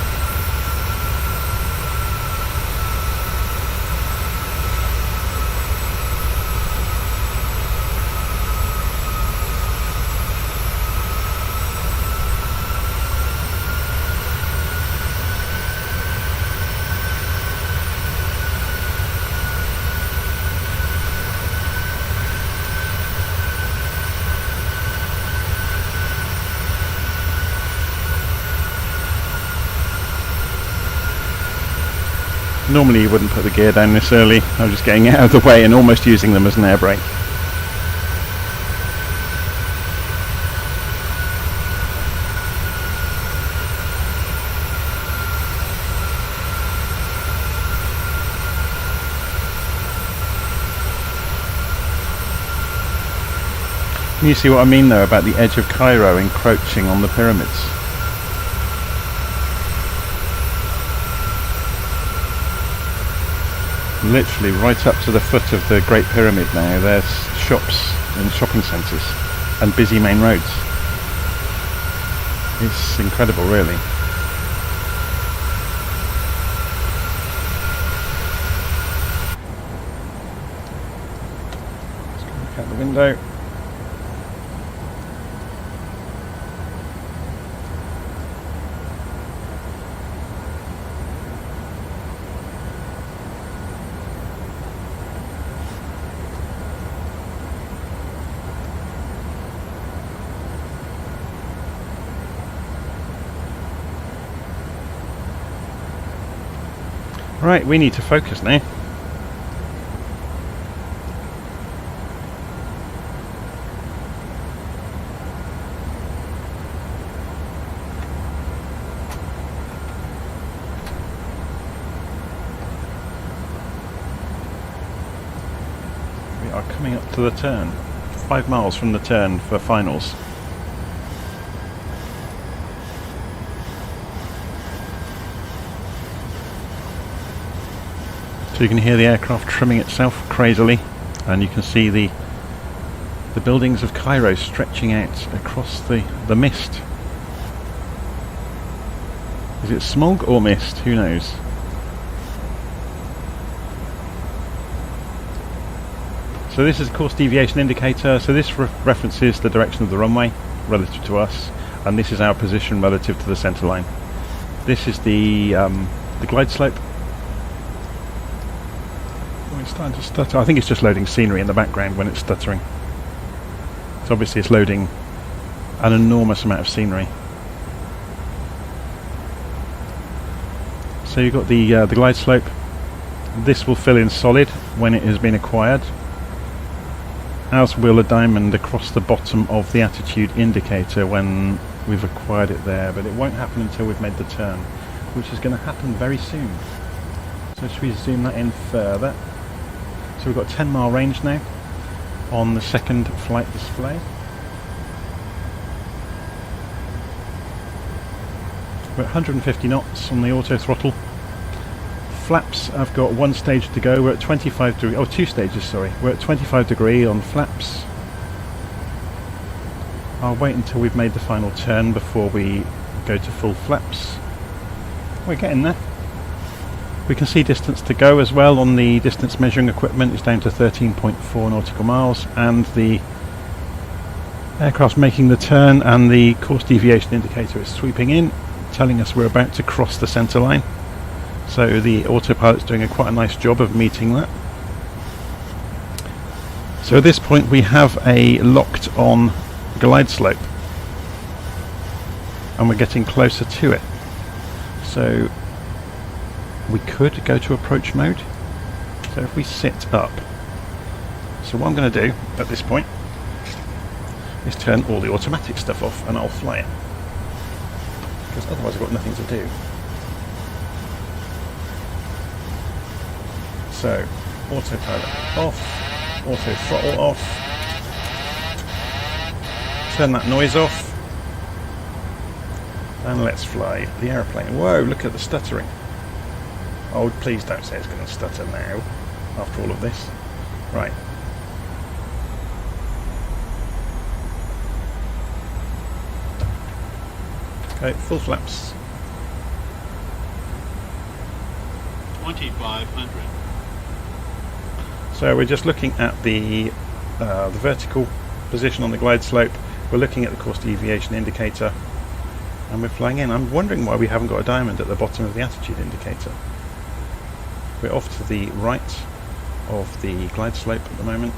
Normally you wouldn't put the gear down this early. I'm just getting out of the way and almost using them as an air brake. Can you see what I mean though about the edge of Cairo encroaching on the pyramids? Literally right up to the foot of the Great Pyramid now, there's shops and shopping centres and busy main roads. It's incredible, really. Let's go look out the window. Right, we need to focus now. We are coming up to the turn. 5 miles from the turn for finals. So you can hear the aircraft trimming itself crazily, and you can see the buildings of Cairo stretching out across the mist. Is it smog or mist? Who knows? So this is a course deviation indicator. So this references the direction of the runway relative to us, and this is our position relative to the centre line. This is the glide slope. It's starting to stutter. I think it's just loading scenery in the background when it's stuttering. So obviously it's loading an enormous amount of scenery. So you've got the glide slope. This will fill in solid when it has been acquired, as will a diamond across the bottom of the attitude indicator when we've acquired it there, but it won't happen until we've made the turn, which is going to happen very soon. So should we zoom that in further? So we've got a 10-mile range now on the second flight display. We're at 150 knots on the auto throttle. Flaps, I've got one stage to go. We're at 25 degree. Oh, 2 stages, sorry. We're at 25 degree on flaps. I'll wait until we've made the final turn before we go to full flaps. We're getting there. We can see distance to go as well on the distance measuring equipment. It's down to 13.4 nautical miles, and the aircraft's making the turn, and the course deviation indicator is sweeping in, telling us we're about to cross the centre line. So the autopilot's doing quite a nice job of meeting that. So at this point we have a locked on glide slope, and we're getting closer to it. So we could go to approach mode. So if we sit up, so what I'm going to do at this point is turn all the automatic stuff off, and I'll fly it, because otherwise I've got nothing to do. So, autopilot off, auto throttle off, turn that noise off, and let's fly the aeroplane. Whoa, look at the stuttering. Oh, please don't say it's going to stutter now, after all of this. Right. Okay, full flaps. 2,500. So we're just looking at the vertical position on the glide slope. We're looking at the course deviation indicator, and we're flying in. I'm wondering why we haven't got a diamond at the bottom of the attitude indicator. We're off to the right of the glide slope at the moment.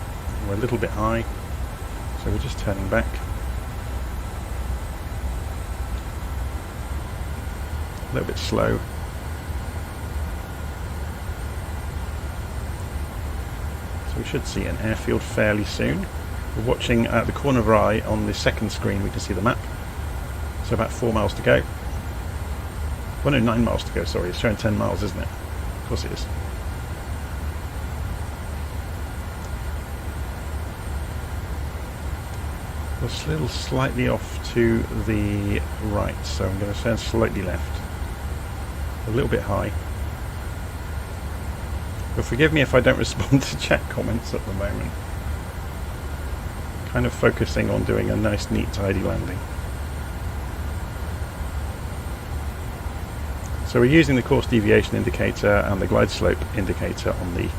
We're a little bit high, so we're just turning back. A little bit slow. So we should see an airfield fairly soon. We're watching at the corner of our eye on the second screen. We can see the map. So about 4 miles to go. Well, no, 9 miles to go, sorry. It's showing 10 miles, isn't it? Of course it is. We're still slightly off to the right, so I'm going to turn slightly left. A little bit high. But forgive me if I don't respond to chat comments at the moment. Kind of focusing on doing a nice, neat, tidy landing. So we're using the course deviation indicator and the glide slope indicator on the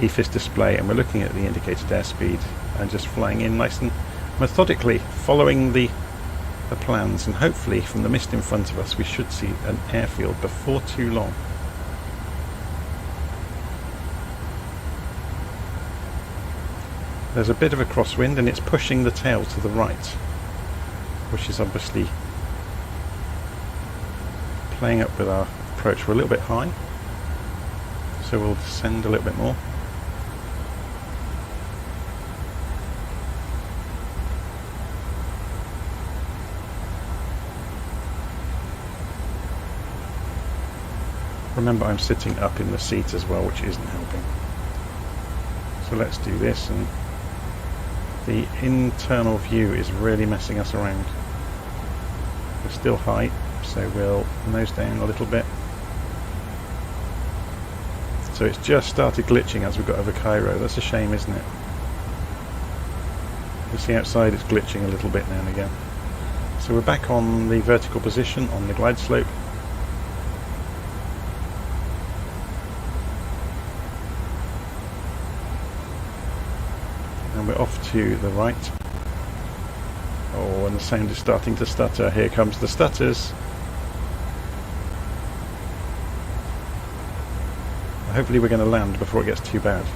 EFIS display, and we're looking at the indicated airspeed and just flying in nice and methodically, following the plans, and hopefully from the mist in front of us we should see an airfield before too long. There's a bit of a crosswind and it's pushing the tail to the right, which is obviously playing up with our approach. We're a little bit high, so we'll descend a little bit more. Remember, I'm sitting up in the seat as well, which isn't helping. So let's do this, and the internal view is really messing us around. We're still high, so we'll nose down a little bit. So it's just started glitching as we got over Cairo. That's a shame, isn't it? You see outside it's glitching a little bit now and again. So we're back on the vertical position on the glide slope. And we're off to the right. Oh, and the sound is starting to stutter. Here comes the stutters. Hopefully we're going to land before it gets too bad.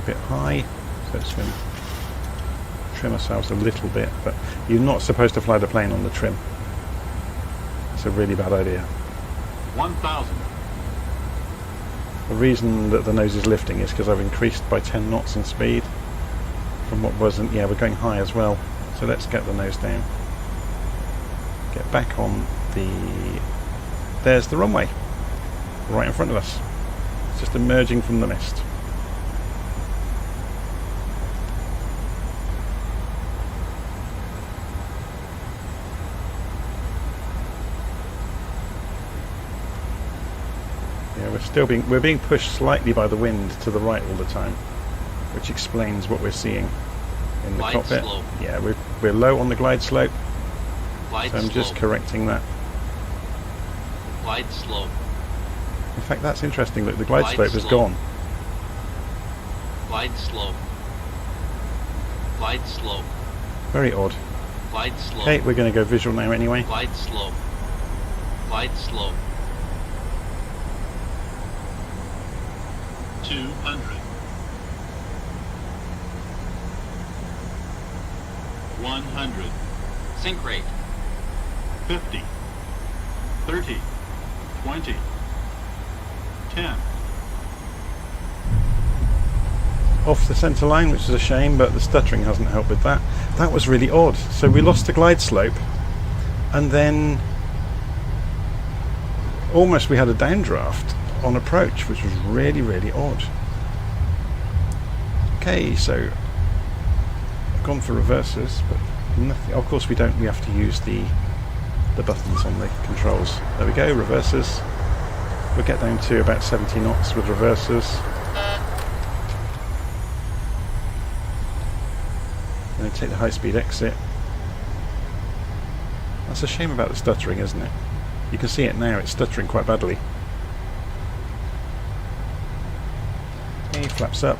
A bit high, so let's trim ourselves a little bit, but you're not supposed to fly the plane on the trim. It's a really bad idea. 1,000. The reason that the nose is lifting is because I've increased by 10 knots in speed from what wasn't. Yeah, we're going high as well, so let's get the nose down. Get back on there's the runway right in front of us. It's just emerging from the mist. Yeah, we're being pushed slightly by the wind to the right all the time, which explains what we're seeing in the cockpit. Slope. Yeah, we're low on the glide slope. Glide So I'm just correcting that. Glide slope. In fact, that's interesting. Look, the glide slope is gone. Glide slope. Glide slope. Very odd. Glide slope. Okay, we're going to go visual now anyway. Glide slope. Glide slope. 200. 100. Sync rate. 50. 30. 20. 10. Off the centre line, which is a shame, but the stuttering hasn't helped with that. That was really odd. So we lost the glide slope, and then almost we had a downdraft on approach, which was really, really odd. Okay, so I've gone for reversers, but nothing. Of course, we don't. We have to use the buttons on the controls. There we go, reversers. We'll get down to about 70 knots with reversers. And then take the high-speed exit. That's a shame about the stuttering, isn't it? You can see it now, it's stuttering quite badly. Okay, flaps up.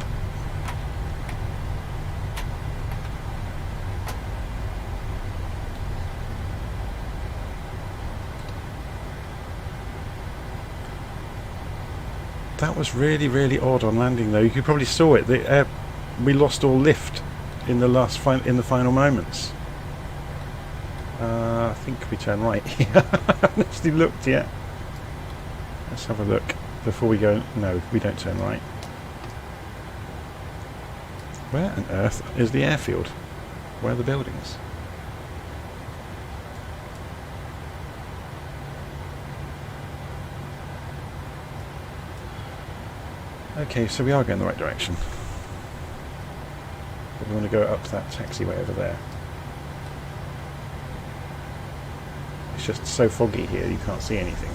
That was really, really odd on landing, though. You probably saw it. We lost all lift in the final moments. I think we turn right. I haven't actually looked yet. Let's have a look before we go. No, we don't turn right. Where on earth is the airfield? Where are the buildings? Okay, so we are going the right direction. But we want to go up that taxiway over there. It's just so foggy here, you can't see anything.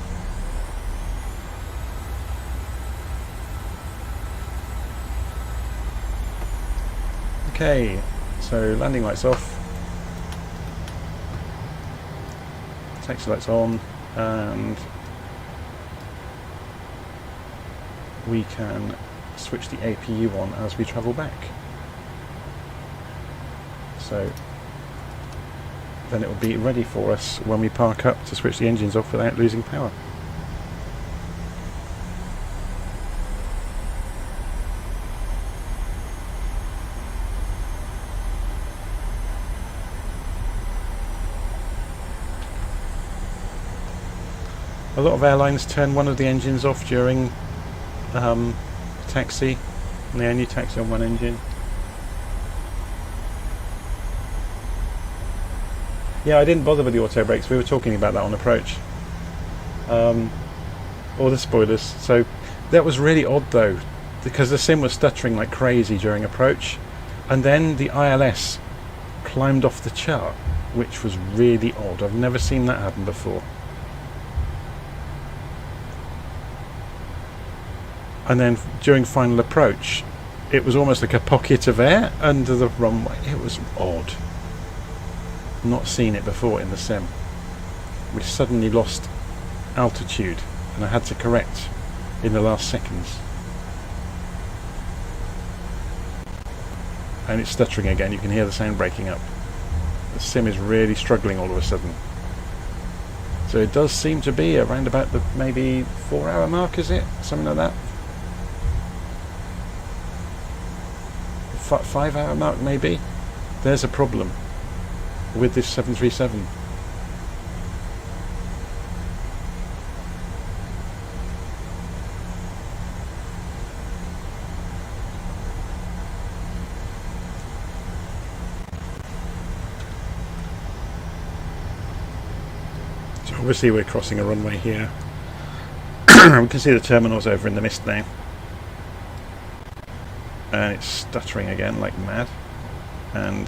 Okay, so landing lights off. Taxi lights on, and we can switch the APU on as we travel back. So then it will be ready for us when we park up to switch the engines off without losing power. A lot of airlines turn one of the engines off during taxi, and they only taxi on one engine. Yeah, I didn't bother with the auto brakes. We were talking about that on approach. Or the spoilers. So that was really odd though, because the sim was stuttering like crazy during approach, and then the ILS climbed off the chart, which was really odd. I've never seen that happen before. And then during final approach, it was almost like a pocket of air under the runway. It was odd. Not seen it before in the sim. We suddenly lost altitude, and I had to correct in the last seconds. And it's stuttering again. You can hear the sound breaking up. The sim is really struggling all of a sudden. So it does seem to be around about the maybe 4-hour mark, is it? Something like that. 5-hour mark maybe. There's a problem with this 737. So obviously we're crossing a runway here. We can see the terminals over in the mist now. And it's stuttering again like mad. And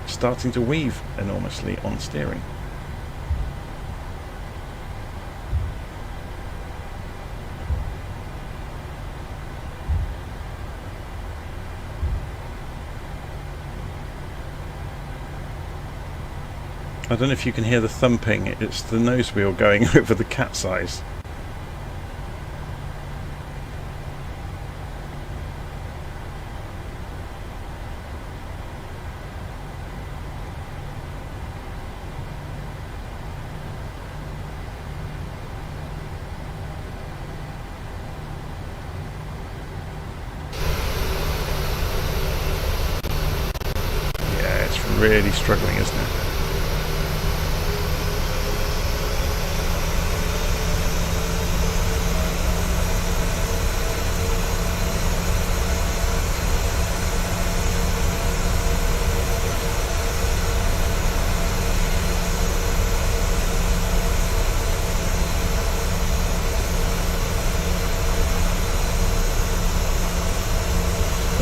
starting to weave enormously on steering. I don't know if you can hear the thumping. It's the nose wheel going over the capsize. Really struggling, isn't it?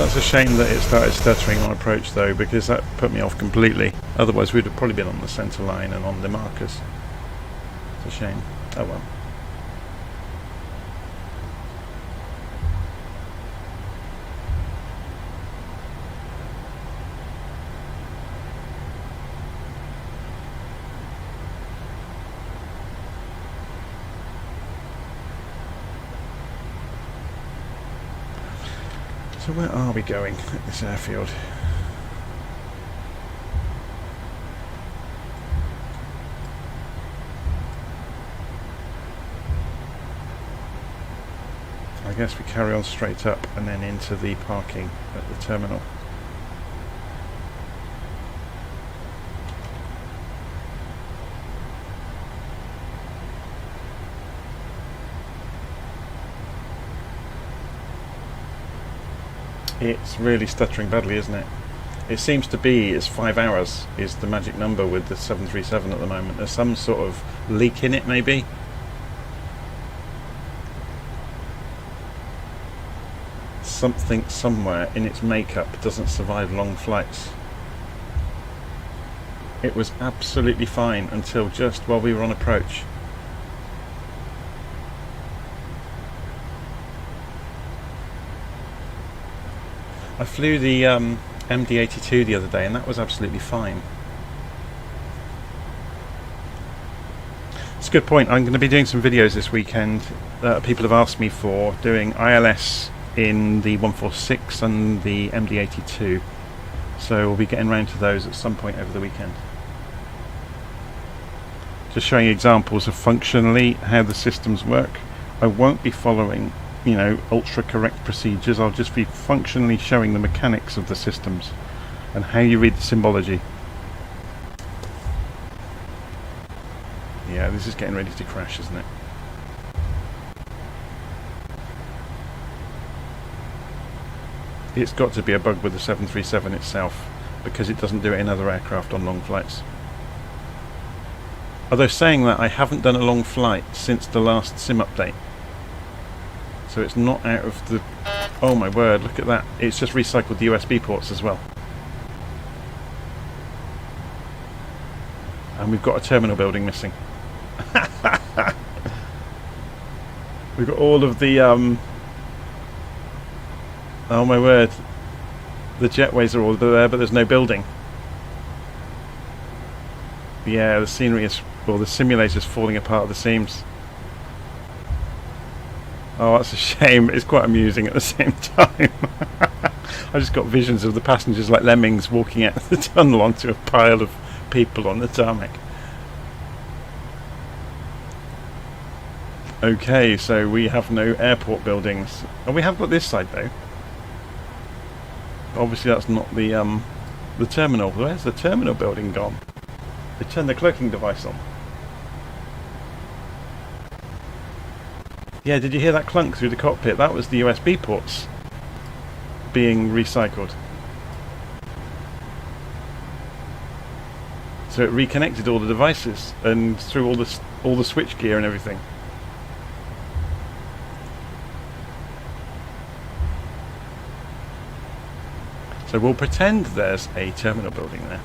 That's a shame that it started stuttering on approach though, because that put me off completely. Otherwise we'd have probably been on the centre line and on the markers. It's a shame. Oh well. So where are we going at this airfield? I guess we carry on straight up and then into the parking at the terminal. It's really stuttering badly, isn't it? It seems to be it's 5 hours is the magic number with the 737 at the moment. There's some sort of leak in it maybe. Something somewhere in its makeup doesn't survive long flights. It was absolutely fine until just while we were on approach. I flew the MD-82 the other day and that was absolutely fine. It's a good point. I'm going to be doing some videos this weekend that people have asked me for, doing ILS in the 146 and the MD-82. So we'll be getting round to those at some point over the weekend. Just showing examples of functionally how the systems work. I won't be following, you know, ultra correct procedures. I'll just be functionally showing the mechanics of the systems and how you read the symbology. Yeah, this is getting ready to crash, isn't it? It's got to be a bug with the 737 itself, because it doesn't do it in other aircraft on long flights. Although saying that, I haven't done a long flight since the last sim update. So it's not out of the... Oh my word, look at that. It's just recycled the USB ports as well. And we've got a terminal building missing. We've got all of the... Oh my word. The jetways are all there, but there's no building. Yeah, the scenery is... Well, the simulator's falling apart at the seams. Oh, that's a shame. It's quite amusing at the same time. I just got visions of the passengers like lemmings walking out of the tunnel onto a pile of people on the tarmac. Okay, so we have no airport buildings. Oh, we have got this side though. Obviously that's not the terminal. Where's the terminal building gone? They turned the cloaking device on. Yeah, did you hear that clunk through the cockpit? That was the USB ports being recycled. So it reconnected all the devices and through all the switch gear and everything. So we'll pretend there's a terminal building there.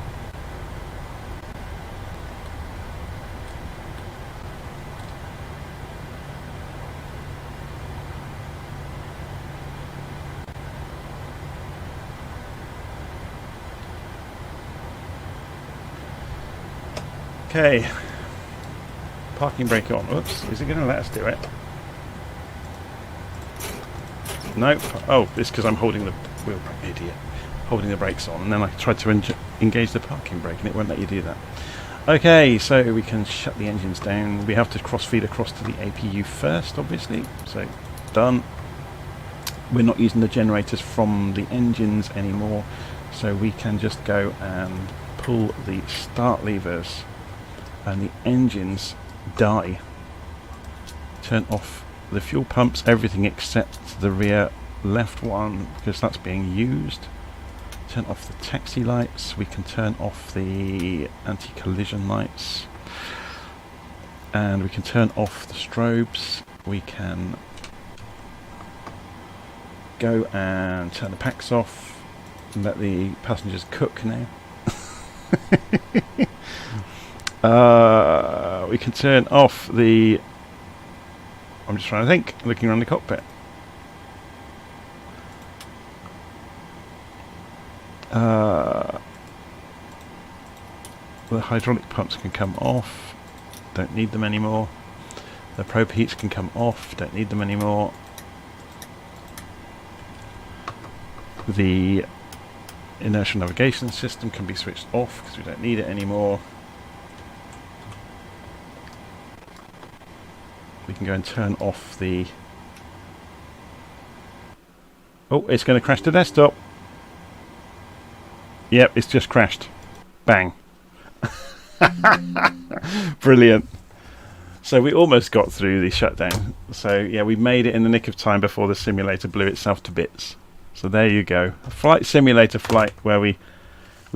Okay, parking brake on. Oops, is it going to let us do it? No. Oh, it's because I'm holding the wheel brake, idiot. Holding the brakes on, and then I tried to engage the parking brake, and it won't let you do that. Okay, so we can shut the engines down. We have to cross-feed across to the APU first, obviously. So, done. We're not using the generators from the engines anymore, so we can just go and pull the start levers. And the engines die. Turn off the fuel pumps, everything except the rear left one, because that's being used. Turn off the taxi lights. We can turn off the anti-collision lights. And we can turn off the strobes. We can go and turn the packs off and let the passengers cook now. We can turn off the... I'm just trying to think, looking around the cockpit. The hydraulic pumps can come off, don't need them anymore. The probe heats can come off, don't need them anymore. The inertial navigation system can be switched off because we don't need it anymore. We can go and turn off the... Oh, it's going to crash the desktop. Yep, it's just crashed. Bang. Brilliant. So we almost got through the shutdown. So yeah, we made it in the nick of time before the simulator blew itself to bits. So there you go. A flight simulator flight where we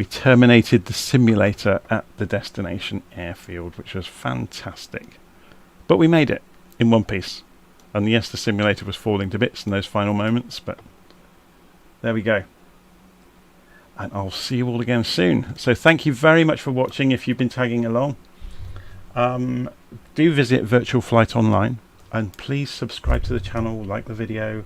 terminated the simulator at the destination airfield, which was fantastic. But we made it in one piece. And yes, the simulator was falling to bits in those final moments, but there we go. And I'll see you all again soon. So thank you very much for watching if you've been tagging along. Do visit Virtual Flight Online and please subscribe to the channel, like the video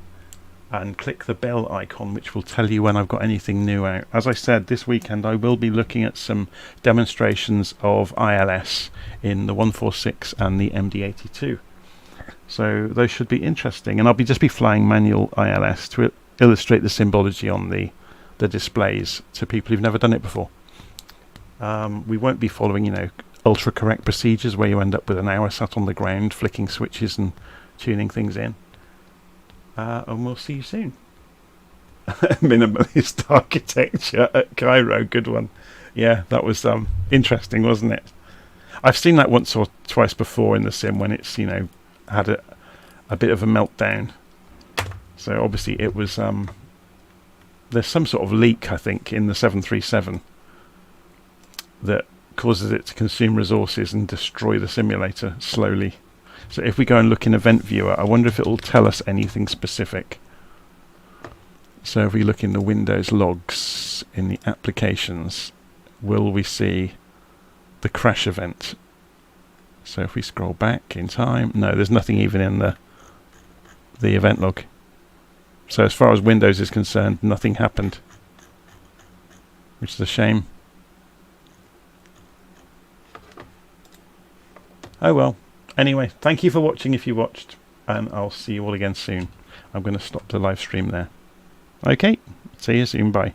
and click the bell icon which will tell you when I've got anything new out. As I said, this weekend I will be looking at some demonstrations of ILS in the 146 and the MD-82. So those should be interesting, and I'll just be flying manual ILS to illustrate the symbology on the displays to people who've never done it before. We won't be following, you know, ultra correct procedures where you end up with an hour sat on the ground flicking switches and tuning things in. And we'll see you soon. Minimalist architecture at Cairo, good one. Yeah, that was interesting, wasn't it? I've seen that once or twice before in the sim when it's, you know, had a bit of a meltdown. So obviously it was there's some sort of leak, I think, in the 737 that causes it to consume resources and destroy the simulator slowly. So if we go and look in Event Viewer, I wonder if it will tell us anything specific. So if we look in the Windows logs, in the applications, will we see the crash event? So if we scroll back in time, no, there's nothing even in the event log. So as far as Windows is concerned, nothing happened, which is a shame. Oh well. Anyway, thank you for watching if you watched, and I'll see you all again soon. I'm going to stop the live stream there. Okay, see you soon, bye.